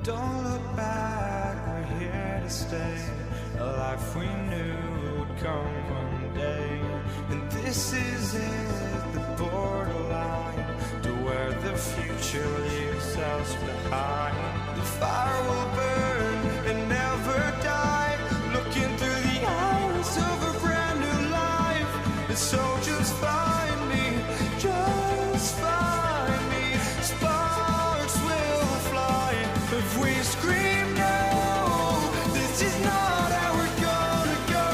Don't look back, we're here to stay. A life we knew would come one day. And this is it, the borderline to where the future leaves us behind. The fire will burn and never die, looking through the eyes of a brand new life. And so just find me, just find me. Sparks will fly if we scream no. This is not how we're gonna go.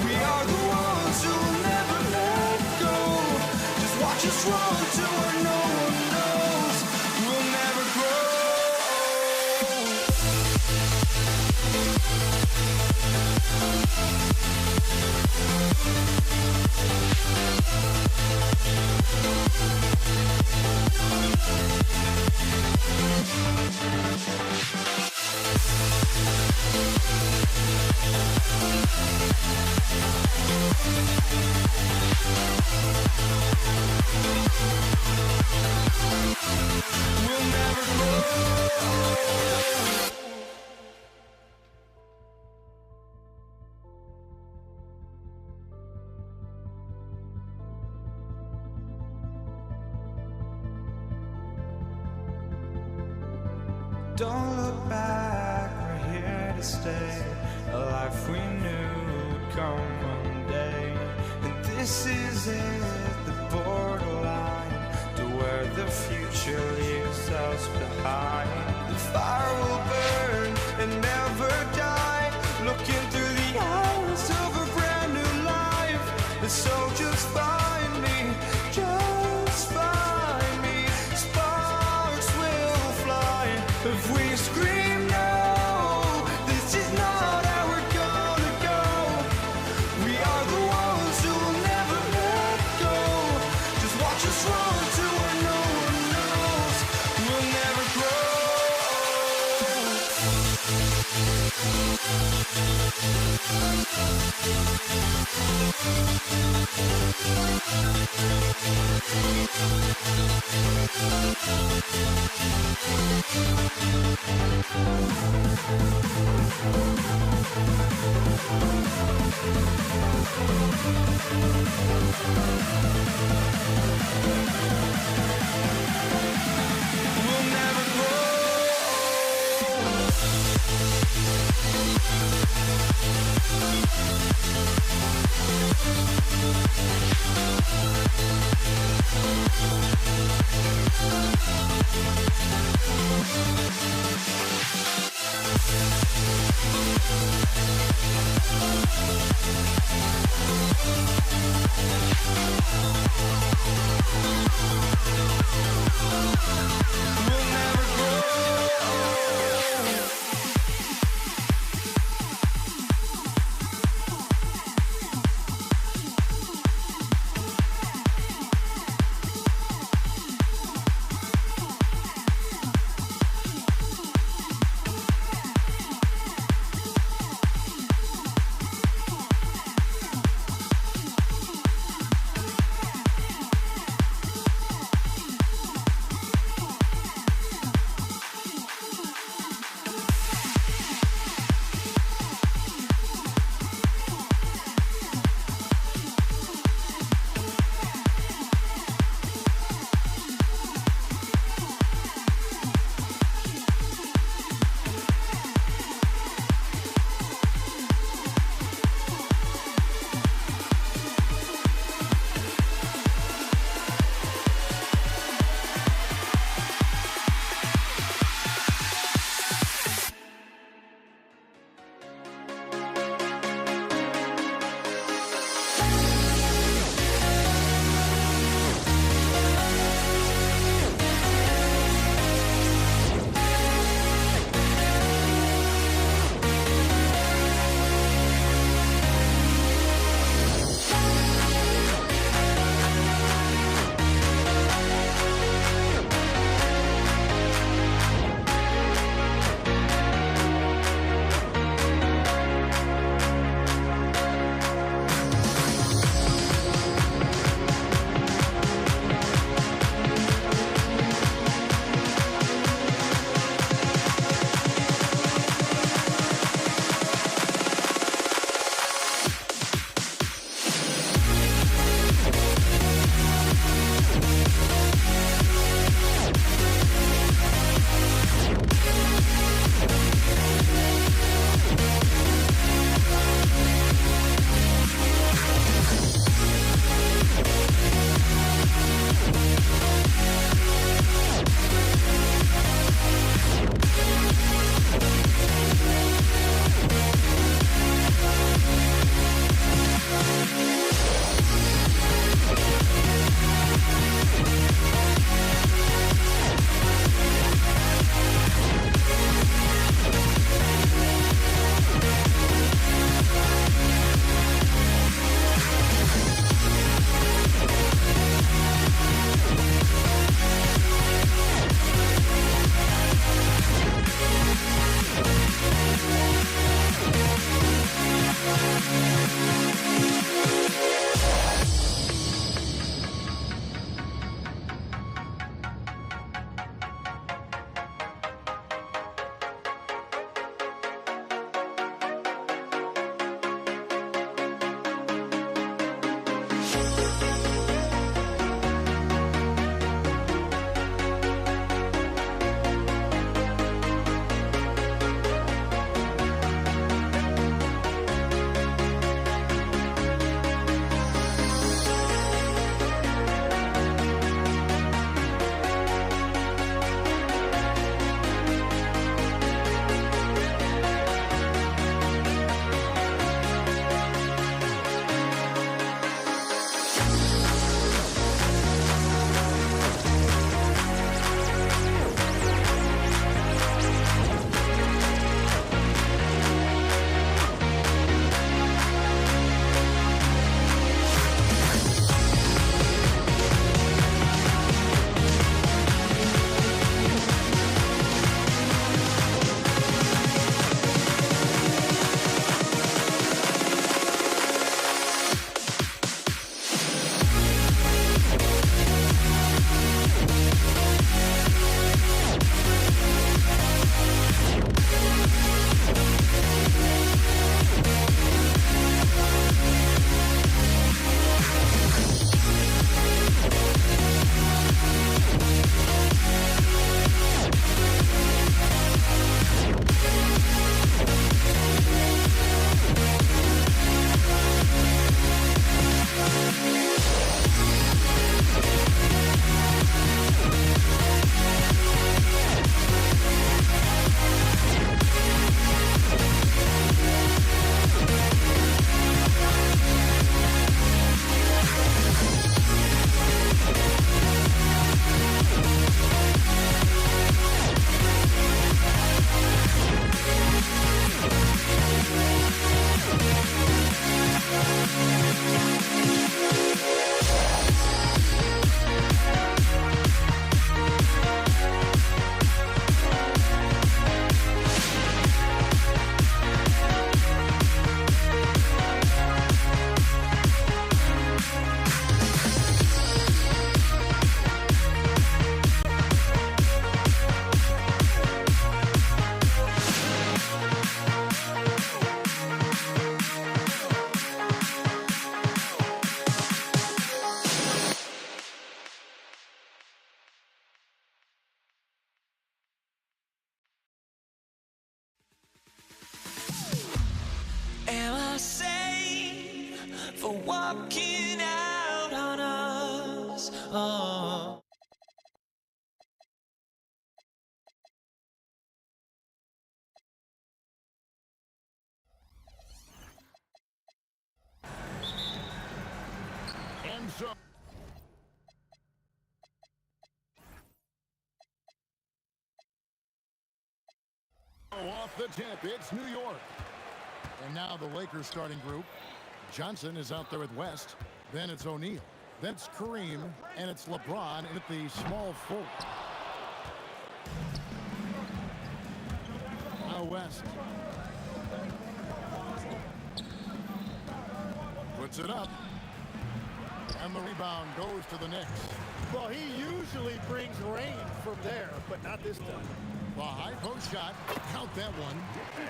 We are the ones who will never let go. Just watch us run to where no one knows. We'll never grow. We'll never grow. Don't look back, we're here to stay. A life we knew would come one day. And this is it, the borderline to where the future leaves us behind. The fire will burn and never die, looking through the eyes of a brand new life. And so just find me, just find me. Sparks will fly if we scream no. This is not how we're gonna go. We are the ones who will never let go. Just watch us run to where no one knows. We'll never grow. We'll never grow. We'll never grow. walking out on us. Oh. And so off the tip, it's New York. And now the Lakers starting group. Johnson is out there with West. Then it's O'Neal. Then it's Kareem. And it's LeBron at the small forward. Now West. Puts it up. And the rebound goes to the Knicks. Well, he usually brings rain from there, but not this time. The high post shot. Count that one.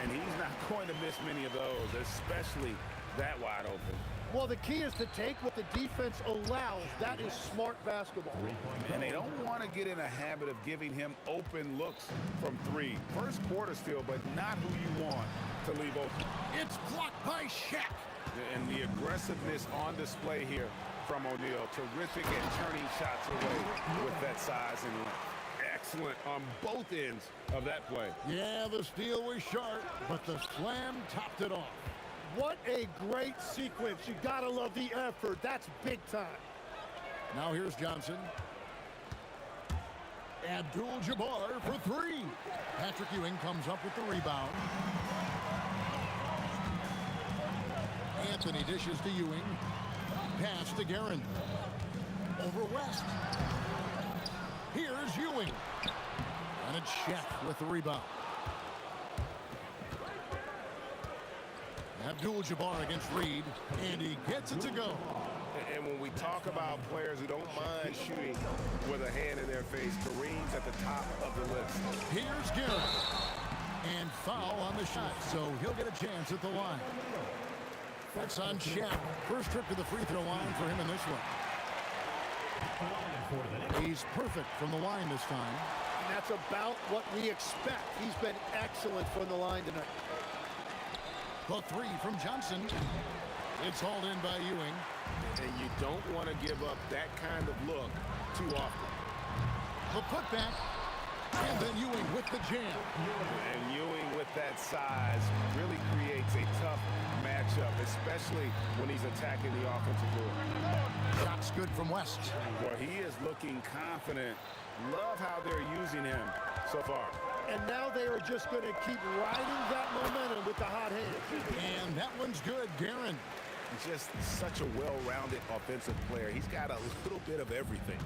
And he's not going to miss many of those, especially that wide open. Well, the key is to take what the defense allows. That is smart basketball. And they don't want to get in a habit of giving him open looks from three. First quarter still, but not who you want to leave open. It's blocked by Shaq. And the aggressiveness on display here from O'Neal. Terrific at turning shots away with that size and length. Excellent on both ends of that play. Yeah, the steal was sharp, but the slam topped it off. What a great sequence. You gotta love the effort. That's big time. Now here's Johnson. Abdul-Jabbar for three. Patrick Ewing comes up with the rebound. Anthony dishes to Ewing. Pass to Guerin. Over West. Here's Ewing. And it's Shaq with the rebound. Abdul-Jabbar against Reed, and he gets it to go. And when we talk about players who don't mind shooting with a hand in their face, Kareem's at the top of the list. Here's Guerin. And foul on the shot, so he'll get a chance at the line. That's on Shaq. First trip to the free throw line for him in this one. He's perfect from the line this time. And that's about what we expect. He's been excellent from the line tonight. The three from Johnson. It's hauled in by Ewing. And you don't want to give up that kind of look too often. The putback. And then Ewing with the jam. And Ewing with that size really creates a tough matchup, especially when he's attacking the offensive board. Shot's good from West. Well, he is looking confident. Love how they're using him so far. And now they are just going to keep riding that momentum with the hot hand. And that one's good, Guerin. He's just such a well-rounded offensive player. He's got a little bit of everything.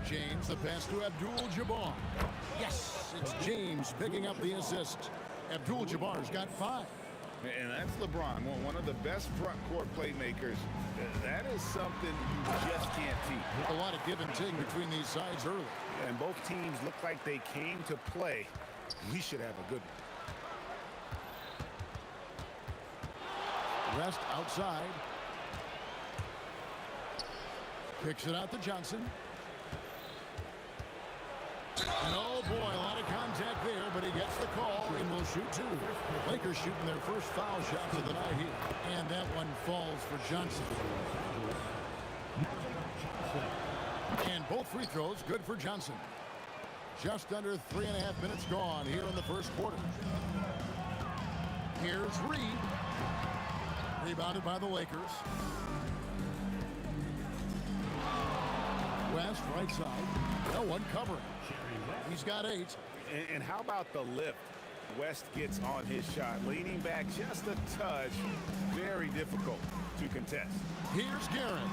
James, the pass to Abdul-Jabbar. Yes, it's James picking up the assist. Abdul-Jabbar's got 5. And that's LeBron, one of the best front court playmakers. That is something you just can't teach. A lot of give and take between these sides early. And both teams look like they came to play. We should have a good one. West outside. Kicks it out to Johnson. And oh boy, a lot of contact there, but he gets the call and will shoot 2. Lakers shooting their first foul shots of the night here. And that one falls for Johnson. And both free throws good for Johnson. Just under 3.5 minutes gone here in the first quarter. Here's Reed. Rebounded by the Lakers. West right side. No one covering. He's got 8. And how about the lift? West gets on his shot, leaning back just a touch. Very difficult to contest. Here's Guerin.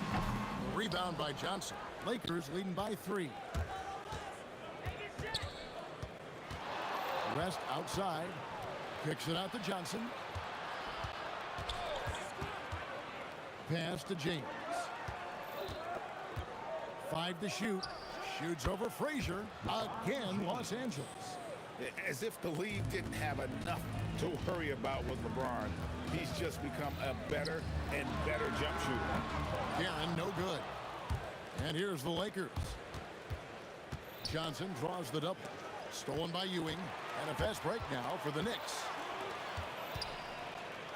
Rebound by Johnson. Lakers leading by 3. West outside. Kicks it out to Johnson. Pass to James. 5 to shoot. Shoots over Frazier. Again, Los Angeles. As if the league didn't have enough to worry about with LeBron. He's just become a better and better jump shooter. Guerin, no good. And here's the Lakers. Johnson draws the double. Stolen by Ewing. And a fast break now for the Knicks.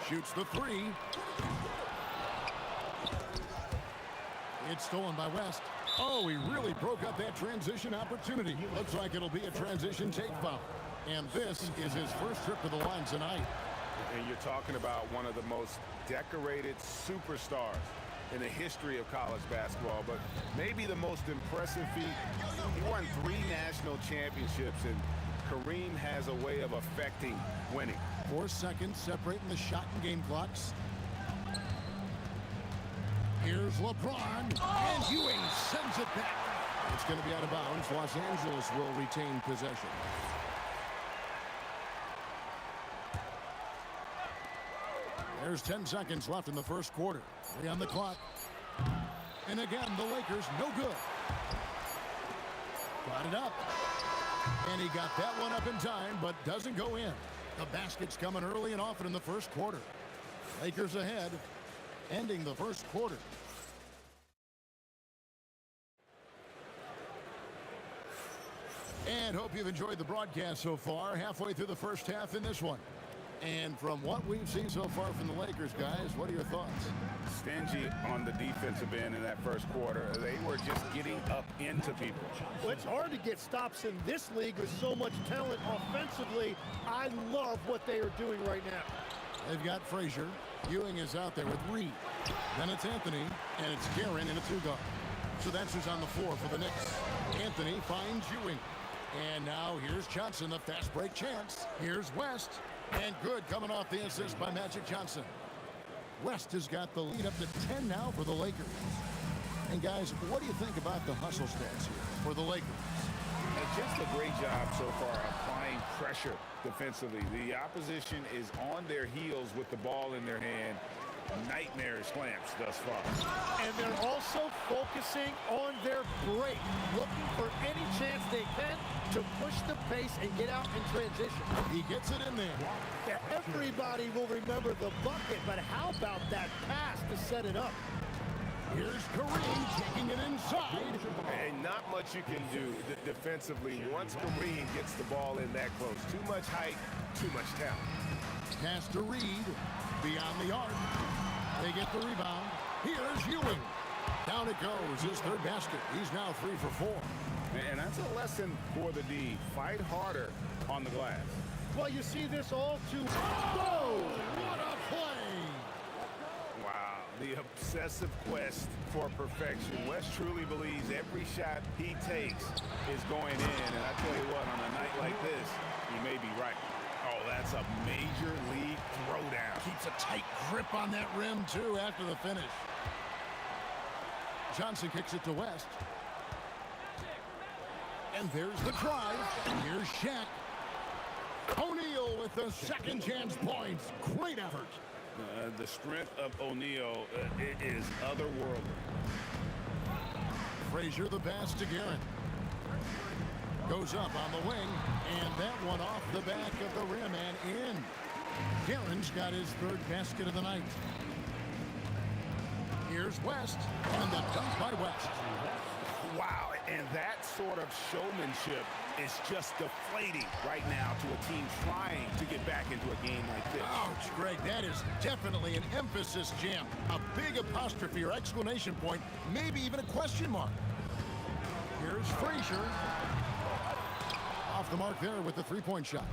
Shoots the 3. It's stolen by West. Oh, he really broke up that transition opportunity. Looks like it'll be a transition take foul. And this is his first trip to the line tonight. And you're talking about one of the most decorated superstars in the history of college basketball, but maybe the most impressive feat. He won 3 national championships, and Kareem has a way of affecting winning. 4 seconds separating the shot and game clocks. Here's LeBron, and Ewing sends it back. It's going to be out of bounds. Los Angeles will retain possession. There's 10 seconds left in the first quarter. 3 on the clock. And again, the Lakers no good. Got it up. And he got that one up in time, but doesn't go in. The basket's coming early and often in the first quarter. Lakers ahead, ending the first quarter. And hope you've enjoyed the broadcast so far. Halfway through the first half in this one. And from what we've seen so far from the Lakers, guys, what are your thoughts? Stingy on the defensive end in that first quarter. They were just getting up into people. Well, it's hard to get stops in this league with so much talent offensively. I love what they are doing right now. They've got Frazier. Ewing is out there with Reed. Then it's Anthony, and it's Guerin in a 2-guard. So that's who's on the floor for the Knicks. Anthony finds Ewing. And now here's Johnson, the fast break chance. Here's West. And good coming off the assist by Magic Johnson. West has got the lead up to 10 now for the Lakers. And guys, what do you think about the hustle stats here for the Lakers? Just a great job so far applying pressure defensively. The opposition is on their heels with the ball in their hand. Nightmare slams thus far. And they're also focusing on their break, looking for any chance they can to push the pace and get out in transition. He gets it in there. Yeah, everybody will remember the bucket, but how about that pass to set it up? Here's Kareem taking it inside. And not much you can do defensively once Kareem gets the ball in that close. Too much height, too much talent. Pass to Reed. Beyond the arc. They get the rebound. Here's Ewing. Down it goes. His third basket. He's now 3 for 4. And that's a lesson for the D. Fight harder on the glass. Well, you see this all too... Oh, what a play! Wow, the obsessive quest for perfection. West truly believes every shot he takes is going in. And I tell you what, on a night like this, he may be right. Oh, that's a major league throwdown. Keeps a tight grip on that rim, too, after the finish. Johnson kicks it to West. And there's the drive. Here's Shaq. O'Neal with the second chance points. Great effort. The strength of O'Neal is otherworldly. Frazier the pass to Guerin. Goes up on the wing, and that one off the back of the rim and in. Guerin's got his third basket of the night. Here's West, and the dunk by West. Wow, and that sort of showmanship is just deflating right now to a team trying to get back into a game like this. Ouch, Greg, that is definitely an emphasis jam. A big apostrophe or exclamation point, maybe even a question mark. Here's Frazier. Off the mark there with the three-point shot.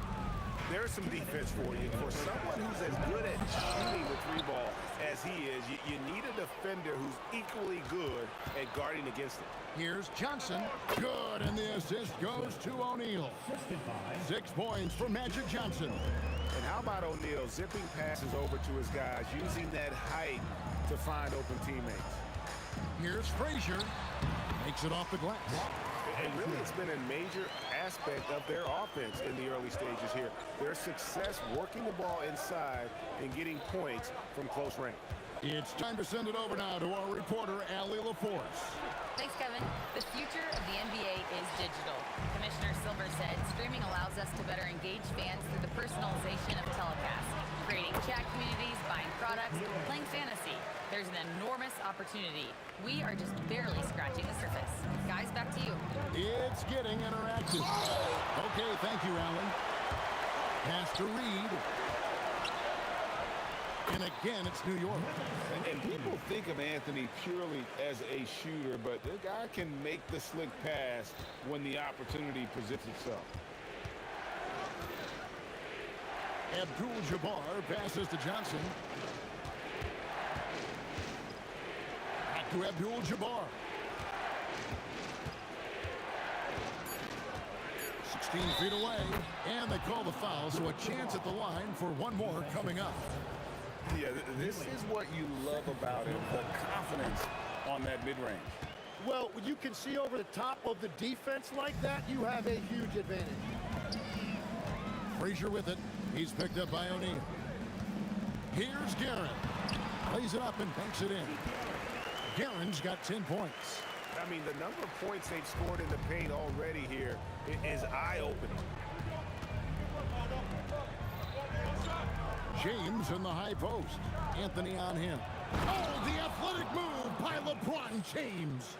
There's some defense for you. For someone who's as good at shooting the three ball as he is, you need a defender who's equally good at guarding against it. Here's Johnson. Good, and the assist goes to O'Neal. 6 points for Magic Johnson. And how about O'Neal zipping passes over to his guys, using that height to find open teammates? Here's Frazier. Makes it off the glass. And really, it's been a major aspect of their offense in the early stages here. Their success working the ball inside and getting points from close range. It's time to send it over now to our reporter, Allie LaForce. Thanks, Kevin. The future of the NBA is digital. Commissioner Silver said streaming allows us to better engage fans through the personalization of telecasts, creating chat communities, buying products, playing fantasy. There's an enormous opportunity. We are just barely scratching the surface. Guys, back to you. It's getting interactive. Okay, thank you, Allen. Pass to Reed. And again, it's New York. And people think of Anthony purely as a shooter, but the guy can make the slick pass when the opportunity presents itself. Abdul-Jabbar passes to Johnson. Back to Abdul-Jabbar. 16 feet away, and they call the foul, so a chance at the line for one more coming up. Yeah, this is what you love about him, the confidence on that mid-range. Well, when you can see over the top of the defense like that, you have a huge advantage. Frazier with it. He's picked up by O'Neal. Here's Guerin. Plays it up and banks it in. Guerin's got 10 points. I mean, the number of points they've scored in the paint already here is eye-opening. James in the high post. Anthony on him. Oh, the athletic move by LeBron James.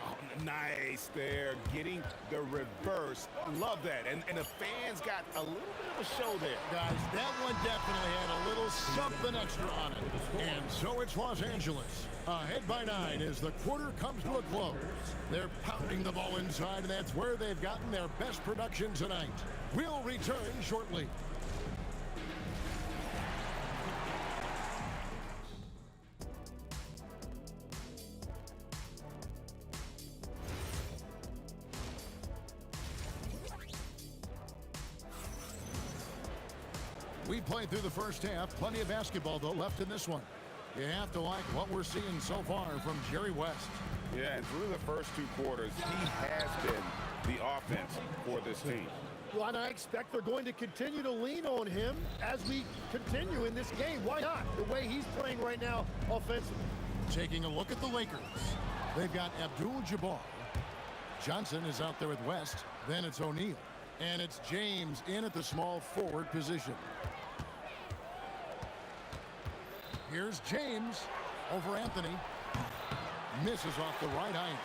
Oh, nice there, getting the reverse. Love that. And the fans got a little bit of a show there. Guys, that one definitely had a little something extra on it. And so it's Los Angeles. Ahead by 9 as the quarter comes to a close. They're pounding the ball inside, and that's where they've gotten their best production tonight. We'll return shortly. We played through the first half. Plenty of basketball, though, left in this one. You have to like what we're seeing so far from Jerry West. Yeah, and through the first 2 quarters, he has been the offense for this team. Well, and I expect they're going to continue to lean on him as we continue in this game. Why not? The way he's playing right now offensively. Taking a look at the Lakers. They've got Abdul-Jabbar. Johnson is out there with West. Then it's O'Neal. And it's James in at the small forward position. Here's James over Anthony. Misses off the right iron.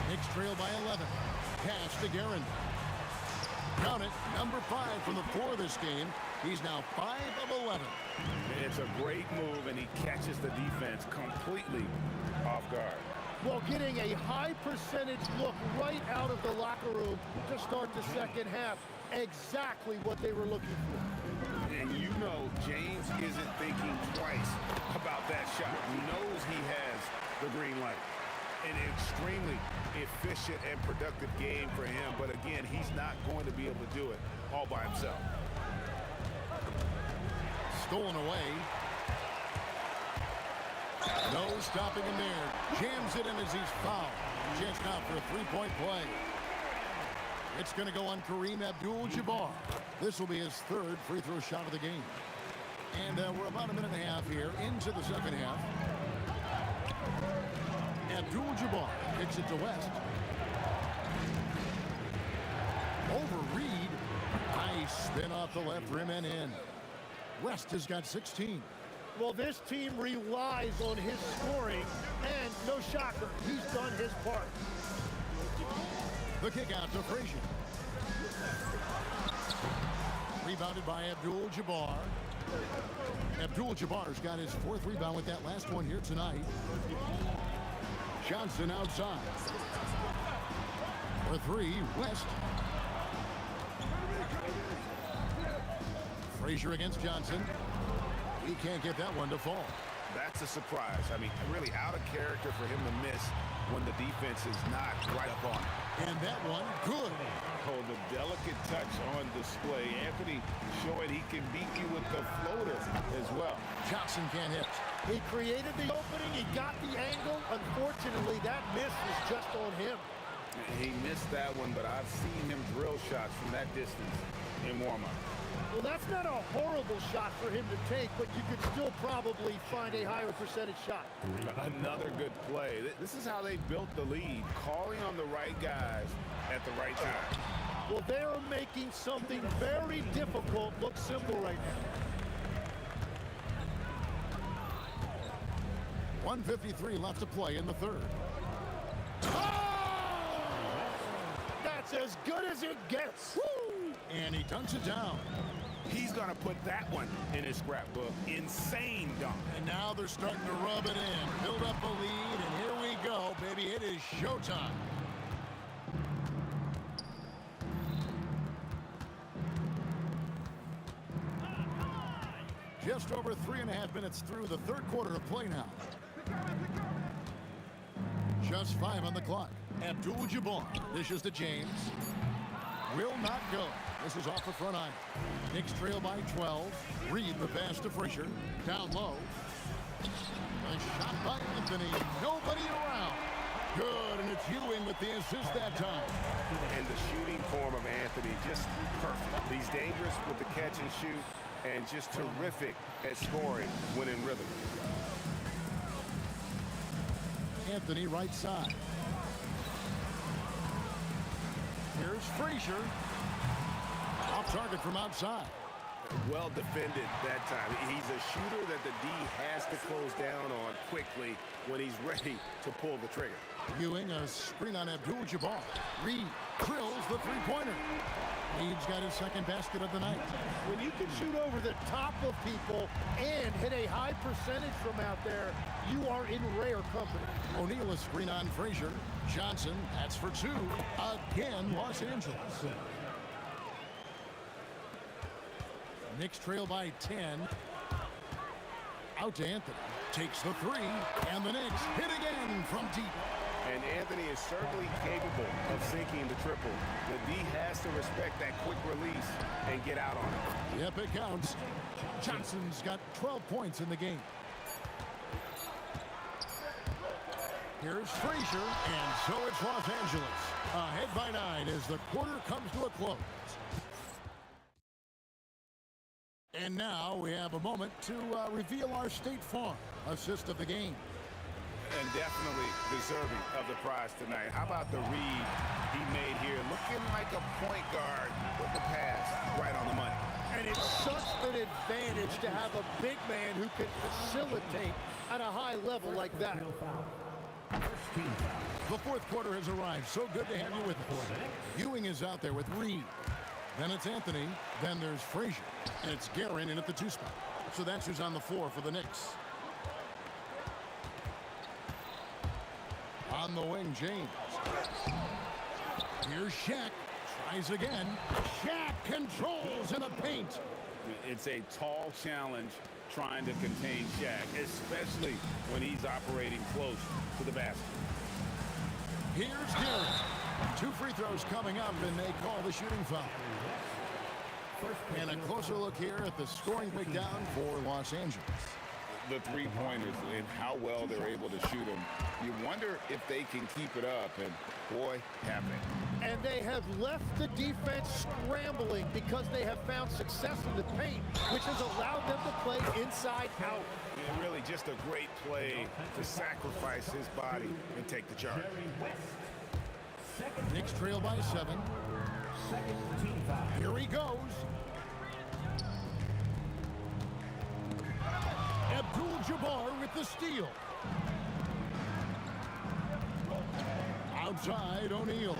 Knicks trail by 11. Pass to Guerin. Count it, number 5 from the 4 this game. He's now 5 of 11. It's a great move, and he catches the defense completely off guard. Well, getting a high percentage look right out of the locker room to start the second half. Exactly what they were looking for. And you know James isn't thinking twice about that shot. He knows he has the green light. An extremely efficient and productive game for him. But again, he's not going to be able to do it all by himself. Stolen away. No stopping him there. Jams it in as he's fouled. Chance now for a three-point play. It's going to go on Kareem Abdul-Jabbar. This will be his 3rd free throw shot of the game. And we're about a minute and a half here into the second half. Abdul-Jabbar kicks it to West. Over Reed. Nice spin off the left rim and in. West has got 16. Well, this team relies on his scoring, and no shocker, he's done his part. The kick out to Frazier. Rebounded by Abdul-Jabbar. Abdul-Jabbar's got his 4th rebound with that last one here tonight. Johnson outside. For 3, West. Frazier against Johnson. He can't get that one to fall. That's a surprise. I mean, really out of character for him to miss when the defense is not right up on it. And that one, good. Oh, the delicate touch on display. Anthony showing he can beat you with the floater as well. Johnson can't hit. He created the opening. He got the angle. Unfortunately, that miss was just on him. He missed that one, but I've seen him drill shots from that distance in warm-up. Well, that's not a horrible shot for him to take, but you could still probably find a higher percentage shot. Another good play. This is how they built the lead, calling on the right guys at the right time. Well, they're making something very difficult look simple right now. 1:53 left to play in the 3rd. Oh! That's as good as it gets. Woo! And he dunks it down. He's going to put that one in his scrapbook. Insane dunk. And now they're starting to rub it in. Build up a lead, and here we go, baby. It is showtime. Just over 3.5 minutes through the third quarter of play now. Just 5 on the clock. Abdul-Jabbar dishes to James. Will not go. This is off the front iron. Knicks trail by 12. Reed the pass to Frazier. Down low. A shot by Anthony. Nobody around. Good, and it's Ewing with the assist that time. And the shooting form of Anthony, just perfect. He's dangerous with the catch and shoot, and just terrific at scoring when in rhythm. Anthony right side. Here's Frazier. Off target from outside. Well defended that time. He's a shooter that the D has to close down on quickly when he's ready to pull the trigger. Ewing a screen on Abdul-Jabbar. Reed drills the three-pointer. Reed's got his second basket of the night. When you can shoot over the top of people and hit a high percentage from out there, you are in rare company. O'Neal a screen on Frazier. Johnson, that's for 2. Again, Los Angeles. Knicks trail by 10. Out to Anthony. Takes the 3. And the Knicks hit again from deep. And Anthony is certainly capable of sinking the triple. The D has to respect that quick release and get out on it. Yep, it counts. Johnson's got 12 points in the game. Here's Frazier, and so it's Los Angeles. Ahead by 9 as the quarter comes to a close. And now we have a moment to reveal our State Farm assist of the game. And definitely deserving of the prize tonight. How about the read he made here? Looking like a point guard with the pass right on the money. And it's such an advantage to have a big man who can facilitate at a high level like that. The fourth quarter has arrived. So good to have you with us. Ewing is out there with Reed. Then it's Anthony. Then there's Frazier. And it's Guerin in at the 2 spot. So that's who's on the floor for the Knicks. On the wing, James. Here's Shaq. Tries again. Shaq controls in the paint. It's a tall challenge trying to contain Shaq, especially when he's operating close to the basket. Here's Guerin. 2 free throws coming up, and they call the shooting foul. And a closer look here at the scoring breakdown for Los Angeles. The three-pointers and how well they're able to shoot them. You wonder if they can keep it up, and boy, have they. And they have left the defense scrambling because they have found success in the paint, which has allowed them to play inside out. Yeah, really just a great play to sacrifice his body and take the charge. Knicks trail by 7. Here he goes. Abdul-Jabbar with the steal. Outside, O'Neal.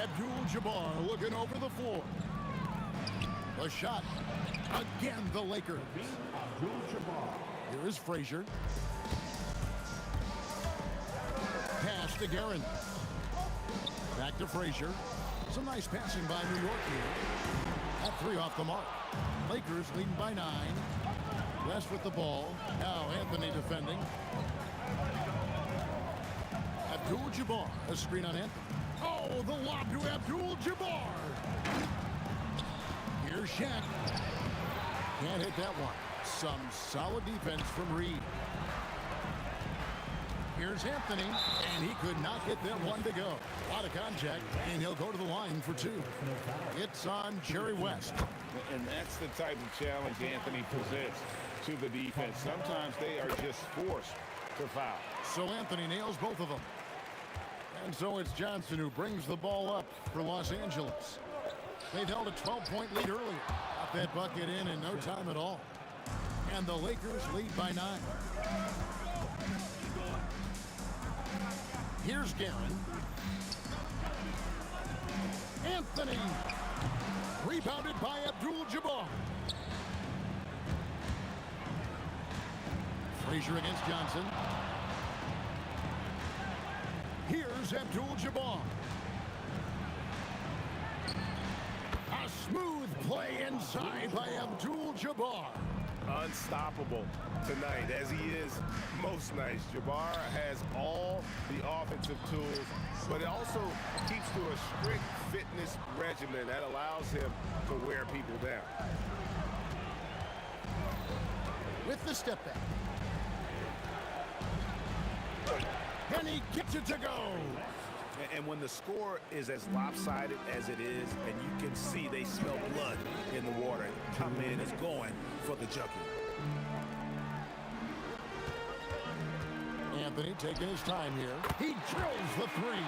Abdul-Jabbar looking over the floor. A shot. Again, the Lakers. Here is Frazier. Pass to Guerin. Back to Frazier. Some nice passing by New York here. That 3 off the mark. Lakers leading by 9. West with the ball. Now Anthony defending. Abdul-Jabbar. A screen on Anthony. Oh, the lob to Abdul-Jabbar. Here's Shaq. Can't hit that one. Some solid defense from Reed. Here's Anthony, and he could not get that one to go. A lot of contact, and he'll go to the line for 2. It's on Jerry West. And that's the type of challenge Anthony presents to the defense. Sometimes they are just forced to foul. So Anthony nails both of them. And so it's Johnson who brings the ball up for Los Angeles. They've held a 12-point lead earlier. Got that bucket in no time at all. And the Lakers lead by 9. Here's Guerin. Anthony. Rebounded by Abdul-Jabbar. Frazier against Johnson. Here's Abdul-Jabbar. A smooth play inside by Abdul-Jabbar. Unstoppable tonight, as he is most nights. Jabbar has all the offensive tools, but it also keeps to a strict fitness regimen that allows him to wear people down. With the step back. And he gets it to go. And when the score is as lopsided as it is, and you can see they smell blood in the water, top man is going for the junkie. Anthony taking his time here. He drills the three.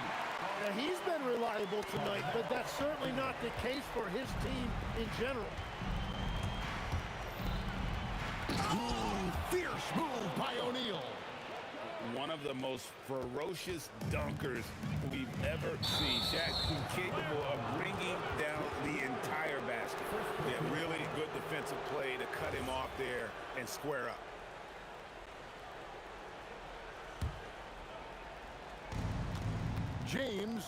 Now, he's been reliable tonight, but that's certainly not the case for his team in general. Ooh, fierce move by O'Neal. One of the most ferocious dunkers we've ever seen. Shaq capable of bringing down the entire basket. Yeah, really good defensive play to cut him off there and square up. James,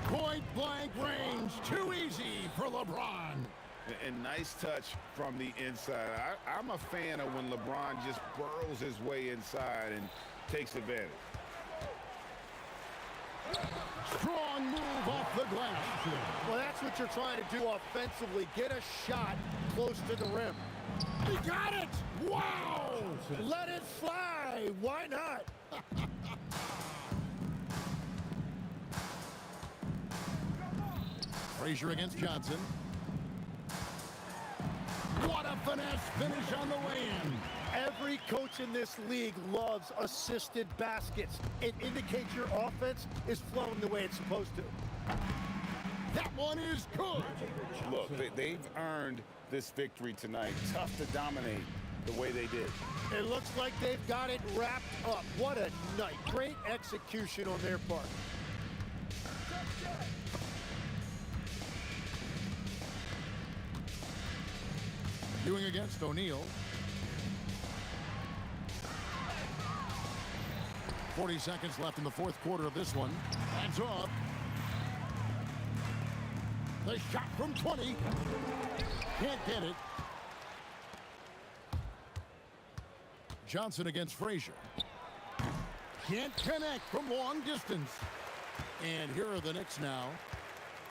point blank range, too easy for LeBron. And nice touch from the inside. I'm a fan of when LeBron just burrows his way inside and takes advantage. Strong move off the glass. Well, that's what you're trying to do offensively. Get a shot close to the rim. He got it! Wow! Let it fly. Why not? Frazier against Johnson. What a finesse finish on the way-in. Every coach in this league loves assisted baskets. It indicates your offense is flowing the way it's supposed to. That one is good. Look, they've earned this victory tonight. Tough to dominate the way they did. It looks like they've got it wrapped up. What a night. Great execution on their part. Doing against O'Neal. 40 seconds left in the fourth quarter of this one. Hands off. The shot from 20. Can't get it. Johnson against Frazier. Can't connect from long distance. And here are the Knicks now.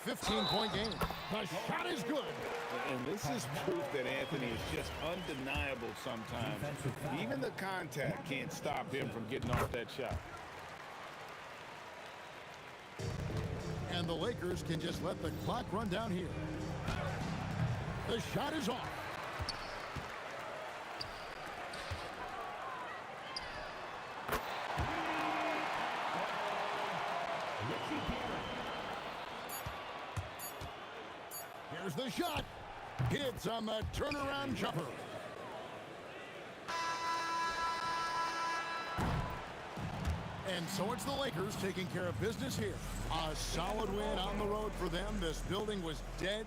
15-point game. The shot is good. And this is proof that Anthony is just undeniable sometimes. Even the contact can't stop him from getting off that shot. And the Lakers can just let the clock run down here. The shot is off. Here's the shot. Hits on the turnaround jumper. And so it's the Lakers taking care of business here. A solid win on the road for them. This building was dead.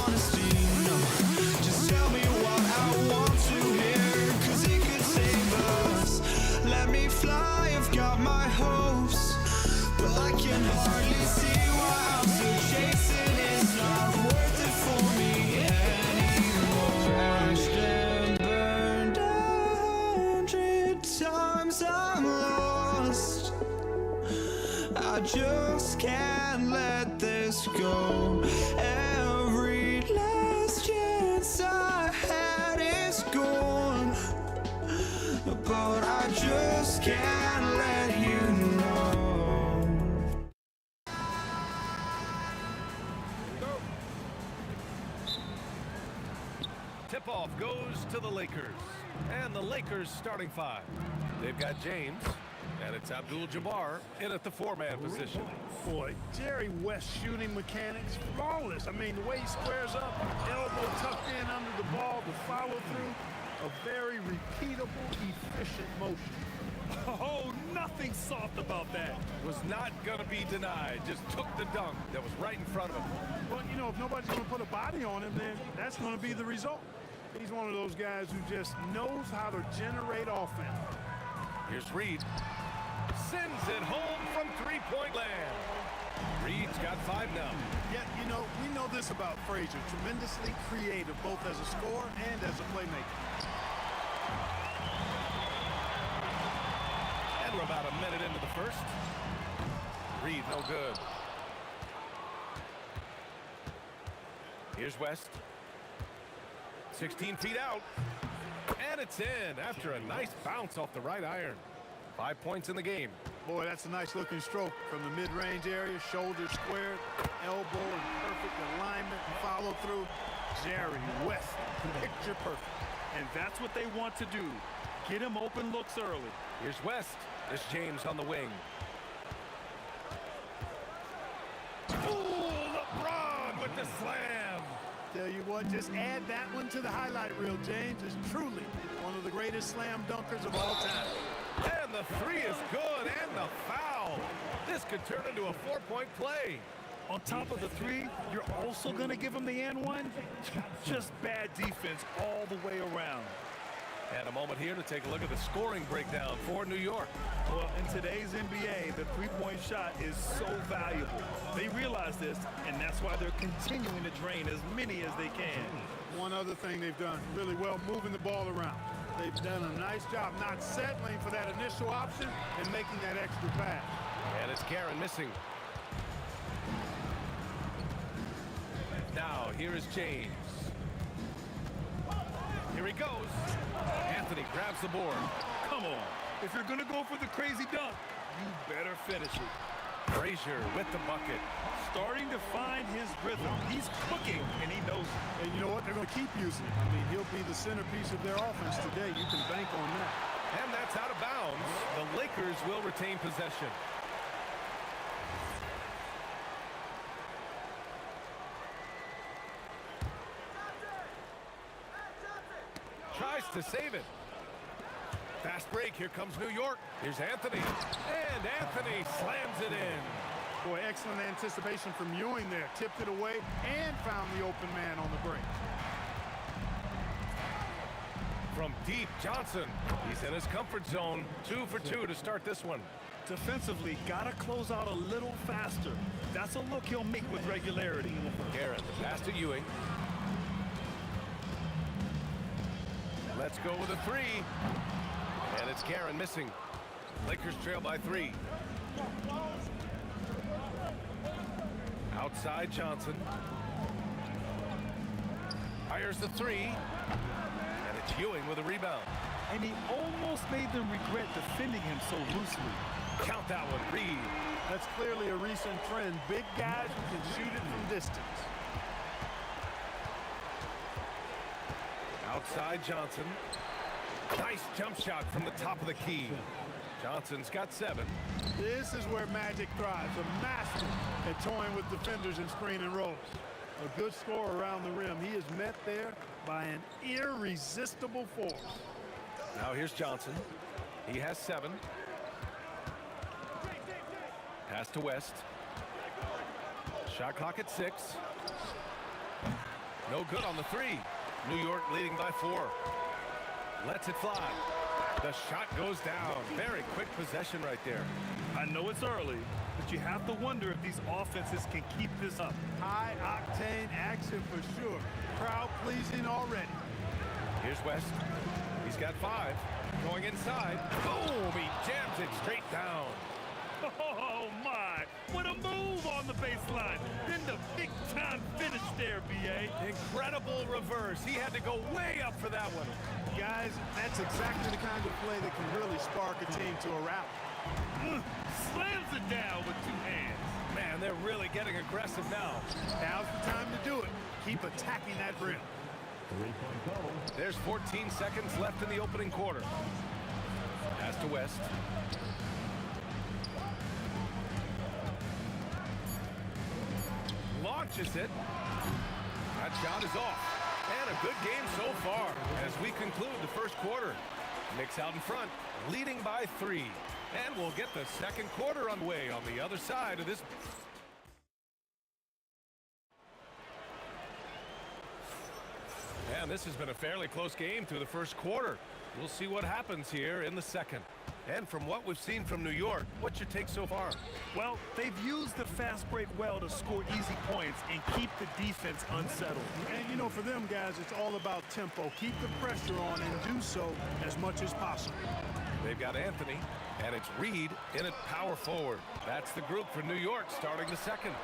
honesty, no. Just tell me what I want to hear, 'cause it could save us. Let me fly, I've got my hopes, but I can hardly see why I'm still chasing. It's not worth it for me anymore. Crashed and burned 100 times, I'm lost. I just can't let this go. Every last chance I had is gone, but I just can't let you know. Tip-off goes to the Lakers. And the Lakers starting five. They've got James, and it's Abdul-Jabbar in at the four-man position. Boy, Jerry West's shooting mechanics, flawless. I mean, the way he squares up, elbow tucked in under the ball, the follow through, a very repeatable, efficient motion. Oh, nothing soft about that. Was not going to be denied. Just took the dunk that was right in front of him. But, you know, if nobody's going to put a body on him, then that's going to be the result. He's one of those guys who just knows how to generate offense. Here's Reed. Sends it home from three-point land. Reed's got 5 now. Yeah, you know, we know this about Frazier. Tremendously creative, both as a scorer and as a playmaker. And we're about a minute into the first. Reed, no good. Here's West. 16 feet out. And it's in after a nice bounce off the right iron. 5 points in the game. Boy, that's a nice looking stroke from the mid-range area. Shoulder squared, elbow in perfect alignment, follow through. Jerry West, picture perfect. And that's what they want to do. Get him open looks early. Here's West. This James on the wing. Ooh, LeBron with the slam. Tell you what, just add that one to the highlight reel. James is truly one of the greatest slam dunkers of all time. And the three is good, and the foul. This could turn into a 4-point play. On top of the three, you're also going to give him the and one? Just bad defense all the way around. And a moment here to take a look at the scoring breakdown for New York. Well, in today's NBA, the three-point shot is so valuable. They realize this, and that's why they're continuing to drain as many as they can. One other thing they've done really well, moving the ball around. They've done a nice job not settling for that initial option and making that extra pass. And it's Karen missing. Now, here is James. Here he goes. Anthony grabs the board. Come on. If you're going to go for the crazy dunk, you better finish it. Frazier with the bucket. Starting to find his rhythm. He's cooking, and he knows it. And you know what? They're going to keep using him. I mean, he'll be the centerpiece of their offense today. You can bank on that. And that's out of bounds. The Lakers will retain possession. Tries to save it. Fast break. Here comes New York. Here's Anthony. And Anthony slams it in. Boy, excellent anticipation from Ewing there. Tipped it away and found the open man on the break. From deep, Johnson. He's in his comfort zone. 2 for 2 to start this one. Defensively, got to close out a little faster. That's a look he'll make with regularity. Garrett, the pass to Ewing. Let's go with a three. And it's Karen missing. Lakers trail by 3. Outside Johnson. Fires the 3. And it's Ewing with a rebound. And he almost made them regret defending him so loosely. Count that one, Reed. That's clearly a recent trend. Big guys who can shoot it from distance. Outside Johnson. Nice jump shot from the top of the key. Johnson's got 7. This is where Magic thrives. A master at toying with defenders and screen and rolls. A good score around the rim. He is met there by an irresistible force. Now here's Johnson. He has 7. Pass to West. Shot clock at 6. No good on the three. New York leading by 4. Lets it fly. The shot goes down. Very quick possession right there. I know it's early, but you have to wonder if these offenses can keep this up. High-octane action for sure. Crowd-pleasing already. Here's West. He's got 5. Going inside. Boom! He jams it straight down. Oh, my. What a move on the baseline. Then the big-time finish there, B.A. Incredible reverse. He had to go way up for that one. Guys, that's exactly the kind of play that can really spark a team to a rally. Slams it down with 2 hands. Man, they're really getting aggressive now. Now's the time to do it. Keep attacking that rim. There's 14 seconds left in the opening quarter. Pass to West. Launches it. That shot is off. And a good game so far as we conclude the first quarter. Knicks out in front, leading by 3. And we'll get the second quarter underway on the other side of this. And this has been a fairly close game through the first quarter. We'll see what happens here in the second. And from what we've seen from New York, what's your take so far? Well, they've used the fast break well to score easy points and keep the defense unsettled. And, you know, for them guys, it's all about tempo. Keep the pressure on and do so as much as possible. They've got Anthony, and it's Reed in at power forward. That's the group for New York starting the second.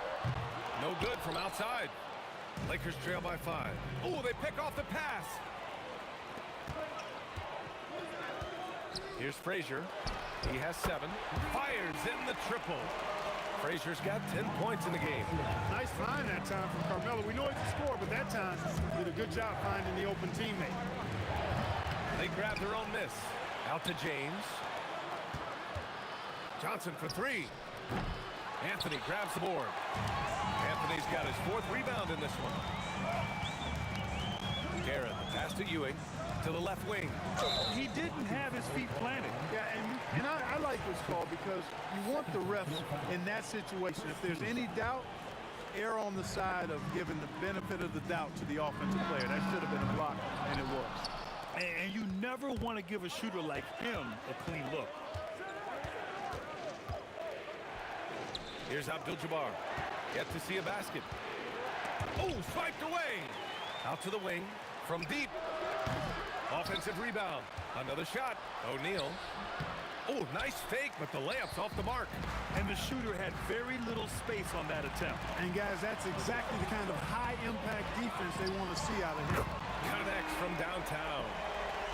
No good from outside. Lakers trail by 5. Oh, they pick off the pass. Here's Frazier. He has 7. Fires in the triple. Frazier's got 10 points in the game. Nice find that time from Carmelo. We know he can score, but that time did a good job finding the open teammate. They grab their own miss. Out to James. Johnson for 3. Anthony grabs the board. Anthony's got his 4th rebound in this one. Garrett, pass to Ewing. To the left wing. He didn't have his feet planted. Yeah, and I like this call because you want the refs in that situation. If there's any doubt, err on the side of giving the benefit of the doubt to the offensive player. That should have been a block, and it was. And you never want to give a shooter like him a clean look. Here's Abdul-Jabbar. Yet to see a basket. Oh, swiped away. Out to the wing from deep. Offensive rebound. Another shot. O'Neal. Oh, nice fake, but the layup's off the mark. And the shooter had very little space on that attempt. And guys, that's exactly the kind of high-impact defense they want to see out of him. Connects from downtown.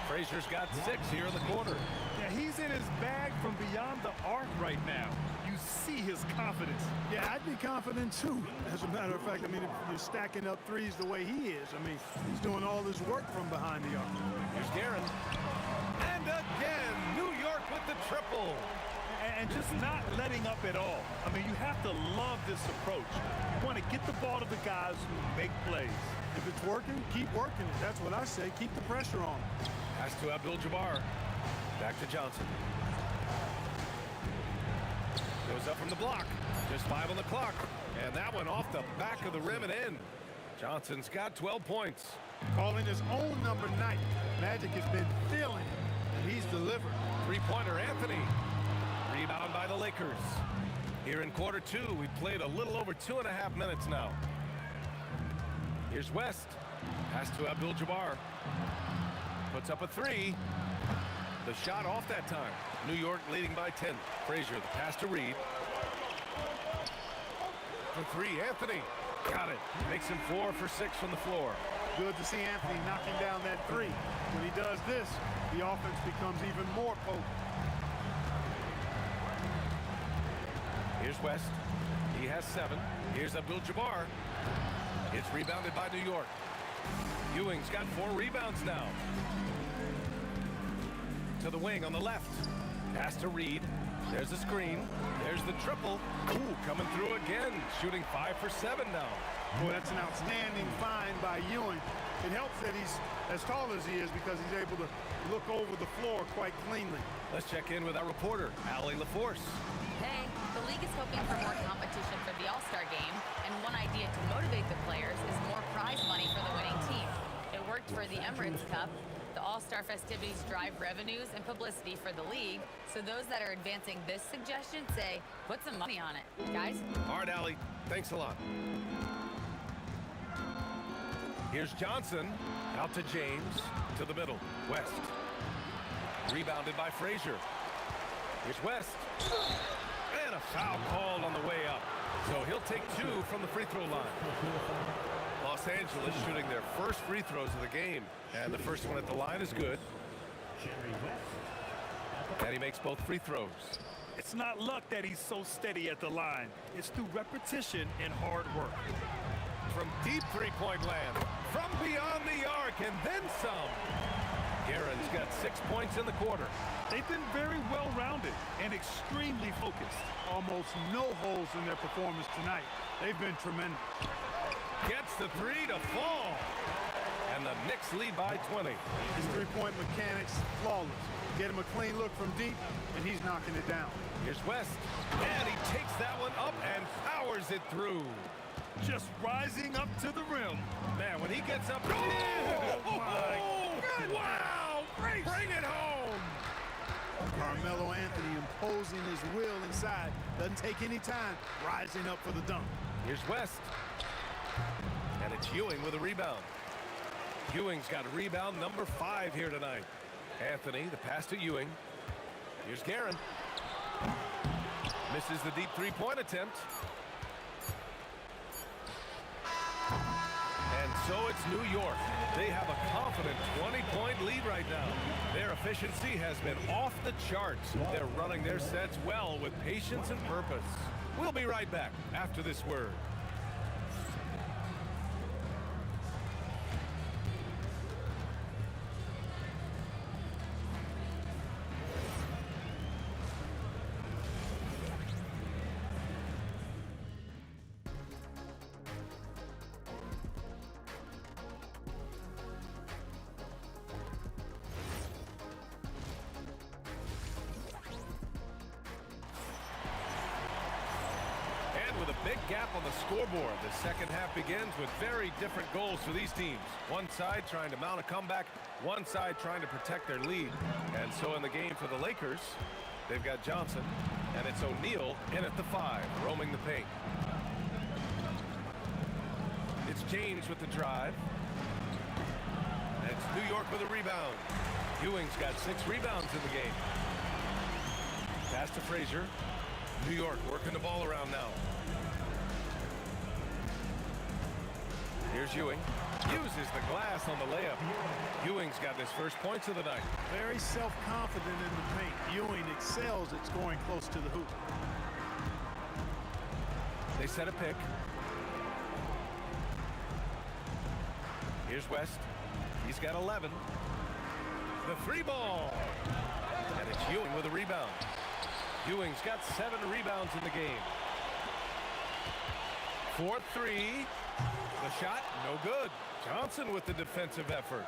Frazier's got 6 here in the quarter. Yeah, he's in his bag from beyond the arc right now. You see his confidence. Yeah, I'd be confident too. As a matter of fact, I mean, if you're stacking up threes the way he is, I mean, he's doing all his work from behind the arc. Here's Guerin. And again, New York with the triple. And just not letting up at all. I mean, you have to love this approach. You want to get the ball to the guys who make plays. If it's working, keep working it. That's what I say. Keep the pressure on. Pass to Abdul-Jabbar. Back to Johnson. Goes up from the block. Just 5 on the clock. And that one off the back of the rim and in. Johnson's got 12 points. Calling his own number 9. Magic has been feeling it, and he's delivered. 3-pointer Anthony. Rebound by the Lakers. Here in quarter 2, we played a little over 2.5 minutes now. Here's West. Pass to Abdul-Jabbar. Puts up a 3. The shot off that time. New York leading by 10. Frazier, the pass to Reed. For 3, Anthony. Got it. Makes him 4 for 6 from the floor. Good to see Anthony knocking down that 3. When he does this, the offense becomes even more potent. Here's West. He has 7. Here's Abdul-Jabbar. It's rebounded by New York. Ewing's got 4 rebounds now. To the wing on the left. Pass to Reed. There's the screen. There's the triple. Ooh, coming through again. Shooting 5 for 7 now. Boy, that's an outstanding find by Ewing. It helps that he's as tall as he is because he's able to look over the floor quite cleanly. Let's check in with our reporter, Allie LaForce. Hey, the league is hoping for more competition for the All-Star game, and one idea to motivate the players is more prize money for the winning team. It worked for the Emirates Cup. The All-Star festivities drive revenues and publicity for the league, so those that are advancing this suggestion say, put some money on it. Guys? All right, Allie. Thanks a lot. Here's Johnson. Out to James. To the middle. West. Rebounded by Frazier. Here's West. And a foul called on the way up. So he'll take 2 from the free throw line. Los Angeles shooting their first free throws of the game. And the first one at the line is good. And he makes both free throws. It's not luck that he's so steady at the line. It's through repetition and hard work. From deep three-point land. From beyond the arc and then some. Guerin's got 6 points in the quarter. They've been very well-rounded and extremely focused. Almost no holes in their performance tonight. They've been tremendous. Gets the 3 to fall. And the Knicks lead by 20. His three-point mechanics, flawless. Get him a clean look from deep, and he's knocking it down. Here's West. And he takes that one up and powers it through. Just rising up to the rim. Man, when he gets up... Oh, my God. Wow! Bring it home! Carmelo Anthony imposing his will inside. Doesn't take any time. Rising up for the dunk. Here's West. And it's Ewing with a rebound. Ewing's got a rebound number 5 here tonight. Anthony, the pass to Ewing. Here's Guerin. Misses the deep three-point attempt. And so it's New York. They have a confident 20-point lead right now. Their efficiency has been off the charts. They're running their sets well with patience and purpose. We'll be right back after this word. With a big gap on the scoreboard, the second half begins with very different goals for these teams. One side trying to mount a comeback, one side trying to protect their lead. And so in the game for the Lakers, they've got Johnson, and it's O'Neal in at the 5, roaming the paint. It's James with the drive. And it's New York with a rebound. Ewing's got 6 rebounds in the game. Pass to Frazier. New York working the ball around now. Here's Ewing. Uses the glass on the layup. Ewing's got his first points of the night. Very self-confident in the paint. Ewing excels at scoring close to the hoop. They set a pick. Here's West. He's got 11. The 3 ball. And it's Ewing with a rebound. Ewing's got 7 rebounds in the game. 4-3. The shot, no good. Johnson with the defensive effort.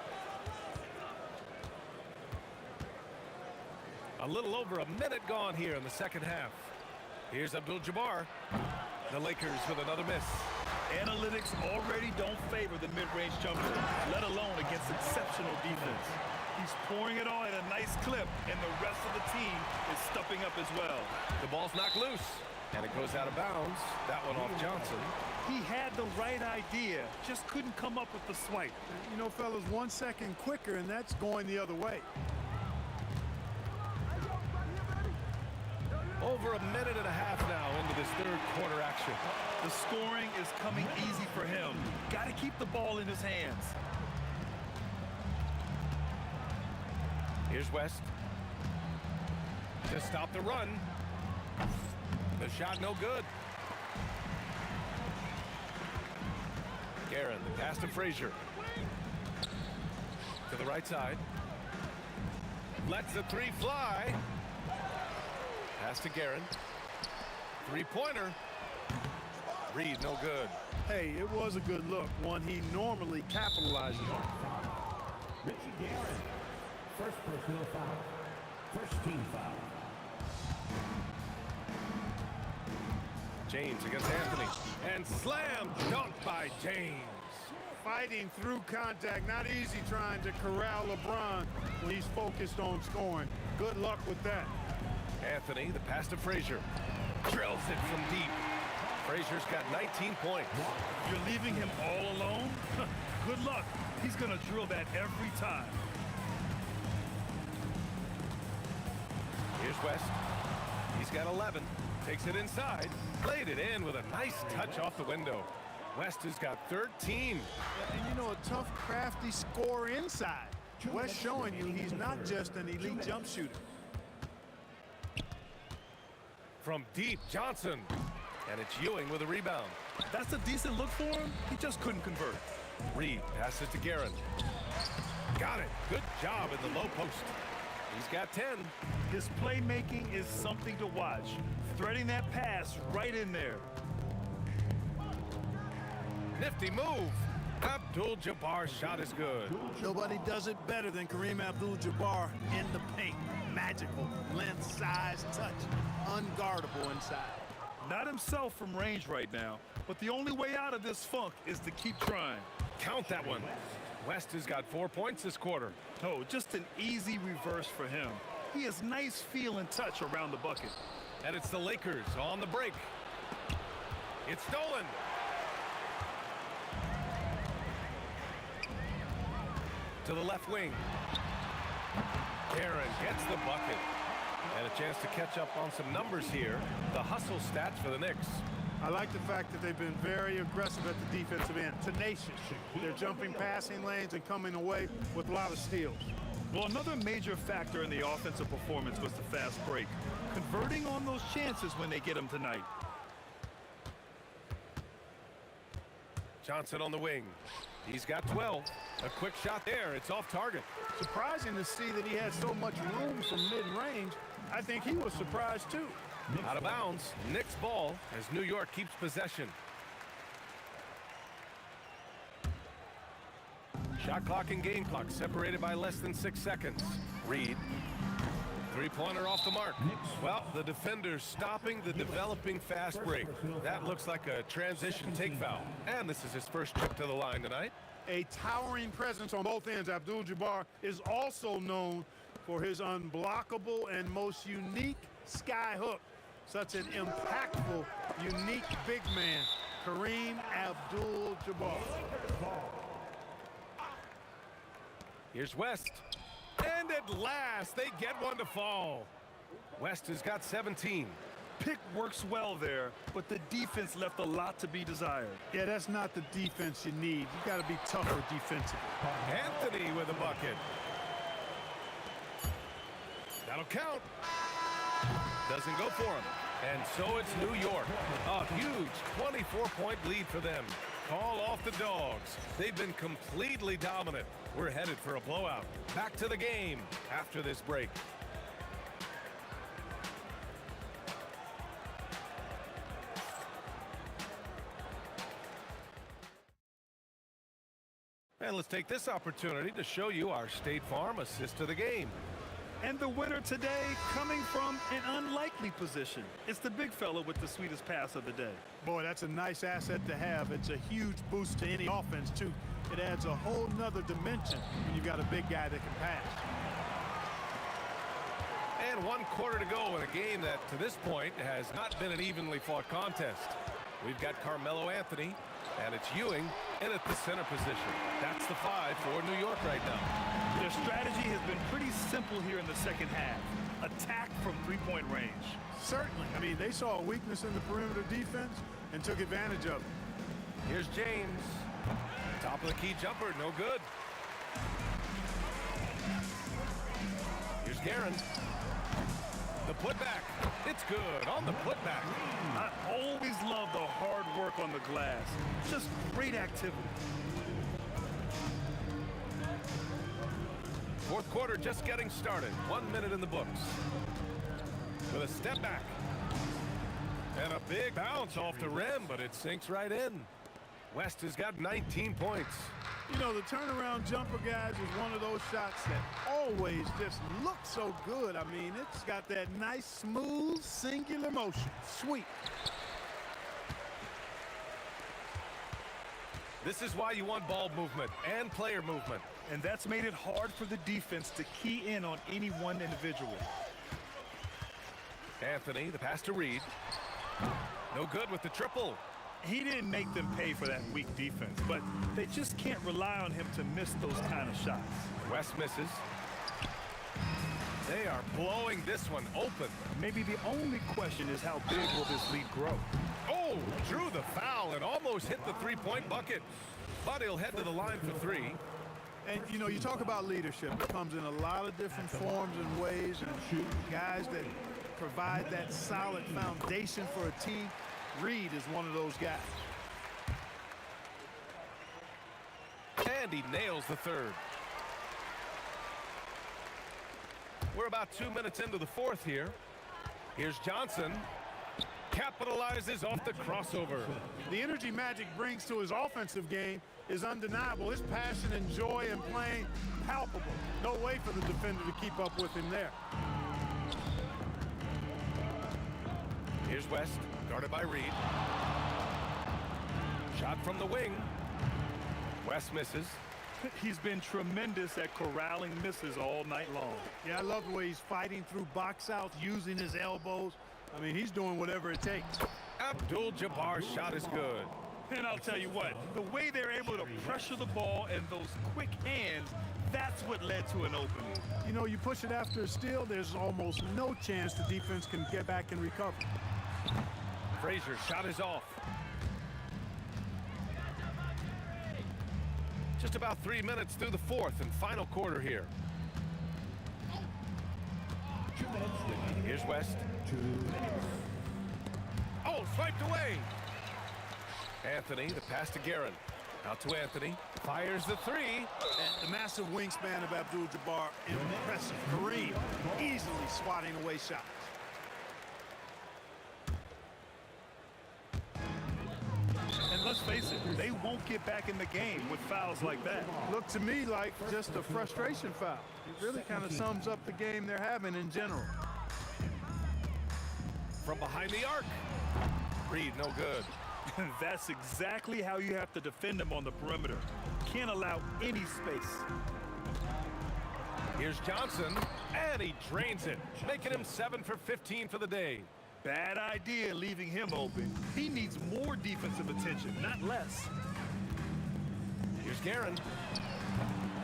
A little over a minute gone here in the second half. Here's Abdul-Jabbar. The Lakers with another miss. Analytics already don't favor the mid-range jumper, let alone against exceptional defense. He's pouring it on at a nice clip, and the rest of the team is stepping up as well. The ball's knocked loose, and it goes out of bounds. That one off Johnson. He had the right idea, just couldn't come up with the swipe. You know, fellas, 1 second quicker, and that's going the other way. Over a minute and a half now into this third quarter action. The scoring is coming easy for him. Got to keep the ball in his hands. Here's West. To stop the run. The shot no good. Guerin, the pass to Frazier. To the right side. Lets the 3 fly. Pass to Guerin. 3-pointer. Reed, no good. Hey, it was a good look, one he normally capitalizes on. Richie Guerin, first personal foul, first team foul. James against Anthony. And slam dunk by James. Fighting through contact, not easy trying to corral LeBron when he's focused on scoring. Good luck with that. Anthony, the pass to Frazier. Drills it from deep. Frazier's got 19 points. You're leaving him all alone? Good luck. He's going to drill that every time. Here's West. He's got 11. Takes it inside. Played it in with a nice touch off the window. West has got 13. And you know, a tough, crafty scorer inside. West showing you he's not just an elite jump shooter. From deep, Johnson. And it's Ewing with a rebound. That's a decent look for him. He just couldn't convert. Reed passes to Guerin. Got it. Good job in the low post. He's got 10. His playmaking is something to watch. Threading that pass right in there. Nifty move. Abdul-Jabbar's shot is good. Nobody does it better than Kareem Abdul-Jabbar in the paint. Magical, length, size, touch. Unguardable inside. Not himself from range right now, but the only way out of this funk is to keep trying. Count that one. West has got 4 points this quarter. Oh, just an easy reverse for him. He has nice feel and touch around the bucket. And it's the Lakers on the break. It's stolen. To the left wing. Guerin gets the bucket. And a chance to catch up on some numbers here. The hustle stats for the Knicks. I like the fact that they've been very aggressive at the defensive end. Tenacious. They're jumping passing lanes and coming away with a lot of steals. Well, another major factor in the offensive performance was the fast break. Converting on those chances when they get them tonight. Johnson on the wing. He's got 12. A quick shot there. It's off target. Surprising to see that he had so much room from mid-range. I think he was surprised too. Out of bounds. Knicks ball as New York keeps possession. Shot clock and game clock separated by less than 6 seconds. Reed. Three-pointer off the mark. Well, the defender's stopping the developing fast break. That looks like a transition take foul. And this is his first trip to the line tonight. A towering presence on both ends. Abdul-Jabbar is also known for his unblockable and most unique sky hook. Such an impactful, unique big man, Kareem Abdul-Jabbar. Here's West. And at last, they get one to fall. West has got 17. Pick works well there, but the defense left a lot to be desired. Yeah, that's not the defense you need. You got to be tougher defensively. Anthony with a bucket. That'll count. Doesn't go for him. And so it's New York. A huge 24-point lead for them. Call off the Dogs. They've been completely dominant. We're headed for a blowout. Back to the game after this break. And let's take this opportunity to show you our State Farm assist to the game. And the winner today coming from an unlikely position. It's the big fella with the sweetest pass of the day. Boy, that's a nice asset to have. It's a huge boost to any offense, too. It adds a whole nother dimension when you've got a big guy that can pass. And 1 quarter to go in a game that, to this point, has not been an evenly fought contest. We've got Carmelo Anthony, and it's Ewing in at the center position. That's the 5 for New York right now. Their strategy has been pretty simple here in the second half. Attack from three-point range. Certainly. I mean, they saw a weakness in the perimeter defense and took advantage of it. Here's James. Top of the key jumper, no good. Here's Guerin. The putback. It's good on the putback. I always love the hard work on the glass. Just great activity. Fourth quarter just getting started. 1 minute in the books. With a step back. And a big bounce off the rim, but it sinks right in. West has got 19 points. You know, the turnaround jumper, guys, is one of those shots that always just looks so good. I mean, it's got that nice, smooth, singular motion. Sweet. This is why you want ball movement and player movement. And that's made it hard for the defense to key in on any one individual. Anthony, the pass to Reed. No good with the triple. He didn't make them pay for that weak defense, but they just can't rely on him to miss those kind of shots. West misses. They are blowing this one open. Maybe the only question is how big will this lead grow? Oh, drew the foul and almost hit the three-point bucket. But he'll head to the line for three. And, you know, you talk about leadership. It comes in a lot of different forms and ways. And guys that provide that solid foundation for a team, Reed is one of those guys. And he nails the third. We're about 2 minutes into the fourth here. Here's Johnson. Capitalizes off the crossover. The energy Magic brings to his offensive game is undeniable. His passion and joy in playing, palpable. No way for the defender to keep up with him there. Here's West, guarded by Reed. Shot from the wing. West misses. He's been tremendous at corralling misses all night long. Yeah, I love the way he's fighting through box outs, using his elbows. I mean, he's doing whatever it takes. Abdul-Jabbar's shot is good. And I'll tell you what, the way they're able to pressure the ball and those quick hands, that's what led to an opening. You know, you push it after a steal, there's almost no chance the defense can get back and recover. Frazier's shot is off. Just about 3 minutes through the fourth and final quarter here. Here's West. Oh, swiped away. Anthony, the pass to Guerin. Out to Anthony. Fires the three. And the massive wingspan of Abdul-Jabbar, impressive. Kareem easily swatting away shots. And let's face it, they won't get back in the game with fouls like that. Looked to me like just a frustration foul. It really kind of sums up the game they're having in general. From behind the arc. Reed, no good. That's exactly how you have to defend him on the perimeter. Can't allow any space. Here's Johnson, and he drains it, making him 7 for 15 for the day. Bad idea leaving him open. He needs more defensive attention, not less. Here's Guerin.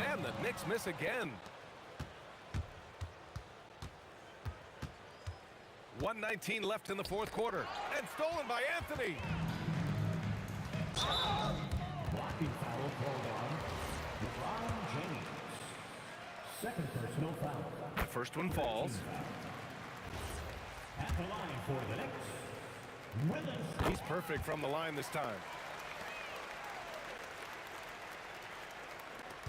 And the Knicks miss again. 1:19 left in the fourth quarter. And stolen by Anthony. Blocking foul called on LeBron James. Second personal foul. The first one falls. At the line for the Knicks, Willis. He's perfect from the line this time.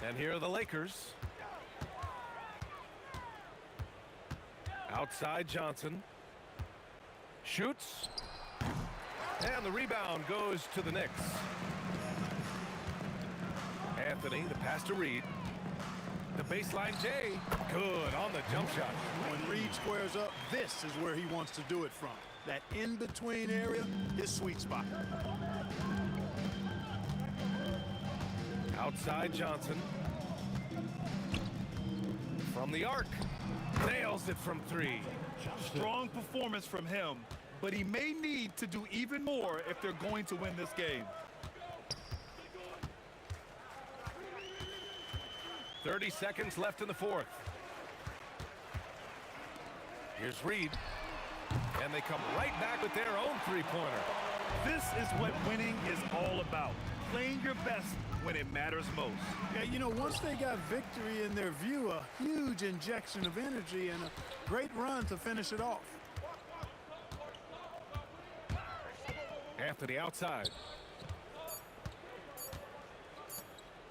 And here are the Lakers. Outside Johnson. Shoots. And the rebound goes to the Knicks. Anthony, the pass to Reed. The baseline J. Good on the jump shot. When Reed squares up, this is where he wants to do it from. That in-between area, his sweet spot. Outside Johnson. From the arc. Nails it from three. Strong performance from him, but he may need to do even more if they're going to win this game. 30 seconds left in the fourth. Here's Reed. And they come right back with their own three-pointer. This is what winning is all about. Playing your best when it matters most. Yeah, you know, once they got victory in their view, a huge injection of energy and a great run to finish it off. Anthony outside.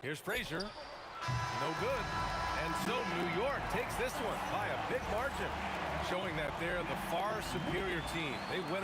Here's Frazier. No good. And so New York takes this one by a big margin, showing that they're the far superior team. They win.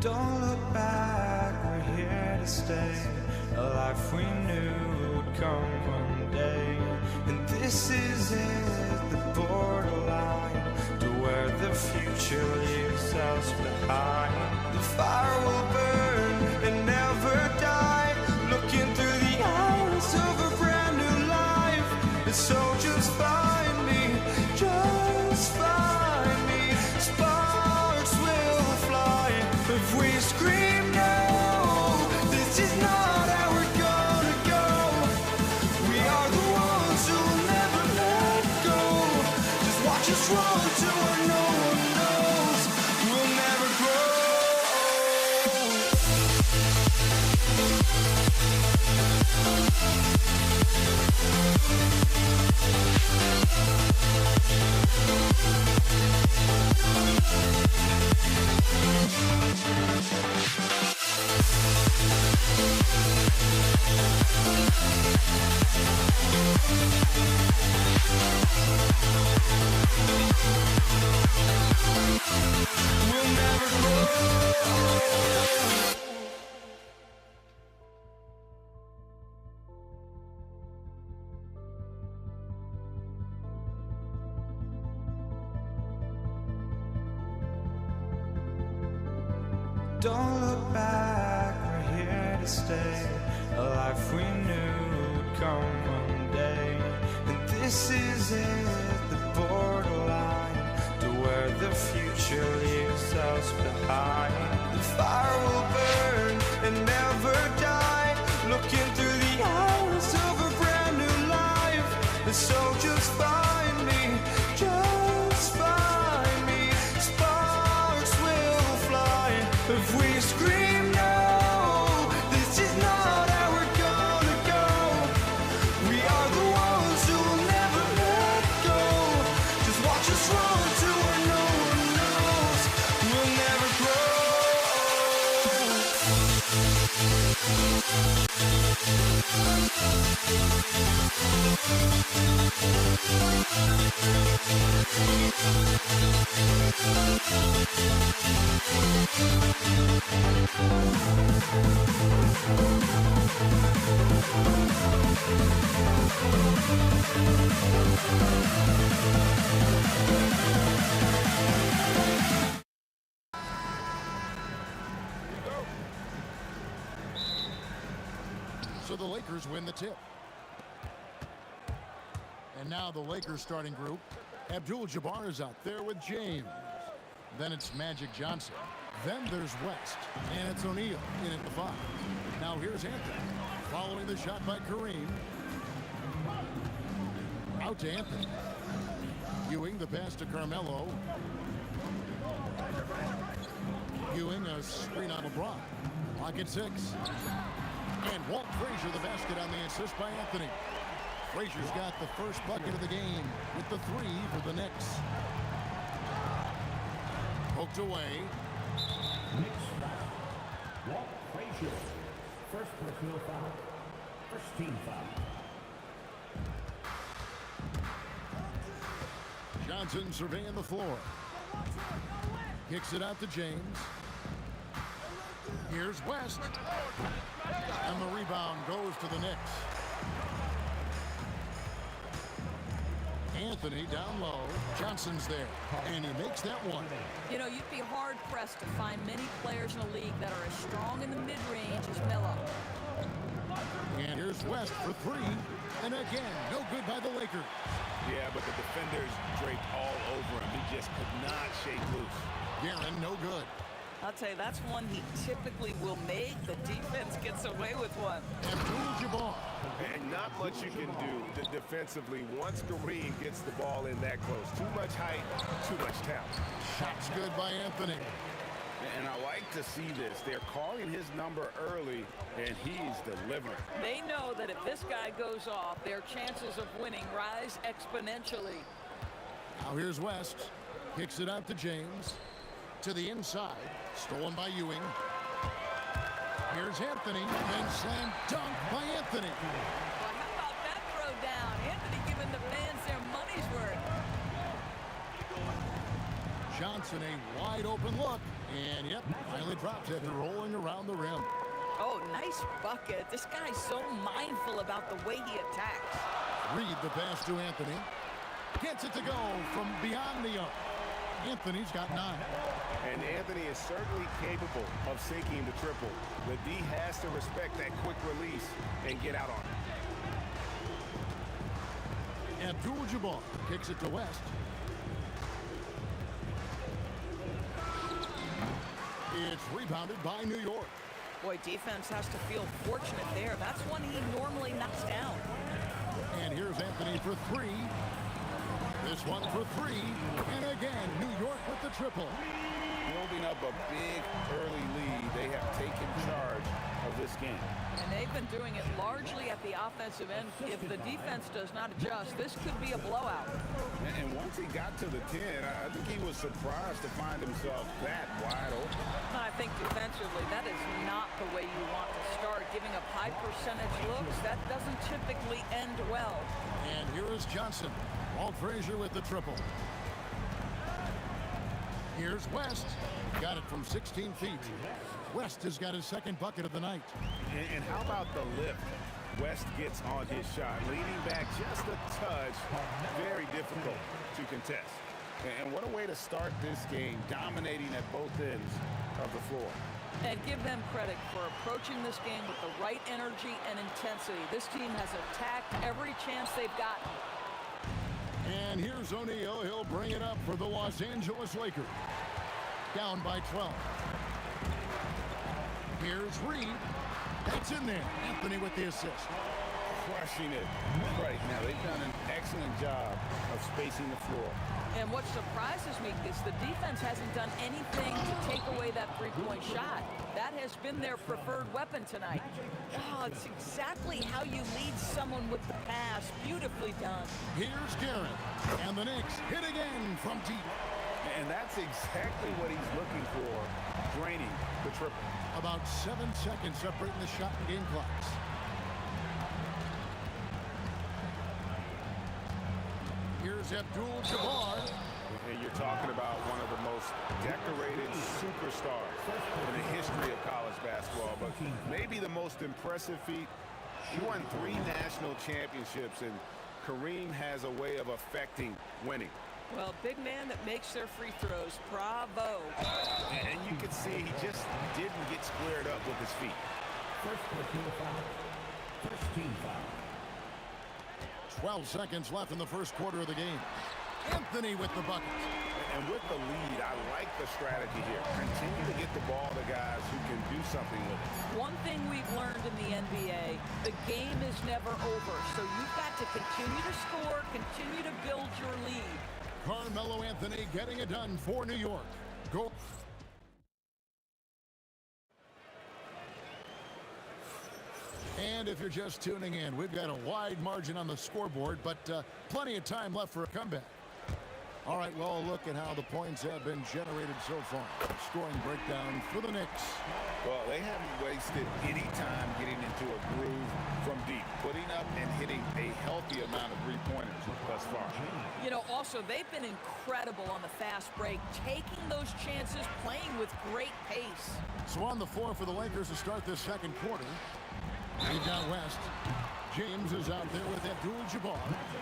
Don't look back, we're here to stay. A life we knew would come one day. And this is it, the borderline to where the future leaves us behind. The fire will burn and never die. Looking through the eyes of a brand new life. And so just find me, just find me. Sparks will fly if we scream no. This is not how we're gonna go. We are the ones who will never let go. Just watch us run to where no one knows. We'll never grow. We'll never grow. Don't look back, we're here to stay. A life we knew would come one day. And this is it, the borderline to where the future leaves us behind. The fire will burn and never die. Looking through the eyes of a brand new life. And so just find me, just find me. Sparks will fly if we scream no. This is not how we're gonna go. We are the ones who will never let go. Just watch us run to where no one knows. We'll never grow. So the Lakers win the tip. And now the Lakers starting group. Abdul-Jabbar is out there with James. Then it's Magic Johnson. Then there's West. And it's O'Neal in at the 5. Now here's Anthony. Following the shot by Kareem. Out to Anthony. Ewing the pass to Carmelo. Ewing a screen on LeBron. Lock at 6. And Walt Frazier the basket on the assist by Anthony. Frazier's got the first bucket of the game with the 3 for the Knicks. Poked away. Knicks foul. Walt Frazier. First personal foul. First team foul. Johnson surveying the floor. Kicks it out to James. Here's West. And the rebound goes to the Knicks. Anthony down low. Johnson's there. And he makes that one. You know, you'd be hard-pressed to find many players in the league that are as strong in the mid-range as Melo. And here's West for 3. And again, no good by the Lakers. Yeah, but the defenders draped all over him. He just could not shake loose. Guerin, no good. I'll tell you, that's one he typically will make. The defense gets away with one. Abdul-Jabbar. And not much you can do defensively once Kareem gets the ball in that close. Too much height, too much talent. Shot's good by Anthony. And I like to see this. They're calling his number early, and he's delivering. They know that if this guy goes off, their chances of winning rise exponentially. Now here's West. Kicks it out to James. To the inside. Stolen by Ewing. Here's Anthony. And slam dunk by Anthony. Well, how about that throw down? Anthony giving the fans their money's worth. Johnson, a wide open look. And yep, finally drops it, rolling around the rim. Oh, nice bucket. This guy's so mindful about the way he attacks. Reed the pass to Anthony. Gets it to go from beyond the arc. Anthony's got 9. And Anthony is certainly capable of sinking the triple. The D has to respect that quick release and get out on it. Abdul-Jabbar kicks it to West. It's rebounded by New York. Boy, defense has to feel fortunate there. That's one he normally knocks down. And here's Anthony for 3. This one for 3. And again, New York with the triple. Building up a big early lead, they have taken charge of this game. And they've been doing it largely at the offensive end. If the defense does not adjust, this could be a blowout. And once he got to the 10, I think he was surprised to find himself that wide open. I think defensively, that is not the way you want to start. Giving up high percentage looks, that doesn't typically end well. And here is Johnson. Walt Frazier with the triple. Here's West. Got it from 16 feet. West has got his second bucket of the night. And how about the lift West gets on his shot? Leaning back just a touch. Very difficult to contest. And what a way to start this game, dominating at both ends of the floor. And give them credit for approaching this game with the right energy and intensity. This team has attacked every chance they've gotten. And here's O'Neal. He'll bring it up for the Los Angeles Lakers. Down by 12. Here's Reed. That's in there. Anthony with the assist. Crushing it right now. They've done an excellent job of spacing the floor. And what surprises me is the defense hasn't done anything to take away that three-point shot. That has been their preferred weapon tonight. Oh, it's exactly how you lead someone with the pass. Beautifully done. Here's Garrett. And the Knicks hit again from deep. And that's exactly what he's looking for, draining the triple. About 7 seconds separating the shot and game clocks. Here's Abdul-Jabbar. And you're talking about one of the most decorated superstars in the history of college basketball, but maybe the most impressive feat. He won 3 national championships, and Kareem has a way of affecting winning. Well, big man that makes their free throws. Bravo. And you can see he just didn't get squared up with his feet. First personal foul. First team foul. 12 seconds left in the first quarter of the game. Anthony with the bucket. And with the lead, I like the strategy here. Continue to get the ball to guys who can do something with it. One thing we've learned in the NBA, the game is never over. So you've got to continue to score, continue to build your lead. Carmelo Anthony getting it done for New York. Go. And if you're just tuning in, we've got a wide margin on the scoreboard, but plenty of time left for a comeback. All right, well, look at how the points have been generated so far. Scoring breakdown for the Knicks. Well, they haven't wasted any time getting into a groove from deep, putting up and hitting a healthy amount of three-pointers thus far. You know, also, they've been incredible on the fast break, taking those chances, playing with great pace. So on the floor for the Lakers to start this second quarter. We've got West. James is out there with Abdul-Jabbar.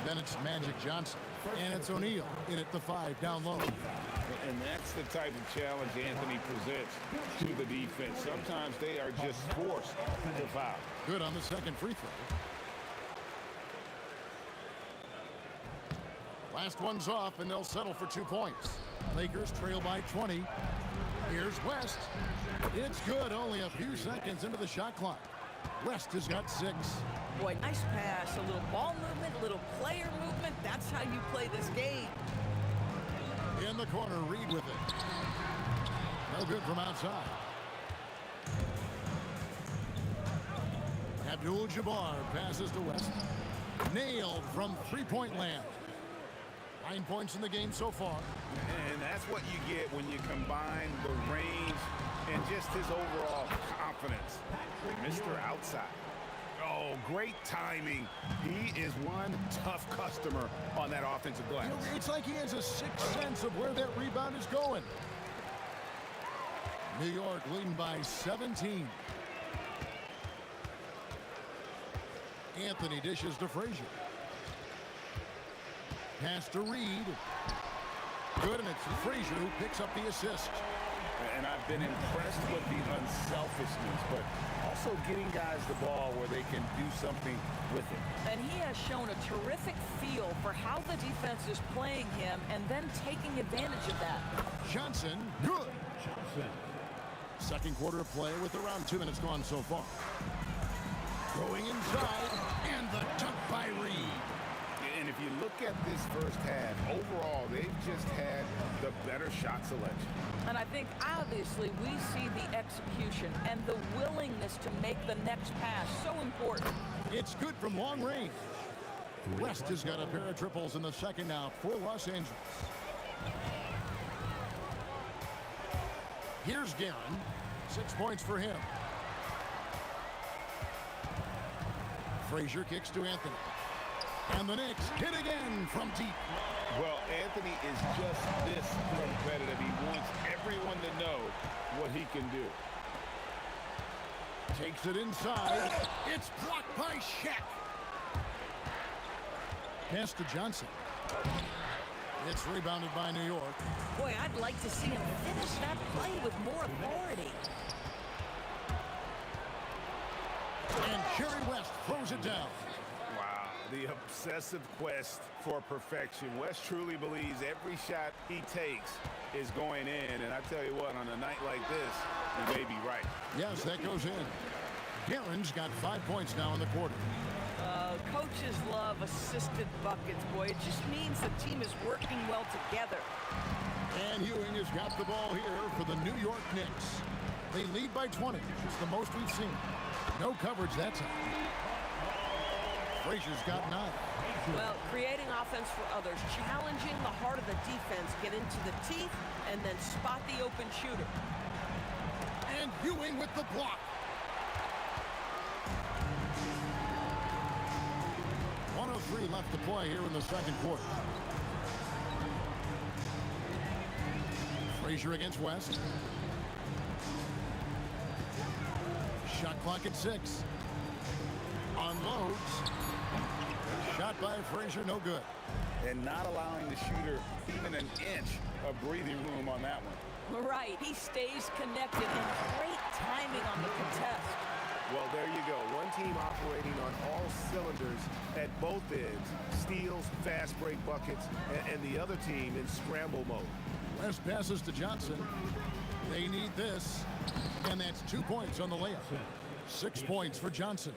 Then it's Magic Johnson. And it's O'Neal in at the 5 down low. And that's the type of challenge Anthony presents to the defense. Sometimes they are just forced to foul. Good on the second free throw. Last one's off, and they'll settle for 2 points. Lakers trail by 20. Here's West. It's good, only a few seconds into the shot clock. West has got 6. Boy, nice pass, a little ball movement, a little player movement. That's how you play this game. In the corner, Reed with it. No good from outside. Abdul-Jabbar passes to West. Nailed from three-point land. 9 points in the game so far. And that's what you get when you combine the range and just his overall confidence. Mr. Outside. Oh, great timing. He is one tough customer on that offensive glass. It's like he has a sixth sense of where that rebound is going. New York leading by 17. Anthony dishes to Frazier. Pass to Reed. Good, and it's Frazier who picks up the assist. And I've been impressed with the unselfishness, but also getting guys the ball where they can do something with it. And he has shown a terrific feel for how the defense is playing him and then taking advantage of that. Johnson, good. Second quarter of play with around 2 minutes gone so far. Going inside, and the dunk by Reed. And if you look at this first half, overall, they've just had the better shot selection. And I think, obviously, we see the execution and the willingness to make the next pass so important. It's good from long range. West has got a pair of triples in the second now for Los Angeles. Here's Guerin. 6 points for him. Frazier kicks to Anthony. And the Knicks hit again from deep. Well, Anthony is just this competitive. He wants everyone to know what he can do. Takes it inside. It's blocked by Shaq. Pass to Johnson. It's rebounded by New York. Boy, I'd like to see him finish that play with more authority. And Jerry West throws it down. Wow, the obsessive quest for perfection. West truly believes every shot he takes is going in. And I tell you what, on a night like this, he may be right. Yes, that goes in. Guerin's got 5 points now in the quarter. Coaches love assisted buckets, boy. It just means the team is working well together. And Ewing has got the ball here for the New York Knicks. They lead by 20. It's the most we've seen. No coverage that time. Frazier's got 9. Well, creating offense for others, challenging the heart of the defense, get into the teeth, and then spot the open shooter. And Ewing with the block. 1:03 left to play here in the second quarter. Frazier against West. Shot clock at 6. Unloads. Shot by Frazier, no good. And not allowing the shooter even an inch of breathing room on that one. Right, he stays connected and great timing on the contest. Well, there you go. One team operating on all cylinders at both ends. Steals, fast break buckets, and the other team in scramble mode. West passes to Johnson. They need this. And that's 2 points on the layup. 6 points for Johnson.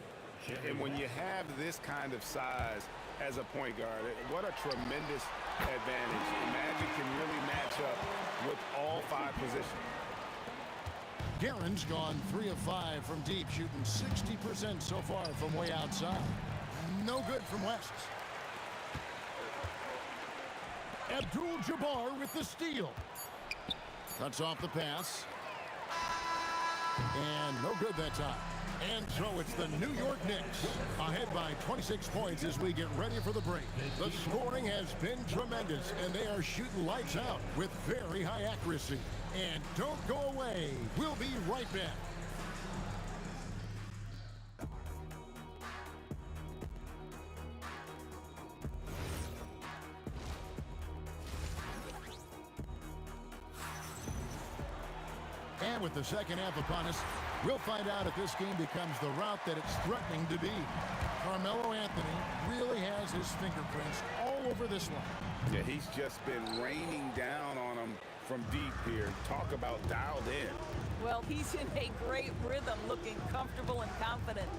And when you have this kind of size as a point guard, what a tremendous advantage. Magic can really match up with all 5 positions. Guerin's gone 3 of 5 from deep, shooting 60% so far from way outside. No good from West. Abdul-Jabbar with the steal. Cuts off the pass. And no good that time. And so it's the New York Knicks ahead by 26 points as we get ready for the break. The scoring has been tremendous, and they are shooting lights out with very high accuracy. And don't go away. We'll be right back. And with the second half upon us, we'll find out if this game becomes the route that it's threatening to be. Carmelo Anthony really has his fingerprints all over this one. Yeah, he's just been raining down on him from deep here. Talk about dialed in. Well, he's in a great rhythm, looking comfortable and confident.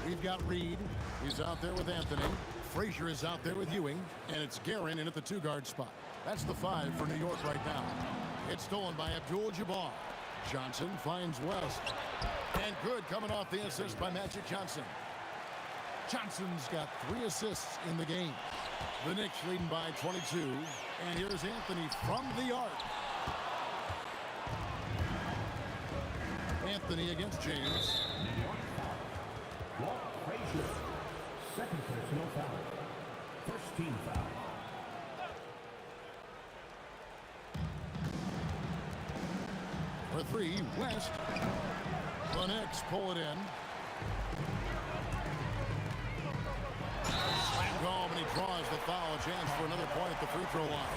We've got Reed. He's out there with Anthony. Frazier is out there with Ewing. And it's Guerin in at the 2-guard spot. That's the 5 for New York right now. It's stolen by Abdul-Jabbar. Johnson finds West. And good coming off the assist by Magic Johnson. Johnson's got 3 assists in the game. The Knicks leading by 22. And here's Anthony from the arc. Anthony against James. Walt Frazier. Second personal foul. First team foul. For three, West. The Knicks pull it in. Slam home, and he draws the foul. A chance for another point at the free throw line.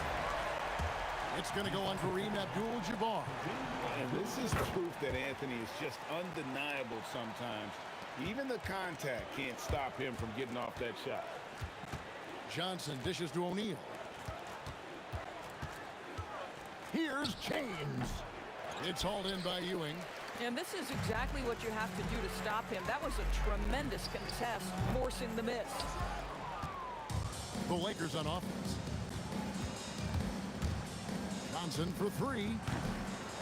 It's going to go on Kareem Abdul-Jabbar. And this is proof that Anthony is just undeniable sometimes. Even the contact can't stop him from getting off that shot. Johnson dishes to O'Neal. Here's James. It's hauled in by Ewing. And this is exactly what you have to do to stop him. That was a tremendous contest, forcing the miss. The Lakers on offense. Johnson for three.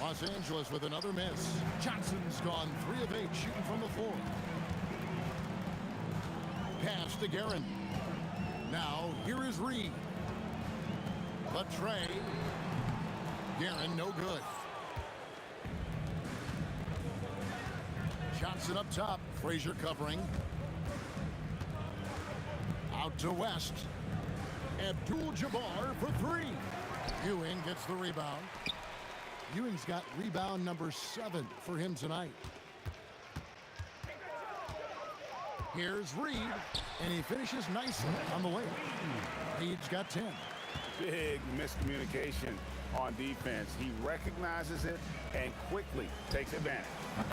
Los Angeles with another miss. Johnson's gone 3 of 8 shooting from the floor. Pass to Guerin. Now here is Reed. The tray. Guerin no good. Johnson up top. Frazier covering. Out to West. Abdul-Jabbar for three. Ewing gets the rebound. Ewing's got rebound number 7 for him tonight. Here's Reed, and he finishes nicely on the way. Reed's got 10. Big miscommunication on defense. He recognizes it and quickly takes advantage.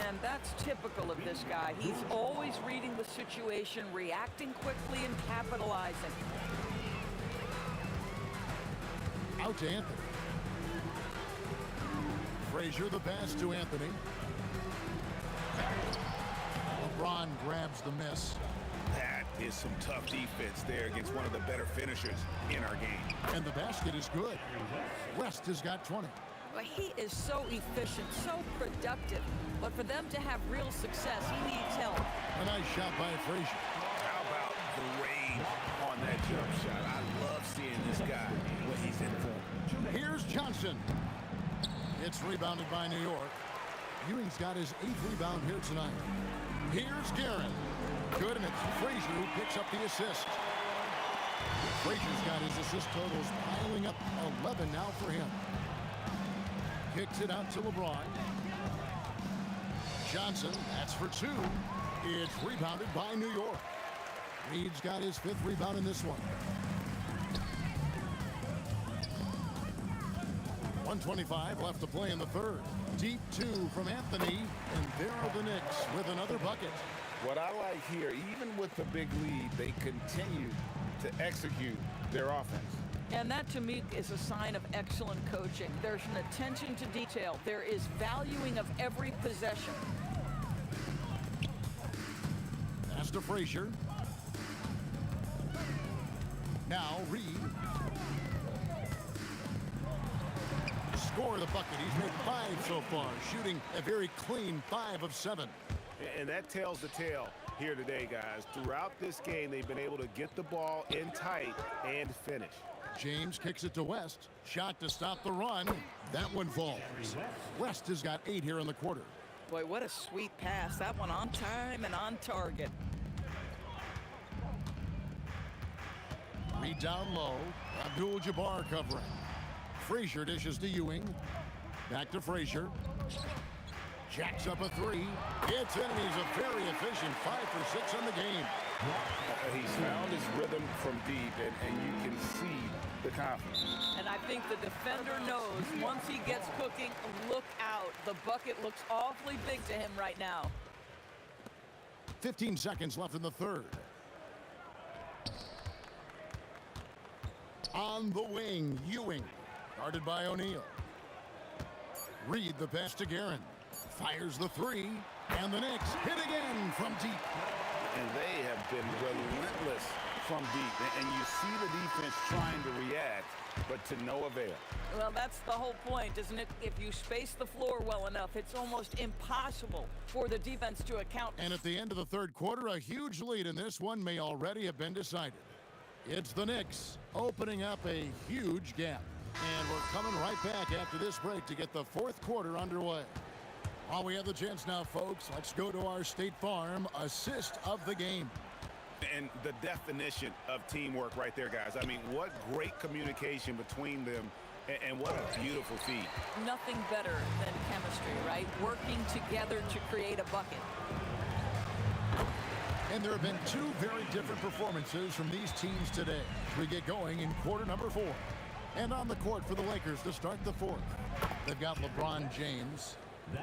And that's typical of this guy. He's always reading the situation, reacting quickly, and capitalizing. Out to Anthony. Frazier the pass to Anthony. LeBron grabs the miss. That is some tough defense there against one of the better finishers in our game. And the basket is good. West has got 20. Well, he is so efficient, so productive. But for them to have real success, he needs help. A nice shot by Frazier. How about the range on that jump shot? I love seeing this guy when he's in form. Here's Johnson. It's rebounded by New York. Ewing's got his 8th rebound here tonight. Here's Guerin. Good, and it's Frazier who picks up the assist. Frazier's got his assist totals piling up 11 now for him. Kicks it out to LeBron. Johnson, that's for 2. It's rebounded by New York. Reed's got his 5th rebound in this one. 1:25 left to play in the third. Deep 2 from Anthony, and there are the Knicks with another bucket. What I like here, even with the big lead, they continue to execute their offense. And that, to me, is a sign of excellent coaching. There's an attention to detail. There is valuing of every possession. Pass to Frazier. Now Reed. Score the bucket. He's made 5 so far, shooting a very clean 5 of 7. And that tells the tale here today, guys. Throughout this game, they've been able to get the ball in tight and finish. James kicks it to West. Shot to stop the run. That one falls. West has got 8 here in the quarter. Boy, what a sweet pass. That one on time and on target. Reed down low. Abdul-Jabbar covering. Frazier dishes to Ewing. Back to Frazier. Jacks up a 3. It's in, and he's a very efficient 5 for 6 in the game. He's found his rhythm from deep, and you can see the confidence. And I think the defender knows once he gets cooking, look out. The bucket looks awfully big to him right now. 15 seconds left in the third. On the wing, Ewing. Guarded by O'Neal. Reed the pass to Guerin. Fires the 3. And the Knicks hit again from deep. And they have been relentless from deep. And you see the defense trying to react, but to no avail. Well, that's the whole point, isn't it? If you space the floor well enough, it's almost impossible for the defense to account. And at the end of the third quarter, a huge lead in this one may already have been decided. It's the Knicks opening up a huge gap. And we're coming right back after this break to get the fourth quarter underway. While we have the chance now, folks, let's go to our State Farm assist of the game. And the definition of teamwork right there, guys. I mean, what great communication between them And what a beautiful feed. Nothing better than chemistry, right? Working together to create a bucket. And there have been two very different performances from these teams today as we get going in quarter number 4. And on the court for the Lakers to start the 4th. They've got LeBron James.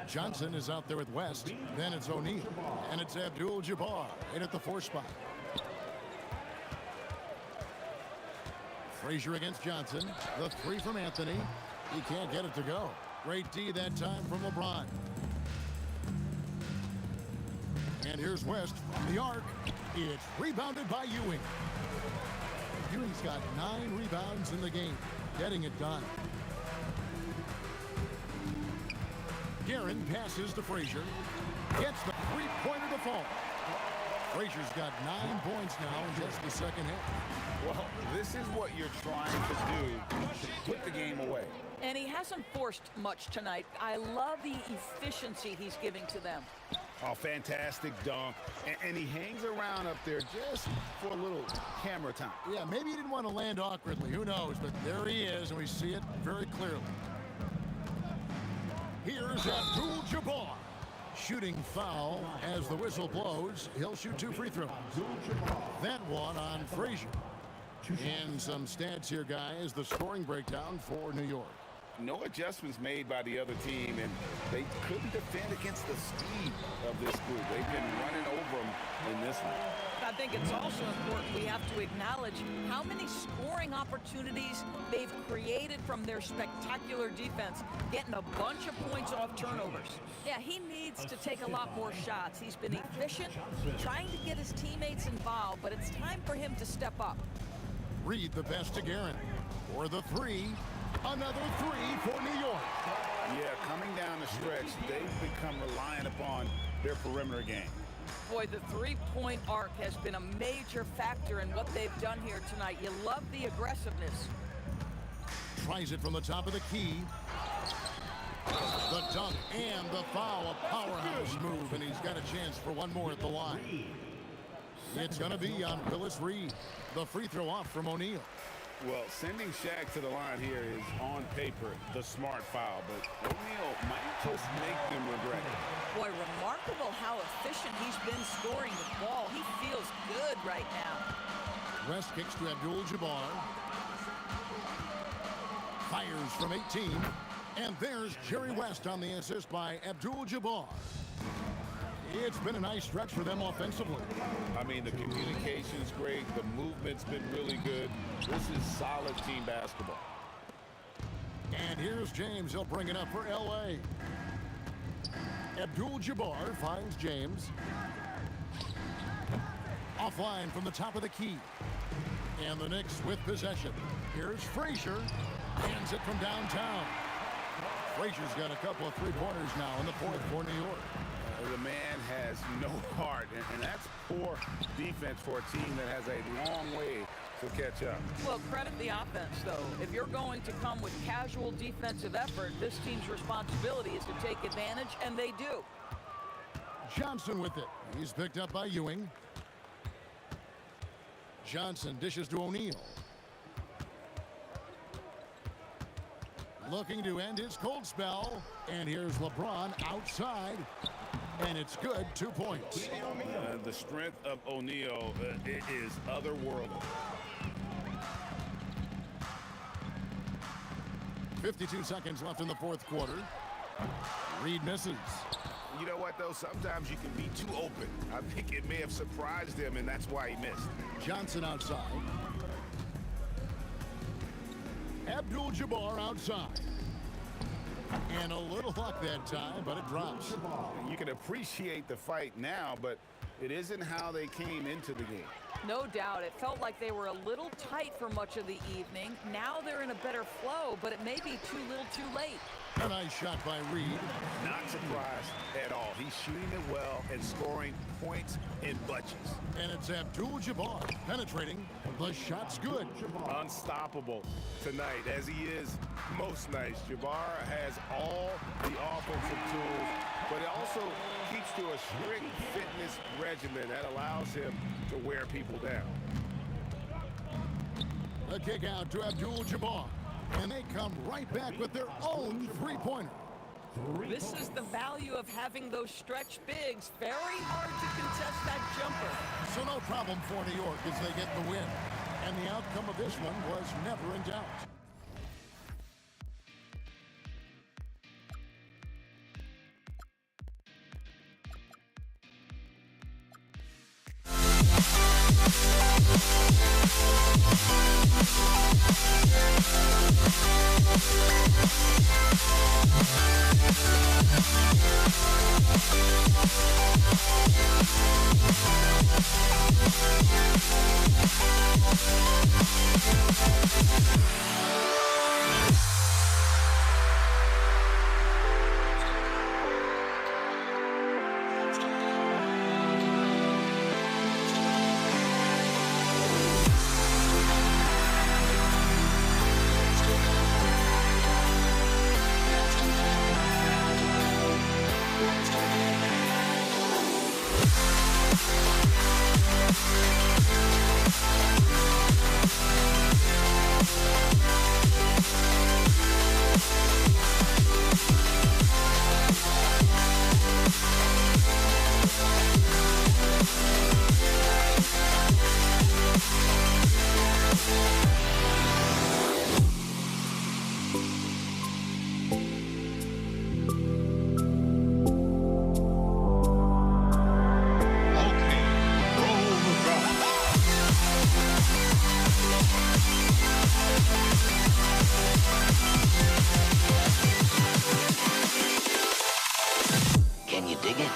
Johnson is out there with West. Then it's O'Neal. And it's Abdul-Jabbar in at the 4 spot. Frazier against Johnson. The 3 from Anthony. He can't get it to go. Great D that time from LeBron. And here's West from the arc. It's rebounded by Ewing. Ewing's got 9 rebounds in the game, getting it done. Guerin passes to Frazier. Gets the 3-pointer to fall. Frazier's got 9 points now in just the second half. Well, this is what you're trying to do to put the game away. And he hasn't forced much tonight. I love the efficiency he's giving to them. Oh, fantastic dunk. And he hangs around up there just for a little camera time. Yeah, maybe he didn't want to land awkwardly. Who knows? But there he is, and we see it very clearly. Here's Abdul-Jabbar. Shooting foul as the whistle blows. He'll shoot 2 free throws. That one on Frazier. And some stats here, guys. The scoring breakdown for New York. No adjustments made by the other team, and they couldn't defend against the speed of this group. They've been running over them in this one. I think it's also important we have to acknowledge how many scoring opportunities they've created from their spectacular defense, getting a bunch of points off turnovers. Yeah, he needs to take a lot more shots. He's been efficient, trying to get his teammates involved, but it's time for him to step up. Reed the best to Guerin. For the 3. Another 3 for New York. Yeah, coming down the stretch, they've become reliant upon their perimeter game. Boy, the 3-point arc has been a major factor in what they've done here tonight. You love the aggressiveness. Tries it from the top of the key. The dunk and the foul, a powerhouse move, and he's got a chance for one more at the line. It's going to be on Willis Reed. The free throw off from O'Neal. Well, sending Shaq to the line here is, on paper, the smart foul, but O'Neal might just make them regret it. Boy, remarkable how efficient he's been scoring the ball. He feels good right now. West kicks to Abdul-Jabbar. Fires from 18. And there's Jerry West on the assist by Abdul-Jabbar. It's been a nice stretch for them offensively. I mean, the communication's great. The movement's been really good. This is solid team basketball. And here's James. He'll bring it up for L.A. Abdul-Jabbar finds James. Offline from the top of the key. And the Knicks with possession. Here's Frazier. Hands it from downtown. Frazier's got a couple of 3-pointers now in the 4th for New York. The man has no heart, and that's poor defense for a team that has a long way to catch up. Well, credit the offense, though. If you're going to come with casual defensive effort, this team's responsibility is to take advantage, and they do. Johnson with it. He's picked up by Ewing. Johnson dishes to O'Neal. Looking to end his cold spell. And here's LeBron outside. And it's good, 2 points. The strength of O'Neal it is otherworldly. 52 seconds left in the 4th quarter. Reed misses. You know what, though? Sometimes you can be too open. I think it may have surprised him, and that's why he missed. Johnson outside. Abdul-Jabbar outside. And a little luck that time, but it drops. You can appreciate the fight now, but it isn't how they came into the game. No doubt. It felt like they were a little tight for much of the evening. Now they're in a better flow, but it may be too little too late. A nice shot by Reed. Not surprised at all. He's shooting it well and scoring points in bunches. And it's Abdul-Jabbar penetrating. The shot's good. Unstoppable tonight, as he is most nights. Jabbar has all the offensive tools, but it also keeps to a strict fitness regimen that allows him to wear people down. The kick out to Abdul-Jabbar. And they come right back with their own three-pointer. This is the value of having those stretch bigs. Very hard to contest that jumper. So no problem for New York as they get the win. And the outcome of this one was never in doubt. Can you dig it?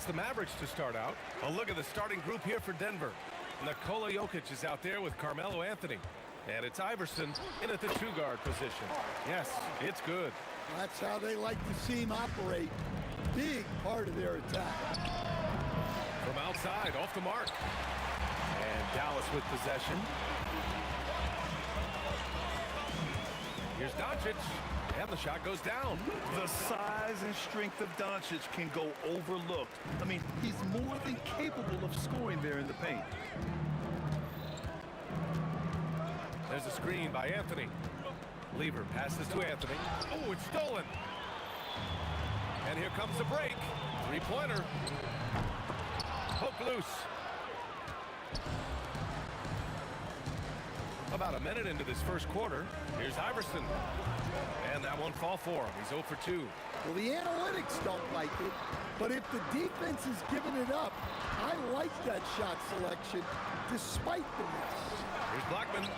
The Mavericks to start out. A look at the starting group here for Denver. Nikola Jokic is out there with Carmelo Anthony. And it's Iverson in at the two-guard position. Yes, it's good. That's how they like to see him operate. Big part of their attack. From outside, off the mark. And Dallas with possession. Here's Doncic. And the shot goes down. The size and strength of Doncic can go overlooked. I mean, he's more than capable of scoring there in the paint. There's a screen by Anthony. Lever passes to Anthony. Oh, it's stolen. And here comes the break. Three-pointer. Hook loose. About a minute into this first quarter. Here's Iverson. And that won't fall for him. He's 0 for 2. Well, the analytics don't like it, but if the defense is giving it up, I like that shot selection despite the miss. Here's Blackman.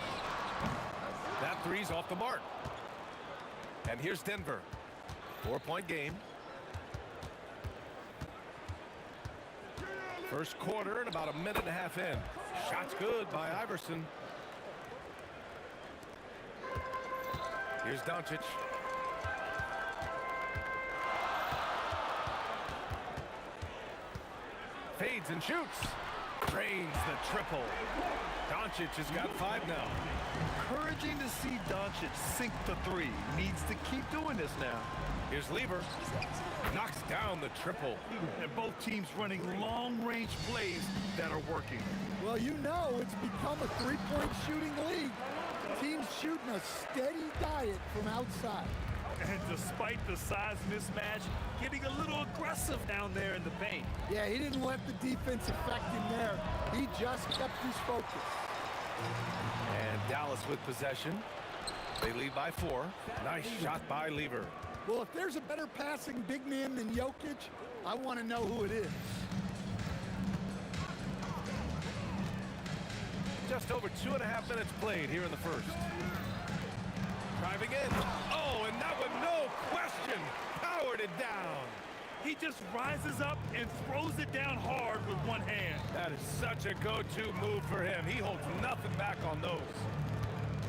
That three's off the mark. And here's Denver. 4-point game. First quarter and about a minute and a half in. Shot's good by Iverson. Here's Doncic. Fades and shoots. Drains the triple. Doncic has got 5 now. Encouraging to see Doncic sink the three. Needs to keep doing this now. Here's Lever. Knocks down the triple. And both teams running long-range plays that are working. Well, you know it's become a three-point shooting league. Teams shooting a steady diet from outside. And despite the size mismatch, getting a little aggressive down there in the paint. Yeah, he didn't let the defense affect him there. He just kept his focus. And Dallas with possession. They lead by 4. Nice shot by Lever. Well, if there's a better passing big man than Jokic, I want to know who it is. Just over 2.5 minutes played here in the first. Driving in. Oh, and that one, no question, powered it down. He just rises up and throws it down hard with one hand. That is such a go-to move for him. He holds nothing back on those.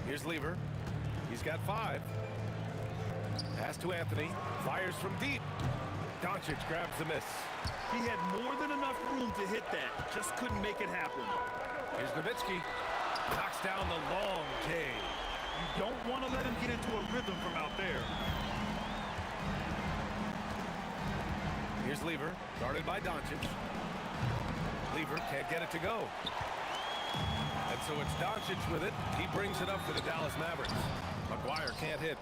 Here's Lever. He's got 5. Pass to Anthony. Fires from deep. Doncic grabs the miss. He had more than enough room to hit that. Just couldn't make it happen. Here's Nowitzki. Knocks down the long J. You don't want to let him get into a rhythm from out there. Here's Lever, guarded by Doncic. Lever can't get it to go. And so it's Doncic with it. He brings it up for the Dallas Mavericks. McGuire can't hit.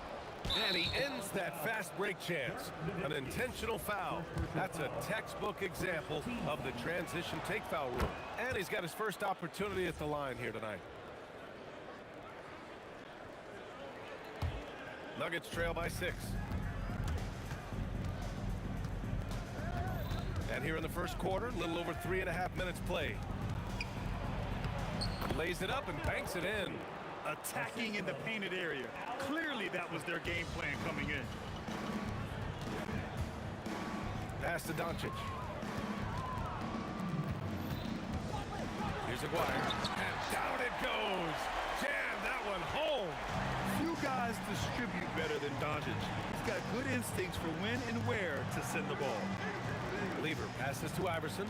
And he ends that fast break chance. An intentional foul. That's a textbook example of the transition take foul rule. And he's got his first opportunity at the line here tonight. Nuggets trail by 6. And here in the first quarter, a little over 3.5 minutes played. Lays it up and banks it in. Attacking in the painted area. Clearly that was their game plan coming in. Pass to Doncic. Here's Aguirre. And down it goes. Jam that one home. Few guys distribute better than Doncic. He's got good instincts for when and where to send the ball. Lever passes to Iverson.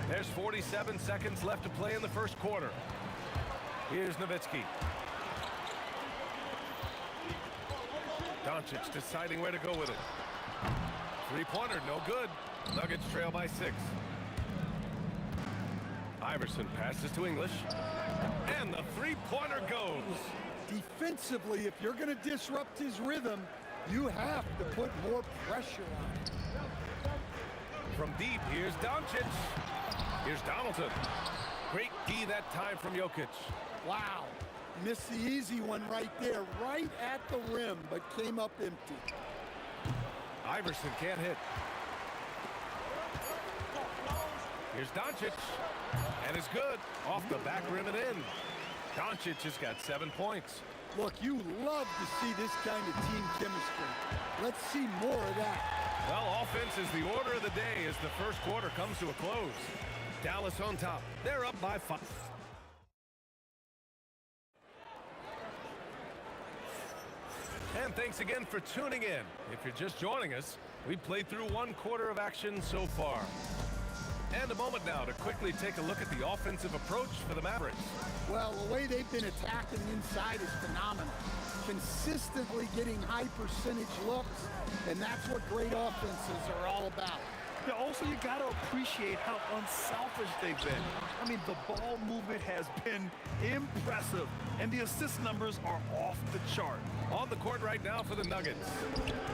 There's 47 seconds left to play in the first quarter. Here's Nowitzki. Doncic deciding where to go with it. Three-pointer, no good. Nuggets trail by 6. Iverson passes to English. And the three-pointer goes. Defensively, if you're going to disrupt his rhythm, you have to put more pressure on him. From deep, here's Doncic. Here's Donaldson. Great D that time from Jokic. Wow. Missed the easy one right there, right at the rim, but came up empty. Iverson can't hit. Here's Doncic, and it's good. Off the back rim and in. Doncic has got 7 points. Look, you love to see this kind of team chemistry. Let's see more of that. Well, offense is the order of the day as the first quarter comes to a close. Dallas on top. They're up by 5. And thanks again for tuning in. If you're just joining us, we've played through 1 quarter of action so far. And a moment now to quickly take a look at the offensive approach for the Mavericks. Well, the way they've been attacking inside is phenomenal. Consistently getting high percentage looks, and that's what great offenses are all about. Yeah, also, you got to appreciate how unselfish they've been. I mean, the ball movement has been impressive, and the assist numbers are off the chart. On the court right now for the Nuggets.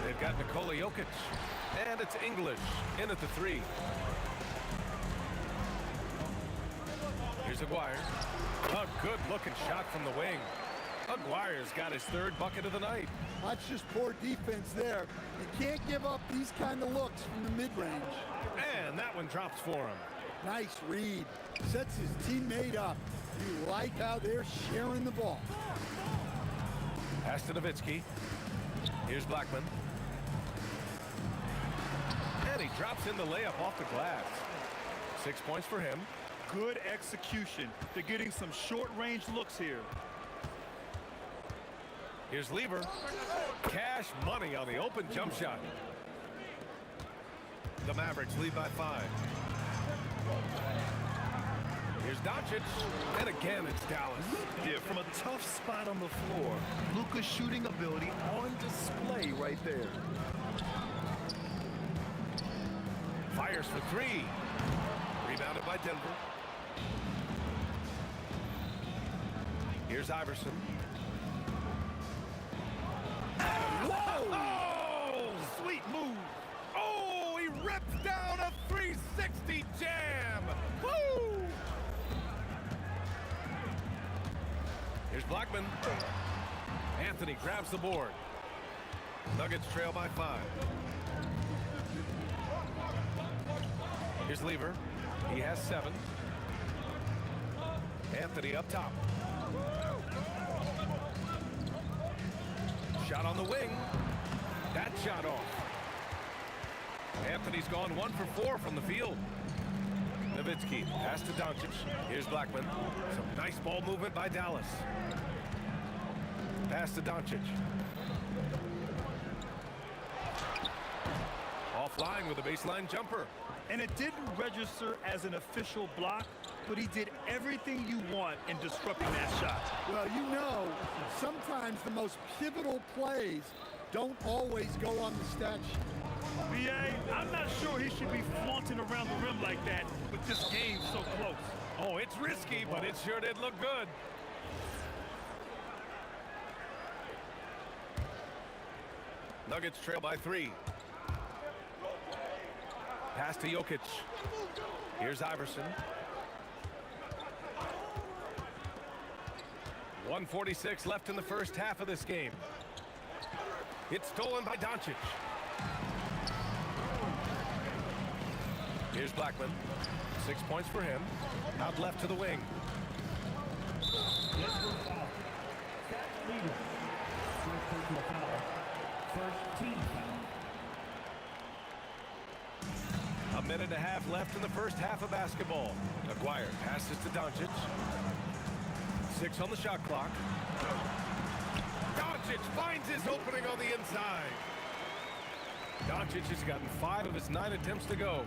They've got Nikola Jokic, and it's English in at the 3. Here's Aguirre. A good-looking shot from the wing. Aguirre's got his 3rd bucket of the night. That's just poor defense there. You can't give up these kind of looks from the mid-range. And that one drops for him. Nice read. Sets his teammate up. You like how they're sharing the ball. Pass to Nowitzki. Here's Blackman. And he drops in the layup off the glass. 6 points for him. Good execution. They're getting some short-range looks here. Here's Lever. Cash money on the open jump shot. The Mavericks lead by 5. Here's Doncic. And again, it's Dallas. Yeah, from a tough spot on the floor. Luka's shooting ability on display right there. Fires for 3. Rebounded by Denver. Here's Iverson. Whoa! Oh, sweet move. Oh, he rips down a 360 jam. Woo! Here's Blackman. Anthony grabs the board. Nuggets trail by 5. Here's Lever. He has 7. Anthony up top. Shot on the wing. That shot off. Anthony's gone 1 for 4 from the field. Nowitzki pass to Doncic. Here's Blackman. Some nice ball movement by Dallas. Pass to Doncic. Offline with a baseline jumper. And it didn't register as an official block, but he did everything you want in disrupting that shot. Well, you know, sometimes the most pivotal plays don't always go on the stat sheet. B.A., I'm not sure he should be flaunting around the rim like that with this game so close. Oh, it's risky, but it sure did look good. Nuggets trail by 3. Pass to Jokic. Here's Iverson. 1:46 left in the first half of this game. It's stolen by Doncic. Here's Blackman. 6 points for him. Out left to the wing. First team foul. A minute and a half left in the first half of basketball. Aguirre passes to Doncic. 6 on the shot clock. Doncic finds his opening on the inside. Doncic has gotten 5 of his 9 attempts to go.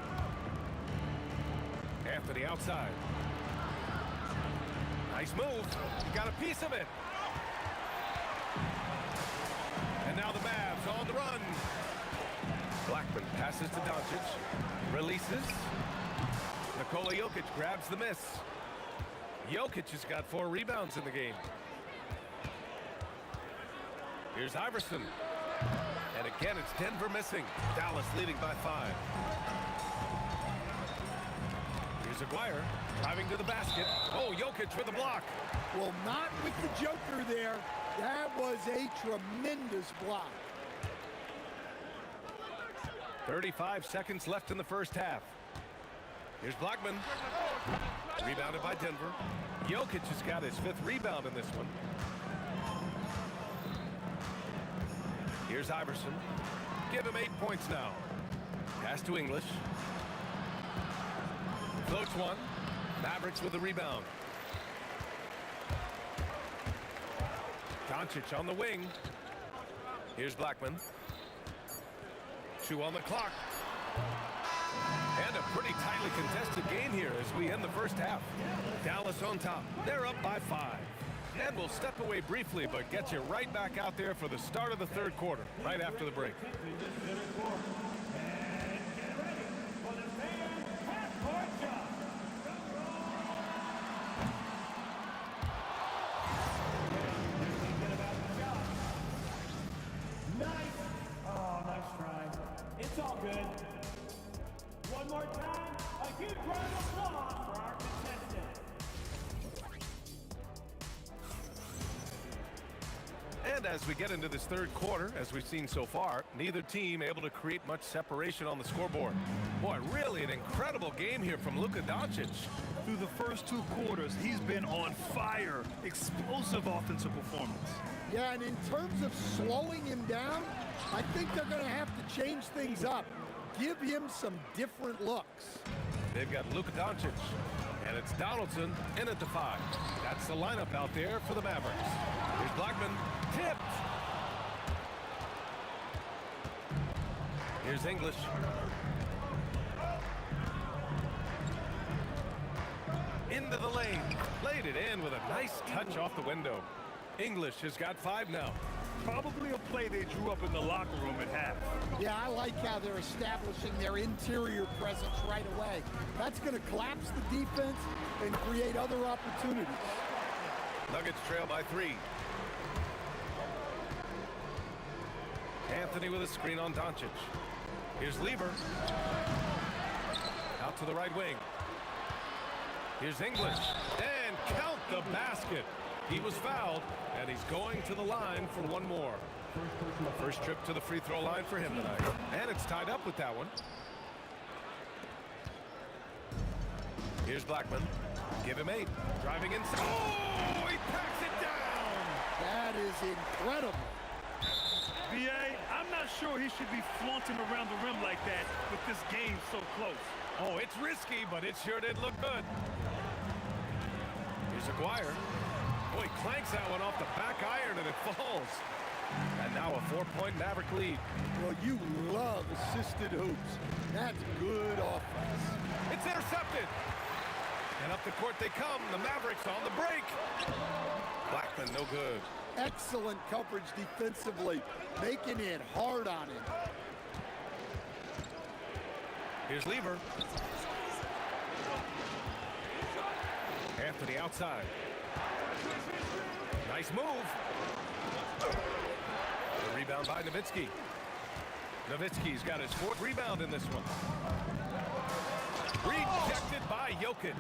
Anthony outside. Nice move. He got a piece of it. And now the Mavs on the run. Blackman passes to Doncic. Releases. Nikola Jokic grabs the miss. Jokic has got 4 rebounds in the game. Here's Iverson. And again, it's Denver missing. Dallas leading by 5. Here's Here's Aguirre driving to the basket. Oh, Jokic with the block. Well, not with the Joker there. That was a tremendous block. 35 seconds left in the first half. Here's Blackman. Rebounded by Denver. Jokic has got his 5th rebound in this one. Here's Iverson. Give him 8 points now. Pass to English. Floats one. Mavericks with the rebound. Doncic on the wing. Here's Blackman. 2 on the clock. And a pretty tightly contested game here as we end the first half. Dallas on top. They're up by 5. And we'll step away briefly, but get you right back out there for the start of the third quarter, right after the break. It's all good. One more time, a huge round of applause for our contestants. And as we get into this third quarter, as we've seen so far, neither team able to create much separation on the scoreboard. Boy, really an incredible game here from Luka Doncic. Through the first 2 quarters, he's been on fire. Explosive offensive performance. Yeah, and in terms of slowing him down, I think they're going to have to change things up. Give him some different looks. They've got Luka Doncic, and it's Donaldson in at the 5. That's the lineup out there for the Mavericks. Here's Blackman, tipped. Here's English. Into the lane, laid it in with a nice touch off the window. English has got 5 now. Probably a play they drew up in the locker room at half. Yeah, I like how they're establishing their interior presence right away. That's going to collapse the defense and create other opportunities. Nuggets trail by 3. Anthony with a screen on Doncic. Here's Lever. Out to the right wing. Here's English. And count the basket. He was fouled, and he's going to the line for one more. First trip to the free throw line for him tonight. And it's tied up with that one. Here's Blackman. Give him 8. Driving inside. Oh, he packs it down. That is incredible. B.A., I'm not sure he should be flaunting around the rim like that with this game so close. Oh, it's risky, but it sure did look good. Here's Aguirre. Oh, he clanks that one off the back iron and it falls. And now a 4-point Maverick lead. Well, you love assisted hoops. That's good offense. It's intercepted. And up the court they come. The Mavericks on the break. Blackman, no good. Excellent coverage defensively, making it hard on him. Here's Lever. Anthony outside. Nice move. The rebound by Nowitzki. Nowitzki's got his 4th rebound in this one. Rejected by Jokic.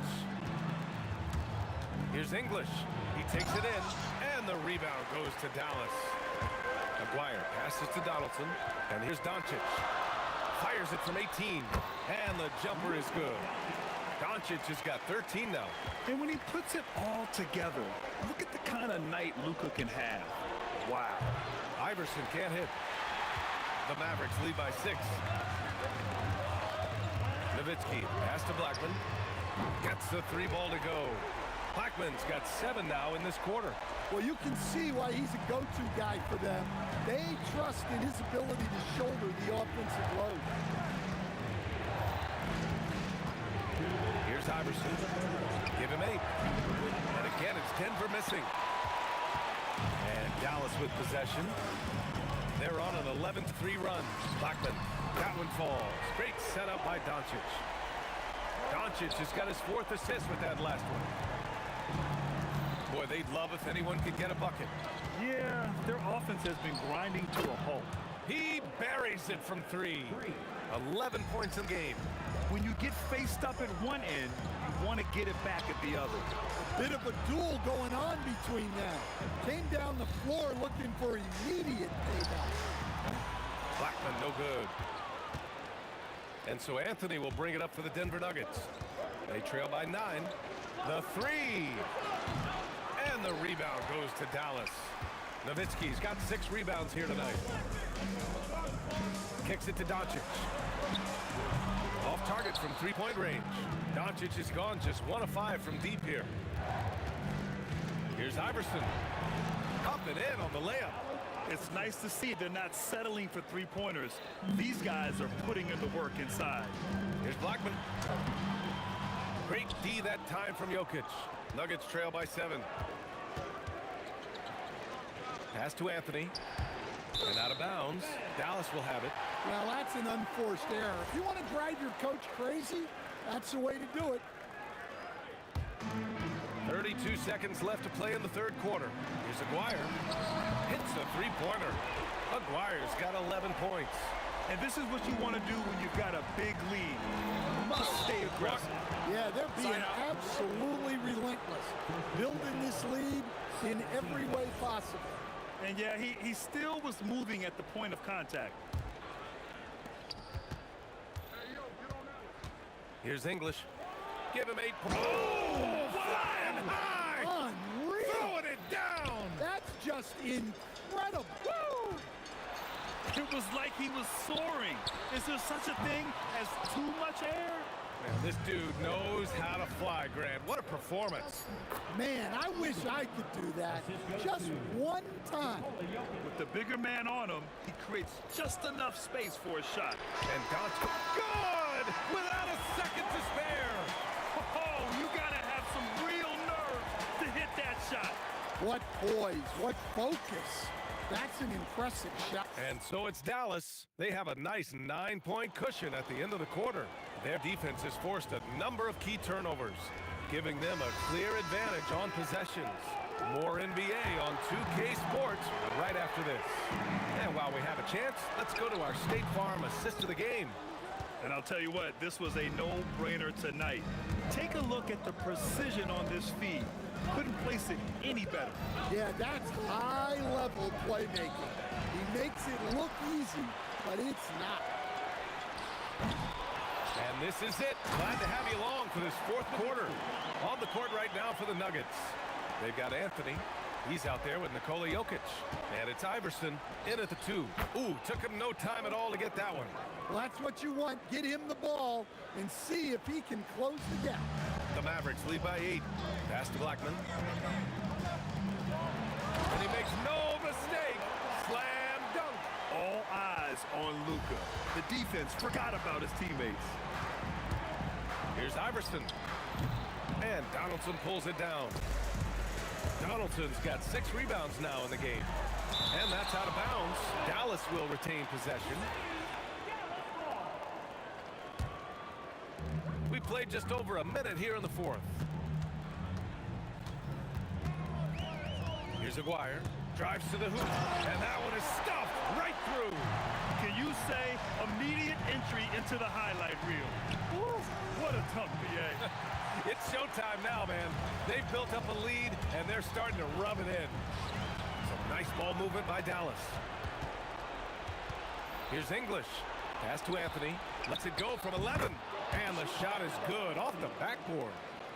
Here's English. He takes it in, and the rebound goes to Dallas. Aguirre passes to Donaldson, and here's Doncic. Fires it from 18, and the jumper is good. Doncic has got 13 now. And when he puts it all together, look at the kind of night Luka can have. Wow. Iverson can't hit. The Mavericks lead by 6. Nowitzki pass to Blackman. Gets the 3 ball to go. Blackman's got 7 now in this quarter. Well, you can see why he's a go-to guy for them. They trust in his ability to shoulder the offensive load. Here's Iverson. Give him 8. And again, it's Denver missing. And Dallas with possession. They're on an 11-3 run. Blackman. That one falls. Great setup by Doncic. Doncic has got his 4th assist with that last one. Boy, they'd love if anyone could get a bucket. Yeah, their offense has been grinding to a halt. He buries it from 3. 11 points in the game. When you get faced up at one end, you want to get it back at the other. Bit of a duel going on between them. Came down the floor looking for immediate payback. Blackman, no good. And so Anthony will bring it up for the Denver Nuggets. They trail by 9. The three. And the rebound goes to Dallas. Nowitzki's got 6 rebounds here tonight. Kicks it to Doncic. Off target from three-point range. Doncic is gone just 1 of 5 from deep here. Here's Iverson. Up and in on the layup. It's nice to see they're not settling for three-pointers. These guys are putting in the work inside. Here's Blackman. Great D that time from Jokic. Nuggets trail by 7. Pass to Anthony. And out of bounds. Dallas will have it. Well, that's an unforced error. If you want to drive your coach crazy, that's the way to do it. 32 seconds left to play in the third quarter. Here's Aguirre. Hits a three-pointer. Aguirre's got 11 points. And this is what you want to do when you've got a big lead. You must stay aggressive. Yeah, they're being absolutely relentless. Building this lead in every way possible. And yeah, he still was moving at the point of contact. Here's English. Give him 8 points. Oh, flying high! Unreal! Throwing it down! That's just incredible! Woo! It was like he was soaring. Is there such a thing as too much air? Man, this dude knows how to fly, Grant. What a performance. Man, I wish I could do that just one time. With the bigger man on him, he creates just enough space for a shot. And Doncic, good! Without a second to spare. Oh, you gotta have some real nerve to hit that shot. What poise, what focus. That's an impressive shot. And so it's Dallas. They have a nice 9-point cushion at the end of the quarter. Their defense has forced a number of key turnovers, giving them a clear advantage on possessions. More NBA on 2K Sports right after this. And while we have a chance, let's go to our State Farm assist of the game. And I'll tell you what, this was a no-brainer tonight. Take a look at the precision on this feed. Couldn't place it any better. Yeah, that's high-level playmaking. He makes it look easy, but it's not. And this is it. Glad to have you along for this fourth quarter. On the court right now for the Nuggets. They've got Anthony. He's out there with Nikola Jokic. And it's Iverson in at the 2. Ooh, took him no time at all to get that one. Well, that's what you want. Get him the ball and see if he can close the gap. The Mavericks lead by 8. Pass to Blackman. And he makes no mistake. Slam dunk. All eyes on Luka. The defense forgot about his teammates. Here's Iverson. And Donaldson pulls it down. Donaldson's got 6 rebounds now in the game. And that's out of bounds. Dallas will retain possession. We played just over a minute here in the fourth. Here's Aguirre. Drives to the hoop. And that one is stuffed right through. Can you say immediate entry into the highlight reel? Woo, what a tough BA. It's showtime now, man. They've built up a lead, and they're starting to rub it in. Some nice ball movement by Dallas. Here's English. Pass to Anthony. Lets it go from 11. And the shot is good off the backboard.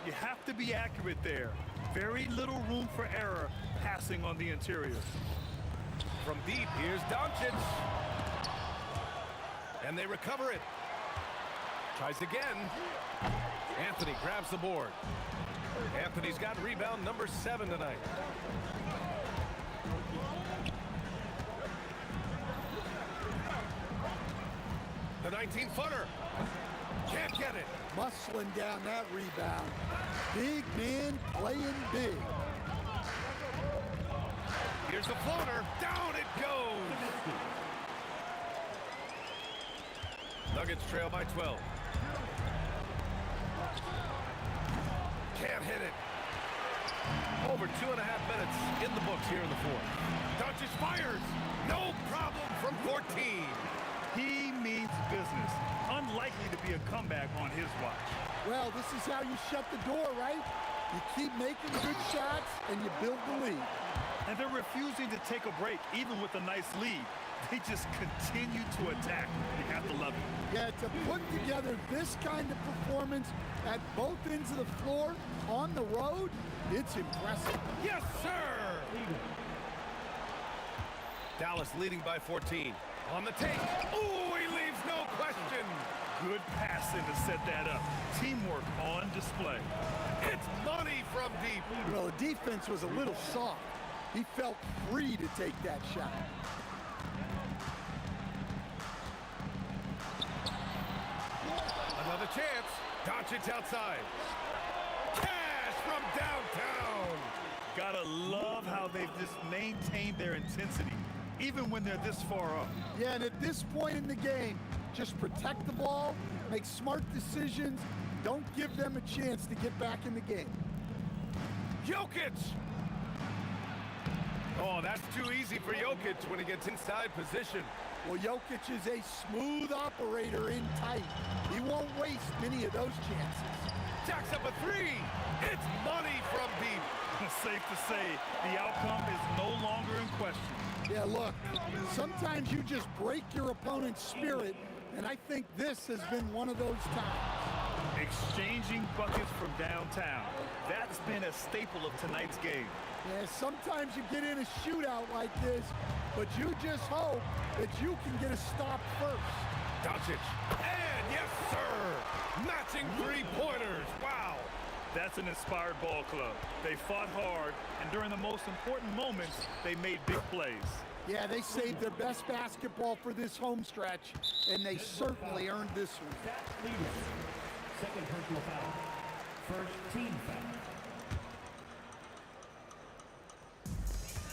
You have to be accurate there. Very little room for error passing on the interior. From deep, here's Doncic. And they recover it. Tries again. Anthony grabs the board. Anthony's got rebound number 7 tonight. The 19-footer. Can't get it. Muscling down that rebound. Big man playing big. Here's the floater. Down it goes. Nuggets trail by 12. Can't hit it. Over 2.5 minutes in the books here in the fourth. Doncic fires. No problem from 14. He means business. Unlikely to be a comeback on his watch. Well, this is how you shut the door, right? You keep making good shots, and you build the lead. And they're refusing to take a break, even with a nice lead. They just continue to attack. You have to love it. Yeah, to put together this kind of performance at both ends of the floor on the road, it's impressive. Yes, sir! Dallas leading by 14. On the take. Ooh, he leaves no question. Good passing to set that up. Teamwork on display. It's money from deep. Well, the defense was a little soft. He felt free to take that shot. Another chance. Doncic outside. Cash from downtown. Gotta love how they've just maintained their intensity, even when they're this far up. Yeah, and at this point in the game, just protect the ball, make smart decisions, don't give them a chance to get back in the game. Jokic. Oh, that's too easy for Jokic when he gets inside position. Well, Jokic is a smooth operator in tight. He won't waste many of those chances. Jacks up a three. It's money from deep. Safe to say, the outcome is no longer in question. Yeah, look, sometimes you just break your opponent's spirit, and I think this has been one of those times. Exchanging buckets from downtown. That's been a staple of tonight's game. Yeah, sometimes you get in a shootout like this, but you just hope that you can get a stop first. Doncic. And yes, sir. Matching three-pointers. Wow. That's an inspired ball club. They fought hard, and during the most important moments, they made big plays. Yeah, they saved their best basketball for this home stretch, and they certainly earned this one. Second personal foul. First team foul.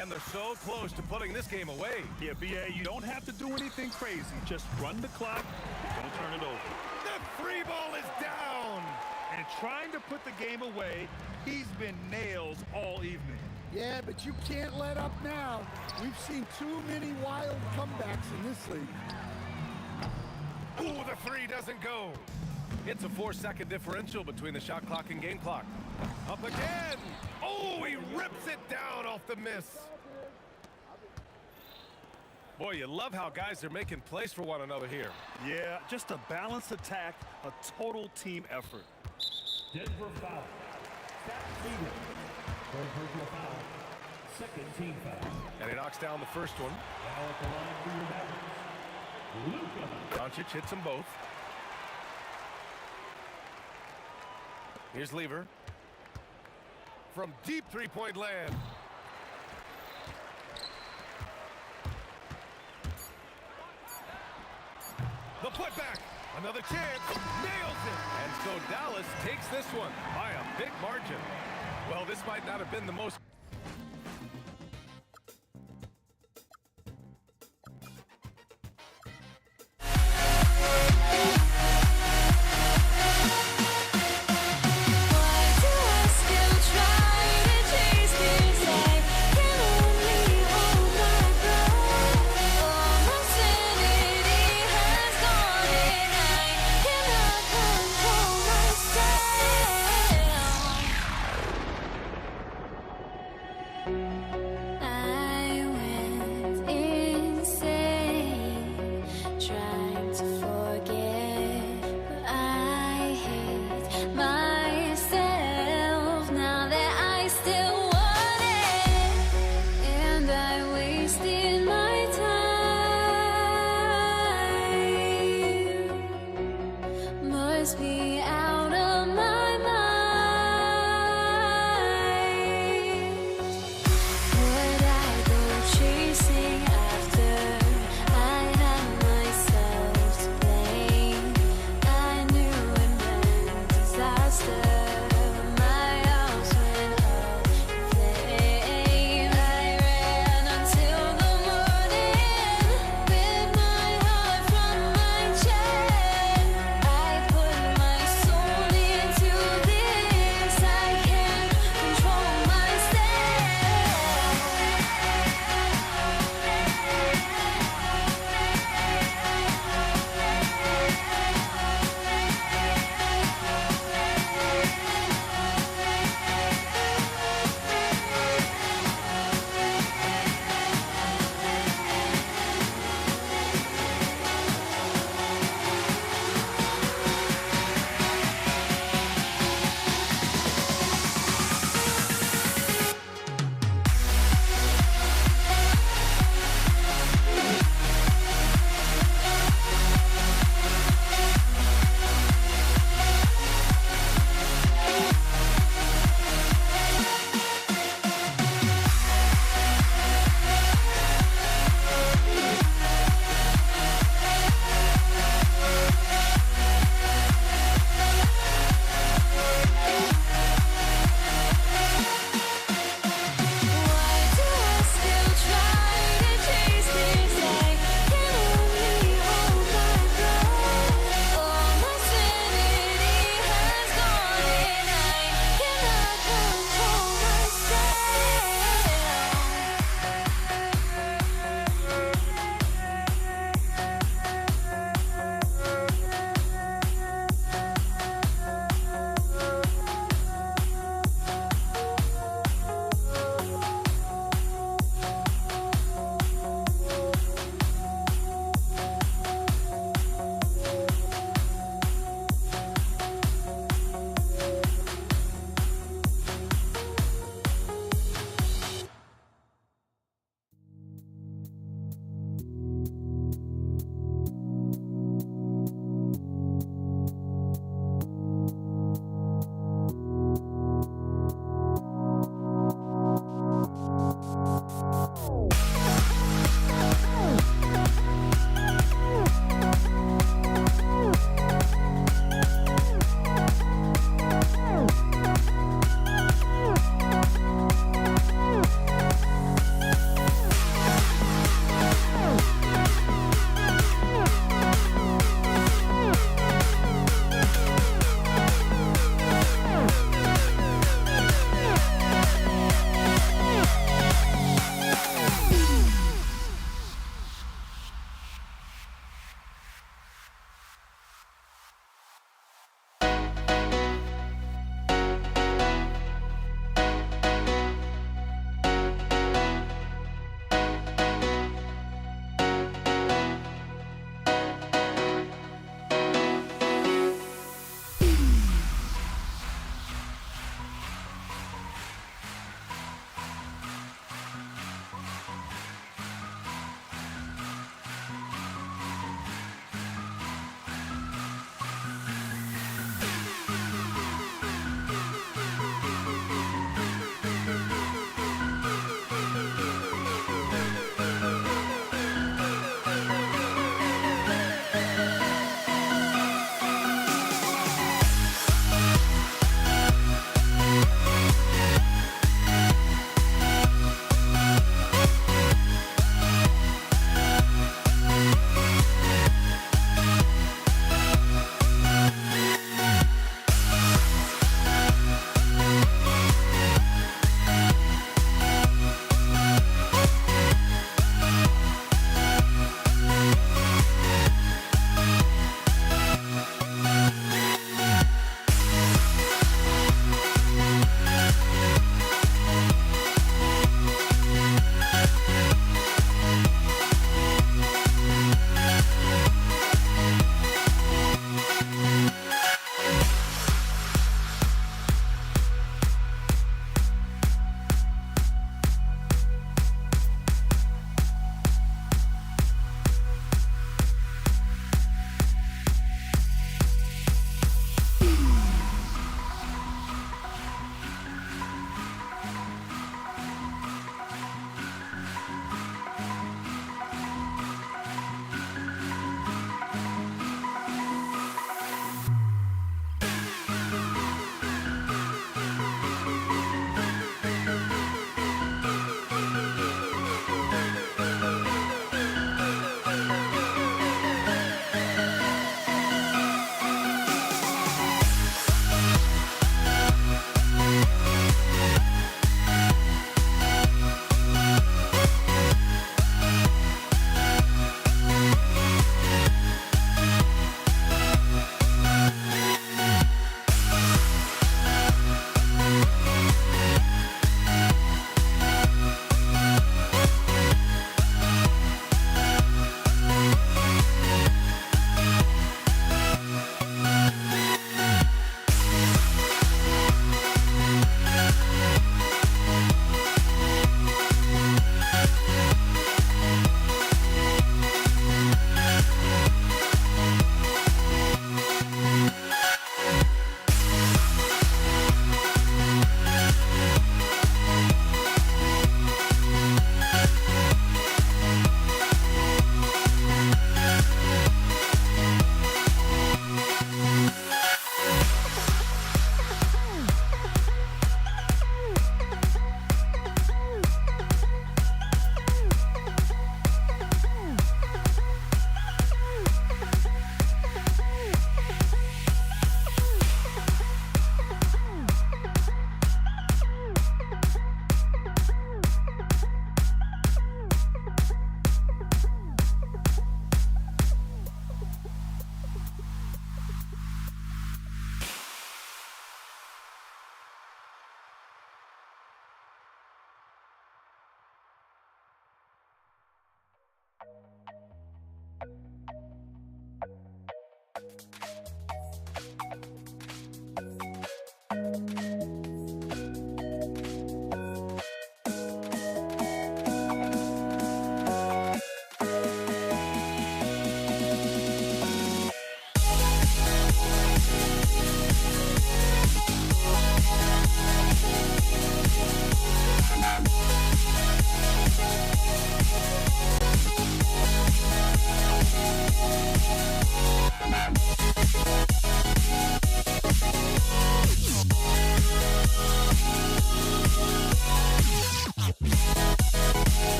And they're so close to putting this game away. Yeah, B.A., you don't have to do anything crazy. Just run the clock. Don't turn it over. The free ball is down. And trying to put the game away, he's been nails all evening. Yeah, but you can't let up now. We've seen too many wild comebacks in this league. Ooh, the three doesn't go. It's a 4-second differential between the shot clock and game clock. Up again. Oh, he rips it down off the miss. Boy, you love how guys are making plays for one another here. Yeah, just a balanced attack, a total team effort. Denver foul. Zach Stevens. Third personal foul. Second team foul. And he knocks down the first one. Foul at the line for your back. Luka. Doncic hits them both. Here's Lever. From deep three-point land. The putback. Another chance. Nails it. And so Dallas takes this one by a big margin. Well, this might not have been the most...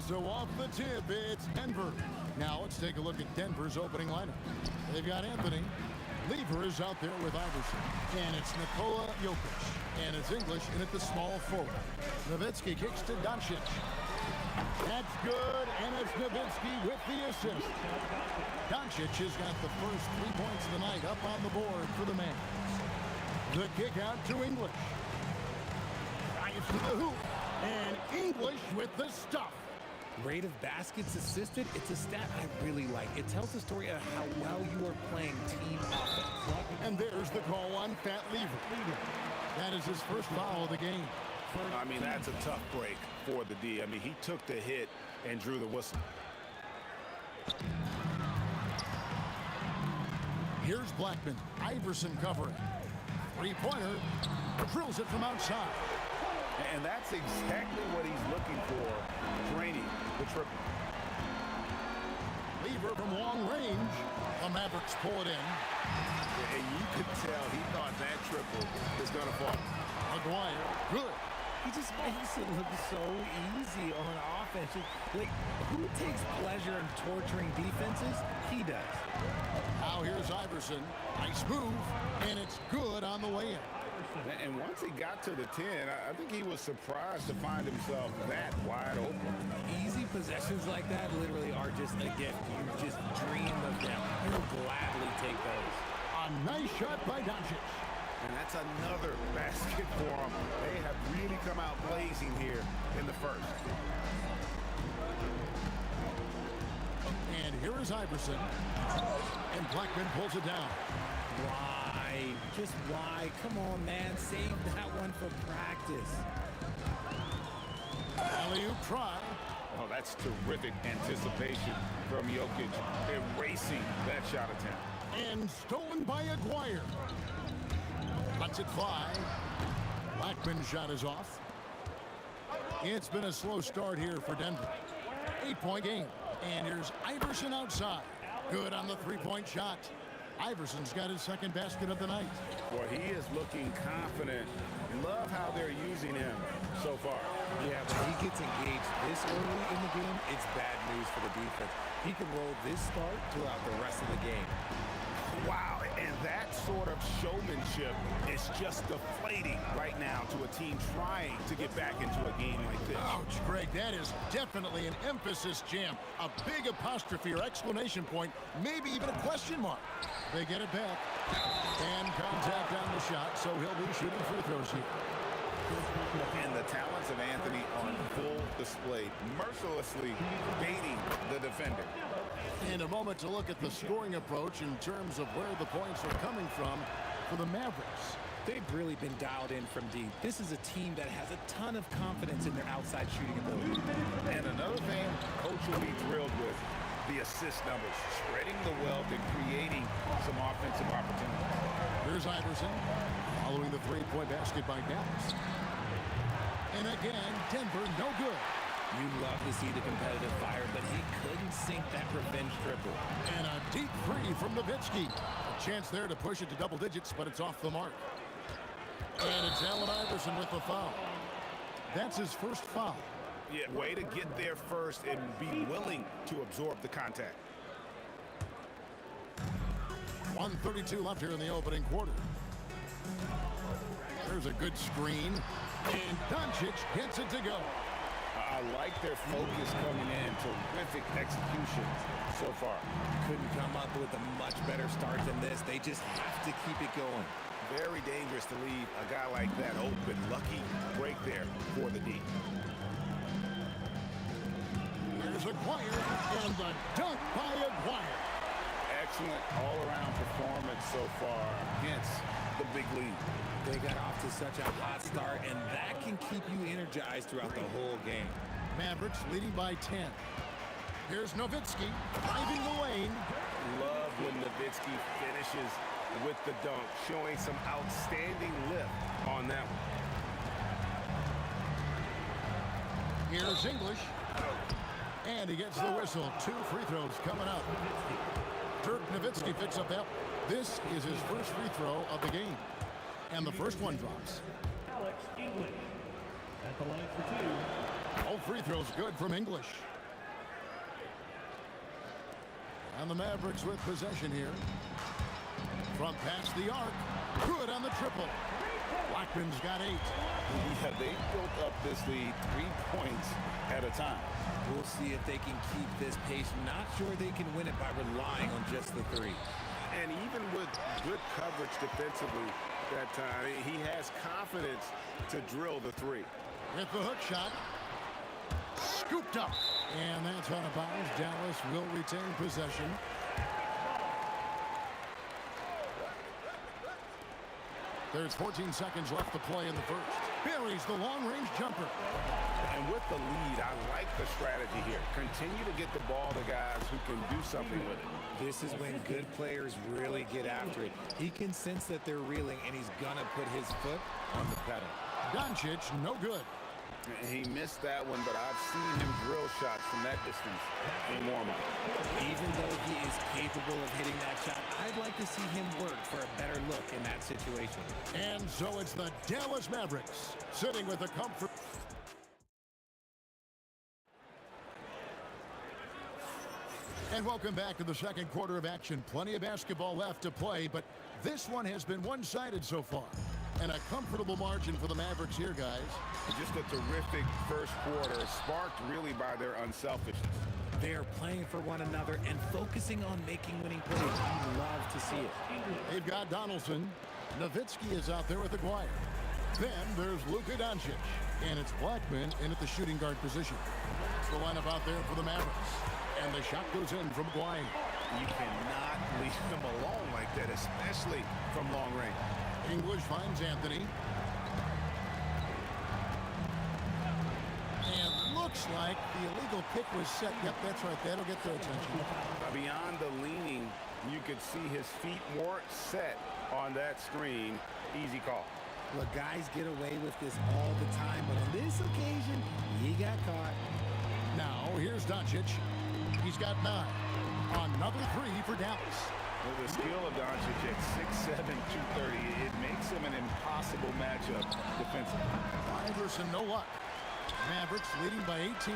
so off the tip, it's Denver. Now let's take a look at Denver's opening lineup. They've got Anthony. Lever is out there with Iverson. And it's Nikola Jokic. And it's English in at the small forward. Nowitzki kicks to Doncic. That's good, and it's Nowitzki with the assist. Doncic has got the first 3 points of the night up on the board for the man. The kick out to English. Drives to the hoop, and English with the stuff. Rate of baskets assisted, it's a stat I really like. It tells the story of how well you are playing team offense. And there's the call on Fat Lever. That is his first foul of the game. I mean, that's a tough break for the D. I mean, he took the hit and drew the whistle. Here's Blackman. Iverson covering. Three-pointer. Drills it from outside. And that's exactly what he's looking for, draining the triple. Lever from long range. The Mavericks pull it in. And you could tell he thought that triple was going to fall. Maguire, good. He just makes it look so easy on offense. Like, who takes pleasure in torturing defenses? He does. Now here's Iverson. Nice move, and it's good on the way in. And once he got to the 10, I think he was surprised to find himself that wide open. Easy possessions like that literally are just a gift. You just dream of them. You'll gladly take those. A nice shot by Doncic. And that's another basket for them. They have really come out blazing here in the first. And here is Iverson. And Blackman pulls it down. Why? Just why? Come on, man. Save that one for practice. Alley-oop try. Oh, that's terrific anticipation from Jokic, erasing that shot attempt. And stolen by Aguirre. Lets it fly. Blackman's shot is off. It's been a slow start here for Denver. 8-point game. And here's Iverson outside. Good on the three-point shot. Iverson's got his second basket of the night. Well, he is looking confident. Love how they're using him so far. Yeah, when he gets engaged this early in the game, it's bad news for the defense. He can roll this start throughout the rest of the game. Wow, and that sort of showmanship is just deflating right now to a team trying to get back into a game like this. Ouch, Greg, that is definitely an emphasis jam. A big apostrophe or exclamation point, maybe even a question mark. They get it back. And contact on the shot, so he'll be shooting free throws here. And the talents of Anthony on full display, mercilessly baiting the defender. In a moment to look at the scoring approach in terms of where the points are coming from for the Mavericks. They've really been dialed in from deep. This is a team that has a ton of confidence in their outside shooting ability. And another thing Coach will be thrilled with, the assist numbers, spreading the wealth and creating some offensive opportunities. Here's Iverson following the three-point basket by Dallas. And again, Denver no good. You love to see the competitive fire, but he couldn't sink that revenge triple. And a deep three from Nowitzki. A chance there to push it to double digits, but it's off the mark. And it's Allen Iverson with the foul. That's his first foul. Yeah, way to get there first and be willing to absorb the contact. 1:32 left here in the opening quarter. There's a good screen. And Doncic gets it to go. I like their focus coming in. Terrific execution so far. Couldn't come up with a much better start than this. They just have to keep it going. Very dangerous to leave a guy like that open. Lucky break there for the D. Here's Aguirre, and the dunk by Aguirre. Excellent all-around performance so far against the big lead. They got off to such a hot start, and that can keep you energized throughout the whole game. Mavericks leading by 10. Here's Nowitzki driving the lane. Love when Nowitzki finishes with the dunk, showing some outstanding lift on that one. Here's English. And he gets the whistle. 2 free throws coming up. Dirk Nowitzki picks up that. This is his first free throw of the game. And the first one drops. Alex English at the line for 2. All free throws good from English. And the Mavericks with possession here. From past the arc. Good on the triple. Blackman's got 8. Yeah, they built up this lead 3 points at a time. We'll see if they can keep this pace. Not sure they can win it by relying on just the 3. And even with good coverage defensively that time, he has confidence to drill the 3. With the hook shot. Scooped up. And that's out of bounds. Dallas will retain possession. There's 14 seconds left to play in the first. Buries the long-range jumper. And with the lead, I like the strategy here. Continue to get the ball to guys who can do something with it. This is when good players really get after it. He can sense that they're reeling, and he's going to put his foot on the pedal. Doncic, no good. He missed that one, but I've seen him drill shots from that distance in warm-up. Even though he is capable of hitting that shot, I'd like to see him work for a better look in that situation. And so it's the Dallas Mavericks sitting with the comfort. And welcome back to the second quarter of action. Plenty of basketball left to play, but this one has been one-sided so far. And a comfortable margin for the Mavericks here, guys. Just a terrific first quarter, sparked really by their unselfishness. They are playing for one another and focusing on making winning plays. You love to see it. They've got Donaldson. Nowitzki is out there with Aguirre. Then there's Luka Doncic. And it's Blackman in at the shooting guard position. It's the lineup out there for the Mavericks. And the shot goes in from Aguirre. You cannot leave him alone like that, especially from long range. English finds Anthony. And looks like the illegal pick was set. Yep, that's right. That'll get their attention. Beyond the leaning, you could see his feet weren't set on that screen. Easy call. Look, guys get away with this all the time, but on this occasion, he got caught. Now, here's Doncic. He's got 9. Another 3 for Dallas. With the skill of Doncic at 6'7", 230, it makes him an impossible matchup defensively. Iverson, no luck. Mavericks leading by 18.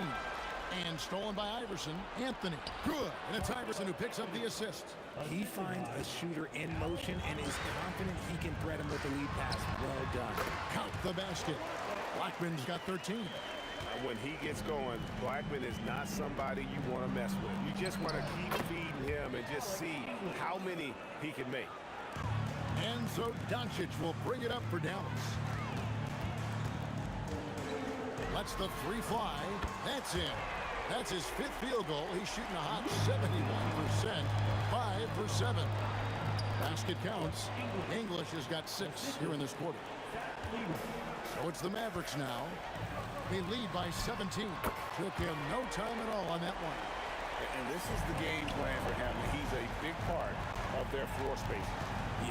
And stolen by Iverson. Anthony, good. And it's Iverson who picks up the assist. He finds a shooter in motion and is confident he can threat him with the lead pass. Well done. Count the basket. Blackman's got 13. When he gets going, Blackman is not somebody you want to mess with. You just want to keep feeding him and just see how many he can make. And so Doncic will bring it up for Dallas. Lets the 3 fly. That's in. That's his 5th field goal. He's shooting a hot 71%. 5 for 7. Basket counts. English has got 6 here in this quarter. So it's the Mavericks now. They lead by 17. Took him no time at all on that one. And this is the game plan for him. He's a big part of their floor space.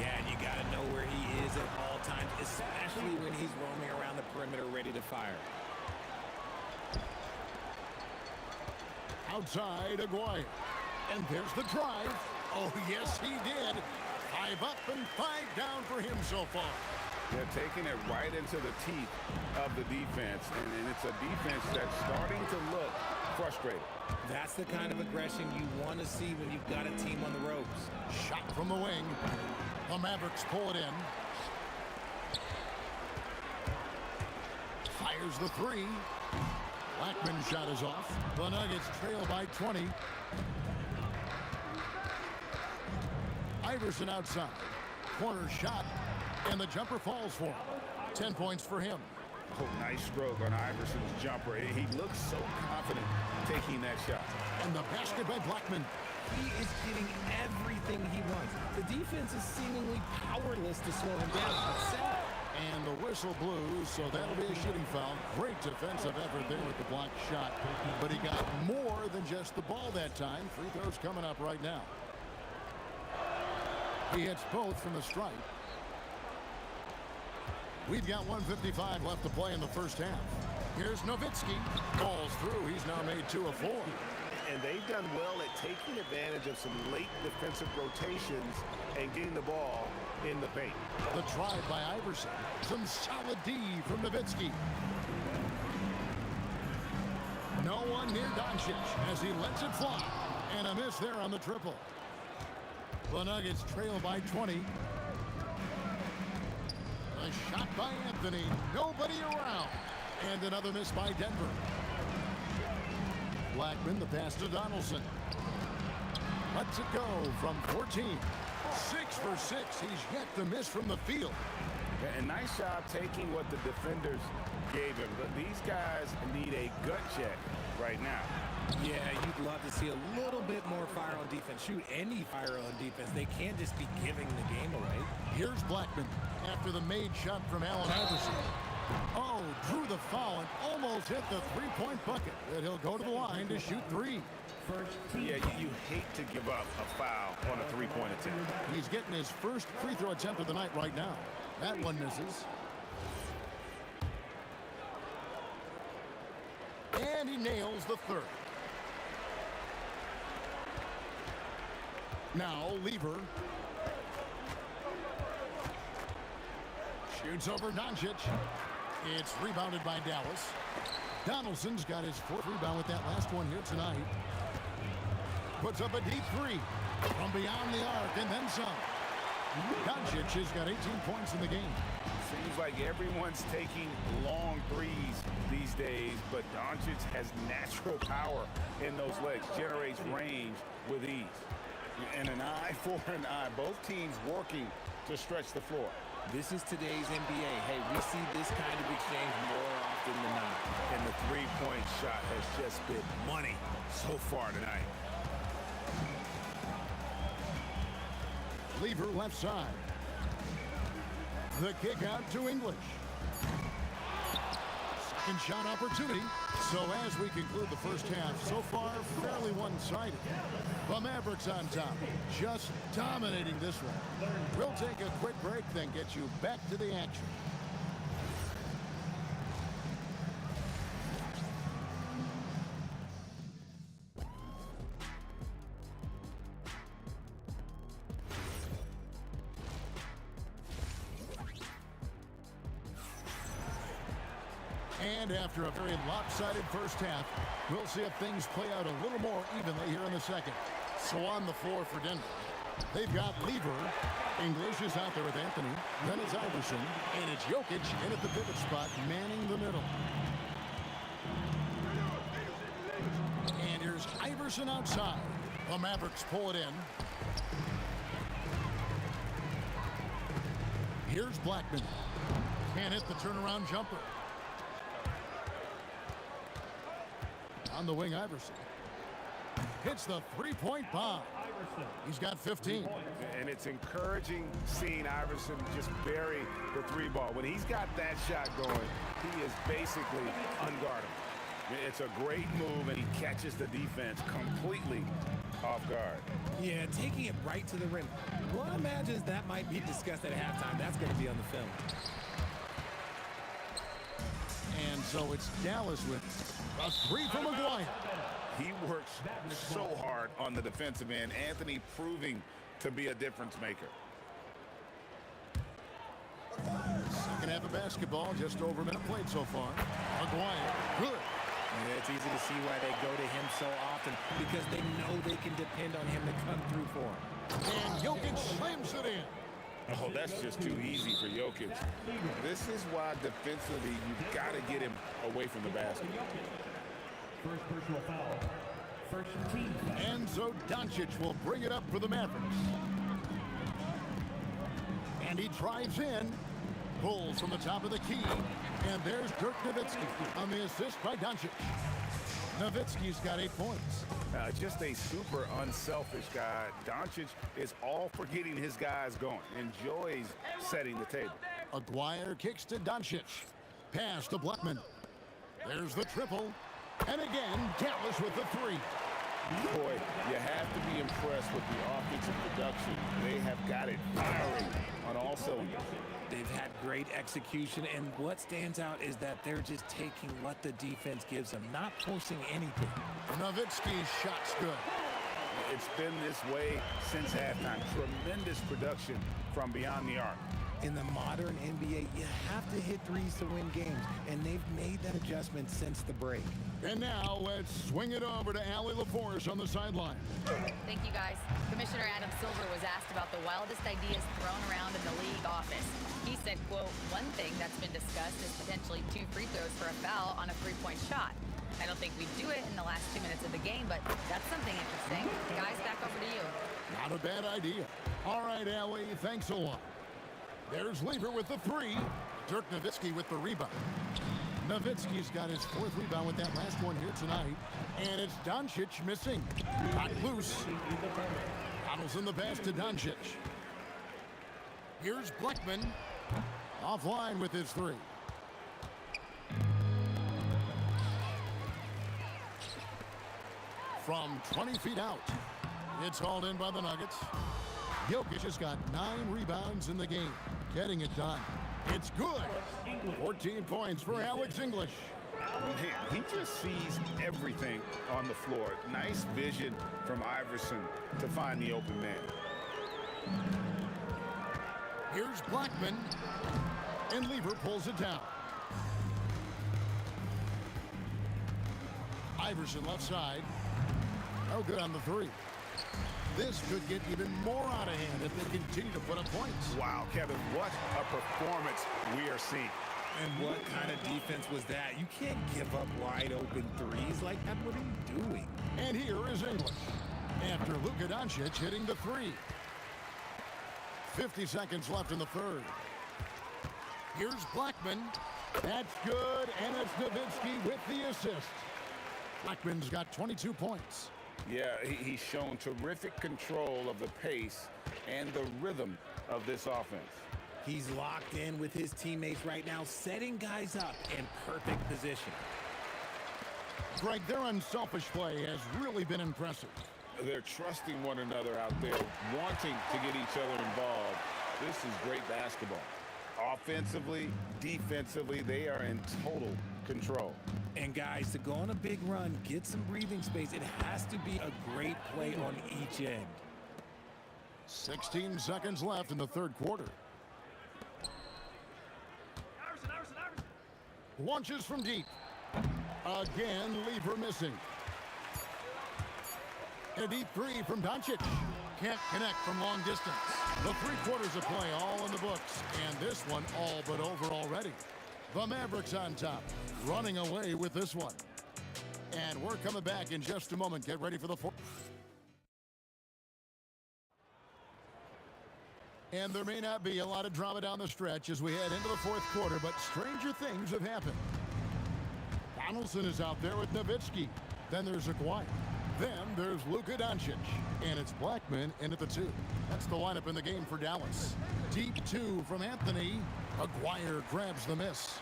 Yeah, and you got to know where he is at all times, especially when he's roaming around the perimeter ready to fire. Outside, Aguirre. And there's the drive. Oh, yes, he did. 5 up and 5 down for him so far. They're taking it right into the teeth of the defense, and it's a defense that's starting to look frustrated. That's the kind of aggression you want to see when you've got a team on the ropes. Shot from the wing. The Mavericks pull it in. Fires the 3. Blackman's shot is off. The Nuggets trail by 20. Iverson outside. Corner shot. And the jumper falls for him. 10 points for him. Oh, nice stroke on Iverson's jumper. He looks so confident taking that shot. And the basket by Blackman. He is getting everything he wants. The defense is seemingly powerless to slow him down. And the whistle blew, so that'll be a shooting foul. Great defensive effort there with the block shot. But he got more than just the ball that time. Free throws coming up right now. He hits both from the stripe. We've got 1:55 left to play in the first half. Here's Nowitzki. Balls through. He's now made 2 of 4. And they've done well at taking advantage of some late defensive rotations and getting the ball in the paint. The drive by Iverson. Some solid D from Nowitzki. No one near Doncic as he lets it fly. And a miss there on the triple. The Nuggets trail by 20. A shot by Anthony. Nobody around. And another miss by Denver. Blackman, the pass to Donaldson. Lets it go from 14. 6 for 6. He's yet to miss from the field. And nice job taking what the defenders gave him. But these guys need a gut check right now. Yeah, you'd love to see a little bit more fire on defense. Shoot, any fire on defense. They can't just be giving the game away. Here's Blackman after the made shot from Allen Iverson. Oh, drew the foul and almost hit the three-point bucket. And he'll go to the line to shoot 3. Yeah, you hate to give up a foul on a three-point attempt. He's getting his first free throw attempt of the night right now. That one misses. And he nails the third. Now, Lever. Shoots over Doncic. It's rebounded by Dallas. Donaldson's got his 4th rebound with that last one here tonight. Puts up a deep 3 from beyond the arc and then some. Doncic has got 18 points in the game. Seems like everyone's taking long threes these days, but Doncic has natural power in those legs, generates range with ease. And an eye for an eye. Both teams working to stretch the floor. This is today's NBA. Hey, we see this kind of exchange more often than not. And the three-point shot has just been money so far tonight. Lever left side. The kick out to English. Second shot opportunity. So as we conclude the first half, so far fairly one-sided. The Mavericks on top, just dominating this one. We'll take a quick break, then get you back to the action. And after a very lopsided first half, we'll see if things play out a little more evenly here in the second. So on the floor for Denver, they've got Lever. English is out there with Anthony. Then it's Iverson. And it's Jokic in at the pivot spot, manning the middle. And here's Iverson outside. The Mavericks pull it in. Here's Blackman. Can't hit the turnaround jumper. On the wing, Iverson hits the three-point bomb. He's got 15. And it's encouraging seeing Iverson just bury the 3-ball. When he's got that shot going, he is basically unguardable. It's a great move, and he catches the defense completely off guard. Yeah, taking it right to the rim. One imagines that might be discussed at halftime. That's going to be on the film. And so it's Dallas with a 3 from McGuire. He works so hard on the defensive end. Anthony proving to be a difference maker. Second half of basketball, just over a minute played so far. McGuire, good. Yeah, it's easy to see why they go to him so often, because they know they can depend on him to come through for them. And Jokic slams it in. Oh, that's just too easy for Jokic. This is why defensively you've got to get him away from the basket. First personal foul. First team foul. And so Doncic will bring it up for the Mavericks. And he drives in, pulls from the top of the key, and there's Dirk Nowitzki on the assist by Doncic. Nowitzki's got 8 points. Just a super unselfish guy. Doncic is all for getting his guys going. Enjoys setting the table. McGuire kicks to Doncic. Pass to Blackman. There's the triple. And again, Dallas with the 3. Boy, you have to be impressed with the offensive production. They have got it firing on all cylinders. They've had great execution, and what stands out is that they're just taking what the defense gives them, not forcing anything. Nowitzki's shot's good. It's been this way since halftime. Tremendous production from beyond the arc. In the modern NBA, you have to hit threes to win games, and they've made that adjustment since the break. And now let's swing it over to Allie LaForce on the sideline. Thank you, guys. Commissioner Adam Silver was asked about the wildest ideas thrown around in the league office. He said, quote, "One thing that's been discussed is potentially 2 free throws for a foul on a 3-point shot. I don't think we'd do it in the last 2 minutes of the game, but that's something interesting." Guys, back over to you. Not a bad idea. All right, Allie, thanks a lot. There's Lever with the 3. Dirk Nowitzki with the rebound. Nowitzki's got his 4th rebound with that last one here tonight. And it's Doncic missing. Got loose. Donaldson the pass to Doncic. Here's Blackman. Offline with his 3. From 20 feet out. It's hauled in by the Nuggets. Jokic has got 9 rebounds in the game. Getting it done. It's good. 14 points for Alex English. He just sees everything on the floor. Nice vision from Iverson to find the open man. Here's Blackman. And Lever pulls it down. Iverson left side. No good on the 3. This could get even more out of hand if they continue to put up points. Wow, Kevin, what a performance we are seeing. And what kind of defense was that? You can't give up wide open threes like that. What are you doing? And here is English. After Luka Doncic hitting the 3. 50 seconds left in the 3rd. Here's Blackman. That's good, and it's Nowitzki with the assist. Blackman's got 22 points. Yeah, he's shown terrific control of the pace and the rhythm of this offense. He's locked in with his teammates right now, setting guys up in perfect position. Greg, their unselfish play has really been impressive. They're trusting one another out there, wanting to get each other involved. This is great basketball. Offensively, defensively, they are in total control. And guys, to go on a big run, get some breathing space, it has to be a great play on each end. 16 seconds left in the 3rd quarter. Launches from deep. Again, Lever missing. A deep 3 from Doncic. Can't connect from long distance. The 3 quarters of play all in the books, and this one all but over already. The Mavericks on top, running away with this one. And we're coming back in just a moment. Get ready for the 4th. And there may not be a lot of drama down the stretch as we head into the 4th quarter, but stranger things have happened. Donaldson is out there with Nowitzki. Then there's Aguirre. Then there's Luka Doncic. And it's Blackman in at the 2. That's the lineup in the game for Dallas. Deep 2 from Anthony. Aguirre grabs the miss.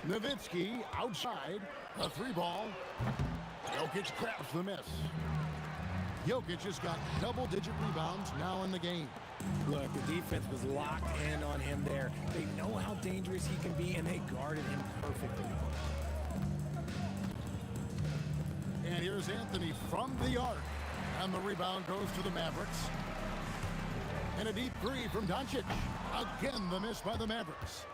Nowitzki outside. A 3-ball. Jokic grabs the miss. Jokic has got double-digit rebounds now in the game. Look, the defense was locked in on him there. They know how dangerous he can be, and they guarded him perfectly. And here's Anthony from the arc. And the rebound goes to the Mavericks. And a deep 3 from Doncic. Again, the miss by the Mavericks.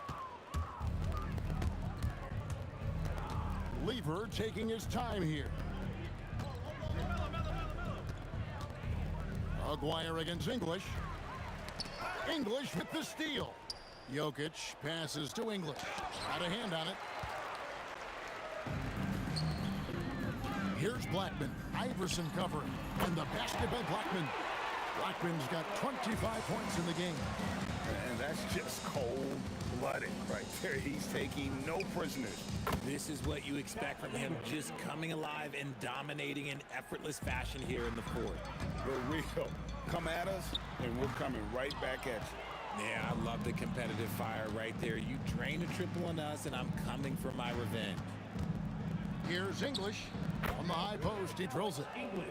Lever taking his time here. Aguirre against English. English with the steal. Jokic passes to English. Got a hand on it. Here's Blackman. Iverson covering. And the basket by Blackman. Blackman's got 25 points in the game. And that's just cold-blooded right there. He's taking no prisoners. This is what you expect from him, just coming alive and dominating in effortless fashion here in the 4th. The real. Come at us, and we're coming right back at you. Yeah, I love the competitive fire right there. You drain a triple on us, and I'm coming for my revenge. Here's English. On the high post, he drills it.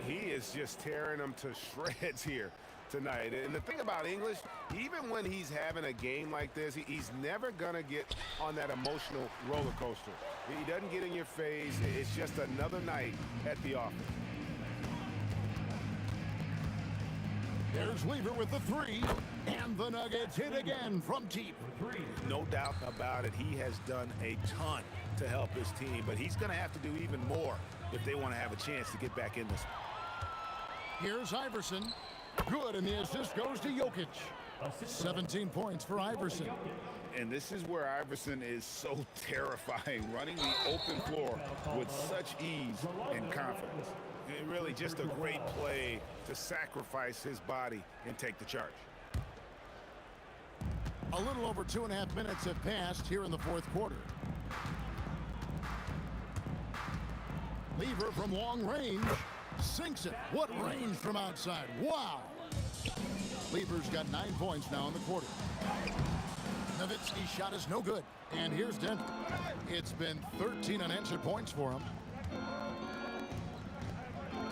He is just tearing them to shreds here tonight. And the thing about English, even when he's having a game like this, he's never going to get on that emotional roller coaster. He doesn't get in your face. It's just another night at the office. There's Lever with the three, and the Nuggets hit again from deep. No doubt about it, he has done a ton to help his team, but he's going to have to do even more if they want to have a chance to get back in this. Here's Iverson. Good, and the assist goes to Jokic. 17 points for Iverson. And this is where Iverson is so terrifying, running the open floor with such ease and confidence. And really just a great play to sacrifice his body and take the charge. A little over 2.5 minutes have passed here in the fourth quarter. Lever from long range. Sinks it. What range from outside. Wow. Lever's got 9 points now in the quarter. Nowitzki's shot is no good. And here's Denver. It's been 13 unanswered points for him.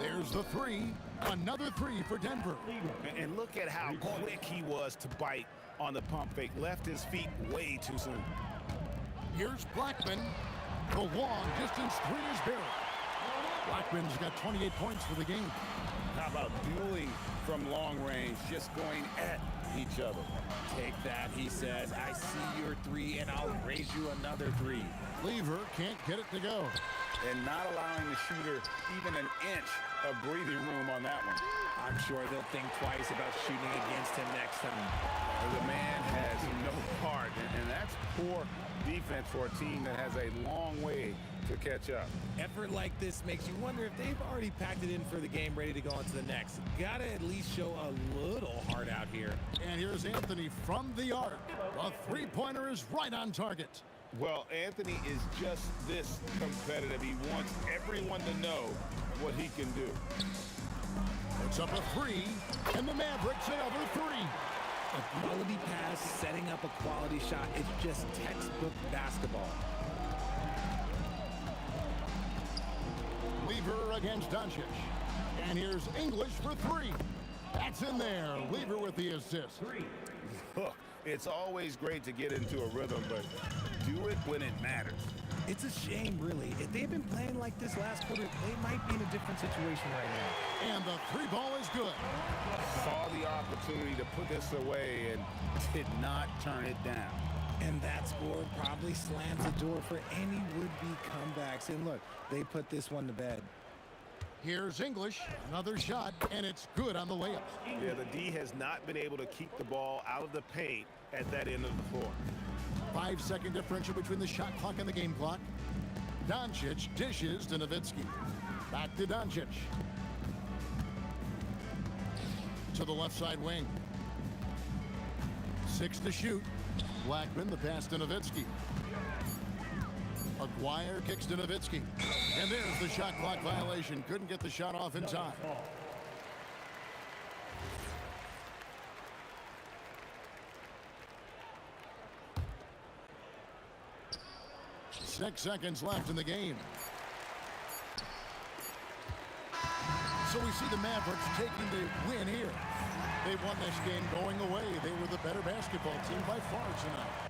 There's the three. Another three for Denver. And look at how quick he was to bite on the pump fake. Left his feet way too soon. Here's Blackman. The long distance three is buried. Blackman's got 28 points for the game. How about dueling from long range, just going at each other? Take that, he says. I see your three, and I'll raise you another three. Lever can't get it to go. And not allowing the shooter even an inch of breathing room on that one. I'm sure they'll think twice about shooting against him next time. The man has no heart, and that's poor defense for a team that has a long way to catch up. Effort like this makes you wonder if they've already packed it in for the game, ready to go on to the next. Gotta at least show a little heart out here. And here's Anthony from the arc. The three-pointer is right on target. Well, Anthony is just this competitive. He wants everyone to know what he can do. It's up a three, and the Mavericks another three. A quality pass, setting up a quality shot. It's just textbook basketball. Lever against Doncic. And here's English for three. That's in there. Lever with the assist. Look, it's always great to get into a rhythm, but do it when it matters. It's a shame, really. If they've been playing like this last quarter, they might be in a different situation right now. And the three ball is good. Saw the opportunity to put this away and did not turn it down. And that score probably slams the door for any would-be comebacks. And look, they put this one to bed. Here's English, another shot, and it's good on the layup. Yeah, the D has not been able to keep the ball out of the paint at that end of the floor. 5-second differential between the shot clock and the game clock. Doncic dishes to Nowitzki. Back to Doncic. To the left side wing. 6 to shoot. Blackman, the pass to Nowitzki. Aguirre kicks to Nowitzki. And there's the shot clock violation. Couldn't get the shot off in time. Six seconds left in the game. So we see the Mavericks taking the win here. They won this game going away. They were the better basketball team by far tonight.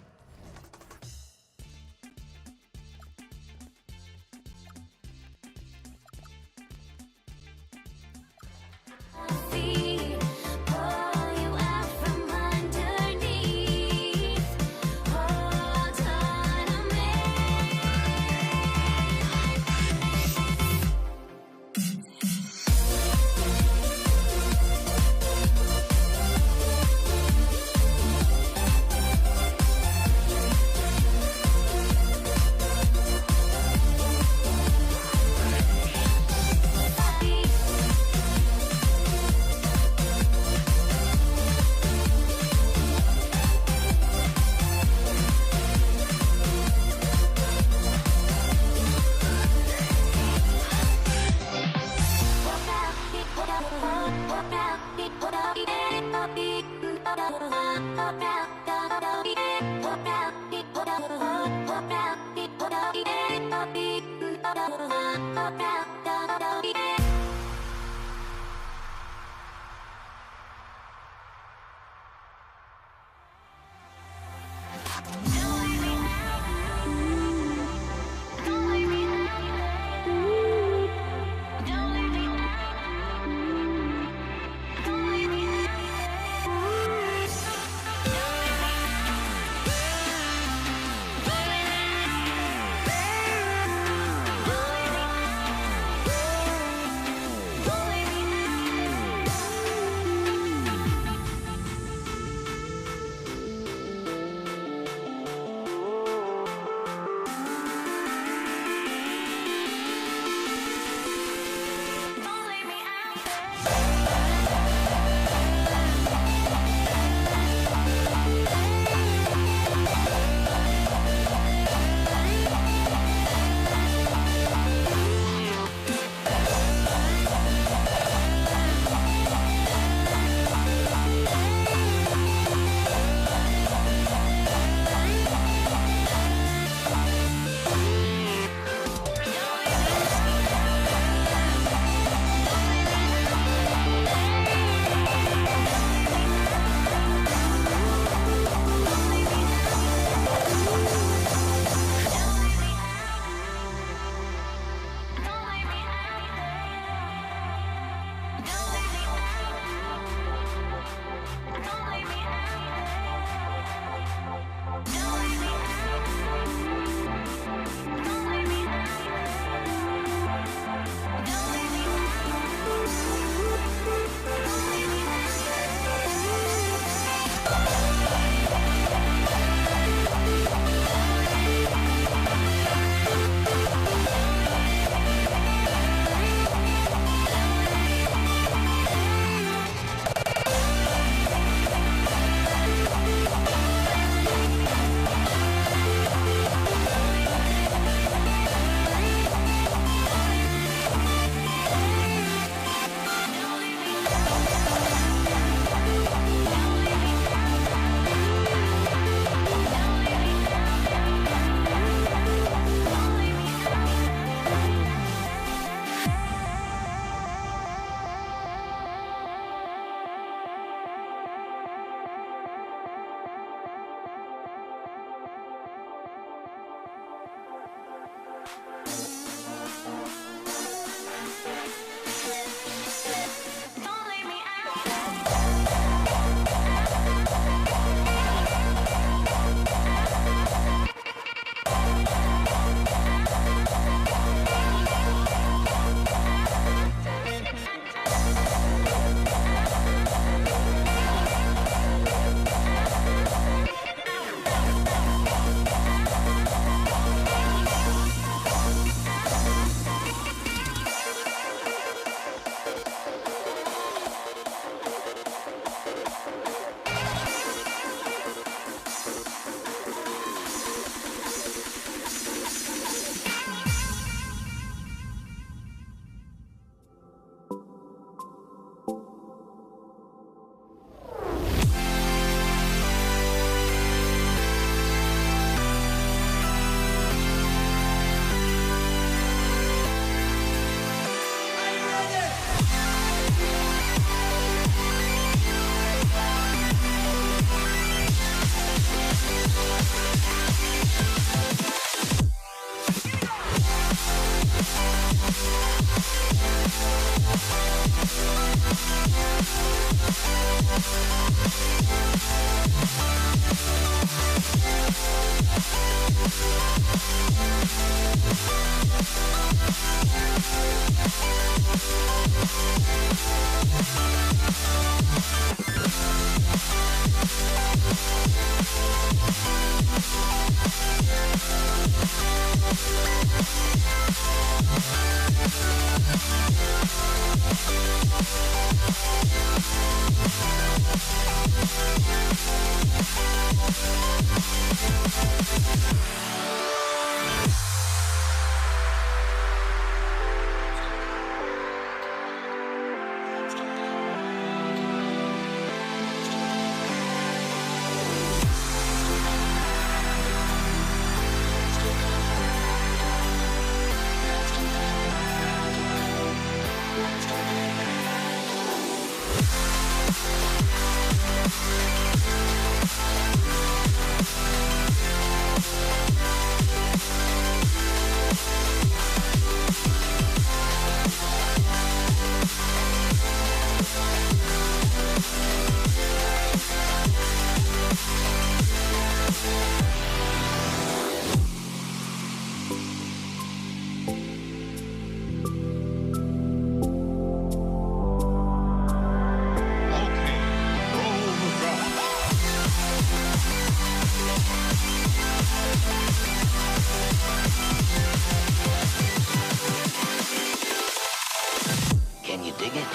Can you dig it?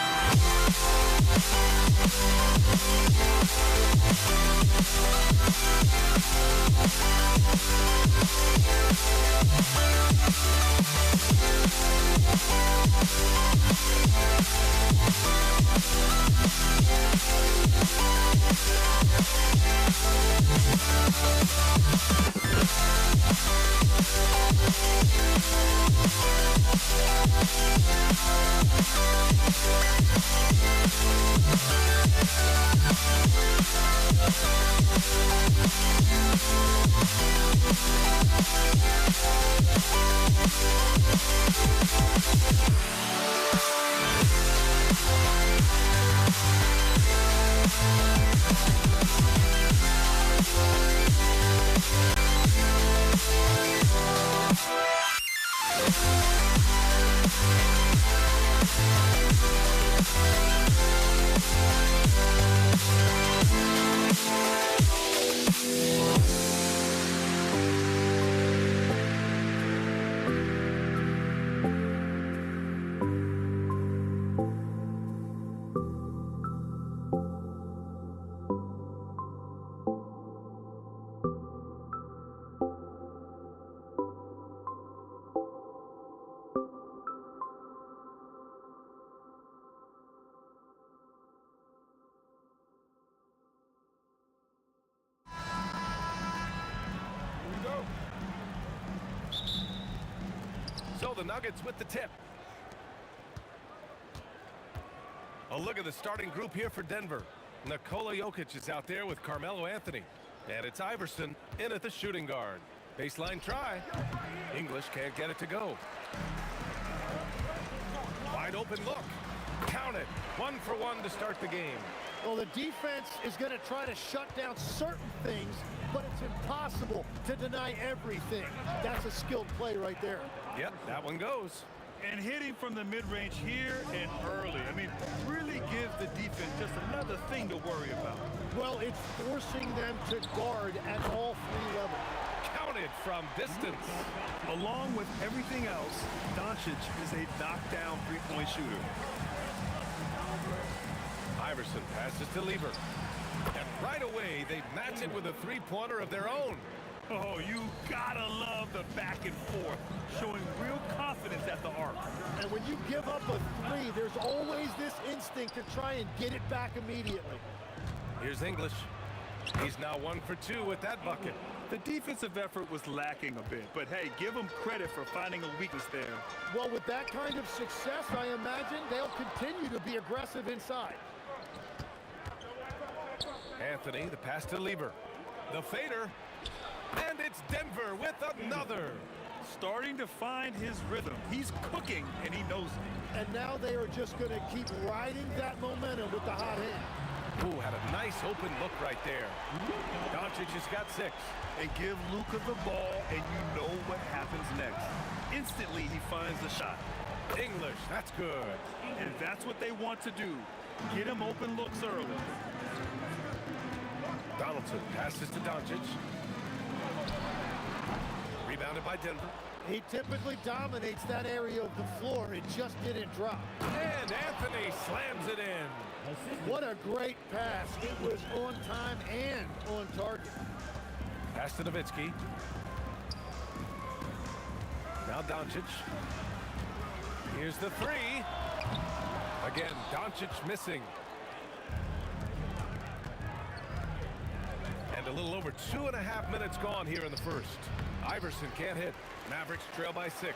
So the Nuggets with the tip. A look at the starting group here for Denver. Nikola Jokic is out there with Carmelo Anthony. And it's Iverson in at the shooting guard. Baseline try. English can't get it to go. Wide open look. Count it. 1 for 1 to start the game. Well, the defense is going to try to shut down certain things, but it's impossible to deny everything. That's a skilled play right there. Yep, that one goes. And hitting from the mid-range here and early, I mean, really gives the defense just another thing to worry about. Well, it's forcing them to guard at all 3 levels. Counted from distance. Along with everything else, Doncic is a knockdown three-point shooter. Iverson passes to Lieber. And right away, they match it with a three-pointer of their own. Oh, you gotta love the back and forth, showing real confidence at the arc. And when you give up a 3, there's always this instinct to try and get it back immediately. Here's English. He's now 1 for 2 with that bucket. The defensive effort was lacking a bit, but hey, give them credit for finding a weakness there. Well, with that kind of success, I imagine they'll continue to be aggressive inside. Anthony, the pass to Lieber. The fader. And it's Denver with another. Starting to find his rhythm. He's cooking, and he knows it. And now they are just going to keep riding that momentum with the hot hand. Ooh, had a nice open look right there. Doncic has got 6. And give Luka the ball, and you know what happens next. Instantly, he finds the shot. English, that's good. And that's what they want to do. Get him open looks early. Donaldson passes to Doncic. Rebounded by Denver. He typically dominates that area of the floor. It just didn't drop. And Anthony slams it in. What a great pass. It was on time and on target. Pass to Nowitzki. Now Doncic. Here's the 3. Again, Doncic missing. And a little over 2.5 minutes gone here in the first. Iverson can't hit. Mavericks trail by 6.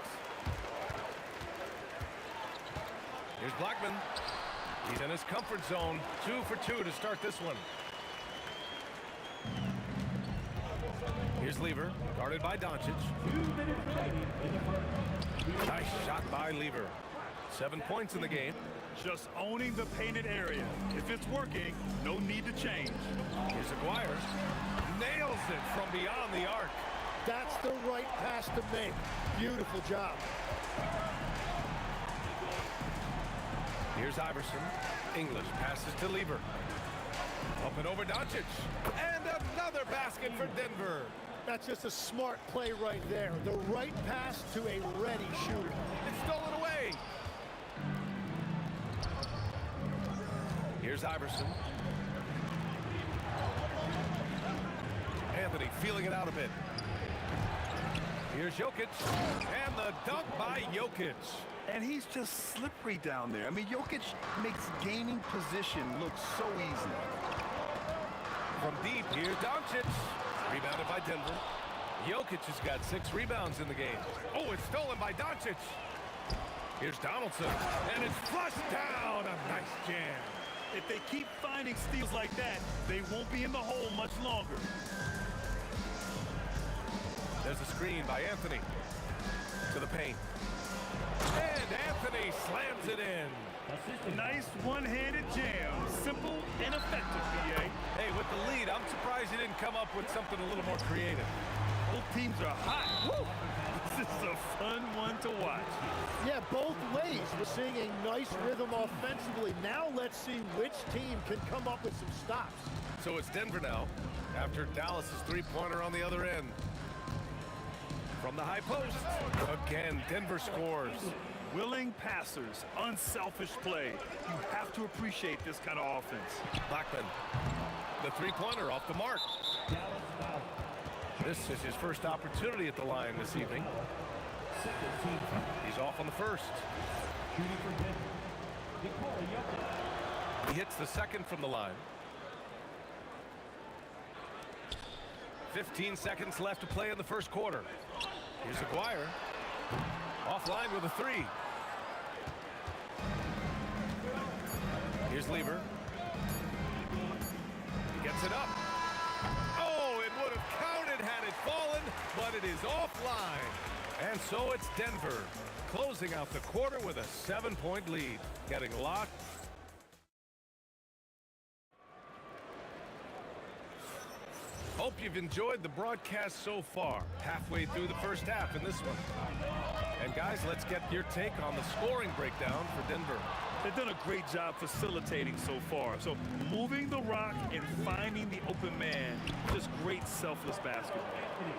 Here's Blackman. He's in his comfort zone. 2 for 2 to start this one. Here's Lever, guarded by Doncic. Nice shot by Lever. 7 points in the game. Just owning the painted area. If it's working, no need to change. Here's Aguirre. Nails it from beyond the arc. That's the right pass to make. Beautiful job. Here's Iverson. English passes to Lever. Up and over Doncic. And another basket for Denver. That's just a smart play right there. The right pass to a ready shooter. It's stolen away. Here's Iverson. Anthony feeling it out a bit. Here's Jokic. And the dunk by Jokic. And he's just slippery down there. I mean, Jokic makes gaining position look so easy. From deep, here's Doncic. Rebounded by Denver. Jokic has got 6 rebounds in the game. Oh, it's stolen by Doncic. Here's Donaldson. And it's flushed down. A nice jam. If they keep finding steals like that, they won't be in the hole much longer. There's a screen by Anthony. To the paint. And Anthony slams it in. Nice one-handed jam. Simple and effective, PA. Hey, with the lead, I'm surprised he didn't come up with something a little more creative. Both teams are hot. Woo! This is a fun one to watch. Yeah, both ways. We're seeing a nice rhythm offensively. Now let's see which team can come up with some stops. So it's Denver now, after Dallas's 3-pointer on the other end. From the high post, again, Denver scores. Willing passers, unselfish play. You have to appreciate this kind of offense. Blackman, the 3-pointer off the mark. This is his first opportunity at the line this evening. He's off on the first. He hits the second from the line. 15 seconds left to play in the first quarter. Here's Aguirre. Offline with a 3. Here's Lever. He gets it up. Oh, it would have counted had it fallen, but it is offline. And so it's Denver closing out the quarter with a 7-point lead. Getting locked. Hope you've enjoyed the broadcast so far. Halfway through the first half in this one. And guys, let's get your take on the scoring breakdown for Denver. They've done a great job facilitating so far. So moving the rock and finding the open man, just great selfless basketball.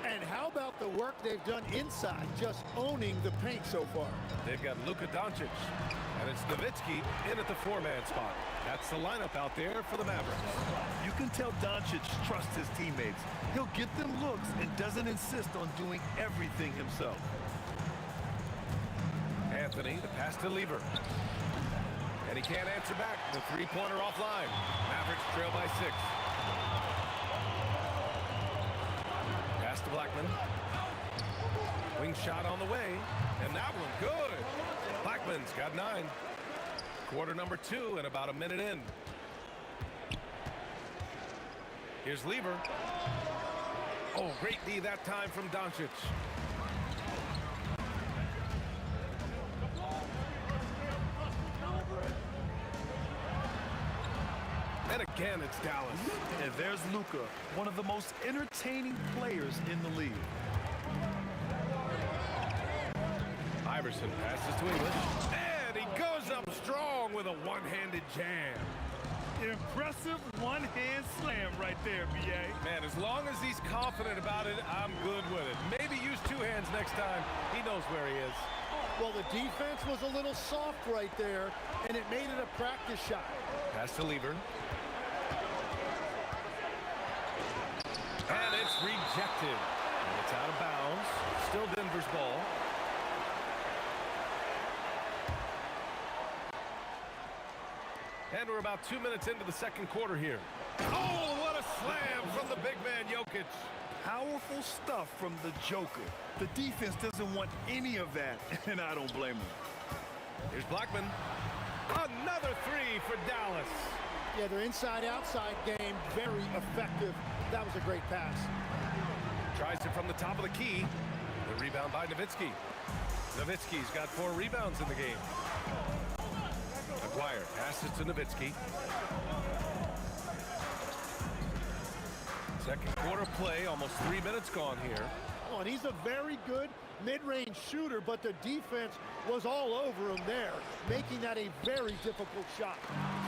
And how about the work they've done inside, just owning the paint so far? They've got Luka Doncic, and it's Nowitzki in at the 4-man spot. That's the lineup out there for the Mavericks. You can tell Doncic trusts his teammates. He'll get them looks and doesn't insist on doing everything himself. Anthony, the pass to Lever. And he can't answer back. The 3-pointer offline. Mavericks trail by 6. Pass to Blackman. Wing shot on the way. And that one good. Blackman's got 9. Quarter number 2 and about a minute in. Here's Lever. Oh, great D that time from Doncic. And again, it's Dallas. And there's Luka, one of the most entertaining players in the league. Iverson passes to English. And he goes up strong with a one-handed jam. Impressive one-hand slam right there, B.A. Man, as long as he's confident about it, I'm good with it. Maybe use two hands next time. He knows where he is. Well, the defense was a little soft right there, and it made it a practice shot. Pass to Lever. And it's rejected. And it's out of bounds. Still Denver's ball. And we're about 2 minutes into the second quarter here. Oh, what a slam from the big man, Jokic. Powerful stuff from the Joker. The defense doesn't want any of that, and I don't blame them. Here's Blackman. Another three for Dallas. Yeah, their inside-outside game, very effective. That was a great pass. Tries it from the top of the key. The rebound by Nowitzki. Nowitzki's got 4 rebounds in the game. Aguirre passes to Nowitzki. Second quarter play, almost 3 minutes gone here. Oh, and he's a very good mid-range shooter, but the defense was all over him there, making that a very difficult shot.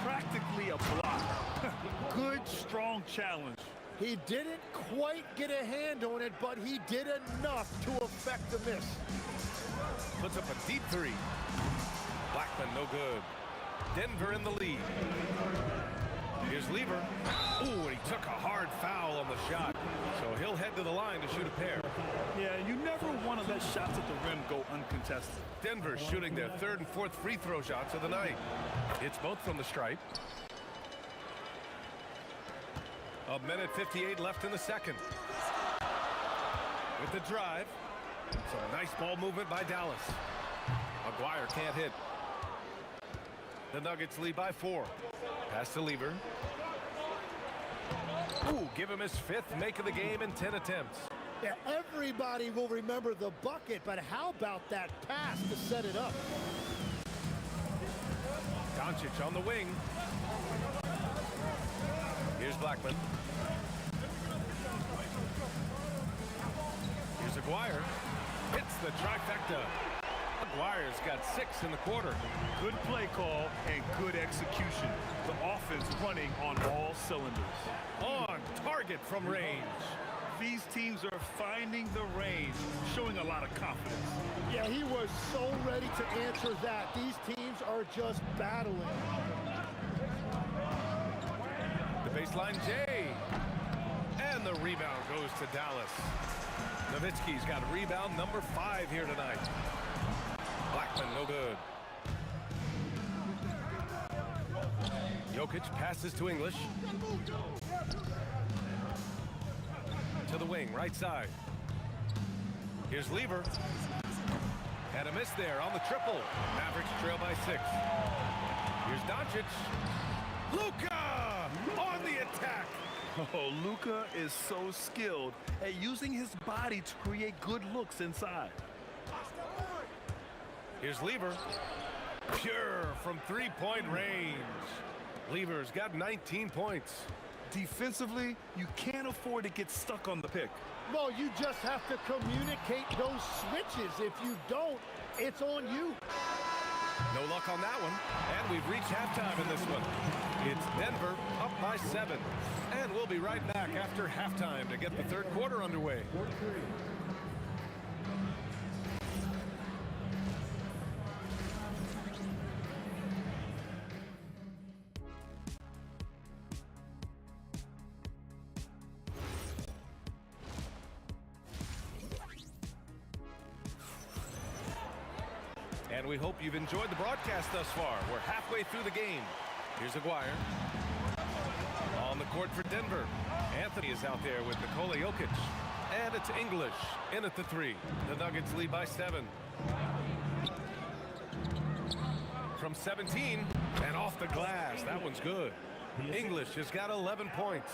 Practically a block. Good, strong challenge. He didn't quite get a hand on it, but he did enough to affect the miss. Puts up a deep three. Blackman, no good. Denver in the lead. Here's Lever. Ooh, and he took a hard foul on the shot. So he'll head to the line to shoot a pair. Yeah, you never want to let shots at the rim go uncontested. Denver shooting their 3rd and 4th free throw shots of the night. It's both from the stripe. 1:58 left in the second. With the drive. Some nice ball movement by Dallas. Aguirre can't hit. The Nuggets lead by 4. Pass to Lever. Ooh, give him his 5th make of the game in 10 attempts. Yeah, everybody will remember the bucket, but how about that pass to set it up? Doncic on the wing. Here's Blackman. Here's Aguirre. Hits the trifecta. Aguirre's got 6 in the quarter. Good play call and good execution. The offense running on all cylinders. On target from range. These teams are finding the range, showing a lot of confidence. Yeah, he was so ready to answer that. These teams are just battling. The baseline J. And the rebound goes to Dallas. Nowitzki's got rebound number 5 here tonight. Blackman, no good. Jokic passes to English. To the wing, right side. Here's Lever. And a miss there on the triple. Mavericks trail by 6. Here's Doncic. Luka on the attack. Oh, Luka is so skilled at using his body to create good looks inside. Here's Lever. Pure from 3-point range. Lever's got 19 points. Defensively, you can't afford to get stuck on the pick. Well, you just have to communicate those switches. If you don't, it's on you. No luck on that one. And we've reached halftime in this one. It's Denver up by 7. And we'll be right back after halftime to get the third quarter underway. And we hope you've enjoyed the broadcast thus far. We're halfway through the game. Here's Aguirre. On the court for Denver. Anthony is out there with Nikola Jokic. And it's English in at the 3. The Nuggets lead by 7. From 17 and off the glass. That one's good. English has got 11 points.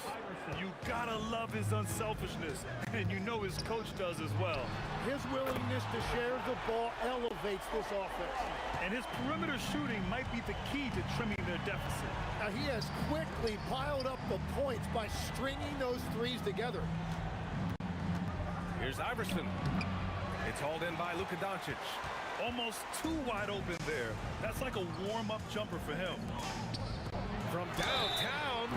You gotta love his unselfishness, and you know his coach does as well. His willingness to share the ball elevates this offense. And his perimeter shooting might be the key to trimming their deficit. Now he has quickly piled up the points by stringing those threes together. Here's Iverson. It's hauled in by Luka Doncic. Almost too wide open there. That's like a warm-up jumper for him. From downtown.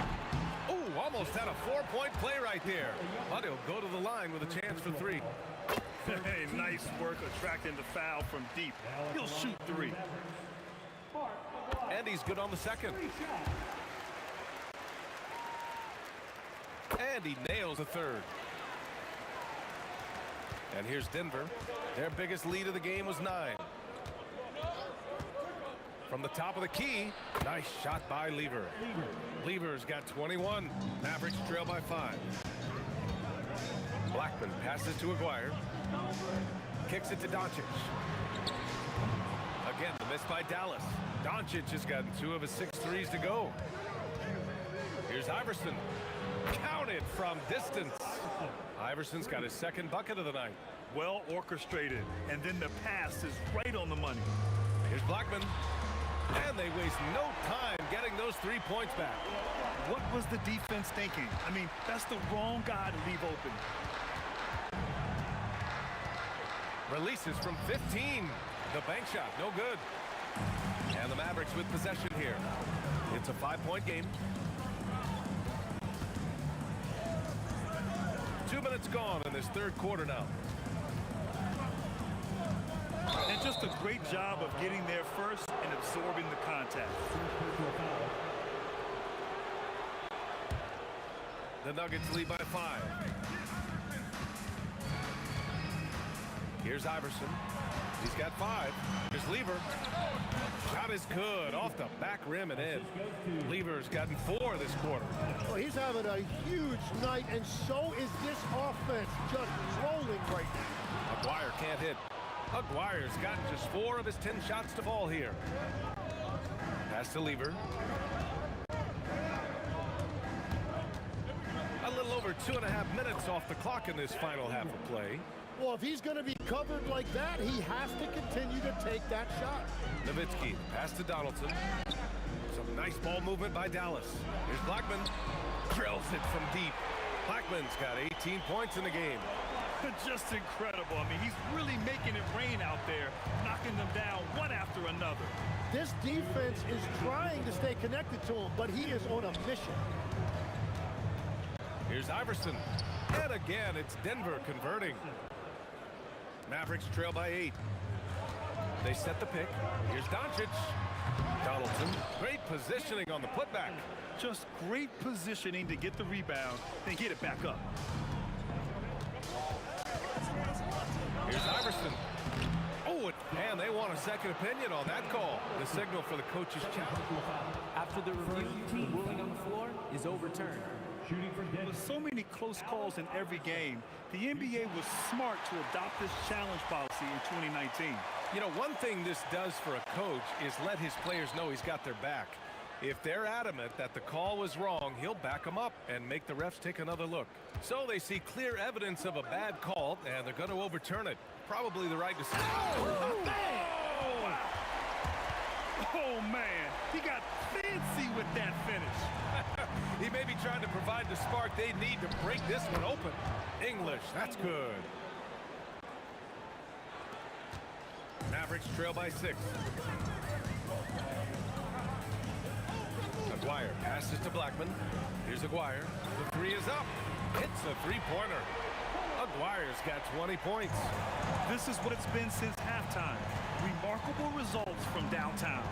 Oh, almost had a 4-point play right there. But he'll go to the line with a chance for 3. Hey, nice work attracting the foul from deep. He'll shoot 3. And he's good on the second. And he nails the third. And here's Denver. Their biggest lead of the game was 9. From the top of the key, nice shot by Lever. Lever's got 21. Mavericks trail by 5. Blackman passes to Aguirre. Kicks it to Doncic. Again, the miss by Dallas. Doncic has gotten 2 of his 6 threes to go. Here's Iverson. Counted from distance. Iverson's got his second bucket of the night. Well orchestrated, and then the pass is right on the money. Here's Blackman. And they waste no time getting those 3 points back. What was the defense thinking? I mean, that's the wrong guy to leave open. Releases from 15. The bank shot, no good. And the Mavericks with possession here. It's a 5-point game. 2 minutes gone in this third quarter now. And just a great job of getting there first and absorbing the contact. The Nuggets lead by 5. Here's Iverson. He's got 5. Here's Lever. Shot is good. Off the back rim and in. Lever's gotten 4 this quarter. Well, he's having a huge night, and so is this offense, just rolling right now. Aguirre can't hit. Aguirre's gotten just 4 of his 10 shots to fall here. Pass to Lever. A little over 2.5 minutes off the clock in this final half of play. Well, if he's going to be covered like that, he has to continue to take that shot. Nowitzki, pass to Donaldson. Some nice ball movement by Dallas. Here's Blackman. Drills it from deep. Blackman's got 18 points in the game. Just incredible. I mean, he's really making it rain out there, knocking them down one after another. This defense is trying to stay connected to him, but he is on a mission. Here's Iverson. And again, it's Denver converting. Mavericks trail by 8. They set the pick. Here's Doncic. Donaldson. Great positioning on the putback. Just great positioning to get the rebound, then get it back up. Here's Iverson. Oh, and they want a second opinion on that call. The signal for the coach's check. After the review, the ruling on the floor is overturned. With so many close calls in every game, the NBA was smart to adopt this challenge policy in 2019. You know, one thing this does for a coach is let his players know he's got their back. If they're adamant that the call was wrong, he'll back them up and make the refs take another look. So they see clear evidence of a bad call, and they're going to overturn it. Probably the right decision. Oh, man! Oh, man. He got fancy with that finish. He may be trying to provide the spark they need to break this one open. English, that's good. Mavericks trail by 6. Aguirre passes to Blackman. Here's Aguirre. The 3 is up. Hits a 3-pointer. Aguirre's got 20 points. This is what it's been since halftime. Remarkable results from downtown.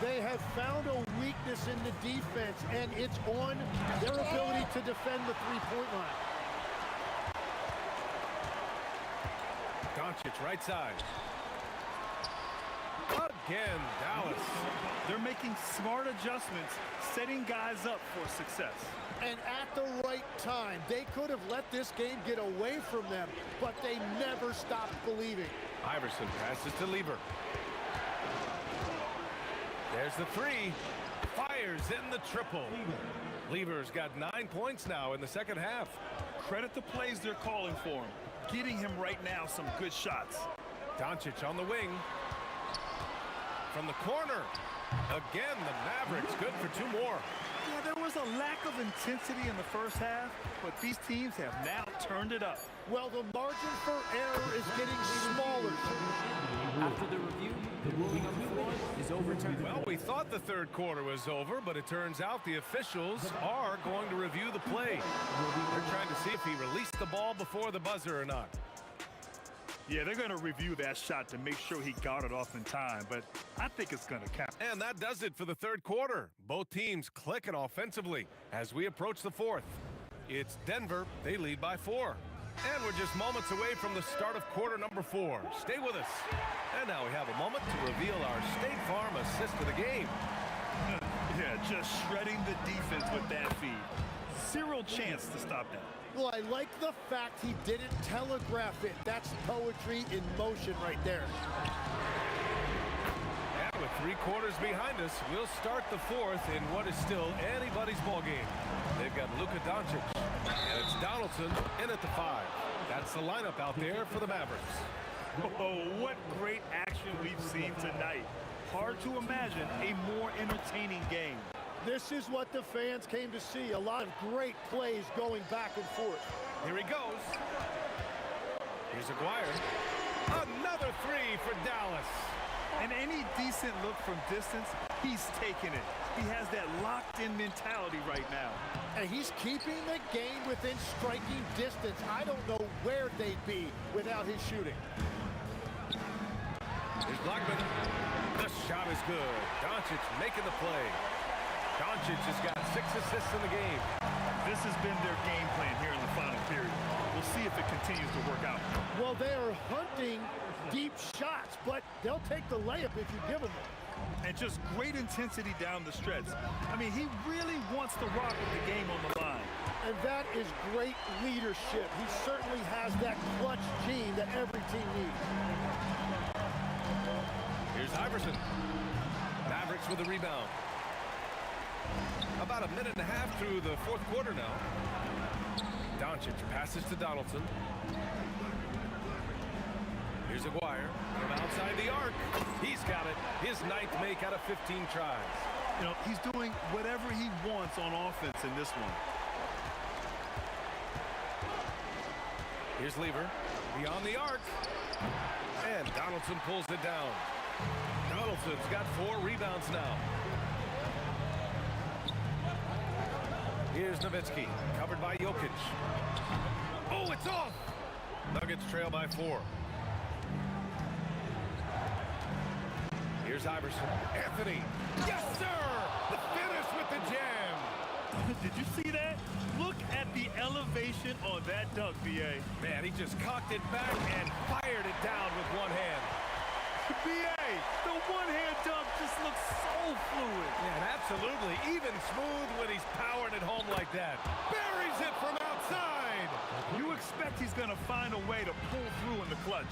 They have found a weakness in the defense, and it's on their ability to defend the three-point line. Doncic right side. Again, Dallas. They're making smart adjustments, setting guys up for success. And at the right time, they could have let this game get away from them, but they never stopped believing. Iverson passes to Lever. There's the 3. Fires fires in the triple. Lever's got 9 points now in the second half. Credit the plays they're calling for him. Getting him right now some good shots. Doncic on the wing. From the corner. Again, the Mavericks good for 2 more. Yeah, there was a lack of intensity in the first half, but these teams have now turned it up. Well, the margin for error is getting smaller. After the review, the ruling on the floor is overturned. Well, we thought the third quarter was over, but it turns out the officials are going to review the play. They're trying to see if he released the ball before the buzzer or not. Yeah, they're going to review that shot to make sure he got it off in time, but I think it's going to count. And that does it for the third quarter. Both teams clicking offensively as we approach the fourth. It's Denver. They lead by 4. And we're just moments away from the start of quarter number 4. Stay with us. And now we have a moment to reveal our State Farm assist of the game. Yeah, just shredding the defense with that feed. Zero chance to stop that. Well, I like the fact he didn't telegraph it. That's poetry in motion right there. And with 3 quarters behind us, we'll start the fourth in what is still anybody's ball game. They've got Luka Doncic, and it's Donaldson in at the 5. That's the lineup out there for the Mavericks. Oh, what great action we've seen tonight. Hard to imagine a more entertaining game. This is what the fans came to see. A lot of great plays going back and forth. Here he goes. Here's Aguirre. Another 3 for Dallas. And any decent look from distance, he's taking it. He has that locked-in mentality right now. And he's keeping the game within striking distance. I don't know where they'd be without his shooting. Here's Blackman. The shot is good. Doncic making the play. Doncic has got 6 assists in the game. This has been their game plan here in the final period. We'll see if it continues to work out. Well, they are hunting deep shots, but they'll take the layup if you give them it. And just great intensity down the stretch. I mean, he really wants to rock with the game on the line. And that is great leadership. He certainly has that clutch gene that every team needs. Here's Iverson. Mavericks with a rebound. About a minute and a half through the fourth quarter now. Doncic passes to Donaldson. Here's Aguirre from outside the arc. He's got it. His 9th make out of 15 tries. You know, he's doing whatever he wants on offense in this one. Here's Lever beyond the arc. And Donaldson pulls it down. Donaldson's got 4 rebounds now. Here's Nowitzki, covered by Jokic. Oh, it's off! Nuggets trail by 4. Here's Iverson. Anthony. Yes, sir! The finish with the jam. Did you see that? Look at the elevation on that dunk, B.A. Man, he just cocked it back and fired it down with one hand. B.A., the one-hand dunk just looks so fluid. Yeah, absolutely. Even smooth when he's powering it home like that. Buries it from outside. You expect he's going to find a way to pull through in the clutch.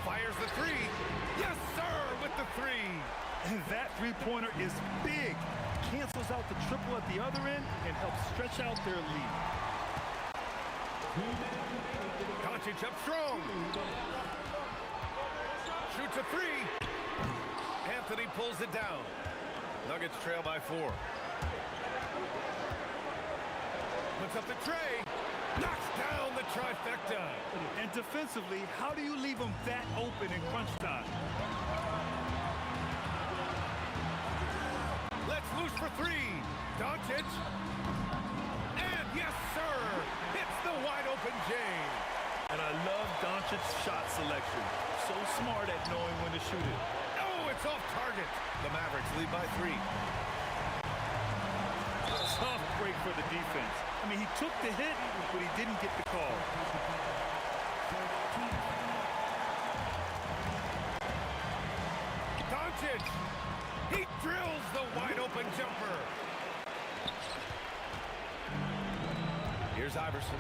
Fires the 3. Yes, sir, with the 3. And that three-pointer is big. Cancels out the triple at the other end and helps stretch out their lead. Doncic up strong. Shoots a 3. Anthony pulls it down. Nuggets trail by 4. Puts up the tray. Knocks down the trifecta. And defensively, how do you leave him that open in crunch time? Let's loose for 3. Doncic. And yes, sir. Hits the wide open James. And I love Doncic's shot selection. So smart at knowing when to shoot it. Oh, it's off target. The Mavericks lead by 3. Tough break for the defense. I mean, he took the hit, but he didn't get the call. Doncic. He drills the wide open jumper. Here's Iverson.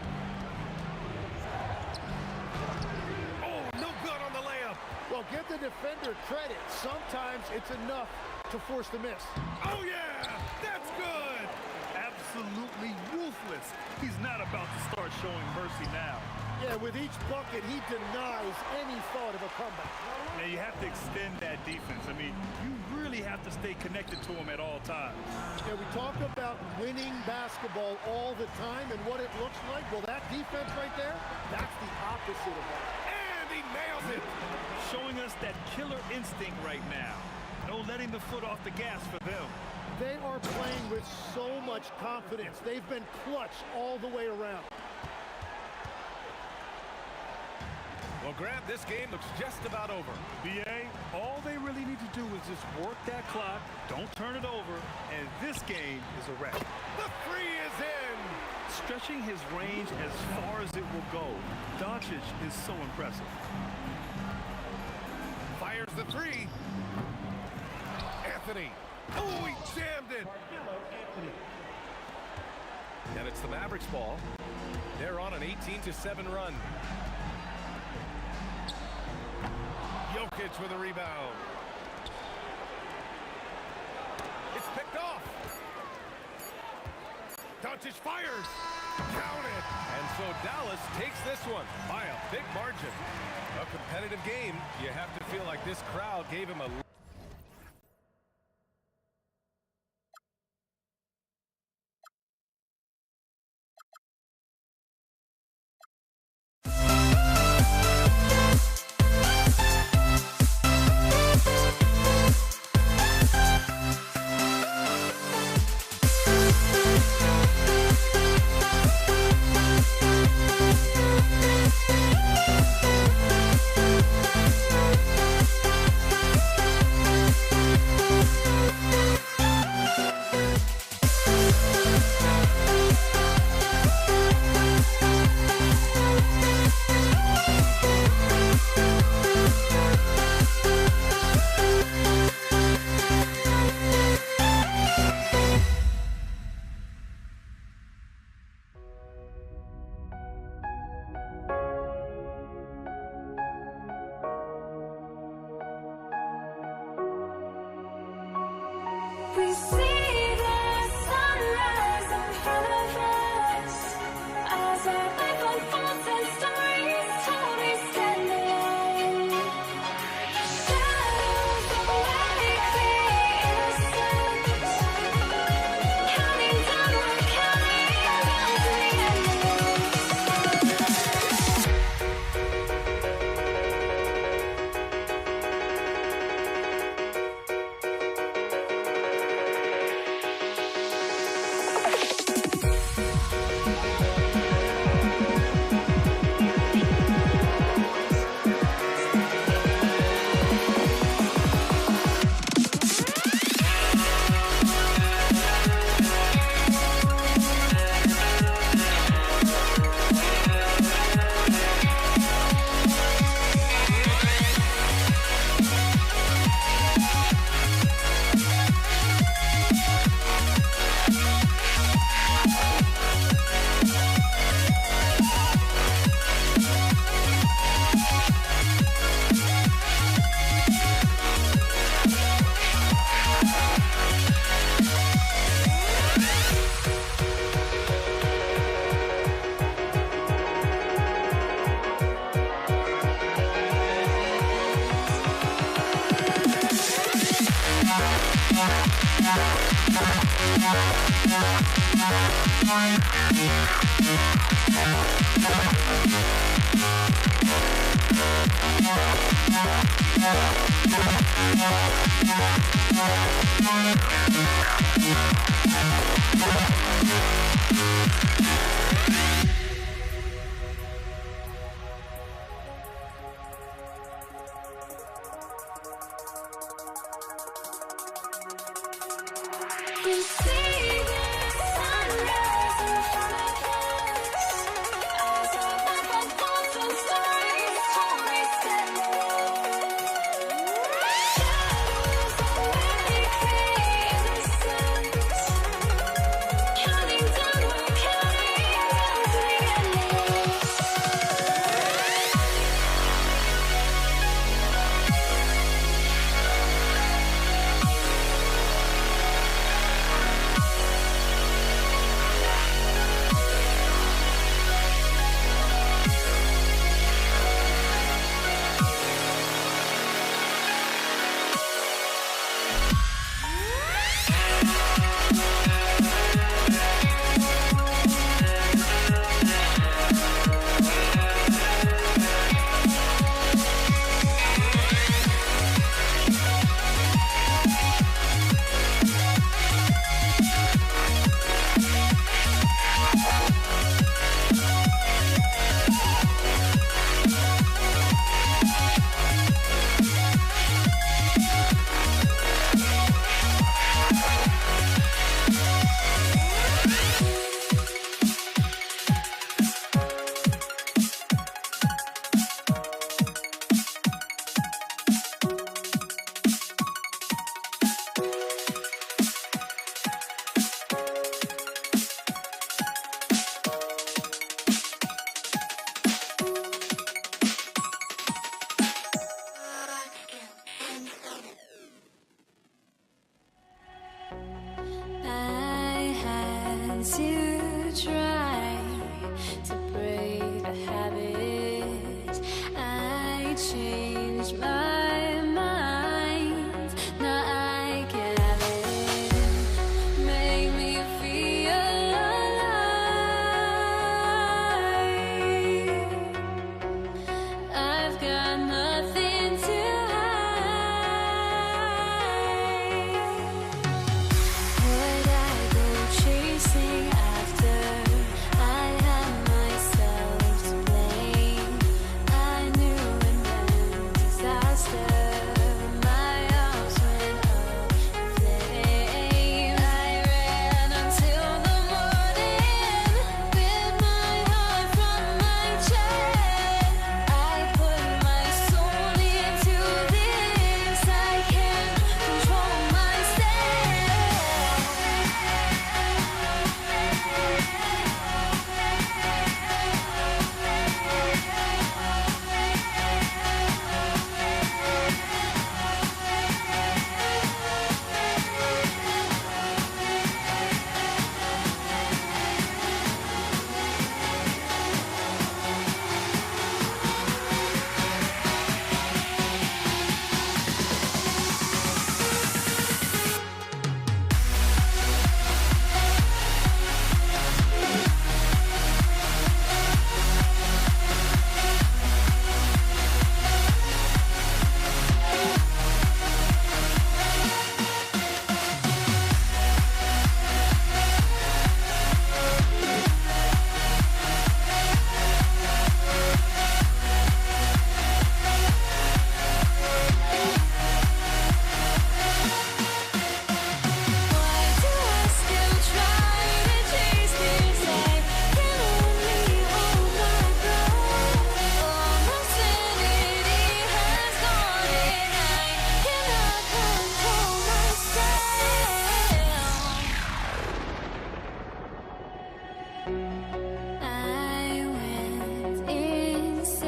Well, give the defender credit. Sometimes it's enough to force the miss. Oh, yeah! That's good! Absolutely ruthless. He's not about to start showing mercy now. Yeah, with each bucket, he denies any thought of a comeback. Now, you have to extend that defense. I mean, you really have to stay connected to him at all times. Yeah, we talk about winning basketball all the time and what it looks like. Well, that defense right there, that's the opposite of that. And he nails it! Showing us that killer instinct right now. No letting the foot off the gas for them. They are playing with so much confidence. They've been clutch all the way around. Well, Grant, this game looks just about over. BA, all they really need to do is just work that clock, don't turn it over, and this game is a wrap. The three is in! Stretching his range as far as it will go. Doncic is so impressive. Fires the three. Anthony. Oh, he jammed it! And it's the Mavericks ball. They're on an 18-7 run. Jokic with a rebound. It's picked off. Doncic fires. Count it. And so Dallas takes this one by a big margin. A competitive game. You have to feel like this crowd gave him a... We see the sunrise in front of us as our life unfolds and stories told we stand alone. Shadows awake the innocence, counting down, we're counting down to the end. We see the sunrise in front of us as our life unfolds and stories told we stand alone. Shadows awake the innocence, counting down, we're counting down to changed my mind. Now I can have it. Make me feel alive. I've got nothing to hide. Would I go chasing after? I had myself to blame. I knew it meant disaster. My arms went up in flames. I ran until the morning with my heart from my chest. I put my soul into this. I can't control I went insane,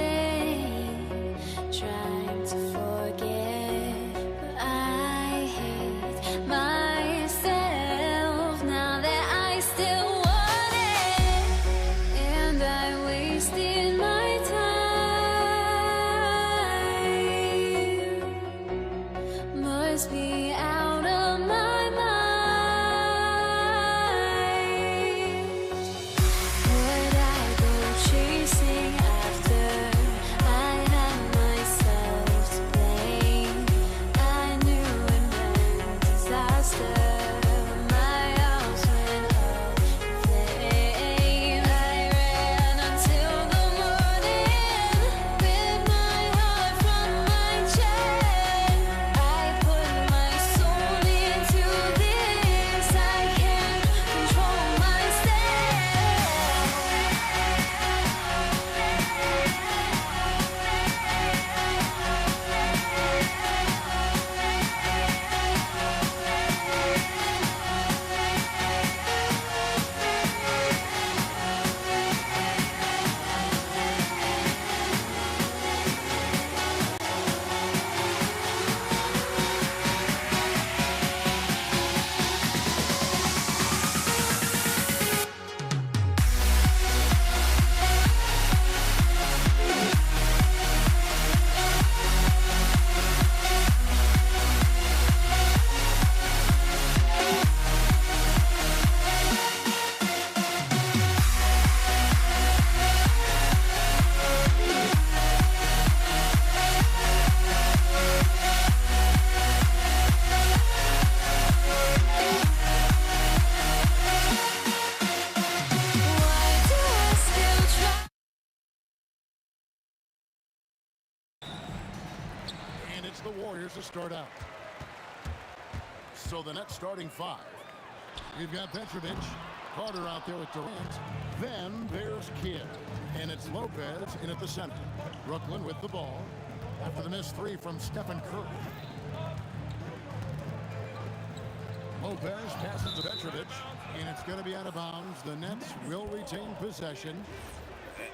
trying to forget, but I hate myself now that I still want it, and I wasted my time. Must be out of my mind. Would I go chasing after? I had myself to blame. I knew it meant disaster. My arms went up in flames. I ran until the morning with my heart from my chest. I put my soul into this. I can't control myself. And it's the Warriors to start out. So the net starting five. We've got Petrovic, Carter out there with Durant. Then there's Kidd. And it's Lopez in at the center. Brooklyn with the ball after the missed three from Stephen Curry. Lopez passes to Petrovic, and it's going to be out of bounds. The Nets will retain possession.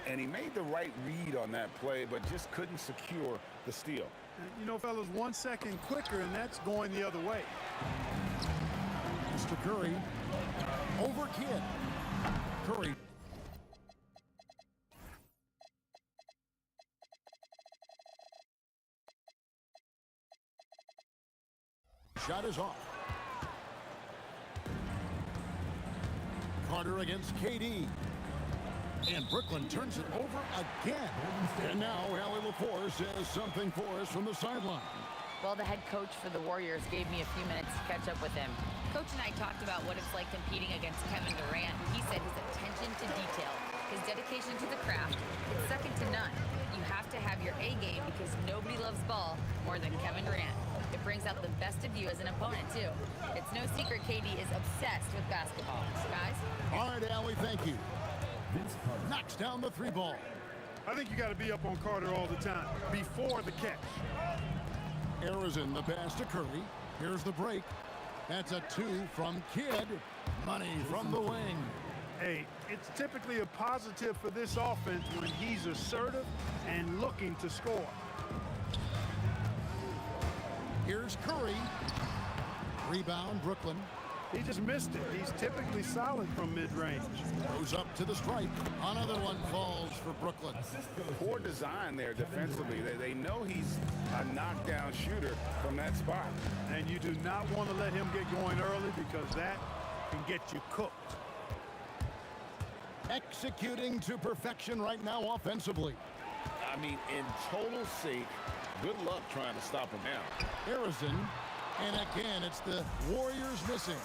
And he made the right read on that play, but just couldn't secure the steal. You know, fellas, 1 second quicker, and that's going the other way. Mr. Curry over Kidd. Curry shot is off. Carter against KD. And Brooklyn turns it over again. And now Allie LaForce has something for us from the sideline. Well, the head coach for the Warriors gave me a few minutes to catch up with him. Coach and I talked about what it's like competing against Kevin Durant. He said his attention to detail, his dedication to the craft, is second to none. You have to have your A game because nobody loves ball more than Kevin Durant. It brings out the best of you as an opponent, too. It's no secret KD is obsessed with basketball. Guys? All right, Allie, thank you. Knocks down the three ball. I think you got to be up on Carter all the time, before the catch. Arizona, the pass to Curry. Here's the break. That's a 2 from Kidd. Money from the wing. Hey, it's typically a positive for this offense when he's assertive and looking to score. Here's Curry. Rebound, Brooklyn. He just missed it. He's typically solid from mid-range. Goes up to the stripe. Another one falls for Brooklyn. Poor design there defensively. They know he's a knockdown shooter from that spot. And you do not want to let him get going early because that can get you cooked. Executing to perfection right now offensively. I mean, in total sync. Good luck trying to stop him now. Harrison. And again, it's the Warriors missing.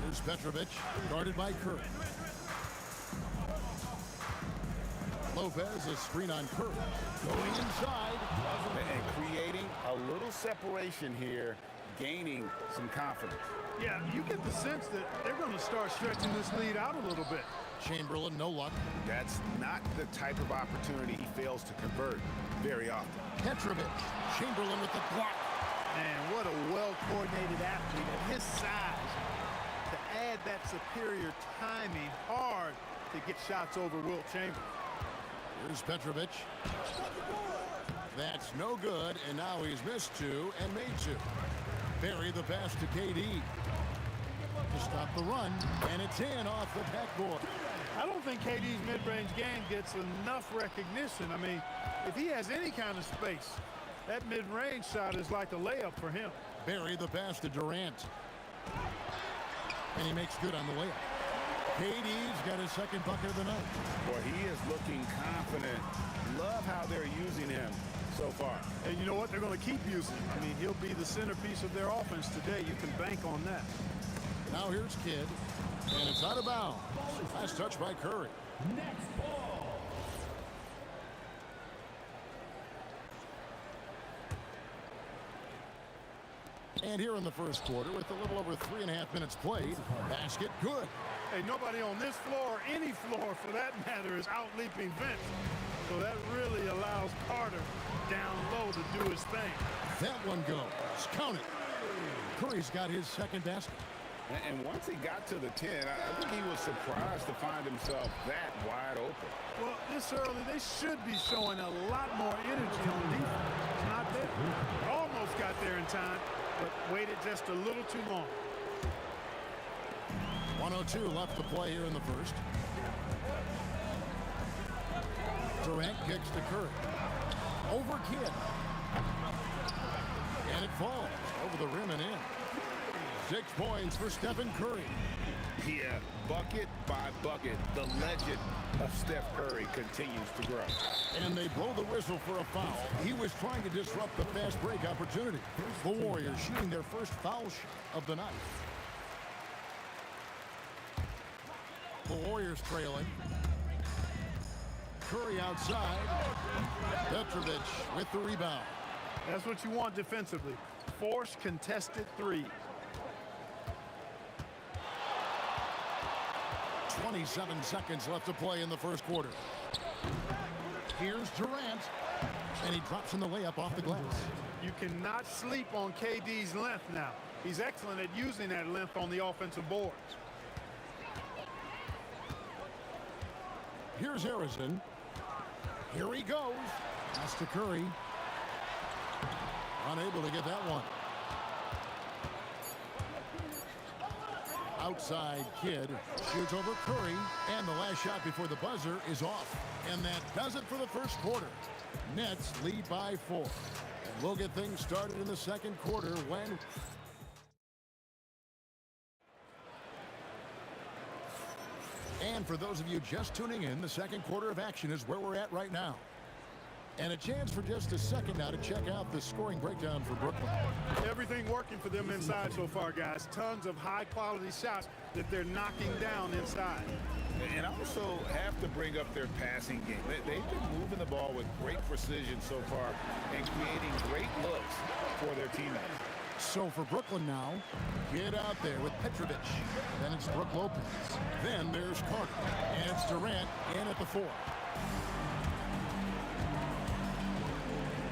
Here's Petrovic, guarded by Curry. Lopez, a screen on Curry. Going inside. And creating a little separation here, gaining some confidence. Yeah, you get the sense that they're going to start stretching this lead out a little bit. Chamberlain, no luck. That's not the type of opportunity he fails to convert very often. Petrovic, Chamberlain with the block. Man, what a well-coordinated athlete at his size. To add that superior timing, hard to get shots over Wilt Chamberlain. Here's Petrovic. That's no good, and now he's missed 2 and made 2. Bury the pass to KD. To stop the run, and it's in off the backboard. I don't think KD's mid-range game gets enough recognition. I mean, if he has any kind of space, that mid-range shot is like a layup for him. Bury the pass to Durant. And he makes good on the layup. KD's got his second bucket of the night. Boy, he is looking confident. Love how they're using him so far. And you know what? They're going to keep using him. I mean, he'll be the centerpiece of their offense today. You can bank on that. Now here's Kidd. And it's out of bounds. Last touch by Curry. Next ball. And here in the first quarter, with a little over 3.5 minutes played, basket good. Hey, nobody on this floor, any floor for that matter, is out-leaping Vince. So that really allows Carter down low to do his thing. That one goes. Count it. Curry's got his second basket. And once he got to the 10, I think he was surprised to find himself that wide open. Well, this early, they should be showing a lot more energy on defense. It's not there. Almost got there in time, but waited just a little too long. 1:02 left to play here in the first. Durant kicks to Curry. Over Kidd. And it falls over the rim and in. 6 points for Stephen Curry. Yeah, bucket by bucket, the legend of Steph Curry continues to grow. And they blow the whistle for a foul. He was trying to disrupt the fast break opportunity. The Warriors shooting their first foul of the night. The Warriors trailing. Curry outside. Petrovic with the rebound. That's what you want defensively. Force contested three. 27 seconds left to play in the first quarter. Here's Durant, and he drops in the layup off the glass. You cannot sleep on KD's length now. He's excellent at using that length on the offensive boards. Here's Harrison. Here he goes. Pass to Curry. Unable to get that one. Outside Kidd shoots over Curry, and the last shot before the buzzer is off. And that does it for the first quarter. Nets lead by 4. And We'll get things started in the second quarter when... And for those of you just tuning in, the second quarter of action is where we're at right now. And a chance for just a second now to check out the scoring breakdown for Brooklyn. Everything working for them inside so far, guys. Tons of high-quality shots that they're knocking down inside. And also have to bring up their passing game. They've been moving the ball with great precision so far and creating great looks for their teammates. So for Brooklyn now, get out there with Petrovic. Then it's Brook Lopez. Then there's Carter. And it's Durant in at the 4.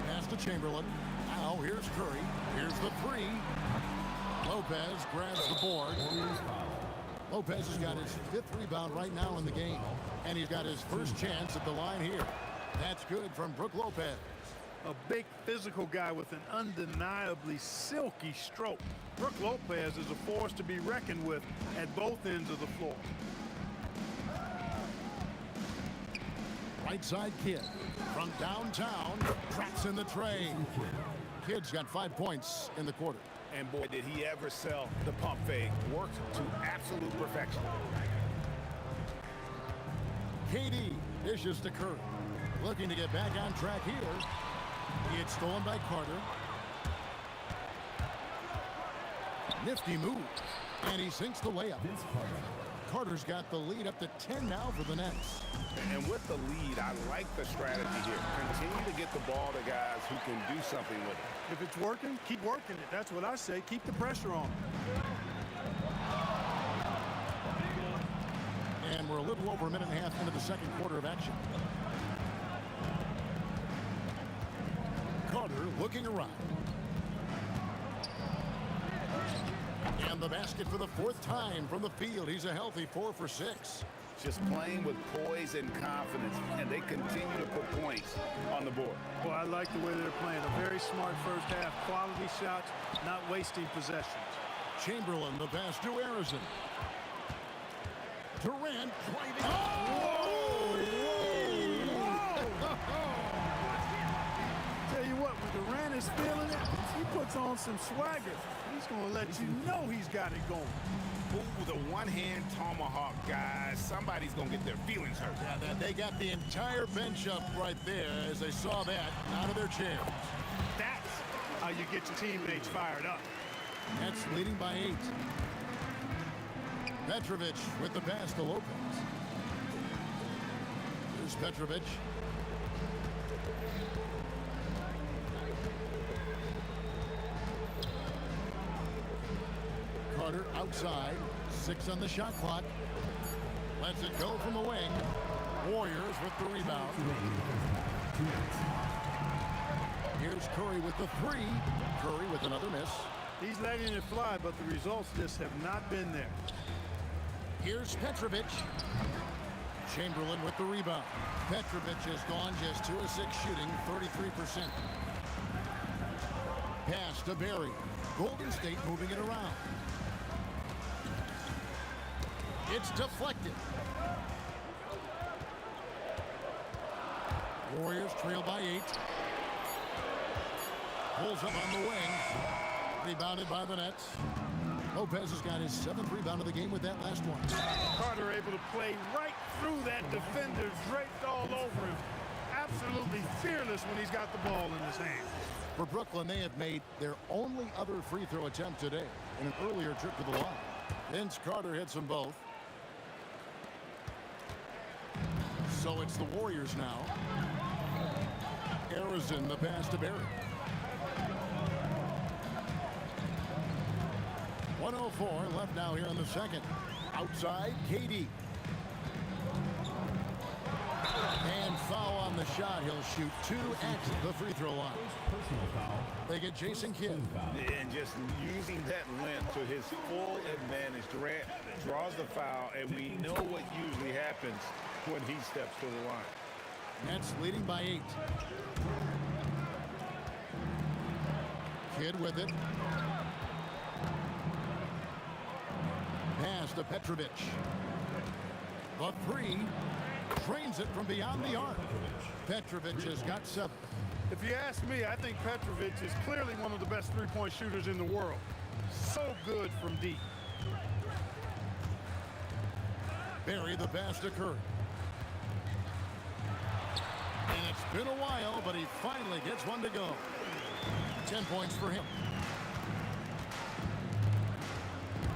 Pass to Chamberlain. Now here's Curry. Here's the 3. Lopez grabs the board. Lopez has got his 5th rebound right now in the game. And he's got his first chance at the line here. That's good from Brook Lopez. A big physical guy with an undeniably silky stroke. Brook Lopez is a force to be reckoned with at both ends of the floor. Right side Kidd from downtown traps in the tray. Kidd's got 5 points in the quarter. And boy, did he ever sell the pump fake. Worked to absolute perfection. KD dishes to Curry. Looking to get back on track here. It's stolen by Carter. Nifty move. And he sinks the layup. Carter's got the lead up to 10 now for the Nets. And with the lead, I like the strategy here. Continue to get the ball to guys who can do something with it. If it's working, keep working it. That's what I say. Keep the pressure on. And we're a little over a minute and a half into the second quarter of action. Carter looking around. And the basket for the 4th time from the field. He's a healthy 4 for 6. Just playing with poise and confidence, and they continue to put points on the board. Well, I like the way they're playing. A very smart first half. Quality shots, not wasting possessions. Chamberlain, the pass to Harrison. Durant driving. Tell you what, when Durant is feeling it, he puts on some swagger. He's going to let you know he's got it going. Ooh, the one-hand tomahawk, guys. Somebody's going to get their feelings hurt. Yeah, they got the entire bench up right there as they saw that out of their chairs. That's how you get your teammates fired up. That's leading by 8. Petrovic with the pass to Lopez. Here's Petrovic. Carter outside. 6 on the shot clock. Lets it go from the wing. Warriors with the rebound. Here's Curry with the 3. Curry with another miss. He's letting it fly, but the results just have not been there. Here's Petrovic. Chamberlain with the rebound. Petrovic has gone just 2 of 6 shooting, 33%. Pass to Barry. Golden State moving it around. It's deflected. Warriors trail by 8. Pulls up on the wing. Rebounded by the Nets. Lopez has got his 7th rebound of the game with that last one. Carter able to play right through that defender, draped all over him. Absolutely fearless when he's got the ball in his hand. For Brooklyn, they have made their only other free throw attempt today in an earlier trip to the line. Vince Carter hits them both. So it's the Warriors now. Harrison, the pass to Barry. 1:04 left now here in the second. Outside, KD. And foul on the shot. He'll shoot 2 at the free throw line. They get Jason Kidd. And just using that length to his full advantage. Durant draws the foul, and we know what usually happens when he steps to the line. Nets leading by 8. Kidd with it. Pass to Petrovic. The 3. Trains it from beyond the arc. Petrovic has got 7. If you ask me, I think Petrovic is clearly one of the best three-point shooters in the world. So good from deep. Barry the pass to Curry. And it's been a while, but he finally gets one to go. 10 points for him.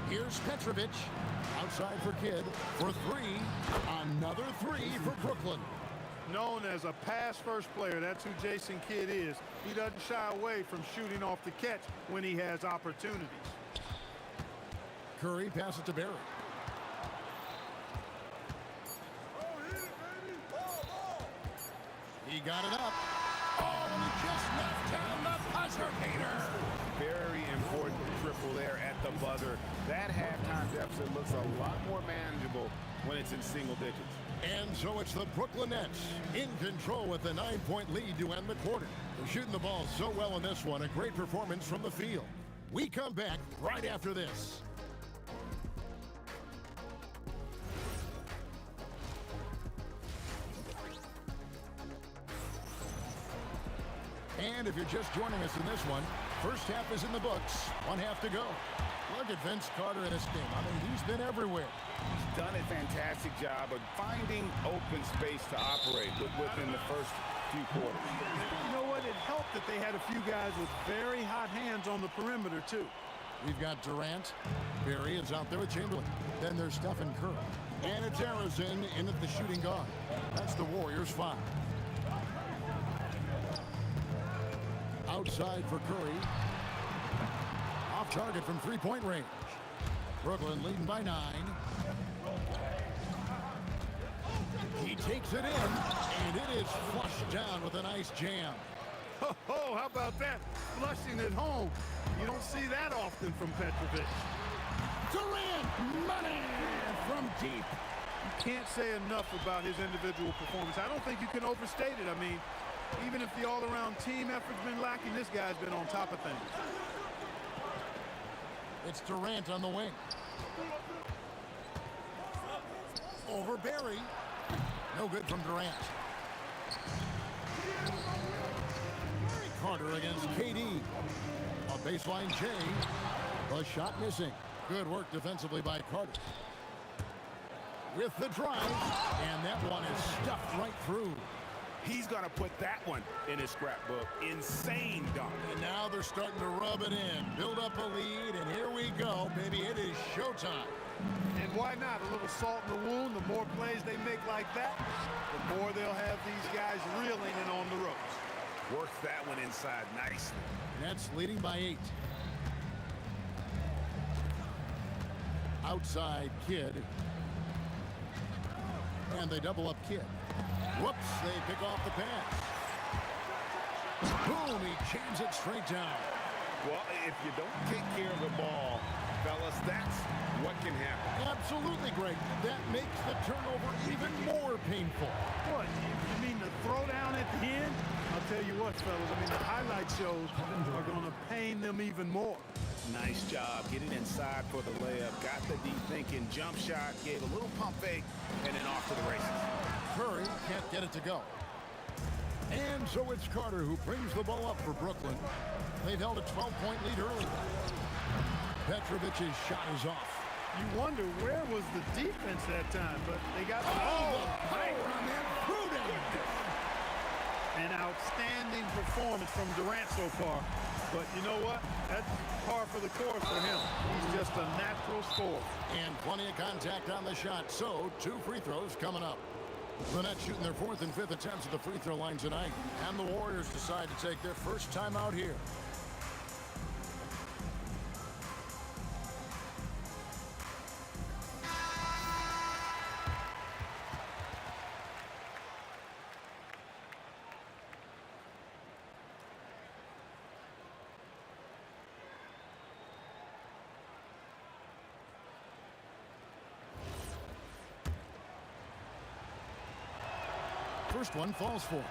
Here's Petrovic. Outside for Kidd for three. Another three for Brooklyn. Known as a pass-first player, that's who Jason Kidd is. He doesn't shy away from shooting off the catch when he has opportunities. Curry passes to Barry. He got it up. Oh, and he just knocked down the buzzer beater. Very important triple there at the buzzer. That halftime deficit looks a lot more manageable when it's in single digits. And so it's the Brooklyn Nets in control with a 9-point lead to end the quarter. They're shooting the ball so well in this one. A great performance from the field. We come back right after this. And if you're just joining us in this one, first half is in the books. 1 half to go. Look at Vince Carter in this game. I mean, he's been everywhere. He's done a fantastic job of finding open space to operate within the first few quarters. You know what? It helped that they had a few guys with very hot hands on the perimeter, too. We've got Durant. Barry is out there with Chamberlain. Then there's Stephen Curry. And it's Arizin in at the shooting guard. That's the Warriors' 5. Outside for Curry. Off target from three-point range. Brooklyn leading by 9. He takes it in, and it is flushed down with a nice jam. Oh, how about that? Flushing it home. You don't see that often from Petrovic. Durant, money from deep. You can't say enough about his individual performance. I don't think you can overstate it. I mean, even if the all-around team effort's been lacking, this guy's been on top of things. It's Durant on the wing. Over Barry. No good from Durant. Carter against KD. A baseline J. The shot missing. Good work defensively by Carter. With the drive. And that one is stuffed right through. He's going to put that one in his scrapbook. Insane dunk. And now they're starting to rub it in. Build up a lead, and here we go, baby. It is showtime. And why not? A little salt in the wound. The more plays they make like that, the more they'll have these guys reeling and on the ropes. Works that one inside nicely. Nets leading by 8. Outside Kidd. And they double up Kidd. Whoops, they pick off the pass. Boom, he jams it straight down. Well, if you don't take care of the ball, fellas, that's what can happen. Absolutely, Greg. That makes the turnover even more painful. What, you mean the throwdown at the end? I'll tell you what, fellas, I mean, the highlight shows are going to pain them even more. Nice job getting inside for the layup. Got the deep thinking jump shot, gave a little pump fake, and then off to the races. Curry can't get it to go. And so it's Carter who brings the ball up for Brooklyn. They've held a 12-point lead early. Petrovic's shot is off. You wonder where was the defense that time, but they got the power on that Pruden. An outstanding performance from Durant so far. But you know what? That's par for the course for him. He's just a natural scorer. And plenty of contact on the shot. So 2 free throws coming up. The Nets shooting their 4th and 5th attempts at the free throw line tonight. And the Warriors decide to take their first time out here. First one falls for him.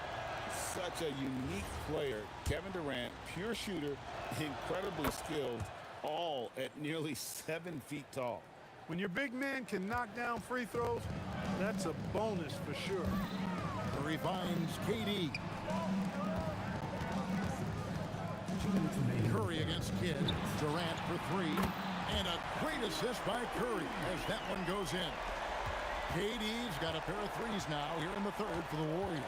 Such a unique player. Kevin Durant, pure shooter, incredibly skilled, all at nearly 7 feet tall. When your big man can knock down free throws, that's a bonus for sure. Curry finds KD. Curry against Kidd. Durant for three. And a great assist by Curry as that one goes in. KD's got a pair of threes now here in the third for the Warriors.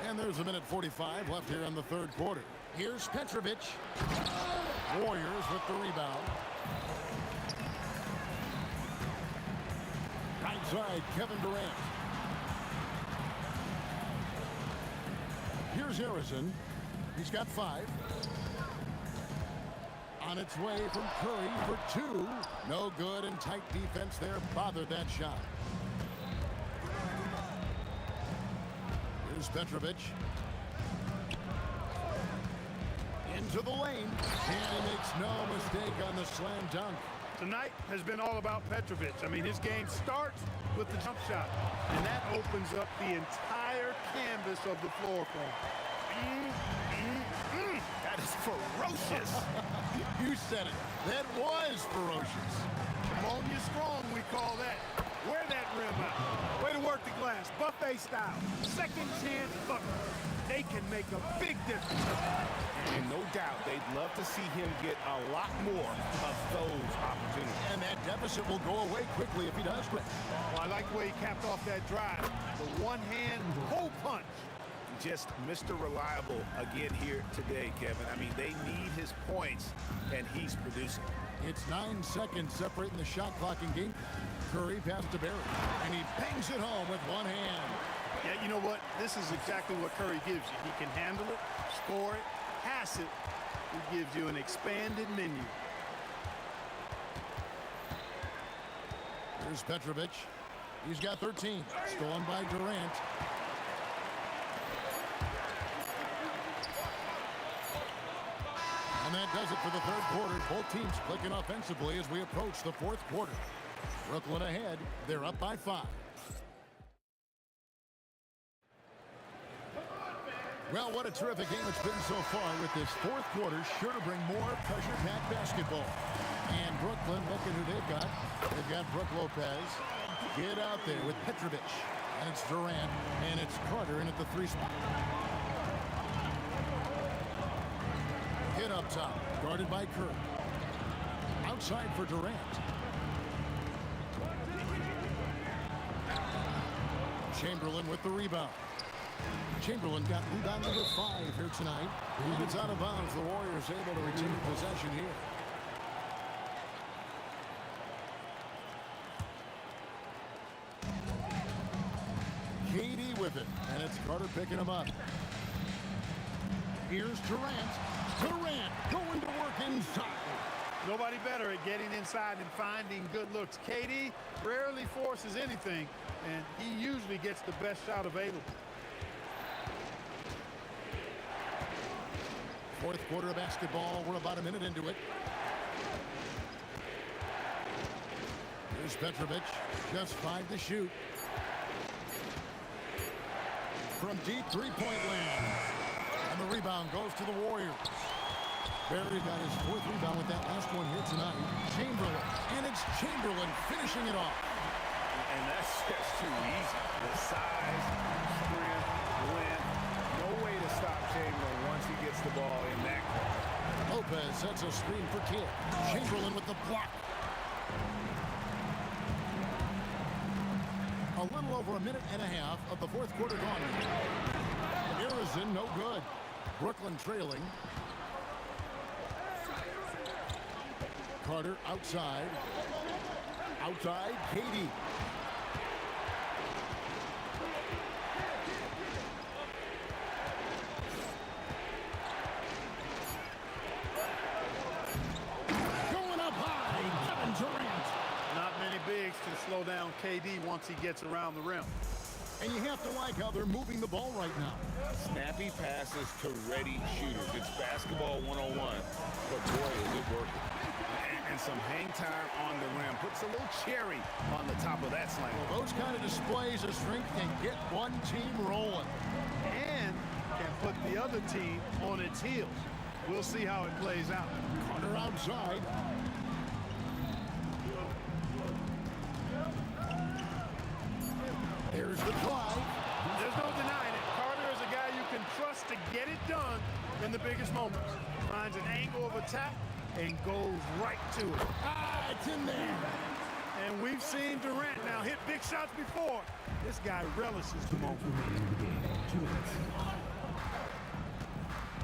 And there's a minute 45 left here in the third quarter. Here's Petrovic. Warriors with the rebound. Right side, Kevin Durant. Here's Harrison. He's got 5. On its way from Curry for 2. No good, and tight defense there bothered that shot. Here's Petrovic. Into the lane. And he makes no mistake on the slam dunk. Tonight has been all about Petrovic. I mean, his game starts with the jump shot, and that opens up the entire canvas of the floor for him. That is ferocious. You said it. That was ferocious. Ammonia strong, we call that. Wear that rim out. Way to work the glass. Buffet style. Second chance bucket. They can make a big difference. And no doubt, they'd love to see him get a lot more of those opportunities. And that deficit will go away quickly if he does. Well, I like the way he capped off that drive. The one-hand hole punch. Just Mr. Reliable again here today, Kevin. I mean, they need his points, and he's producing. It's 9 seconds separating the shot clock in game. Curry passes to Barry, and he bangs it home with one hand. Yeah, you know what? This is exactly what Curry gives you. He can handle it, score it, pass it. He gives you an expanded menu. Here's Petrovic. He's got 13. Stolen by Durant. And that does it for the third quarter. Both teams clicking offensively as we approach the fourth quarter. Brooklyn ahead. They're up by 5. Well, what a terrific game it's been so far with this fourth quarter. Sure to bring more pressure-packed basketball. And Brooklyn, looking who they've got. They've got Brook Lopez. Get out there with Petrovic. And it's Durant. And it's Carter in at the 3 spot. Hit up top. Guarded by Curry. Outside for Durant. Chamberlain with the rebound. Chamberlain got rebound number 5 here tonight. It's out of bounds. The Warriors able to retain possession here. KD with it, and it's Carter picking him up. Here's Durant. Durant going to work inside. Nobody better at getting inside and finding good looks. KD rarely forces anything, and he usually gets the best shot available. Fourth quarter of basketball. We're about a minute into it. Here's Petrovic. Just 5 to shoot. From deep three-point land. And the rebound goes to the Warriors. Barry got his 4th rebound with that last one here tonight. Chamberlain. And it's Chamberlain finishing it off. And that's just too easy. The size, strength, length. No way to stop Chamberlain once he gets the ball in that corner. Lopez sets a screen for Kidd. Chamberlain with the block. A little over a minute and a half of the fourth quarter gone. Harrison, no good. Brooklyn trailing. Carter outside. Outside, KD. Going up high, Kevin Durant. Not many bigs can slow down KD once he gets around the rim. And you have to like how they're moving the ball right now. Snappy passes to ready shooters. It's basketball 101, but boy, is it working. And some hang time on the rim. Puts a little cherry on the top of that slam. Well, those kind of displays of strength can get one team rolling. And can put the other team on its heels. We'll see how it plays out. Carter outside. Here's the drive. There's no denying it. Carter trust to get it done in the biggest moments. Finds an angle of attack and goes right to it. Ah, it's in there. And we've seen Durant now hit big shots before. This guy relishes the moment.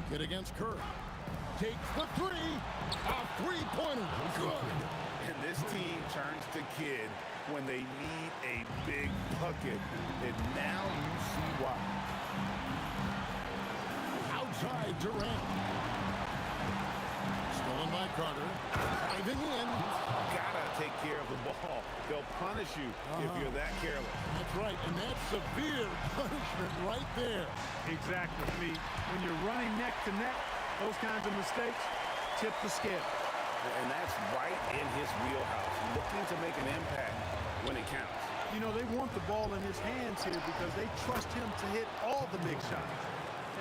Kid against Curry. Takes the three. A three-pointer. Good. And this team turns to Kid when they need a big bucket. And now you see why. Outside Durant. Stolen by Carter. Driving in. Gotta take care of the ball. They'll punish you if you're that careless. That's right, and that's severe punishment right there. Exactly, Pete. When you're running neck to neck, those kinds of mistakes tip the scale. And that's right in his wheelhouse, looking to make an impact when it counts. You know, they want the ball in his hands here because they trust him to hit all the big shots.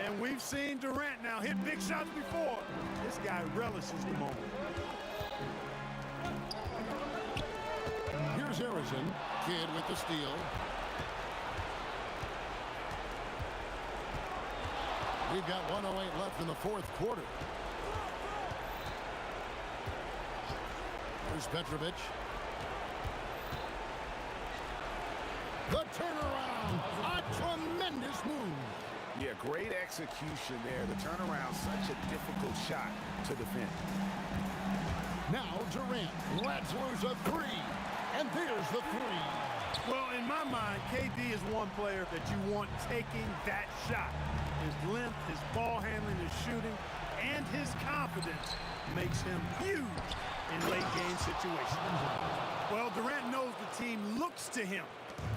And we've seen Durant now hit big shots before. This guy relishes the moment. Here's Harrison. Kid with the steal. We've got 1:08 left in the fourth quarter. Here's Petrovic. The turnaround. A tremendous move. Yeah, great execution there. The turnaround, such a difficult shot to defend. Now Durant lets loose a three. And there's the three. Well, in my mind, KD is one player that you want taking that shot. His length, his ball handling, his shooting, and his confidence makes him huge in late game situations. Well, Durant knows the team looks to him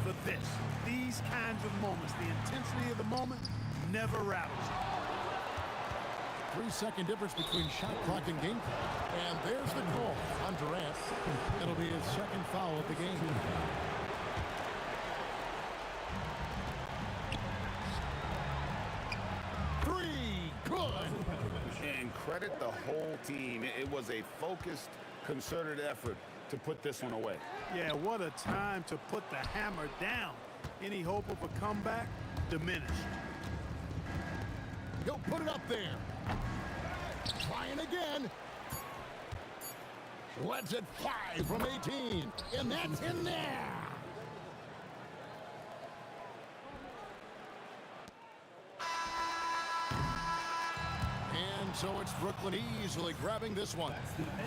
for this. These kinds of moments, the intensity of the moment never rattles. 3-second difference between shot clock and game clock. And there's the call on Durant. It'll be his second foul of the game. Three, good. And credit the whole team. It was a focused, concerted effort to put this one away. Yeah, what a time to put the hammer down. Any hope of a comeback diminished. He'll put it up there. Trying again. Let's it fly from 18. And that's in there. And so it's Brooklyn easily grabbing this one.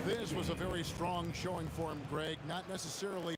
This was a very strong showing for him, Greg. Not necessarily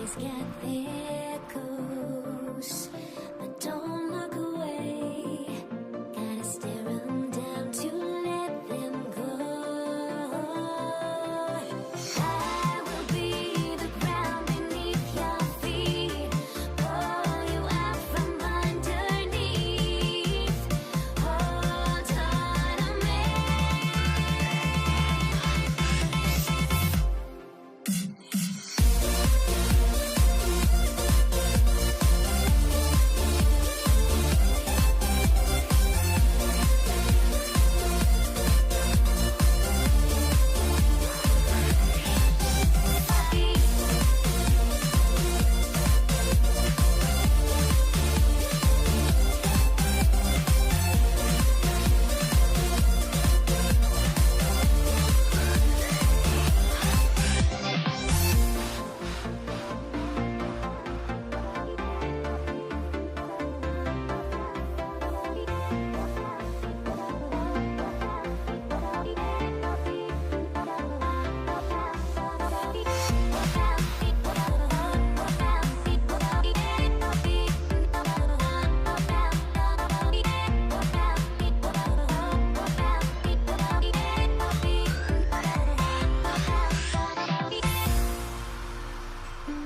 Everybody's got their ghosts, but don't look away. Gotta stare 'em down to let them go. I will be the ground beneath your feet, pull you out from underneath. Hold on to me.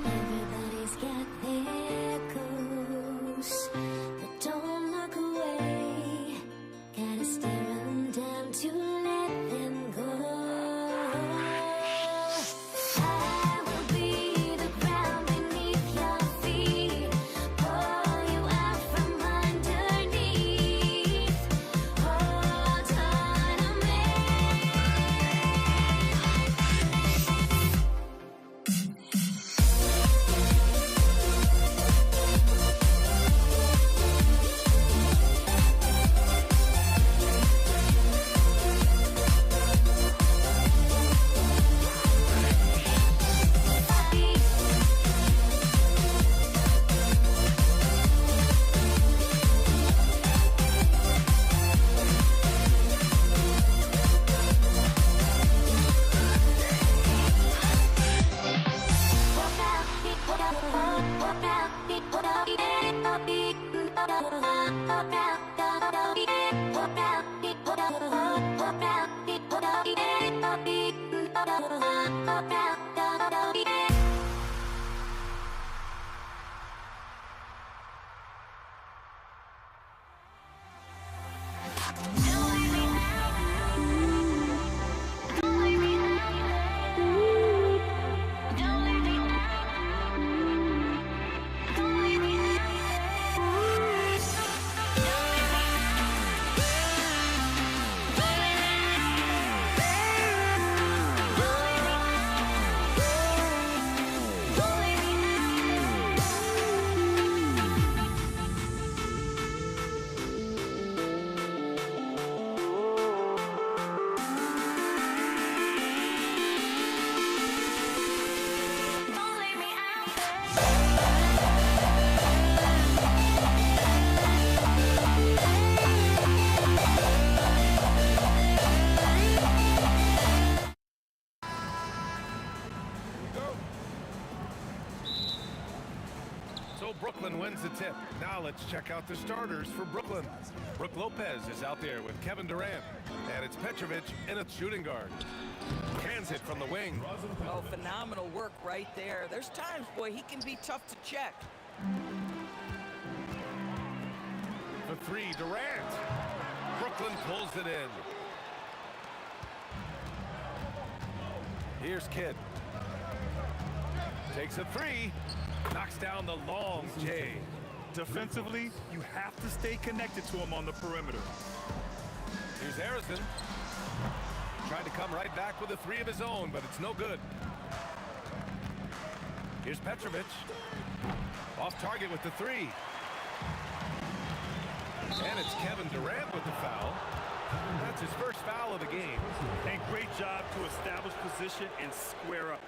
Everybody's got their ghosts, but don't look away. Gotta stare 'em down to let them go. I will be the ground beneath your feet, pull you out from underneath. Hold on to me. So Brooklyn wins the tip. Now let's check out the starters for Brooklyn. Brooke Lopez is out there with Kevin Durant. And it's Petrovic in a shooting guard. Hands it from the wing. Oh, phenomenal work right there. There's times, boy, he can be tough to check. For three, Durant. Brooklyn pulls it in. Here's Kidd. Takes a three. Knocks down the long J. Defensively, you have to stay connected to him on the perimeter. Here's Harrison. Tried to come right back with a three of his own, but it's no good. Here's Petrovic. Off target with the three. And it's Kevin Durant with the foul. That's his first foul of the game. And great job to establish position and square up.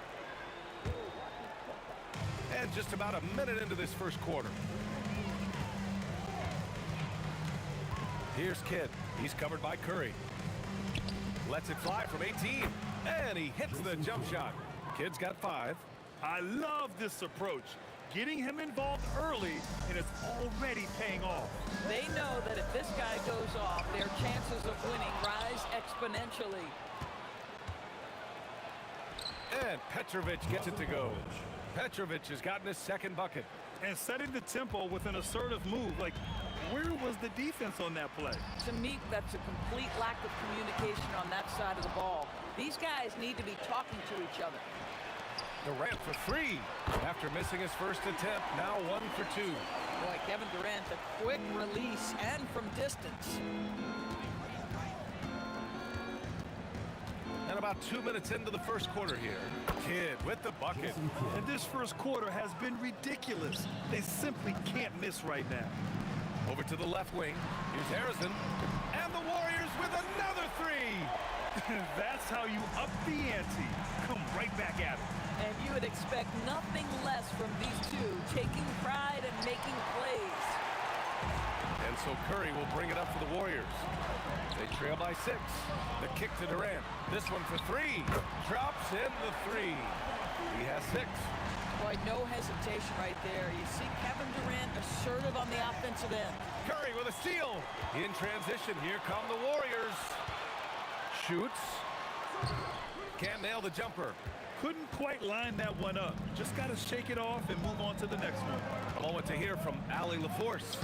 And just about a minute into this first quarter. Here's Kidd. He's covered by Curry. Lets it fly from 18. And he hits the jump shot. Kidd's got 5. I love this approach. Getting him involved early, and it's already paying off. They know that if this guy goes off, their chances of winning rise exponentially. And Petrovic gets it to go. Petrovic has gotten his second bucket. And setting the tempo with an assertive move. Like, where was the defense on that play? To me, that's a complete lack of communication on that side of the ball. These guys need to be talking to each other. Durant for three. After missing his first attempt, now 1 for 2. Boy, Kevin Durant, the quick release and from distance. And about 2 minutes into the first quarter here. Kidd with the bucket. And this first quarter has been ridiculous. They simply can't miss right now. Over to the left wing. Here's Harrison. And the Warriors with another three. That's how you up the ante. Come right back at it. And you would expect nothing less from these two, taking pride and making plays. And so Curry will bring it up for the Warriors. They trail by 6. The kick to Durant. This one for 3. Drops in the 3. He has 6. Boy, no hesitation right there. You see Kevin Durant assertive on the offensive end. Curry with a steal. In transition, here come the Warriors. Shoots. Can't nail the jumper. Couldn't quite line that one up. Just got to shake it off and move on to the next one. A moment to hear from Allie LaForce.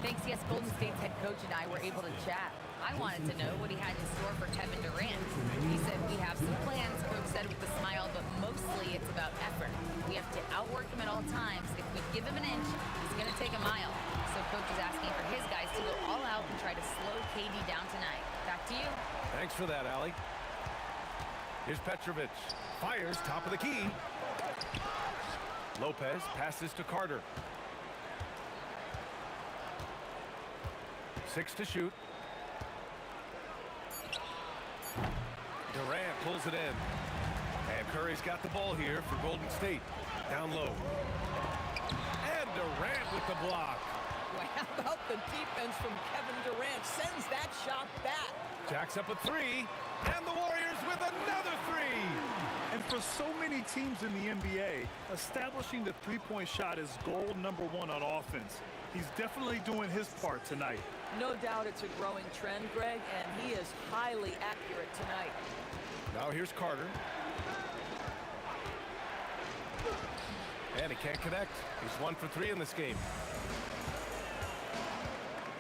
Thanks, yes, Golden State's head coach and I were able to chat. I wanted to know what he had in store for Kevin Durant. He said, we have some plans, Coach said with a smile, but mostly it's about effort. We have to outwork him at all times. If we give him an inch, he's going to take a mile. So Coach is asking for his guys to go all out and try to slow KD down tonight. Back to you. Thanks for that, Allie. Here's Petrovic. Fires top of the key. Lopez passes to Carter. 6 to shoot. Durant pulls it in. And Curry's got the ball here for Golden State. Down low. And Durant with the block. Well, how about the defense from Kevin Durant? Sends that shot back. Jacks up a 3. And the Warriors with another 3. And for so many teams in the NBA, establishing the three-point shot is goal number 1 on offense. He's definitely doing his part tonight. No doubt it's a growing trend, Greg, and he is highly accurate tonight. Now here's Carter. And he can't connect. He's 1 for 3 in this game.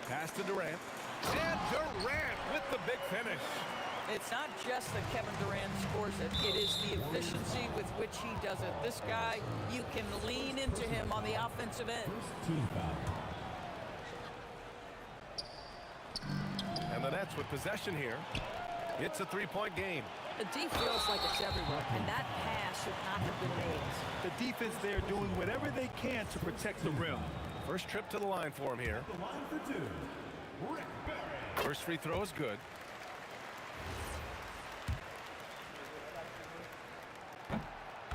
Pass to Durant. And Durant with the big finish. It's not just that Kevin Durant scores it. It is the efficiency with which he does it. This guy, you can lean into him on the offensive end. And the Nets with possession here. It's a 3-point game. The D feels like it's everywhere, and that pass should not have been made. The defense there doing whatever they can to protect the rim. First trip to the line for him here. The line for 2. Rick Barry. First free throw is good.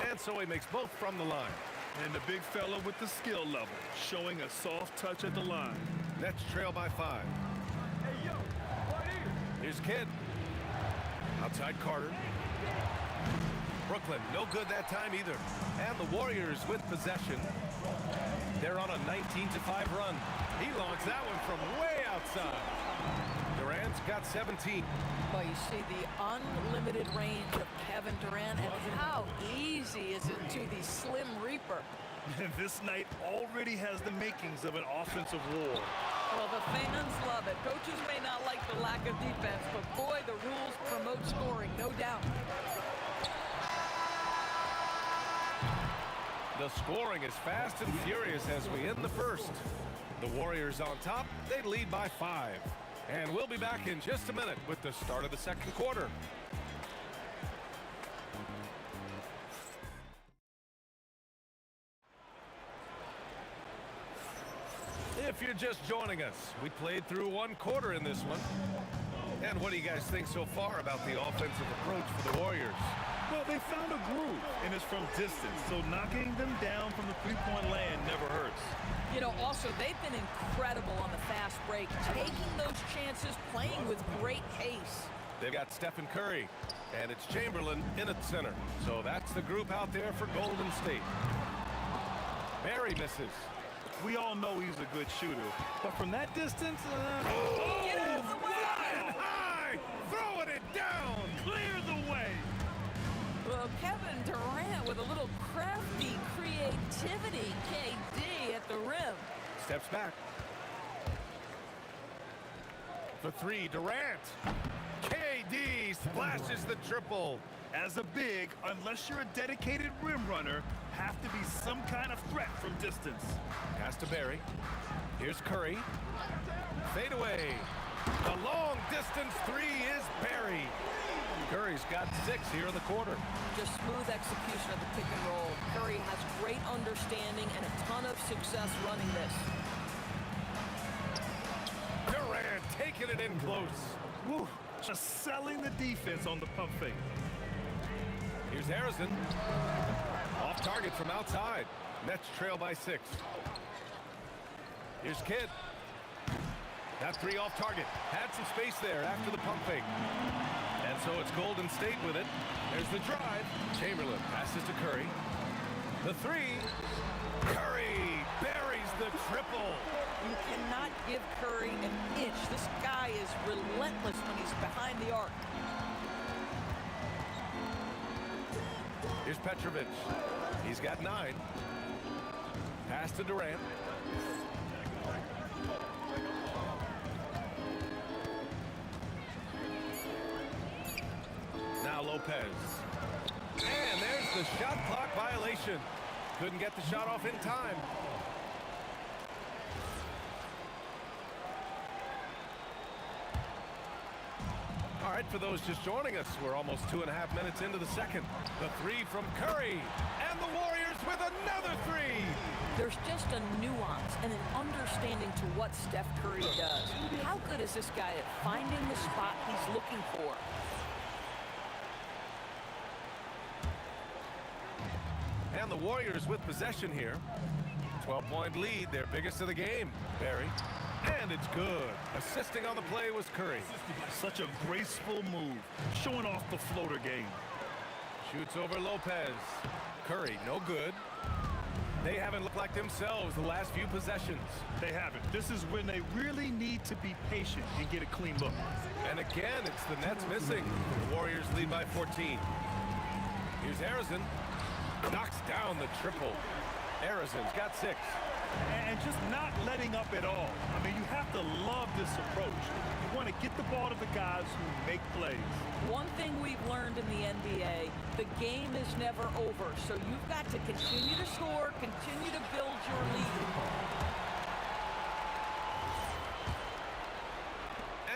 And so he makes both from the line. And the big fella with the skill level, showing a soft touch at the line. Nets trail by 5. Hey, yo, right here. Here's Kidd. Outside Carter. Brooklyn, no good that time either. And the Warriors with possession. They're on a 19-5 run. He launched that one from way outside. Durant's got 17. Well, you see the unlimited range of Kevin Durant, and how easy is it to the Slim Reaper? And this night already has the makings of an offensive war. Well, the fans love it. Coaches may not like the lack of defense, but boy, the rules promote scoring, no doubt. The scoring is fast and furious as we end the first. The Warriors on top, they lead by 5. And we'll be back in just a minute with the start of the second quarter. If you're just joining us, we played through 1 quarter in this one. And what do you guys think so far about the offensive approach for the Warriors? Well, they found a groove, and it's from distance, so knocking them down from the three-point land never hurts. You know, also, they've been incredible on the fast break, taking those chances, playing with great pace. They've got Stephen Curry, and it's Chamberlain in at center. So that's the group out there for Golden State. Barry misses. We all know he's a good shooter, but from that distance, get out of the way! High, throwing it down, clear the way. Well, Kevin Durant with a little crafty creativity. KD at the rim. Steps back. For three, Durant. KD splashes the triple. As a big, unless you're a dedicated rim runner, have to be some kind of threat from distance. Pass to Barry. Here's Curry. Fade away. The long distance three is Barry. Curry's got 6 here in the quarter. Just smooth execution of the pick and roll. Curry has great understanding and a ton of success running this. Durant taking it in close. Woo, just selling the defense on the pump fake. Here's Harrison. Off target from outside. Nets trail by 6. Here's Kidd. That three off target. Had some space there after the pump fake. And so it's Golden State with it. There's the drive. Chamberlain passes to Curry. The three. Curry buries the triple. You cannot give Curry an inch. This guy is relentless when he's behind the arc. Here's Petrovic. He's got 9. Pass to Durant. Now Lopez. And there's the shot clock violation. Couldn't get the shot off in time. All right, for those just joining us, we're almost 2.5 minutes into the second. The three from Curry, and the Warriors with another three. There's just a nuance and an understanding to what Steph Curry does. How good is this guy at finding the spot he's looking for? And the Warriors with possession here. 12-point lead, their biggest of the game. Barry. And it's good. Assisting on the play was Curry. Such a graceful move, showing off the floater game. Shoots over Lopez. Curry, no good. They haven't looked like themselves the last few possessions. They haven't. This is when they really need to be patient and get a clean look. And again, it's the Nets missing. The Warriors lead by 14. Here's Harrison. Knocks down the triple. Harrison's got 6. And just not letting up at all. I mean, you have to love this approach. You want to get the ball to the guys who make plays. One thing we've learned in the NBA, the game is never over. So you've got to continue to score, continue to build your lead.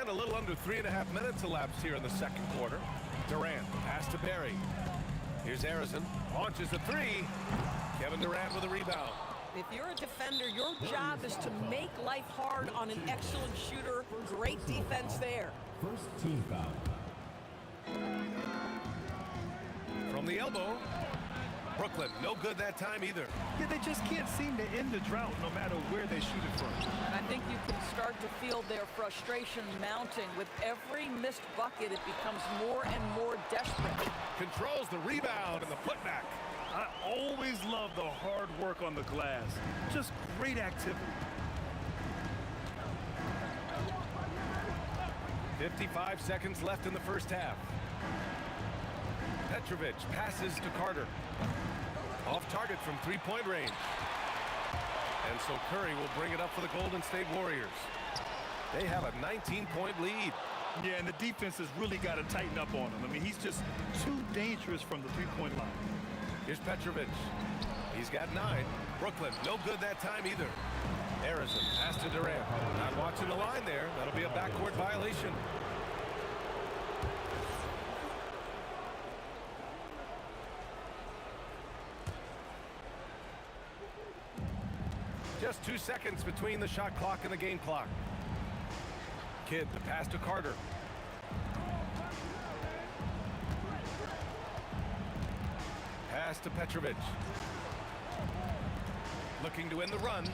And a little under 3.5 minutes elapsed here in the second quarter. Durant, pass to Barry. Here's Harrison, launches the three. Kevin Durant with a rebound. If you're a defender, your job is to make life hard on an excellent shooter. Great defense there. First team foul. From the elbow. Brooklyn, no good that time either. Yeah, they just can't seem to end the drought no matter where they shoot it from. I think you can start to feel their frustration mounting. With every missed bucket, it becomes more and more desperate. Controls the rebound and the putback. I always love the hard work on the glass. Just great activity. 55 seconds left in the first half. Petrovic passes to Carter. Off target from three-point range. And so Curry will bring it up for the Golden State Warriors. They have a 19-point lead. Yeah, and the defense has really got to tighten up on him. I mean, he's just too dangerous from the three-point line. Here's Petrovic. He's got 9. Brooklyn, no good that time either. Harrison, pass to Durant. Not watching the line there. That'll be a backcourt violation. Just 2 seconds between the shot clock and the game clock. Kidd, the pass to Carter. Pass to Petrovic. Looking to end the run.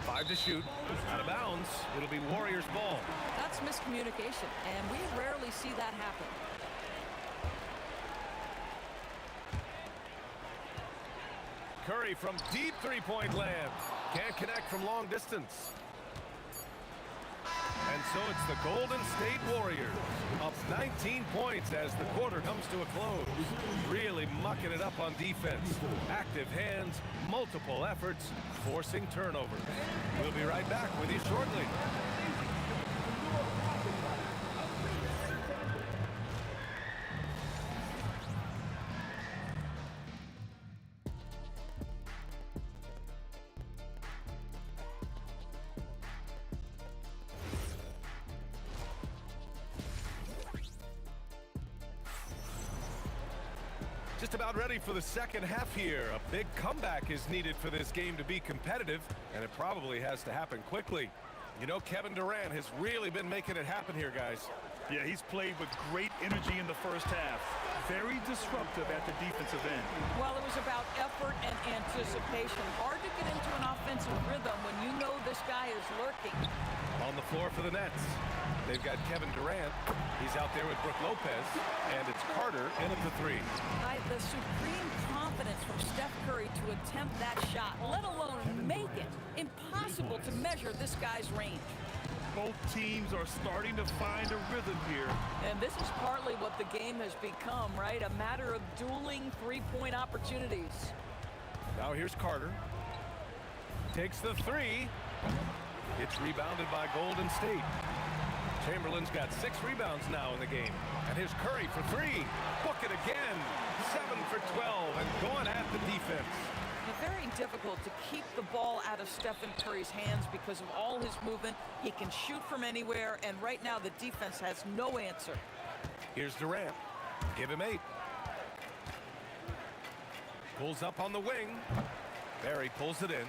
5 to shoot. Out of bounds. It'll be Warriors ball. That's miscommunication, and we rarely see that happen. Curry from deep three-point land. Can't connect from long distance. And so it's the Golden State Warriors up 19 points as the quarter comes to a close. Really mucking it up on defense. Active hands, multiple efforts, forcing turnovers. We'll be right back with you shortly. Just about ready for the second half here. A big comeback is needed for this game to be competitive, and it probably has to happen quickly. You know, Kevin Durant has really been making it happen here, guys. Yeah, he's played with great energy in the first half. Very disruptive at the defensive end. Well, it was about effort and anticipation. Hard to get into an offensive rhythm when you know this guy is lurking. On the floor for the Nets, they've got Kevin Durant. He's out there with Brook Lopez, and it's Carter in at the three. The supreme confidence from Steph Curry to attempt that shot, let alone make it. Impossible to measure this guy's range. Both teams are starting to find a rhythm here. And this is partly what the game has become, right? A matter of dueling three-point opportunities. Now here's Carter. Takes the three. It's rebounded by Golden State. Chamberlain's got 6 rebounds now in the game. And here's Curry for 3. Book it again. 7 for 12 and going at the defense. Very difficult to keep the ball out of Stephen Curry's hands because of all his movement. He can shoot from anywhere, and right now the defense has no answer. Here's Durant. Give him 8. Pulls up on the wing. Barry pulls it in.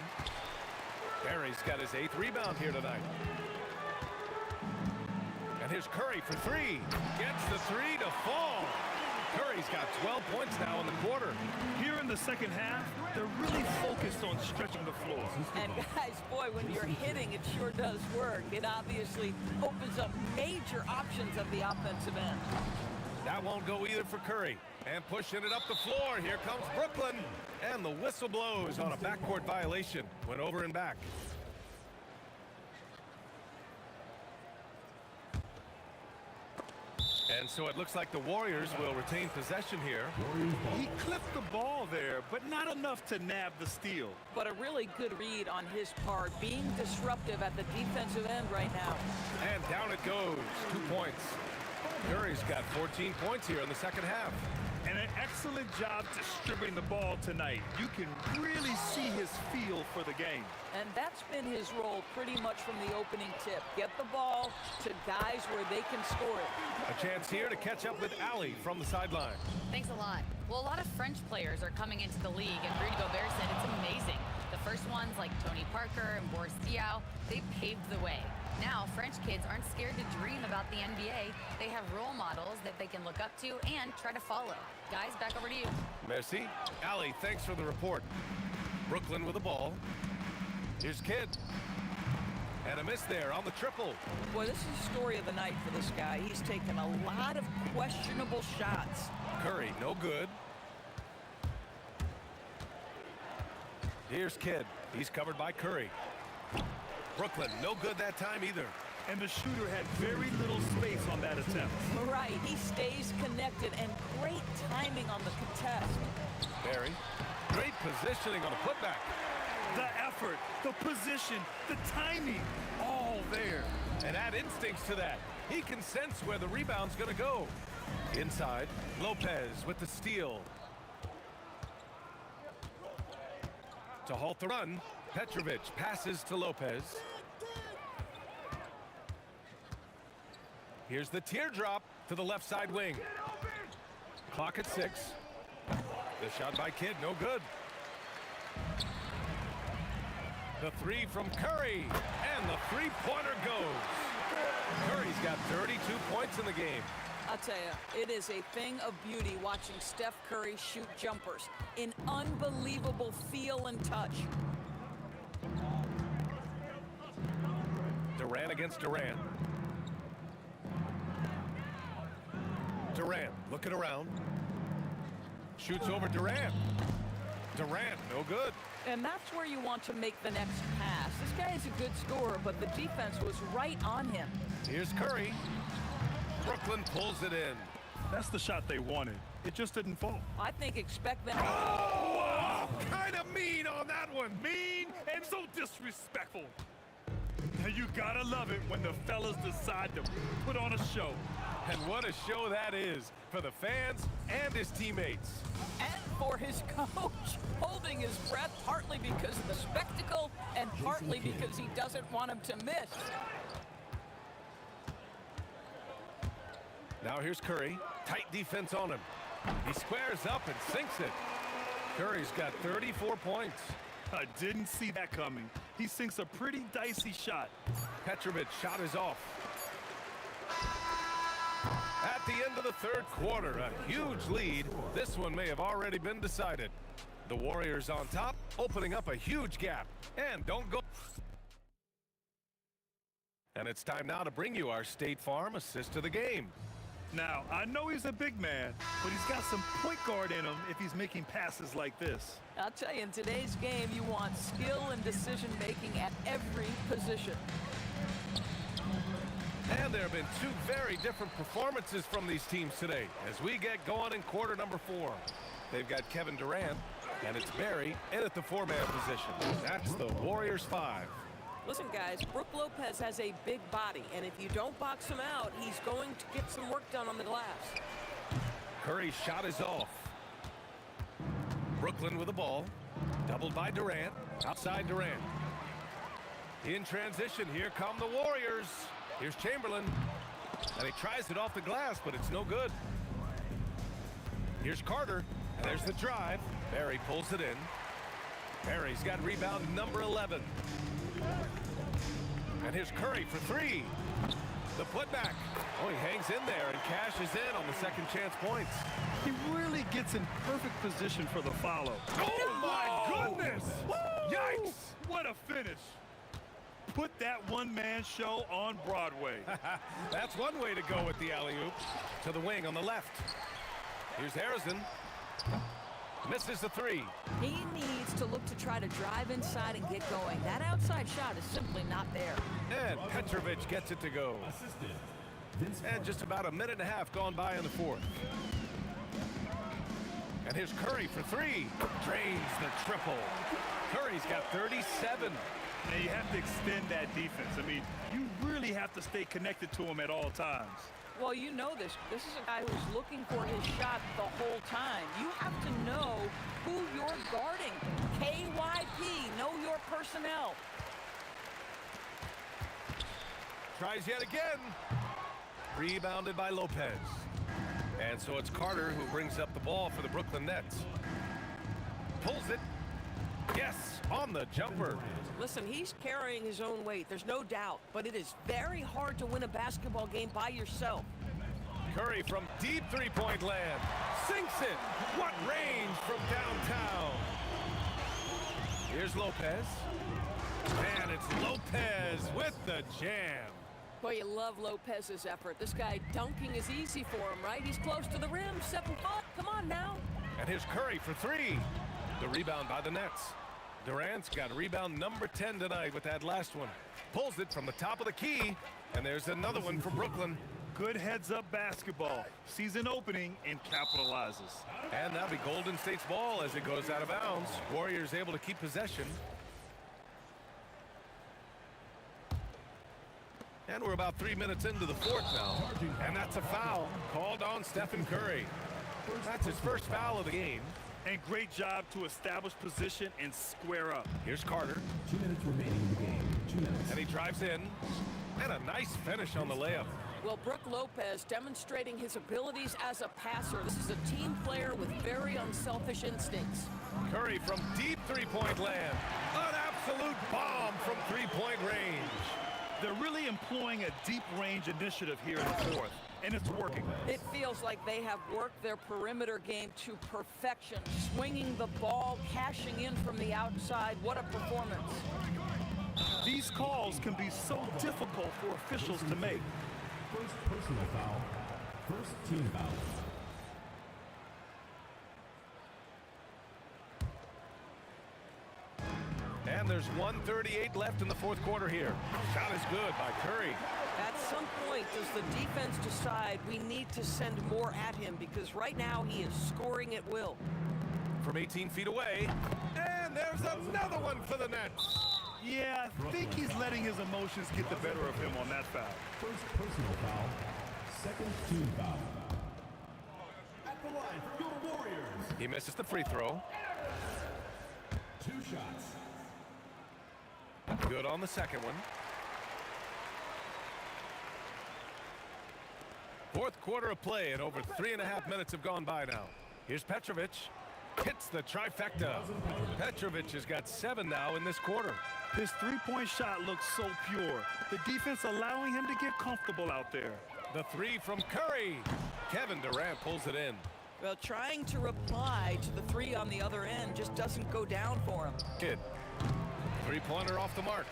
Barry's got his 8th rebound here tonight. And here's Curry for 3. Gets the 3 to fall. Curry's got 12 points now in the quarter. Here in the second half, they're really focused on stretching the floor. And guys, boy, when you're hitting, it sure does work. It obviously opens up major options at the offensive end. That won't go either for Curry. And pushing it up the floor. Here comes Brooklyn. And the whistle blows on a backcourt violation. Went over and back. And so it looks like the Warriors will retain possession here. He clipped the ball there, but not enough to nab the steal. But a really good read on his part, being disruptive at the defensive end right now. And down it goes. 2 points. Curry's got 14 points here in the second half. And an excellent job distributing the ball tonight. You can really see his feel for the game. And that's been his role pretty much from the opening tip. Get the ball to guys where they can score it. A chance here to catch up with Ali from the sideline. Thanks a lot. Well, a lot of French players are coming into the league, and Rudy Gobert said it's amazing. The first ones, like Tony Parker and Boris Diaw, they paved the way. Now, French kids aren't scared to dream about the NBA. They have role models that they can look up to and try to follow. Guys, back over to you. Merci. Ali, thanks for the report. Brooklyn with the ball. Here's Kidd. And a miss there on the triple. Boy, this is the story of the night for this guy. He's taken a lot of questionable shots. Curry, no good. Here's Kidd. He's covered by Curry. Brooklyn, no good that time either. And the shooter had very little space on that attempt. Right, he stays connected, and great timing on the contest. Barry, great positioning on a putback. The effort, the position, the timing, all there. And add instincts to that. He can sense where the rebound's gonna go. Inside, Lopez with the steal. To halt the run, Petrovic passes to Lopez. Here's the teardrop to the left side wing. Clock at 6. The shot by Kidd, no good. The 3 from Curry, and the 3-pointer goes. Curry's got 32 points in the game. I'll tell you, it is a thing of beauty watching Steph Curry shoot jumpers. An unbelievable feel and touch. Durant against Durant. Durant looking around. Shoots over Durant. Durant, no good. And that's where you want to make the next pass. This guy is a good scorer, but the defense was right on him. Here's Curry. Brooklyn pulls it in. That's the shot they wanted. It just didn't fall. I think expect them. Oh, wow, kind of mean on that one. Mean and so disrespectful. And you gotta love it when the fellas decide to put on a show. And what a show that is for the fans and his teammates. And for his coach, holding his breath partly because of the spectacle and partly because he doesn't want him to miss. Now here's Curry. Tight defense on him. He squares up and sinks it. Curry's got 34 points. I didn't see that coming. He sinks a pretty dicey shot. Petrovic's shot is off. At the end of the third quarter, a huge lead. This one may have already been decided. The Warriors on top, opening up a huge gap. And don't go. And it's time now to bring you our State Farm assist of the game. Now, I know he's a big man, but he's got some point guard in him if he's making passes like this. I'll tell you, in today's game, you want skill and decision-making at every position. And there have been two very different performances from these teams today as we get going in quarter number 4. They've got Kevin Durant, and it's Barry in at the 4-man position. That's the Warriors 5. Listen, guys, Brook Lopez has a big body, and if you don't box him out, he's going to get some work done on the glass. Curry's shot is off. Brooklyn with the ball. Doubled by Durant. Outside Durant. In transition, here come the Warriors. Here's Chamberlain. And he tries it off the glass, but it's no good. Here's Carter. And there's the drive. Barry pulls it in. Barry's got rebound number 11. And here's Curry for 3. The putback. Oh, he hangs in there and cashes in on the second chance points. He really gets in perfect position for the follow. Oh, my goodness! Woo! Yikes! What a finish. Put that one-man show on Broadway. That's one way to go with the alley-oop. To the wing on the left. Here's Harrison. Misses the 3. He needs to look to try to drive inside and get going. That outside shot is simply not there. And Petrovic gets it to go. And just about a minute and a half gone by in the 4th. And here's Curry for 3. Drains the triple. Curry's got 37. And you have to extend that defense. I mean, you really have to stay connected to him at all times. Well, you know this. This is a guy who's looking for his shot the whole time. You have to know who you're guarding. KYP, know your personnel. Tries yet again. Rebounded by Lopez. And so it's Carter who brings up the ball for the Brooklyn Nets. Pulls it. Yes, on the jumper. Listen, he's carrying his own weight, there's no doubt, but it is very hard to win a basketball game by yourself. Curry from deep three-point land. Sinks it. What range from downtown. Here's Lopez. And it's Lopez with the jam. Boy, you love Lopez's effort. This guy dunking is easy for him, right? He's close to the rim, 7 foot. Come on now. And here's Curry for 3. The rebound by the Nets. Durant's got rebound number 10 tonight with that last one. Pulls it from the top of the key, and there's another one for Brooklyn. Good heads-up basketball. Sees an opening and capitalizes. And that'll be Golden State's ball as it goes out of bounds. Warriors able to keep possession. And we're about 3 minutes into the 4th now. And that's a foul called on Stephen Curry. That's his first foul of the game. And great job to establish position and square up. Here's Carter. 2 minutes remaining in the game. 2 minutes. And he drives in. And a nice finish on the layup. Well, Brook Lopez demonstrating his abilities as a passer. This is a team player with very unselfish instincts. Curry from deep three-point land. An absolute bomb from three-point range. They're really employing a deep range initiative here in the 4th. And it's working. It feels like they have worked their perimeter game to perfection. Swinging the ball, cashing in from the outside. What a performance. These calls can be so difficult for officials to make. First personal foul. First team foul. And there's 1:38 left in the fourth quarter here. Shot is good by Curry. At some point, does the defense decide we need to send more at him? Because right now he is scoring at will. From 18 feet away. And there's another one for the net. Yeah, I think he's letting his emotions get the better of him on that foul. First personal foul. Second team foul. At the line for your Warriors. He misses the free throw. 2 shots. Good on the second one. Fourth quarter of play, and over 3.5 minutes have gone by now. Here's Petrovic. Hits the trifecta. Petrovic has got 7 now in this quarter. His three-point shot looks so pure. The defense allowing him to get comfortable out there. The three from Curry. Kevin Durant pulls it in. Well, trying to reply to the three on the other end just doesn't go down for him. Kid. Three-pointer off the mark.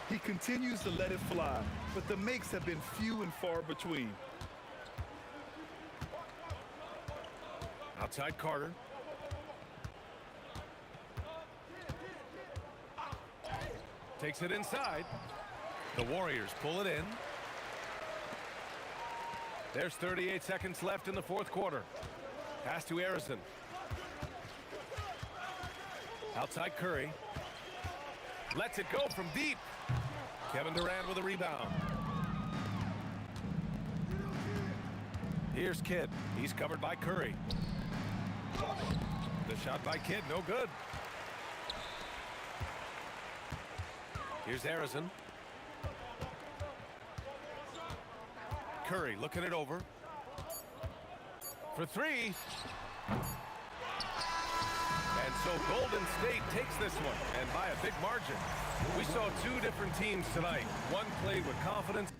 He continues to let it fly, but the makes have been few and far between. Outside Carter. Takes it inside. The Warriors pull it in. There's 38 seconds left in the fourth quarter. Pass to Harrison. Outside Curry. Lets it go from deep. Kevin Durant with a rebound. Here's Kidd. He's covered by Curry. The shot by Kidd, no good. Here's Harrison. Curry looking it over. For three. And so Golden State takes this one, and by a big margin. We saw 2 different teams tonight. One played with confidence.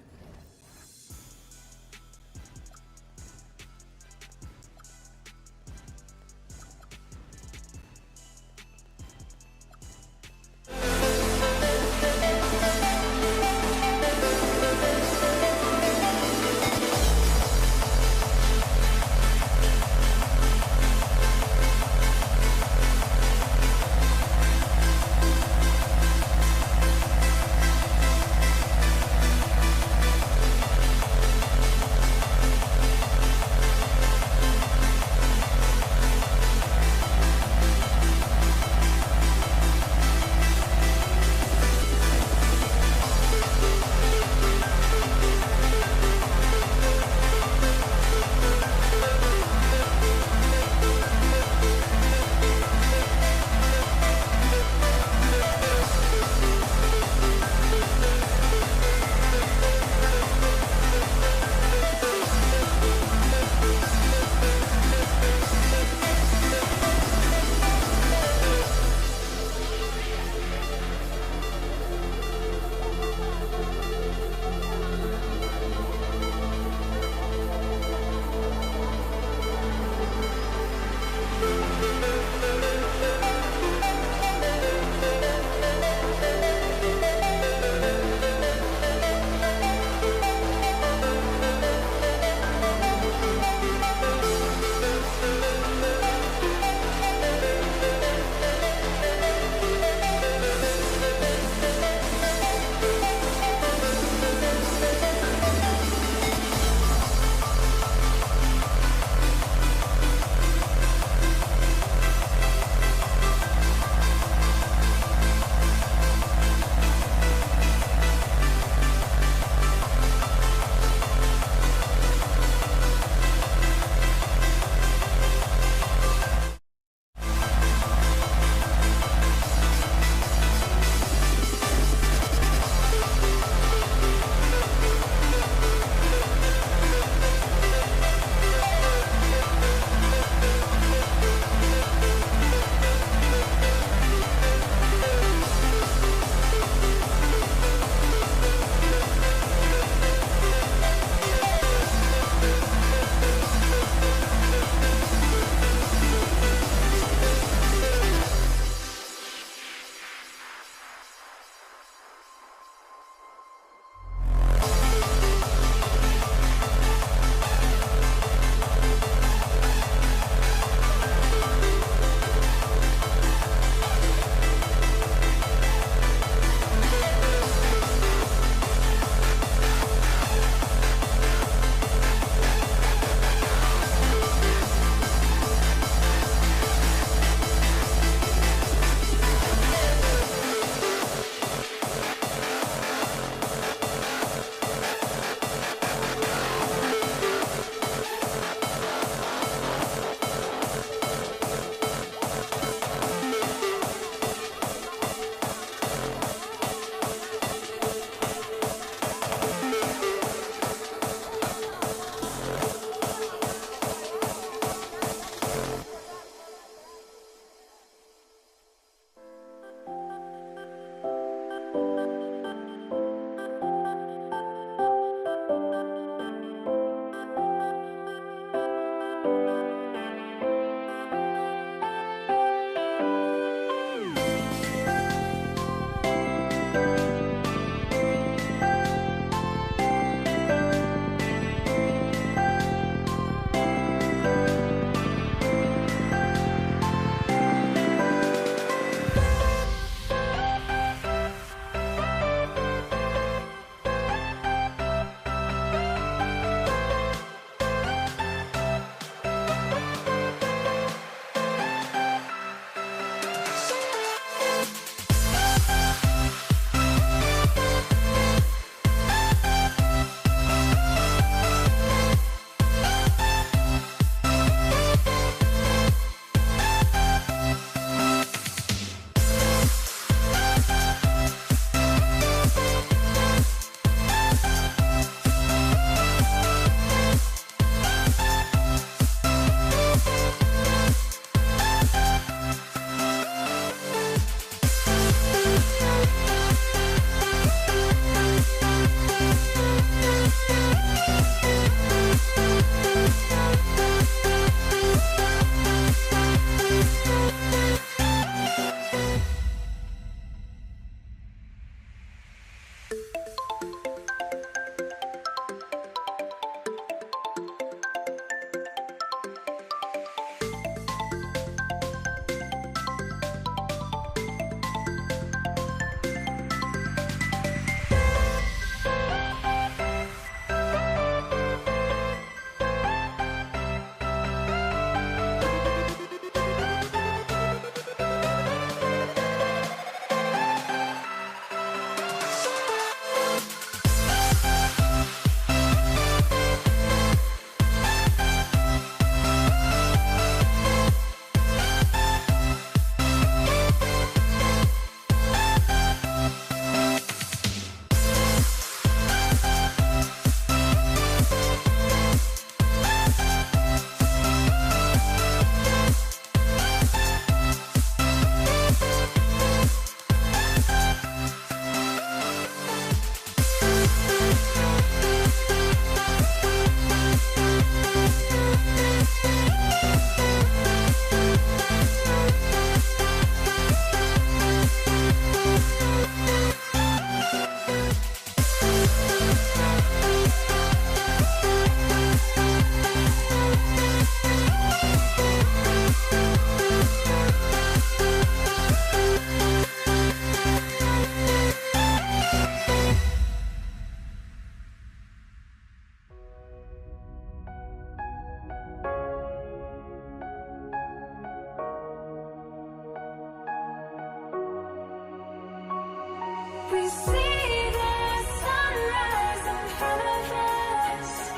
we see the sunrise in front of us.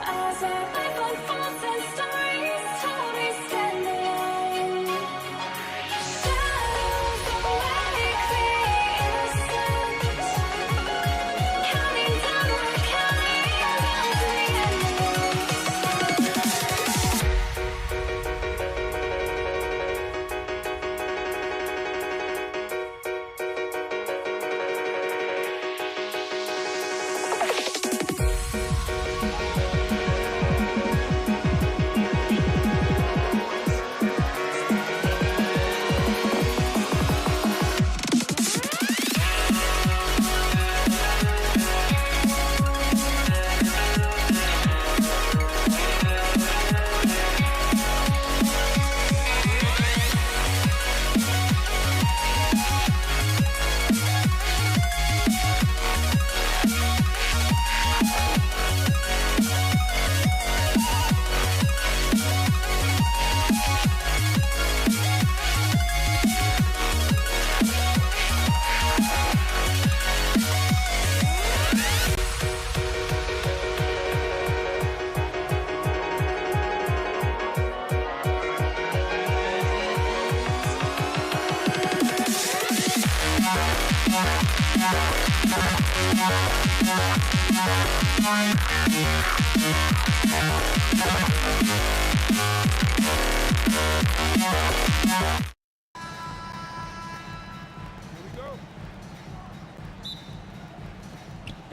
As our life unfolds and stories told, we stand alone. Shadows of light create innocence. Counting down, we're counting down to the end of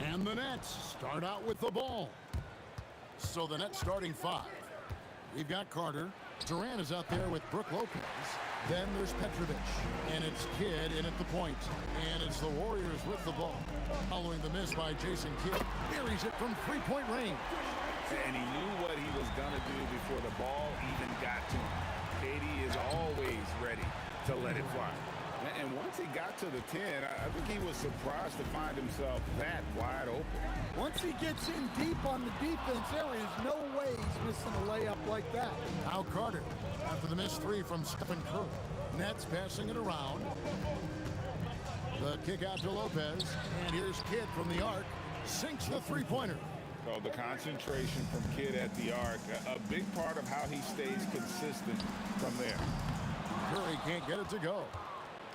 And the Nets start out with the ball. So the Nets starting five. We've got Carter. Durant is out there with Brook Lopez. Then there's Petrovic. And it's Kidd in at the point. And it's the Warriors with the ball. Following the miss by Jason Kidd. Buries it from three-point range. And he knew what he was going to do before the ball even got to him. KD is always ready to let it fly. And once he got to the 10, I think he was surprised to find himself that wide open. Once he gets in deep on the defense, there is no way he's missing a layup like that. Now Carter after the missed three from Stephen Curry. Nets passing it around. The kick out to Lopez. And here's Kidd from the arc. Sinks the three-pointer. So the concentration from Kidd at the arc, a big part of how he stays consistent from there. Curry can't get it to go.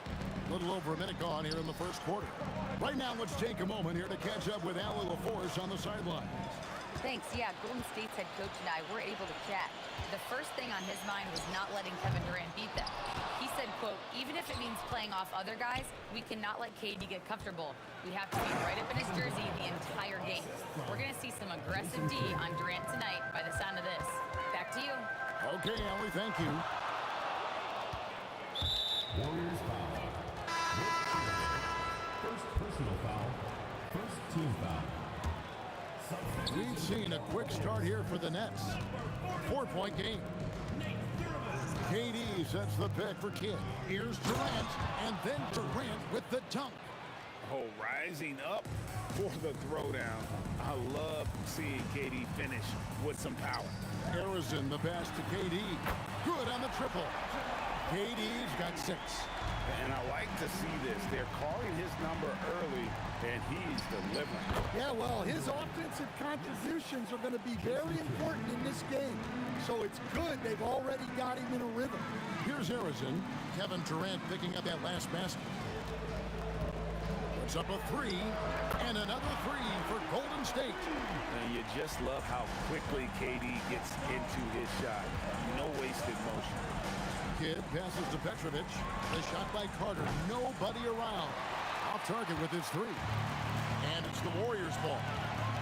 A little over a minute gone here in the first quarter. Right now, let's take a moment here to catch up with Allie LaForce on the sideline. Thanks. Yeah, Golden State's head coach and I were able to chat. The first thing on his mind was not letting Kevin Durant beat them. He said, quote, even if it means playing off other guys, we cannot let KD get comfortable. We have to be right up in his jersey the entire game. We're going to see some aggressive D on Durant tonight by the sound of this. Back to you. Okay, Allie, thank you. Warriors foul. First personal foul. First team foul. We've seen a quick start here for the Nets. 4-point game. KD sets the pick for Kidd. Here's Durant, and then Durant with the dunk. Oh, rising up for the throwdown. I love seeing KD finish with some power. Harrison, the pass to KD. Good on the triple. KD's got 6. And I like to see this. They're calling his number early, and he's delivering. Yeah, well, his offensive contributions are going to be very important in this game. So it's good they've already got him in a rhythm. Here's Harrison. Kevin Durant picking up that last basket. Puts up a 3, and another 3 for Golden State. And you just love how quickly KD gets into his shot. No wasted motion. Kidd passes to Petrovic. The shot by Carter. Nobody around. Off target with his 3. And it's the Warriors' ball.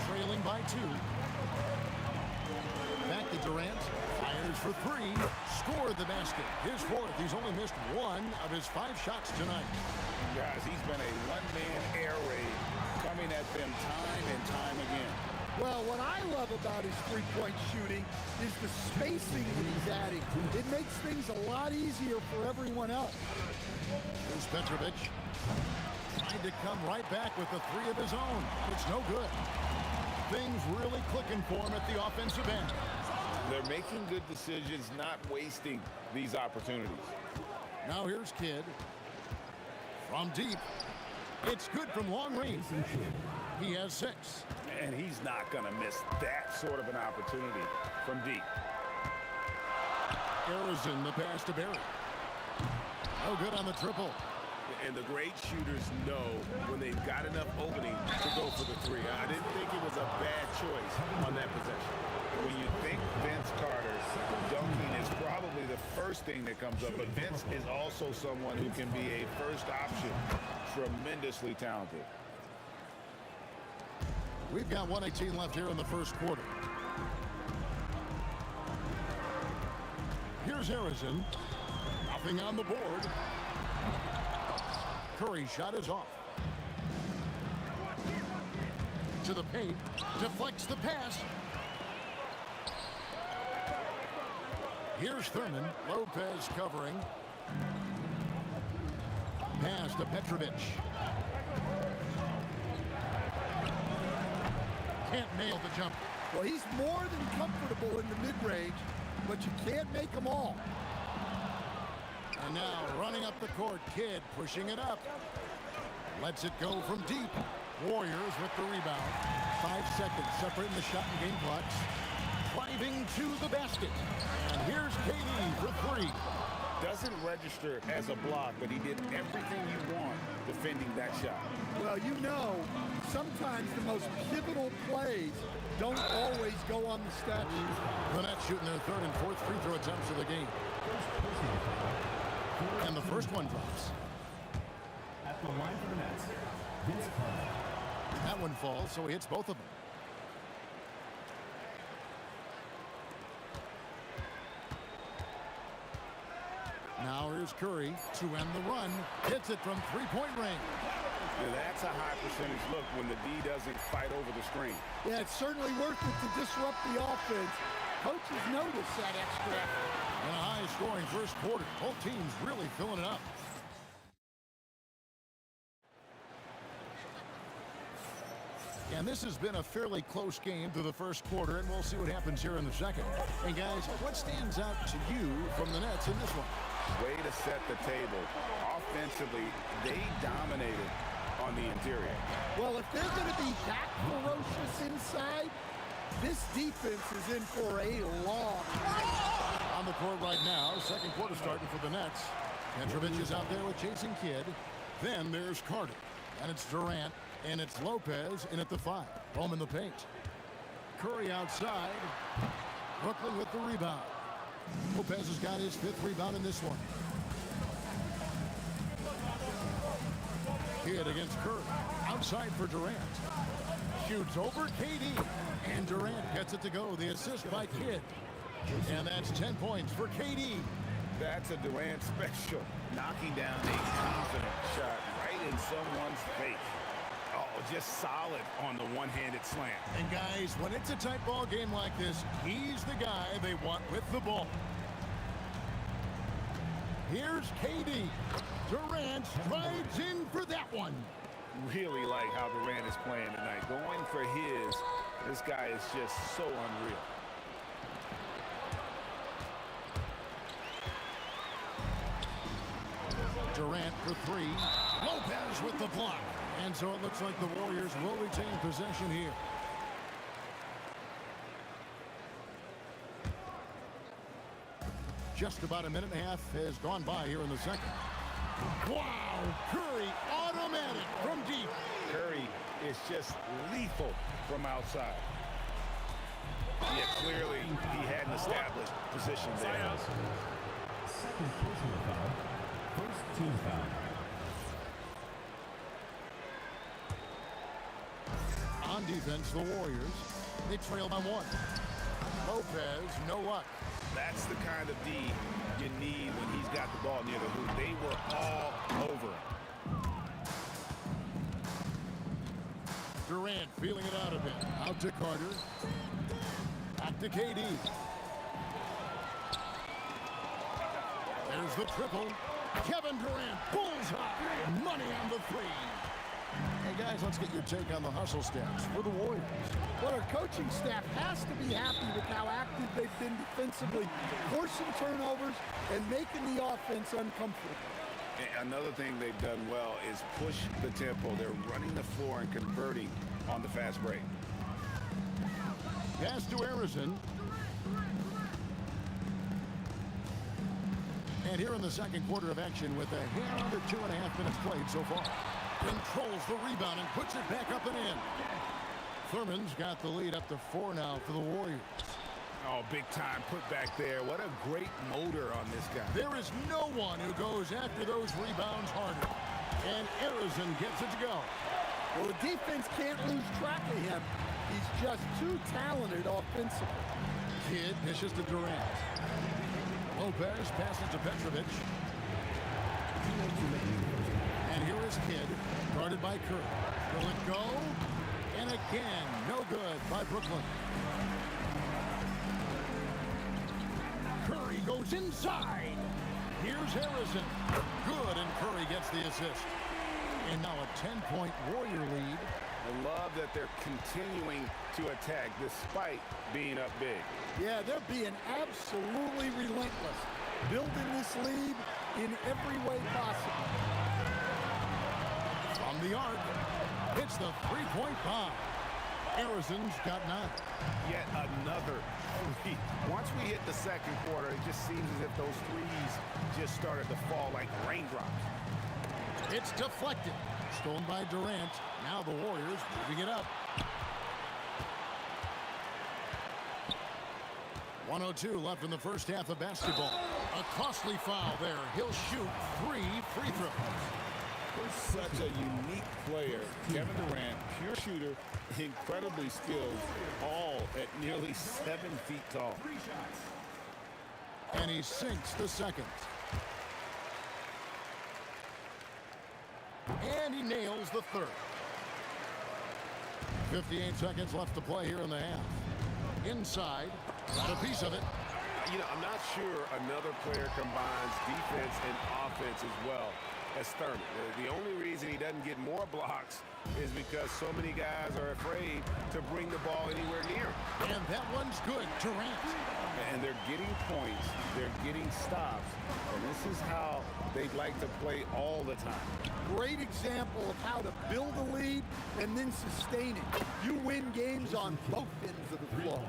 Trailing by 2. Back to Durant. Fires for 3. Scored the basket. His 4th. He's only missed 1 of his 5 shots tonight. Guys, he's been a one-man air raid coming at them time and time again. Well, what I love about his three-point shooting is the spacing that he's adding. It makes things a lot easier for everyone else. Here's Petrovic. Trying to come right back with a 3 of his own. It's no good. Things really clicking for him at the offensive end. They're making good decisions, not wasting these opportunities. Now here's Kidd. From deep. It's good from long range. He has 6. And he's not going to miss that sort of an opportunity from deep. Harrison, the pass to Barry. No good on the triple. And the great shooters know when they've got enough opening to go for the 3. I didn't think it was a bad choice on that possession. When you think Vince Carter, dunking is probably the first thing that comes up. But Vince is also someone who can be a first option. Tremendously talented. We've got 1:18 left here in the first quarter. Here's Harrison. Nothing on the board. Curry's shot is off. To the paint. Deflects the pass. Here's Thurman. Lopez covering. Pass to Petrovic. Can't nail the jump. Well, he's more than comfortable in the mid-range, but you can't make them all. And now running up the court, Kidd pushing it up. Lets it go from deep. Warriors with the rebound. 5 seconds separating the shot and game clocks. Driving to the basket. And here's KD for 3. Doesn't register as a block, but he did everything you want defending that shot. Well, you know, sometimes the most pivotal plays don't always go on the stat sheet. The Nets shooting their 3rd and 4th free throw attempts of the game. And the first one drops. At the line for the Nets, Vince Carter. That one falls, so he hits both of them. Now here's Curry to end the run. Hits it from 3-point range. Now that's a high percentage look when the D doesn't fight over the screen. Yeah, it's certainly worth it to disrupt the offense. Coaches notice that extra effort. And a high-scoring first quarter. Both teams really filling it up. And this has been a fairly close game through the first quarter, and we'll see what happens here in the second. And guys, what stands out to you from the Nets in this one? Way to set the table. Offensively, they dominated on the interior. Well, if they're going to be that ferocious inside, this defense is in for a long night. On the court right now, second quarter starting for the Nets. Petrovic is out there with Jason Kidd. Then there's Carter. And it's Durant. And it's Lopez in at the 5. Home in the paint. Curry outside. Brooklyn with the rebound. Lopez has got his 5th rebound in this one. Kidd against Curry. Outside for Durant. Shoots over KD. And Durant gets it to go. The assist by Kidd. And that's 10 points for KD. That's a Durant special. Knocking down a confident shot right in someone's face. Oh, just solid on the one-handed slam. And guys, when it's a tight ball game like this, he's the guy they want with the ball. Here's KD. Durant strides in for that one. Really like how Durant is playing tonight. Going for his. This guy is just so unreal. Durant for 3. Lopez with the block. And so it looks like the Warriors will retain possession here. Just about a minute and a half has gone by here in the second. Wow! Curry automatic from deep. Curry is just lethal from outside. Yeah, clearly he had an established position there. Second personal foul. First team foul. On defense, the Warriors, they trail by 1. Lopez, no luck. That's the kind of D you need when he's got the ball near the hoop. They were all over him. Durant feeling it out a bit. Out to Carter. Back to KD. There's the triple. Kevin Durant, bullseye. Money on the 3. Hey guys, let's get your take on the hustle stats for the Warriors. Well, our coaching staff has to be happy with how active they've been defensively, forcing turnovers and making the offense uncomfortable. Another thing they've done well is push the tempo. They're running the floor and converting on the fast break. Pass to Harrison. And here in the second quarter of action with a hair under 2.5 minutes played so far. Controls the rebound and puts it back up and in. Thurman's got the lead up to 4 now for the Warriors. Oh, big time put back there. What a great motor on this guy. There is no one who goes after those rebounds harder. And Harrison gets it to go. Well, the defense can't lose track of him. He's just too talented offensively. Kidd dishes to Durant. Lopez passes to Petrovic. And here is Kidd, guarded by Curry. Will it go? And again, no good by Brooklyn. Curry goes inside. Here's Harrison. Good, and Curry gets the assist. And now a 10-point Warrior lead. I love that they're continuing to attack despite being up big. Yeah, they're being absolutely relentless, building this lead in every way possible. From the arc, hits the three-point bomb. Harrison's got 9. Yet another three. Once we hit the second quarter, it just seems as if those threes just started to fall like raindrops. It's deflected. Stolen by Durant. Now the Warriors moving it up. 1:02 left in the first half of basketball. A costly foul there. He'll shoot 3 free throws. Such a unique player. Kevin Durant, pure shooter, incredibly skilled, all at nearly 7 feet tall. And he sinks the second. And he nails the third. 58 seconds left to play here in the half. Inside, got a piece of it. You know, I'm not sure another player combines defense and offense as well as Thurman. The only reason he doesn't get more blocks is because so many guys are afraid to bring the ball anywhere near him. And that one's good. Durant. And they're getting points. They're getting stops. And this is how they'd like to play all the time. Great example of how to build a lead and then sustain it. You win games on both ends of the floor.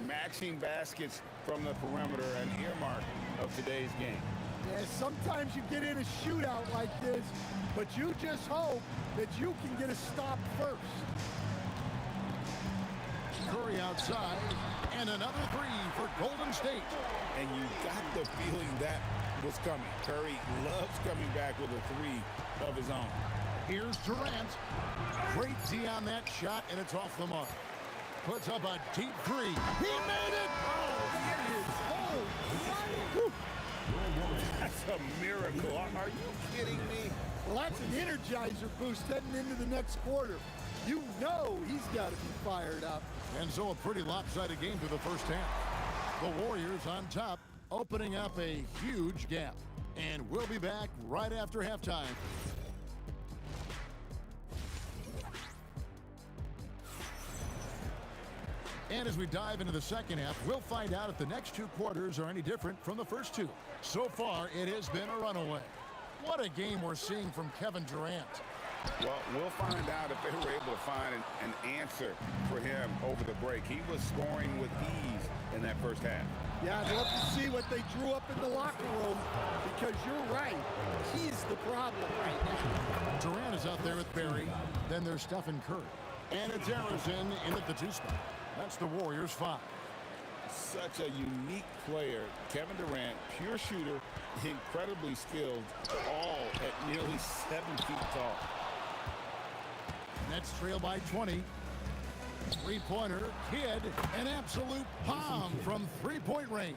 Matching baskets from the perimeter, an earmark of today's game. Yeah, sometimes you get in a shootout like this, but you just hope that you can get a stop first. Curry outside, and another 3 for Golden State. And you got the feeling that was coming. Curry loves coming back with a 3 of his own. Here's Durant. Great D on that shot, and it's off the mark. Puts up a deep 3. He made it! That's a miracle. Are you kidding me? Well, that's an energizer boost heading into the next quarter. You know he's got to be fired up. And so a pretty lopsided game through the first half. The Warriors on top, opening up a huge gap. And we'll be back right after halftime. And as we dive into the second half, we'll find out if the next 2 quarters are any different from the first 2. So far, it has been a runaway. What a game we're seeing from Kevin Durant. Well, we'll find out if they were able to find an answer for him over the break. He was scoring with ease in that first half. Yeah, I'd love to see what they drew up in the locker room, because you're right. He's the problem right now. Durant is out there with Barry. Then there's Stephen Curry. And it's Harrison in at the 2 spot. That's the Warriors 5. Such a unique player. Kevin Durant, pure shooter, incredibly skilled, all at nearly 7 feet tall. Nets trail by 20. 3-pointer, Kidd, an absolute bomb from 3-point range.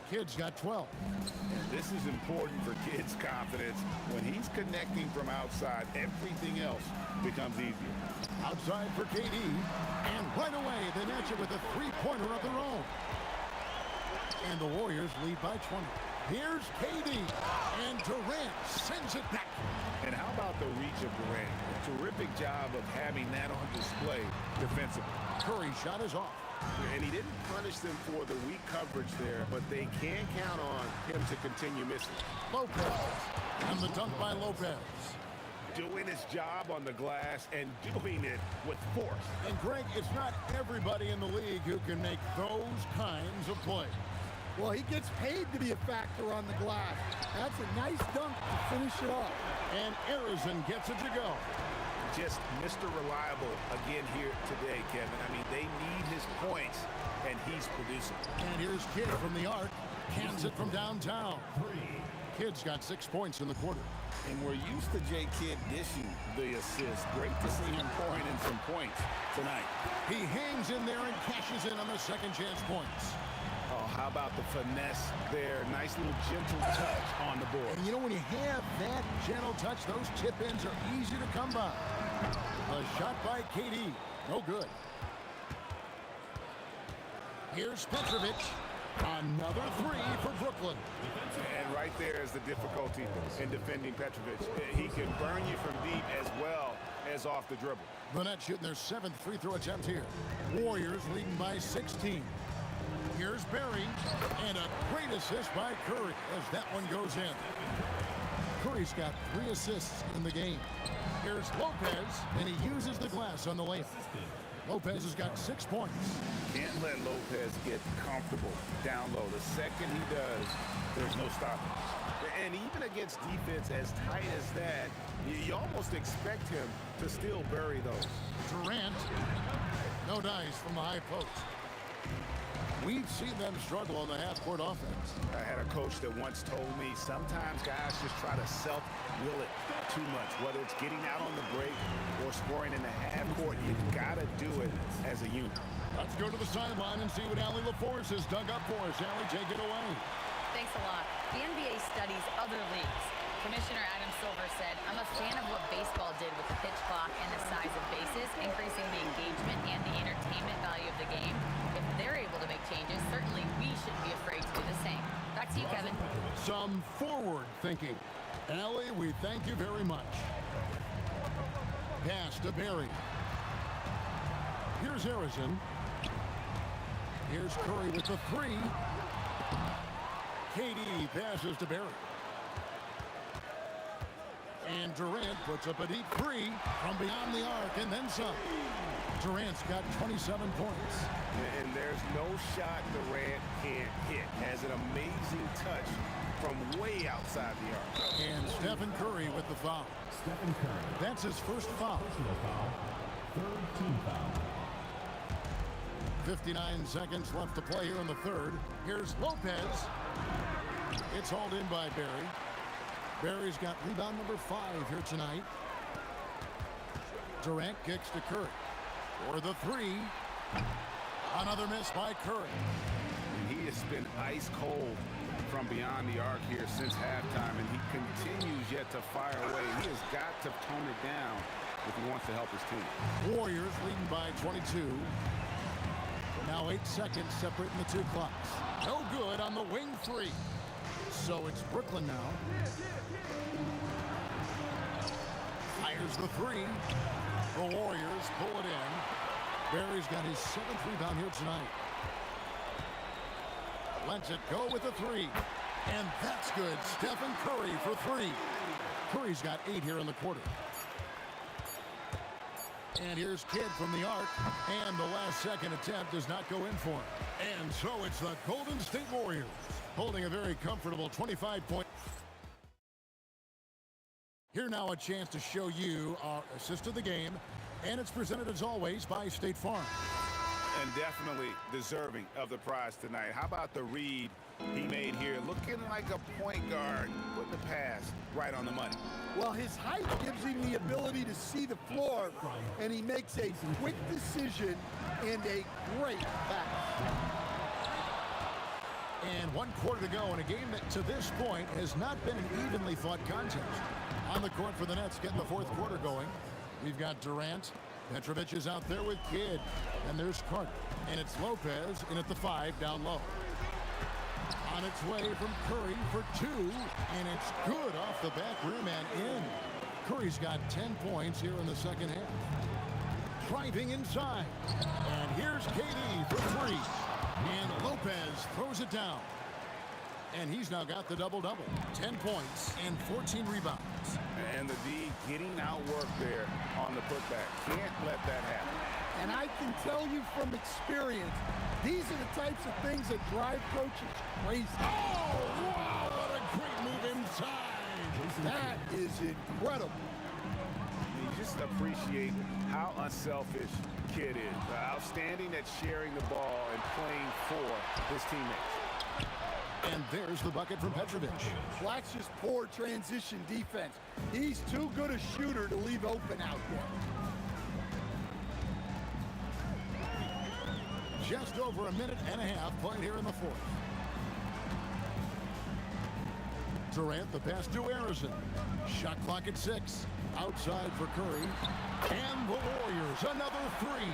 Kidd's got 12. And this is important for Kidd's confidence. When he's connecting from outside, everything else becomes easier. Outside for KD, and right away they match it with a 3-pointer of their own. And the Warriors lead by 20. Here's KD, and Durant sends it back. And how about the reach of Durant? A terrific job of having that on display defensively. Curry's shot is off. And he didn't punish them for the weak coverage there, but they can count on him to continue missing. Lopez, and the dunk by Lopez. Doing his job on the glass and doing it with force. And Greg, it's not everybody in the league who can make those kinds of plays. Well, he gets paid to be a factor on the glass. That's a nice dunk to finish it off. And Arizon gets it to go. Just Mr. Reliable again here today, Kevin. I mean, they need his points, and he's producing. And here's Kidd from the arc. Cans it from downtown. Kidd's got 6 points in the quarter. And we're used to J. Kidd dishing the assist. Great to see him pouring in some points tonight. He hangs in there and cashes in on the second chance points. Oh, how about the finesse there? Nice little gentle touch on the board. And you know, when you have that gentle touch, those tip-ins are easy to come by. A shot by KD. No good. Here's Petrovic. Another three for Brooklyn. And right there is the difficulty in defending Petrovic. He can burn you from deep as well as off the dribble. The Nets shooting their 7th free throw attempt here. Warriors leading by 16. Here's Barry, and a great assist by Curry as that one goes in. Curry's got 3 assists in the game. Here's Lopez, and he uses the glass on the layup. Lopez has got 6 points. Can't let Lopez get comfortable down low. The second he does, there's no stopping. And even against defense as tight as that, you almost expect him to still bury those. Durant, no dice from the high post. We've seen them struggle on the half-court offense. I had a coach that once told me sometimes guys just try to self-will it too much, whether it's getting out on the break or scoring in the half-court. You gotta do it as a unit. Let's go to the sideline and see what Allie LaForce has dug up for us. Allie, take it away. Thanks a lot. The NBA studies other leagues. Commissioner Adam Silver said, "I'm a fan of what baseball did with the pitch clock and the size of bases, increasing the engagement and the entertainment value of the game. If they're able to make changes, certainly we shouldn't be afraid to do the same." Back to you, Kevin. Some forward thinking. Allie, we thank you very much. Pass to Barry. Here's Arizon. Here's Curry with the 3. KD passes to Barry. And Durant puts up a deep 3 from beyond the arc and then some. Durant's got 27 points. And there's no shot Durant can't hit. Has an amazing touch from way outside the arc. And Stephen Curry with the foul. Stephen Curry. That's his first foul. Personal foul. 3rd team foul. 59 seconds left to play here in the 3rd. Here's Lopez. It's hauled in by Barry. Barry's got rebound number 5 here tonight. Durant kicks to Curry. For the 3. Another miss by Curry. And he has been ice cold from beyond the arc here since halftime, and he continues yet to fire away. He has got to tone it down if he wants to help his team. Warriors leading by 22. Now 8 seconds separating the 2 clocks. No good on the wing 3. So it's Brooklyn now. Fires the 3. The Warriors pull it in. Barry's got his 7th rebound here tonight. Lets it go with the 3. And that's good. Stephen Curry for 3. Curry's got 8 here in the quarter. And here's Kidd from the arc. And the last second attempt does not go in for him. And so it's the Golden State Warriors holding a very comfortable 25-point. Here now a chance to show you our assist of the game. And it's presented as always by State Farm. And definitely deserving of the prize tonight. How about the read he made here? Looking like a point guard, putting the pass right on the money. Well, his height gives him the ability to see the floor, and he makes a quick decision and a great pass. And 1 quarter to go in a game that to this point has not been an evenly fought contest. On the court for the Nets, getting the 4th quarter going. We've got Durant. Petrovic is out there with Kidd. And there's Carter. And it's Lopez in at the 5 down low. On its way from Curry for 2. And it's good off the back rim and in. Curry's got 10 points here in the second half. driving inside. And here's KD for three. And Lopez throws it down. And he's now got the double-double. 10 points and 14 rebounds. And the D getting outworked there on the putback. Can't let that happen. And I can tell you from experience, these are the types of things that drive coaches crazy. Oh, wow, what a great move inside. That is incredible. You just appreciate how unselfish Kid is. Outstanding at sharing the ball and playing for his teammates. And there's the bucket from Petrovic. That's just poor transition defense. He's too good a shooter to leave open out there. Just over a minute and a half played here in the fourth. Durant, the pass to Harrison. Shot clock at 6. Outside for Curry. And the Warriors, another three.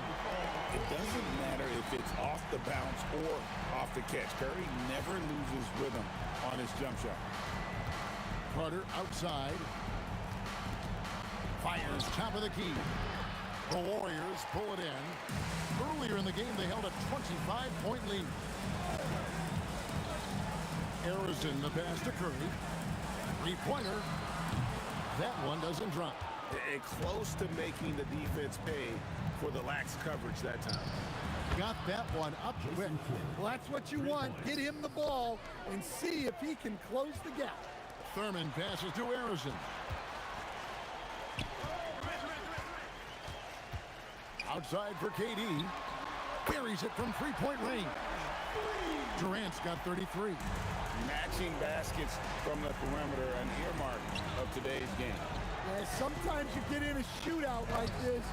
It doesn't matter if it's off the bounce or off the catch. Curry never loses rhythm on his jump shot. Carter outside. Fires top of the key. The Warriors pull it in. Earlier in the game, they held a 25-point lead. Harrison, the pass to Curry. Three-pointer. That one doesn't drop. And close to making the defense pay for the lax coverage that time. Got that one up quick. Well, that's what you want. Get him the ball and see if he can close the gap. Thurman passes to Harrison. Outside for KD. Buries it from three-point range. Durant's got 33. Matching baskets from the perimeter, an earmark of today's game. Yeah, sometimes you get in a shootout like this,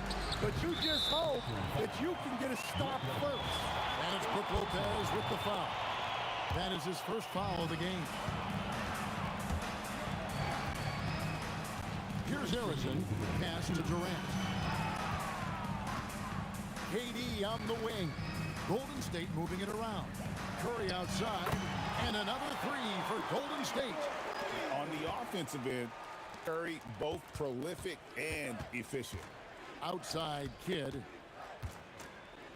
but you just hope that you can get a stop first. And it's Brook Lopez with the foul. That is his first foul of the game. Here's Harrison. Pass to Durant. KD on the wing. Golden State moving it around. Curry outside. And another three for Golden State. On the offensive end, Curry both prolific and efficient. Outside Kidd.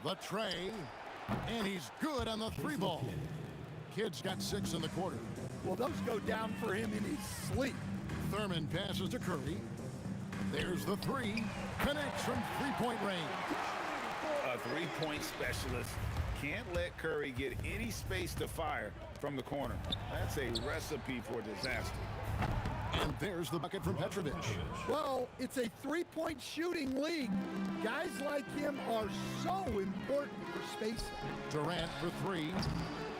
The tray. And he's good on the three ball. Kidd's got 6 in the quarter. Well, those go down for him in his sleep. Thurman passes to Curry. There's the three. Connects from three-point range. A three-point specialist can't let Curry get any space to fire from the corner. That's a recipe for disaster. And there's the bucket from Petrovic. Well, it's a three-point shooting league. Guys like him are so important for spacing. Durant for three.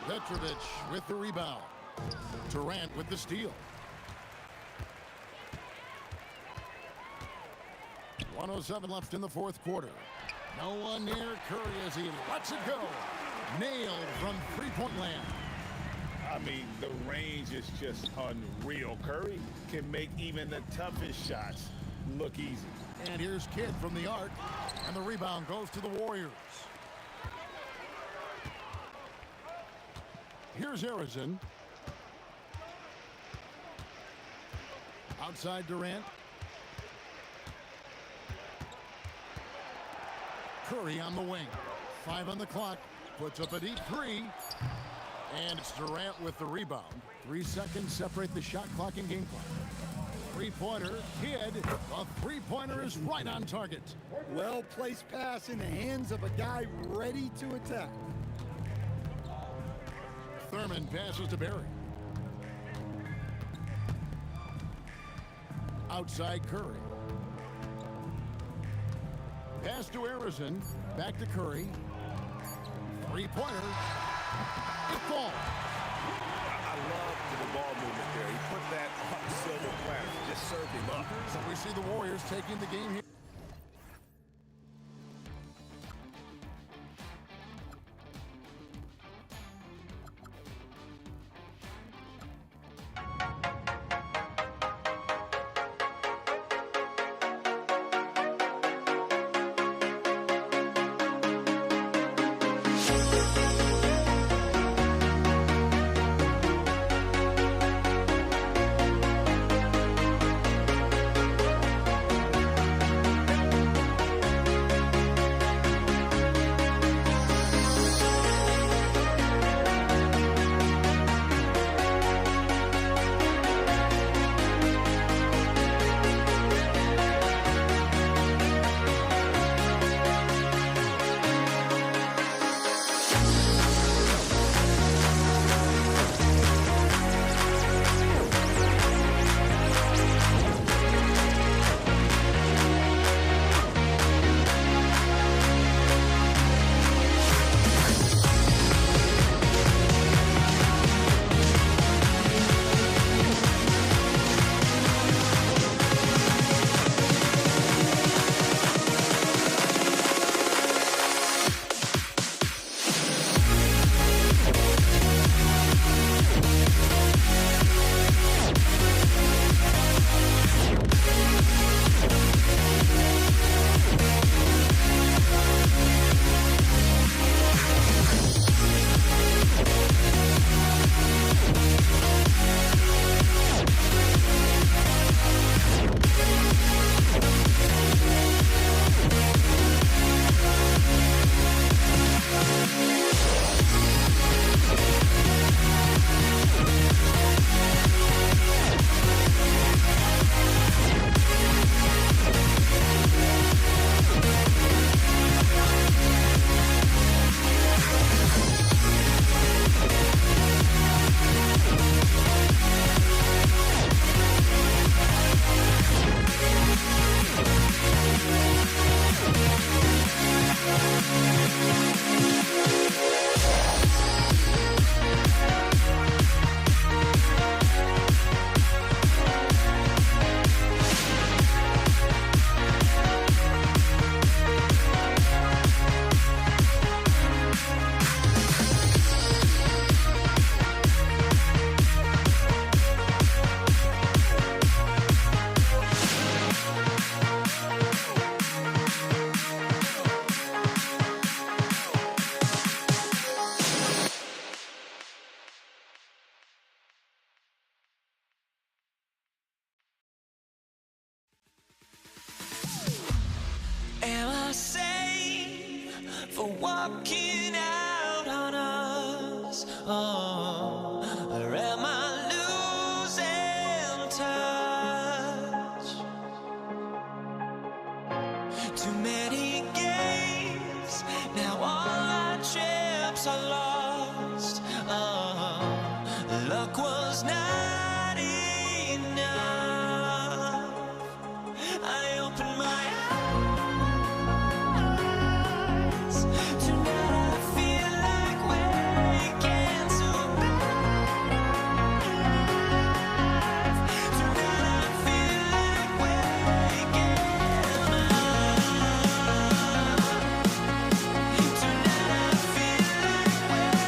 Petrovic with the rebound. Durant with the steal. 1:07 left in the fourth quarter. No one near Curry as he lets it go. Nailed from three-point land. I mean, the range is just unreal. Curry can make even the toughest shots look easy. And here's Kidd from the arc. And the rebound goes to the Warriors. Here's Harrison. Outside Durant. Curry on the wing. 5 on the clock. Puts up a deep three. And it's Durant with the rebound. 3 seconds separate the shot clock and game clock. Three-pointer, Kidd. A three-pointer is right on target. Well-placed pass in the hands of a guy ready to attack. Thurman passes to Barry. Outside Curry. Pass to Harrison. Back to Curry. Three-pointer. It falls. I love the ball movement there. He put that on the silver platter. Just served him up. So we see the Warriors taking the game here. Am I sane for walking out on us? Oh, or am I losing touch? Too many games, now all our chips are lost. Oh, luck was not enough. I opened my eyes. Tonight I feel like waking to life. Tonight I feel like waking up. Tonight I feel like waking up.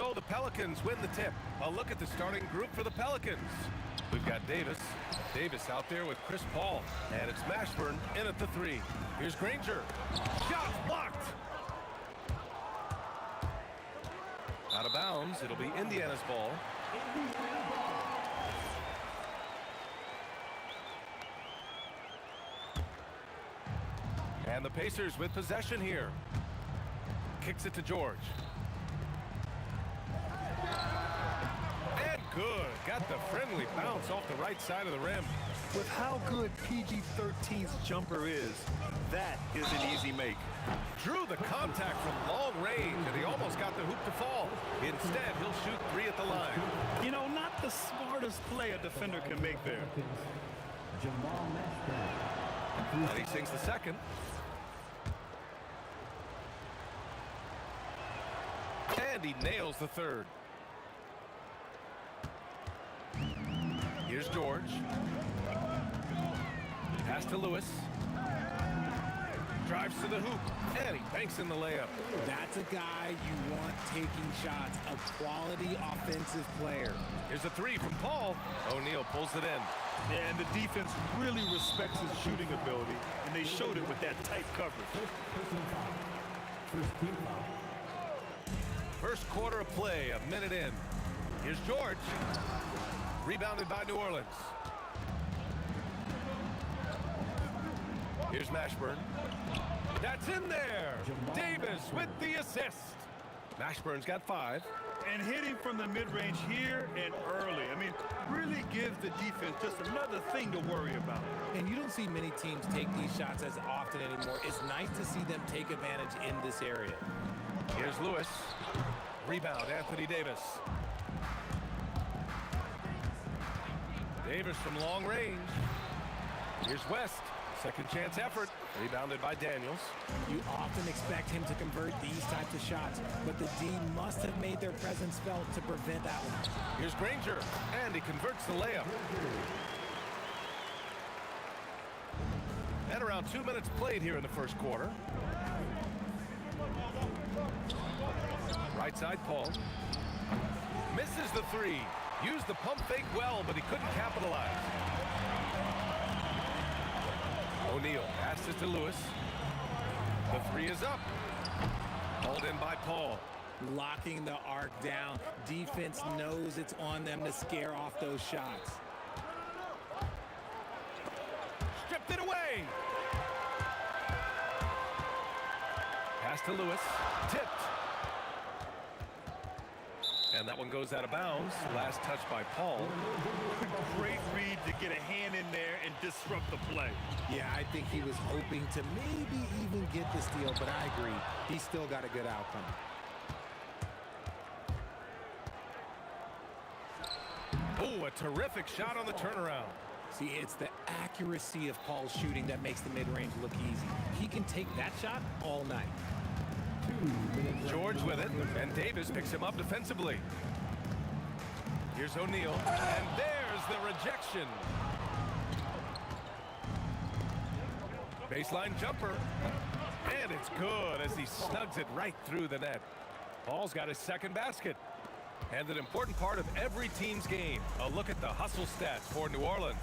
So the Pelicans win the tip. A look at the starting group for the Pelicans. We've got Davis. Davis out there with Chris Paul. And it's Mashburn in at the 3. Here's Granger. Shot blocked. Out of bounds. It'll be Indiana's ball. And the Pacers with possession here. Kicks it to George. And good. Got the friendly bounce off the right side of the rim. With how good PG-13's jumper is, that is an easy make. Drew the contact from long range, and he almost got the hoop to fall. Instead, he'll shoot 3 at the line. You know, not the smartest play a defender can make there. And he sinks the second. And he nails the third. Here's George. Pass to Lewis. Drives to the hoop. And he banks in the layup. That's a guy you want taking shots. A quality offensive player. Here's a 3 from Paul. O'Neal pulls it in. Yeah, and the defense really respects his shooting ability, and they showed it with that tight coverage. First quarter of play, a minute in. Here's George. Rebounded by New Orleans. Here's Mashburn. That's in there. Davis with the assist. Mashburn's got 5. And hitting from the mid-range here and early. I mean, really gives the defense just another thing to worry about. And you don't see many teams take these shots as often anymore. It's nice to see them take advantage in this area. Here's Lewis. Rebound, Anthony Davis. Davis from long range. Here's West. Second chance effort. Rebounded by Daniels. You often expect him to convert these types of shots, but the D must have made their presence felt to prevent that one. Here's Granger, and he converts the layup. And around 2 minutes played here in the first quarter. Right side, Paul. Misses the 3. Used the pump fake well, but he couldn't capitalize. O'Neal passes to Lewis. The 3 is up. Hauled in by Paul. Locking the arc down. Defense knows it's on them to scare off those shots. Stripped it away. Pass to Lewis. Tipped. And that one goes out of bounds. Last touch by Paul. Great read to get a hand in there and disrupt the play. Yeah, I think he was hoping to maybe even get the steal, but I agree. He still got a good outcome. Oh, a terrific shot on the turnaround. See, it's the accuracy of Paul's shooting that makes the mid-range look easy. He can take that shot all night. George with it, and Davis picks him up defensively. Here's O'Neal, and there's the rejection. Baseline jumper, and it's good as he snugs it right through the net. Paul's got his second basket. And an important part of every team's game, a look at the hustle stats for New Orleans.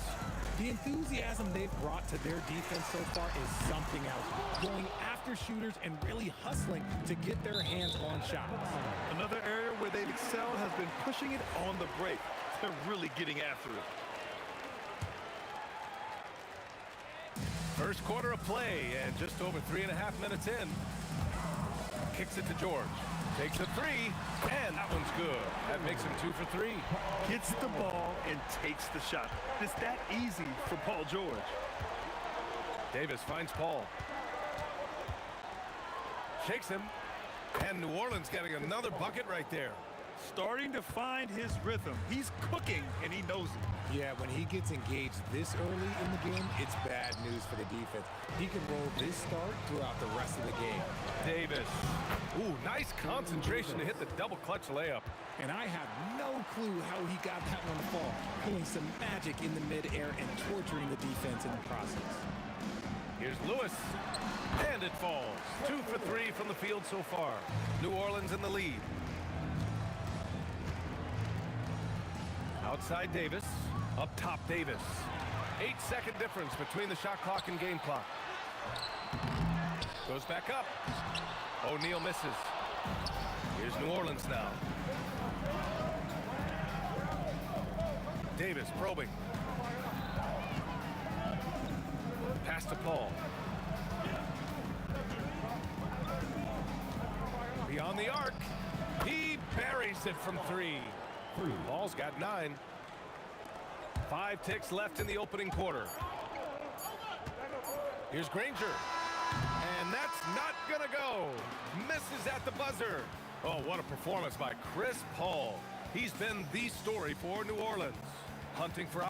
The enthusiasm they've brought to their defense so far is something else. Going after shooters and really hustling to get their hands on shots. Another area where they've excelled has been pushing it on the break. They're really getting after it. First quarter of play, and just over 3.5 minutes in. Kicks it to George. Takes a 3, and that one's good. That makes him 2 for 3. Gets the ball and takes the shot. It's that easy for Paul George. Davis finds Paul. Shakes him, and New Orleans getting another bucket right there. Starting to find his rhythm. He's cooking, and he knows it. Yeah, when he gets engaged this early in the game, it's bad news for the defense. He can roll this start throughout the rest of the game. Davis. Ooh, nice concentration to hit the double clutch layup. And I have no clue how he got that one to fall. Pulling some magic in the midair and torturing the defense in the process. Here's Lewis. And it falls. 2 for 3 from the field so far. New Orleans in the lead. Outside Davis. Up top Davis. 8-second difference between the shot clock and game clock. Goes back up. O'Neal misses. Here's New Orleans now. Davis probing. Pass to Paul. Beyond the arc. He buries it from 3. Paul's got 9. 5 ticks left in the opening quarter. Here's Granger. And that's not gonna go. Misses at the buzzer. Oh, what a performance by Chris Paul. He's been the story for New Orleans. Hunting for...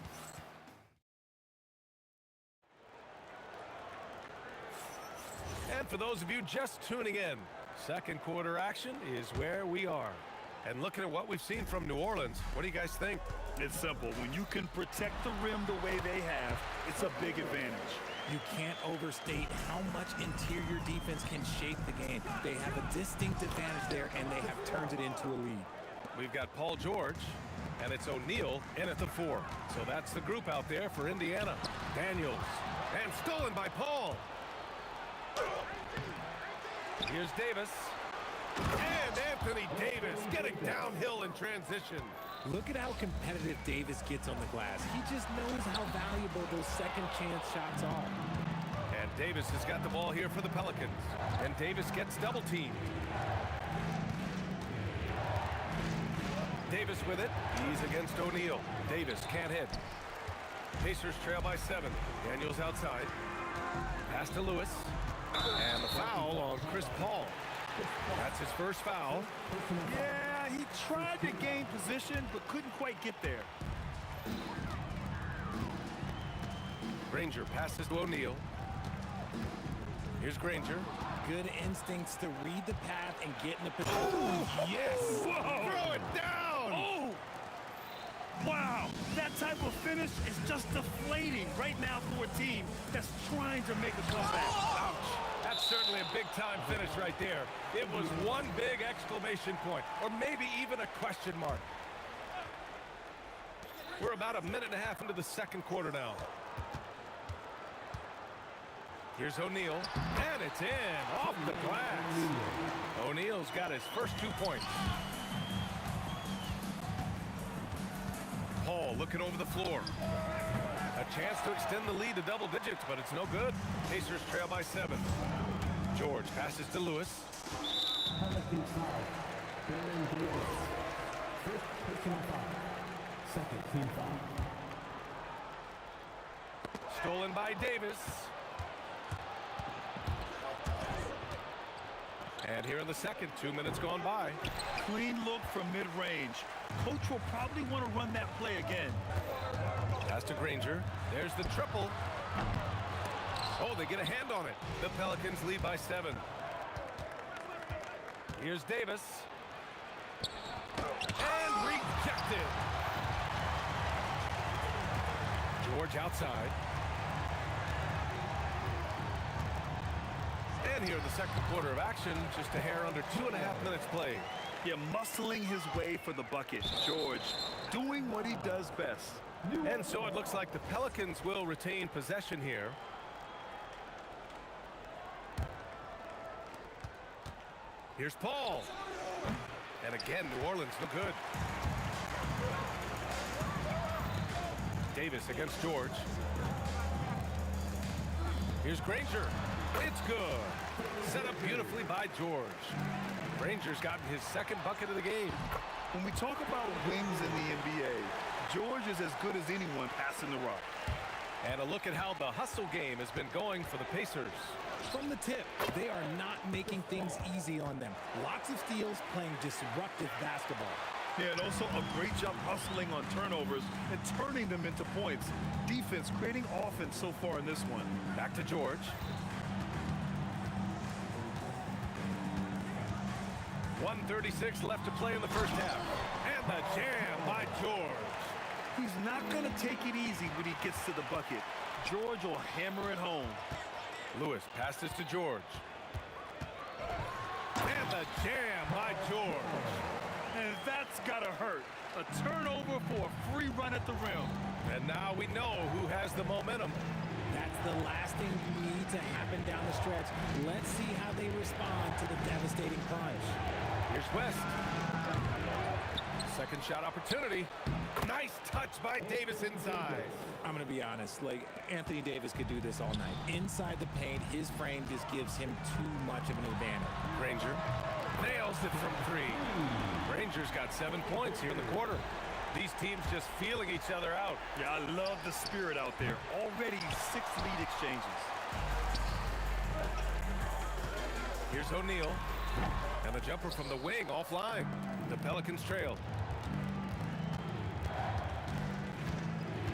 And for those of you just tuning in, second quarter action is where we are. And looking at what we've seen from New Orleans, what do you guys think? It's simple. When you can protect the rim the way they have, it's a big advantage. You can't overstate how much interior defense can shape the game. They have a distinct advantage there, and they have turned it into a lead. We've got Paul George, and it's O'Neal in at the 4. So that's the group out there for Indiana. Daniels, and stolen by Paul. Here's Davis. And Anthony Davis getting downhill in transition. Look at how competitive Davis gets on the glass. He just knows how valuable those second chance shots are. And Davis has got the ball here for the Pelicans. And Davis gets double teamed. Davis with it. He's against O'Neal. Davis can't hit. Pacers trail by 7. Daniels outside. Pass to Lewis. And the foul on Chris Paul. That's his first foul. Yeah, he tried to gain position, but couldn't quite get there. Granger passes to O'Neal. Here's Granger. Good instincts to read the path and get in a position. Oh, yes! Whoa. Throw it down! Oh! Wow! That type of finish is just deflating right now for a team that's trying to make a comeback. Ouch! That's certainly a big-time finish right there. It was one big exclamation point, or maybe even a question mark. We're about a minute and a half into the second quarter now. Here's O'Neal, and it's in, off the glass. O'Neal's got his first 2 points. Paul looking over the floor. A chance to extend the lead to double digits, but it's no good. Pacers trail by 7. George passes to Lewis. Pelicans foul. Baron Davis. First personal foul. Second team foul. Stolen by Davis. And here in the second, 2 minutes gone by. Clean look from mid-range. Coach will probably want to run that play again. Pass to Granger. There's the triple. Oh, they get a hand on it. The Pelicans lead by 7. Here's Davis. And rejected. George outside. And here in the second quarter of action, just a hair under 2.5 minutes played. Yeah, muscling his way for the bucket. George doing what he does best. And so it looks like the Pelicans will retain possession here. Here's Paul. And again, New Orleans no good. Davis against George. Here's Granger. It's good. Set up beautifully by George. Granger's gotten his second bucket of the game. When we talk about wings in the NBA, George is as good as anyone passing the rock. And a look at how the hustle game has been going for the Pacers. From the tip, they are not making things easy on them. Lots of steals, playing disruptive basketball. Yeah, and also a great job hustling on turnovers and turning them into points. Defense creating offense so far in this one. Back to George. .136 left to play in the first half. And the jam by George. He's not going to take it easy when he gets to the bucket. George will hammer it home. Lewis passes to George. And the jam by George. And that's got to hurt. A turnover for a free run at the rim. And now we know who has the momentum. That's the last thing you need to happen down the stretch. Let's see how they respond to the devastating punch. Here's West. Second shot opportunity. Nice touch by Davis inside. I'm going to be honest, like, Anthony Davis could do this all night. Inside the paint, his frame just gives him too much of an advantage. Granger nails it from 3. Granger's got 7 points here in the quarter. These teams just feeling each other out. Yeah, I love the spirit out there. Already 6 lead exchanges. Here's O'Neal. And the jumper from the wing offline. The Pelicans trail.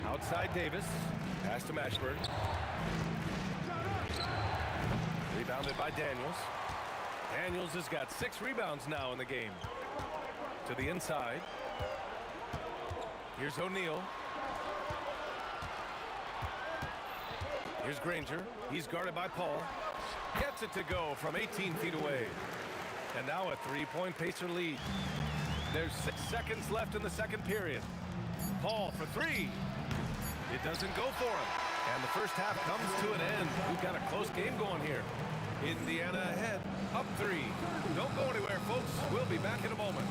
Outside Davis. Pass to Mashburn. Rebounded by Daniels. Daniels has got 6 rebounds now in the game. To the inside. Here's O'Neal. Here's Granger. He's guarded by Paul. Gets it to go from 18 feet away. And now a 3-point Pacer lead. There's 6 seconds left in the second period. Paul for 3. It doesn't go for him. And the first half comes to an end. We've got a close game going here. Indiana ahead, up 3. Don't go anywhere, folks. We'll be back in a moment.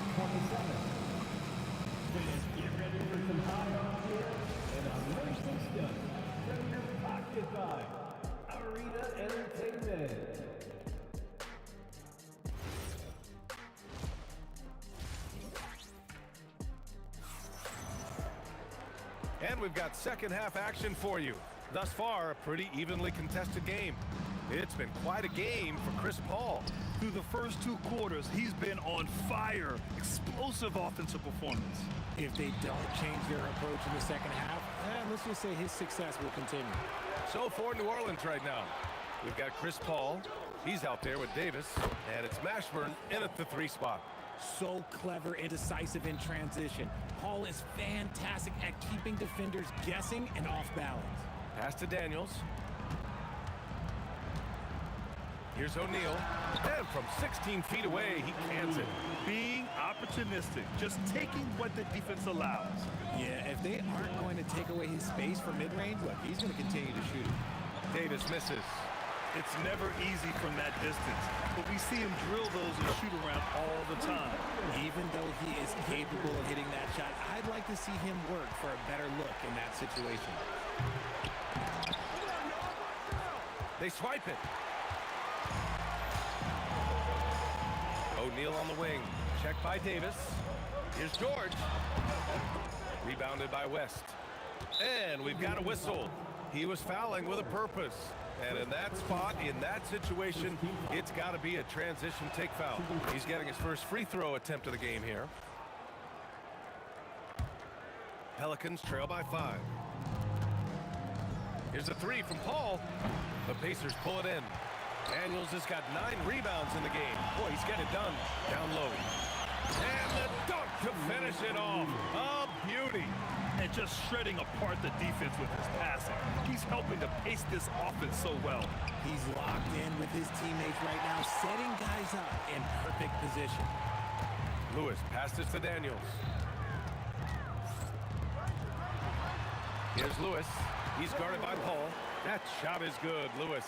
Get ready for some hot dogs here and a mercy stuff from your pocket by Arena Entertainment. And we've got second half action for you. Thus far, a pretty evenly contested game. It's been quite a game for Chris Paul. Through the first 2 quarters, he's been on fire. Explosive offensive performance. If they don't change their approach in the second half, let's just say his success will continue. So for New Orleans right now, we've got Chris Paul. He's out there with Davis. And it's Mashburn in at the 3 spot. So clever and decisive in transition. Paul is fantastic at keeping defenders guessing and off balance. Pass to Daniels. Here's O'Neal. And from 16 feet away, he cans it. Being opportunistic, just taking what the defense allows. Yeah, if they aren't going to take away his space for mid-range, look, he's going to continue to shoot it. Davis misses. It's never easy from that distance, but we see him drill those and shoot around all the time. Even though he is capable of hitting that shot, I'd like to see him work for a better look in that situation. They swipe it. O'Neal on the wing. Checked by Davis. Here's George. Rebounded by West. And we've got a whistle. He was fouling with a purpose. And in that spot, in that situation, it's got to be a transition take foul. He's getting his first free throw attempt of the game here. Pelicans trail by 5. Here's a 3 from Paul. The Pacers pull it in. Daniels has got 9 rebounds in the game. Boy, he's getting it done. Down low. And the dunk to finish it off. A beauty. And just shredding apart the defense with his passing. He's helping to pace this offense so well. He's locked in with his teammates right now, setting guys up in perfect position. Lewis passes to Daniels. Here's Lewis. He's guarded by Paul. That shot is good, Lewis.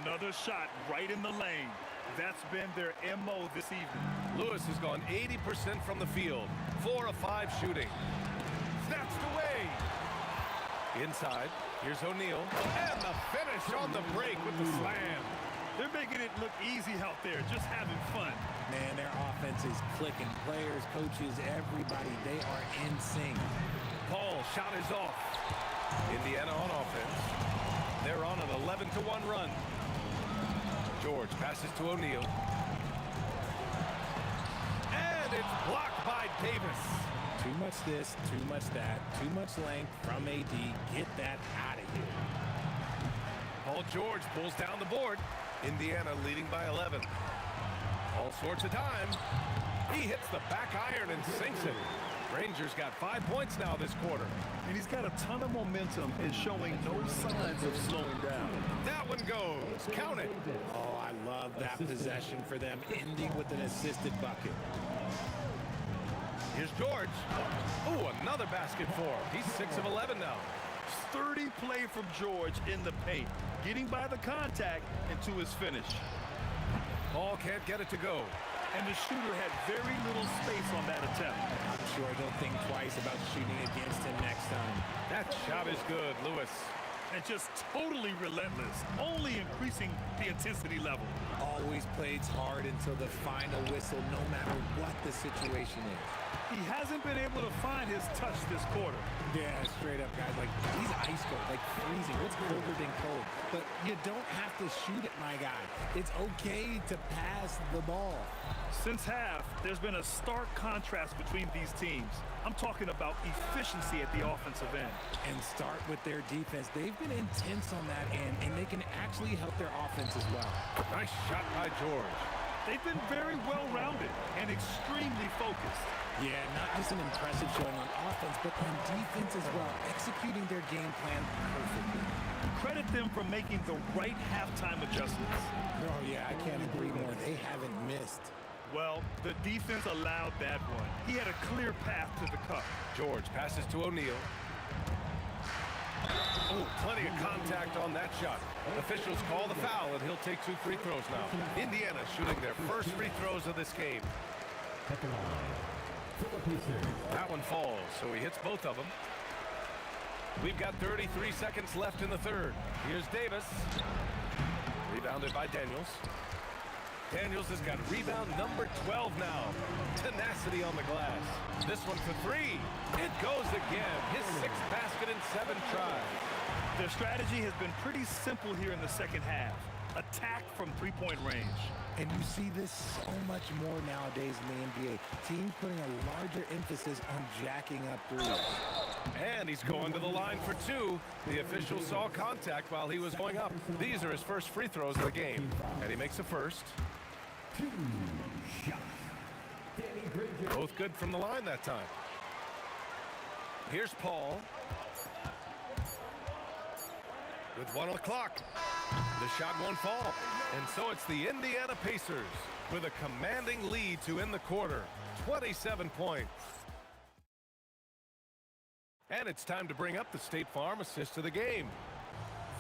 Another shot right in the lane. That's been their MO this evening. Lewis has gone 80% from the field. 4 of 5 shooting. Snatched away. Inside, here's O'Neal. And the finish on the break with the slam. They're making it look easy out there, just having fun. Man, their offense is clicking. Players, coaches, everybody, they are in sync. Paul shot is off. Indiana on offense. They're on an 11-1 run. George passes to O'Neal. And it's blocked by Davis. Too much this, too much that, too much length from AD. Get that out of here. Paul George pulls down the board. Indiana leading by 11. All sorts of time. He hits the back iron and sinks it. Rangers got 5 points now this quarter. And he's got a ton of momentum and showing no signs of slowing down. That one goes. Count it. Oh, I love that possession for them, ending with an assisted bucket. Here's George. Oh, another basket for him. He's 6 of 11 now. Sturdy play from George in the paint, getting by the contact and to his finish. Paul can't get it to go. And the shooter had very little space on that attempt. I'm sure they'll think twice about shooting against him next time. That shot is good, Lewis. And just totally relentless, only increasing the intensity level. Always plays hard until the final whistle, no matter what the situation is. He hasn't been able to find his touch this quarter. Yeah, straight up, guys. Like, he's ice cold, like freezing. What's colder than cold? But you don't have to shoot it, my guy. It's okay to pass the ball. Since half, there's been a stark contrast between these teams. I'm talking about efficiency at the offensive end. And start with their defense. They've been intense on that end, and they can actually help their offense as well. Nice shot by George. They've been very well-rounded and extremely focused. Yeah, not just an impressive showing on offense, but on defense as well, executing their game plan perfectly. Credit them for making the right halftime adjustments. Oh, yeah, I can't agree more. They haven't missed. Well, the defense allowed that one. He had a clear path to the cup. George passes to O'Neal. Oh, plenty of contact on that shot. Officials call the foul, and he'll take 2 free throws now. Indiana shooting their first free throws of this game. That one falls, so he hits both of them. We've got 33 seconds left in the third. Here's Davis. Rebounded by Daniels. Daniels has got rebound number 12 now. Tenacity on the glass. This one for 3. It goes again. His 6th basket in 7 tries. Their strategy has been pretty simple here in the second half. Attack from three-point range. And you see this so much more nowadays in the NBA. Teams putting a larger emphasis on jacking up threes. And he's going to the line for 2. The official saw contact while he was going up. These are his first free throws of the game. And he makes a first. 2 shots. Both good from the line that time. Here's Paul. With 1 on the clock. The shot won't fall. And so it's the Indiana Pacers with a commanding lead to end the quarter. 27 points. And it's time to bring up the State Farm assist of the game.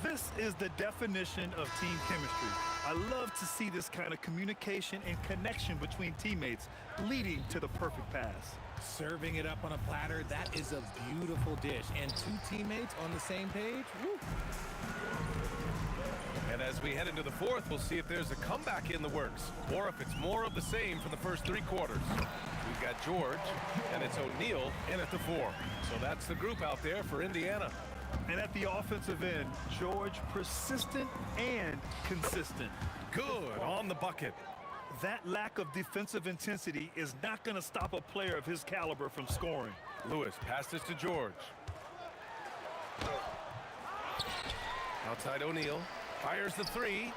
This is the definition of team chemistry. I love to see this kind of communication and connection between teammates leading to the perfect pass. Serving it up on a platter, that is a beautiful dish. And 2 teammates on the same page, woo. And as we head into the fourth, we'll see if there's a comeback in the works or if it's more of the same for the first 3 quarters. We've got George, and it's O'Neal in at the 4. So that's the group out there for Indiana. And at the offensive end, George persistent and consistent. Good on the bucket. That lack of defensive intensity is not going to stop a player of his caliber from scoring. Lewis passes to George. Outside O'Neal. Fires the 3.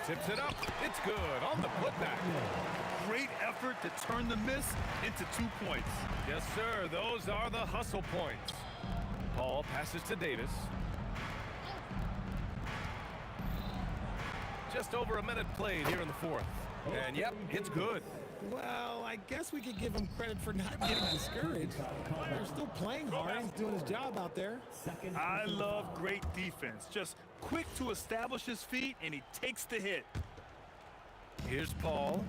Tips it up. It's good on the putback. Great effort to turn the miss into 2 points. Yes, sir. Those are the hustle points. Paul passes to Davis. Just over a minute played here in the fourth. And, yep, it's good. Well, I guess we could give him credit for not getting discouraged. They're still playing hard. He's doing his job out there. I love great defense. Just quick to establish his feet, and he takes the hit. Here's Paul.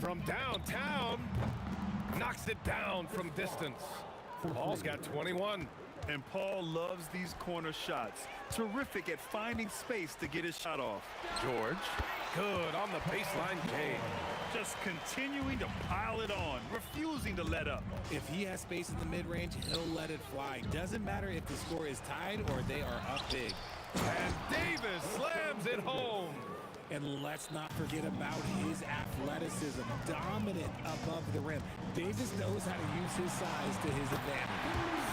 From downtown. Knocks it down from distance. Paul's got 21. And Paul loves these corner shots. Terrific at finding space to get his shot off. George. Good on the baseline game. Just continuing to pile it on, refusing to let up. If he has space in the mid-range, he'll let it fly. Doesn't matter if the score is tied or they are up big. And Davis slams it home. And let's not forget about his athleticism. Dominant above the rim. Davis knows how to use his size to his advantage.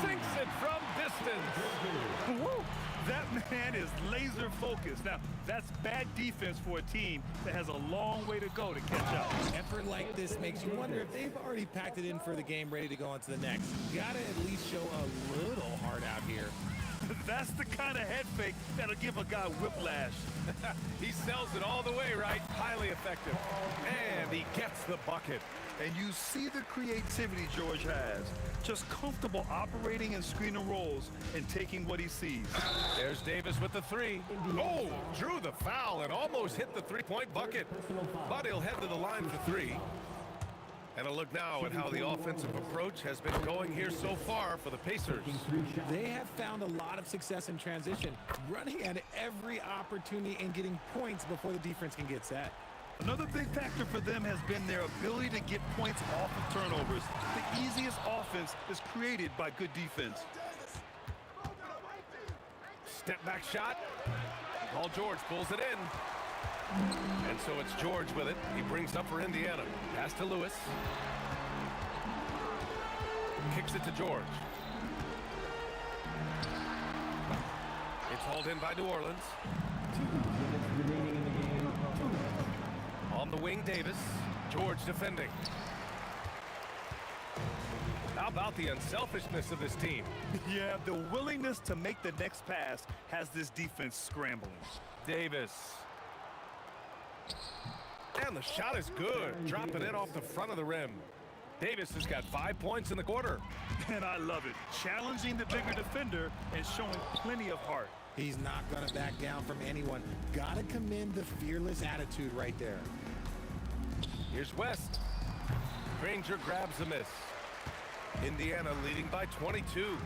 Sinks it from distance. Woo! That man is laser focused. Now, that's bad defense for a team that has a long way to go to catch up. Effort like this makes you wonder if they've already packed it in for the game, ready to go on to the next. You gotta at least show a little heart out here. That That's the kind of head fake that'll give a guy whiplash. He sells it all the way, right? Highly effective. And he gets the bucket. And you see the creativity George has. Just comfortable operating in screen and rolls and taking what he sees. There's Davis with the three. Oh, drew the foul and almost hit the three-point bucket. But he'll head to the line for three. And a look now at how the offensive approach has been going here so far for the Pacers. They have found a lot of success in transition, running at every opportunity and getting points before the defense can get set. Another big factor for them has been their ability to get points off of turnovers. The easiest offense is created by good defense. Step back shot. Paul George pulls it in. And so it's George with it. He brings up for Indiana. Pass to Lewis. Kicks it to George. It's hauled in by New Orleans. On the wing, Davis. George defending. How about the unselfishness of this team? Yeah, the willingness to make the next pass has this defense scrambling. Davis. And the shot is good. Dropping it off the front of the rim. Davis has got 5 points in the quarter. And I love it. Challenging the bigger defender and showing plenty of heart. He's not going to back down from anyone. Got to commend the fearless attitude right there. Here's West. Granger grabs the miss. Indiana leading by 22.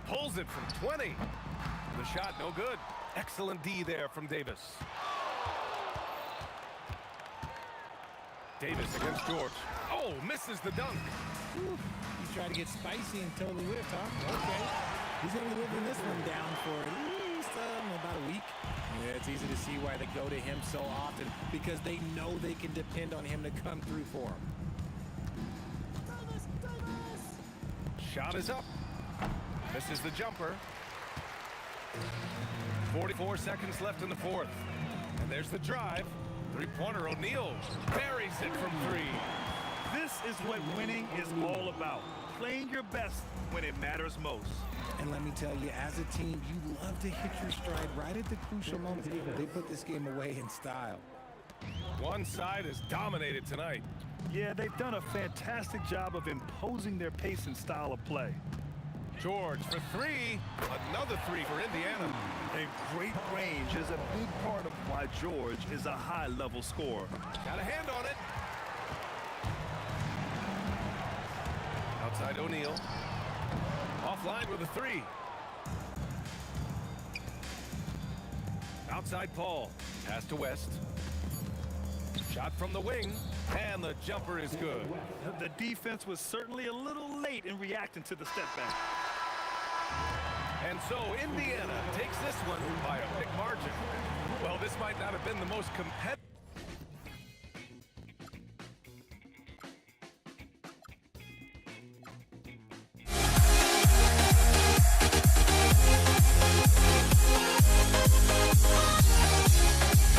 Pulls it from 20. The shot no good. Excellent D there from Davis. Davis against George. Oh, misses the dunk. Whew. He tried to get spicy and totally whipped, huh? Okay. He's going to be living this one down for at least about a week. Yeah, it's easy to see why they go to him so often, because they know they can depend on him to come through for them. Shot is up. Misses the jumper. 44 seconds left in the fourth. And there's the drive. Three-pointer, O'Neal buries it from three. This is what winning is all about. Playing your best when it matters most. And let me tell you, as a team, you love to hit your stride right at the crucial moments. They put this game away in style. One side is dominated tonight. Yeah, they've done a fantastic job of imposing their pace and style of play. George for three. Another three for Indiana. And great range is a big part of why George is a high-level scorer. Got a hand on it. Outside O'Neal. Offline with a three. Outside Paul. Pass to West. Shot from the wing. And the jumper is good. The defense was certainly a little late in reacting to the step back. And so Indiana takes this one by a big margin. Well, this might not have been the most competitive.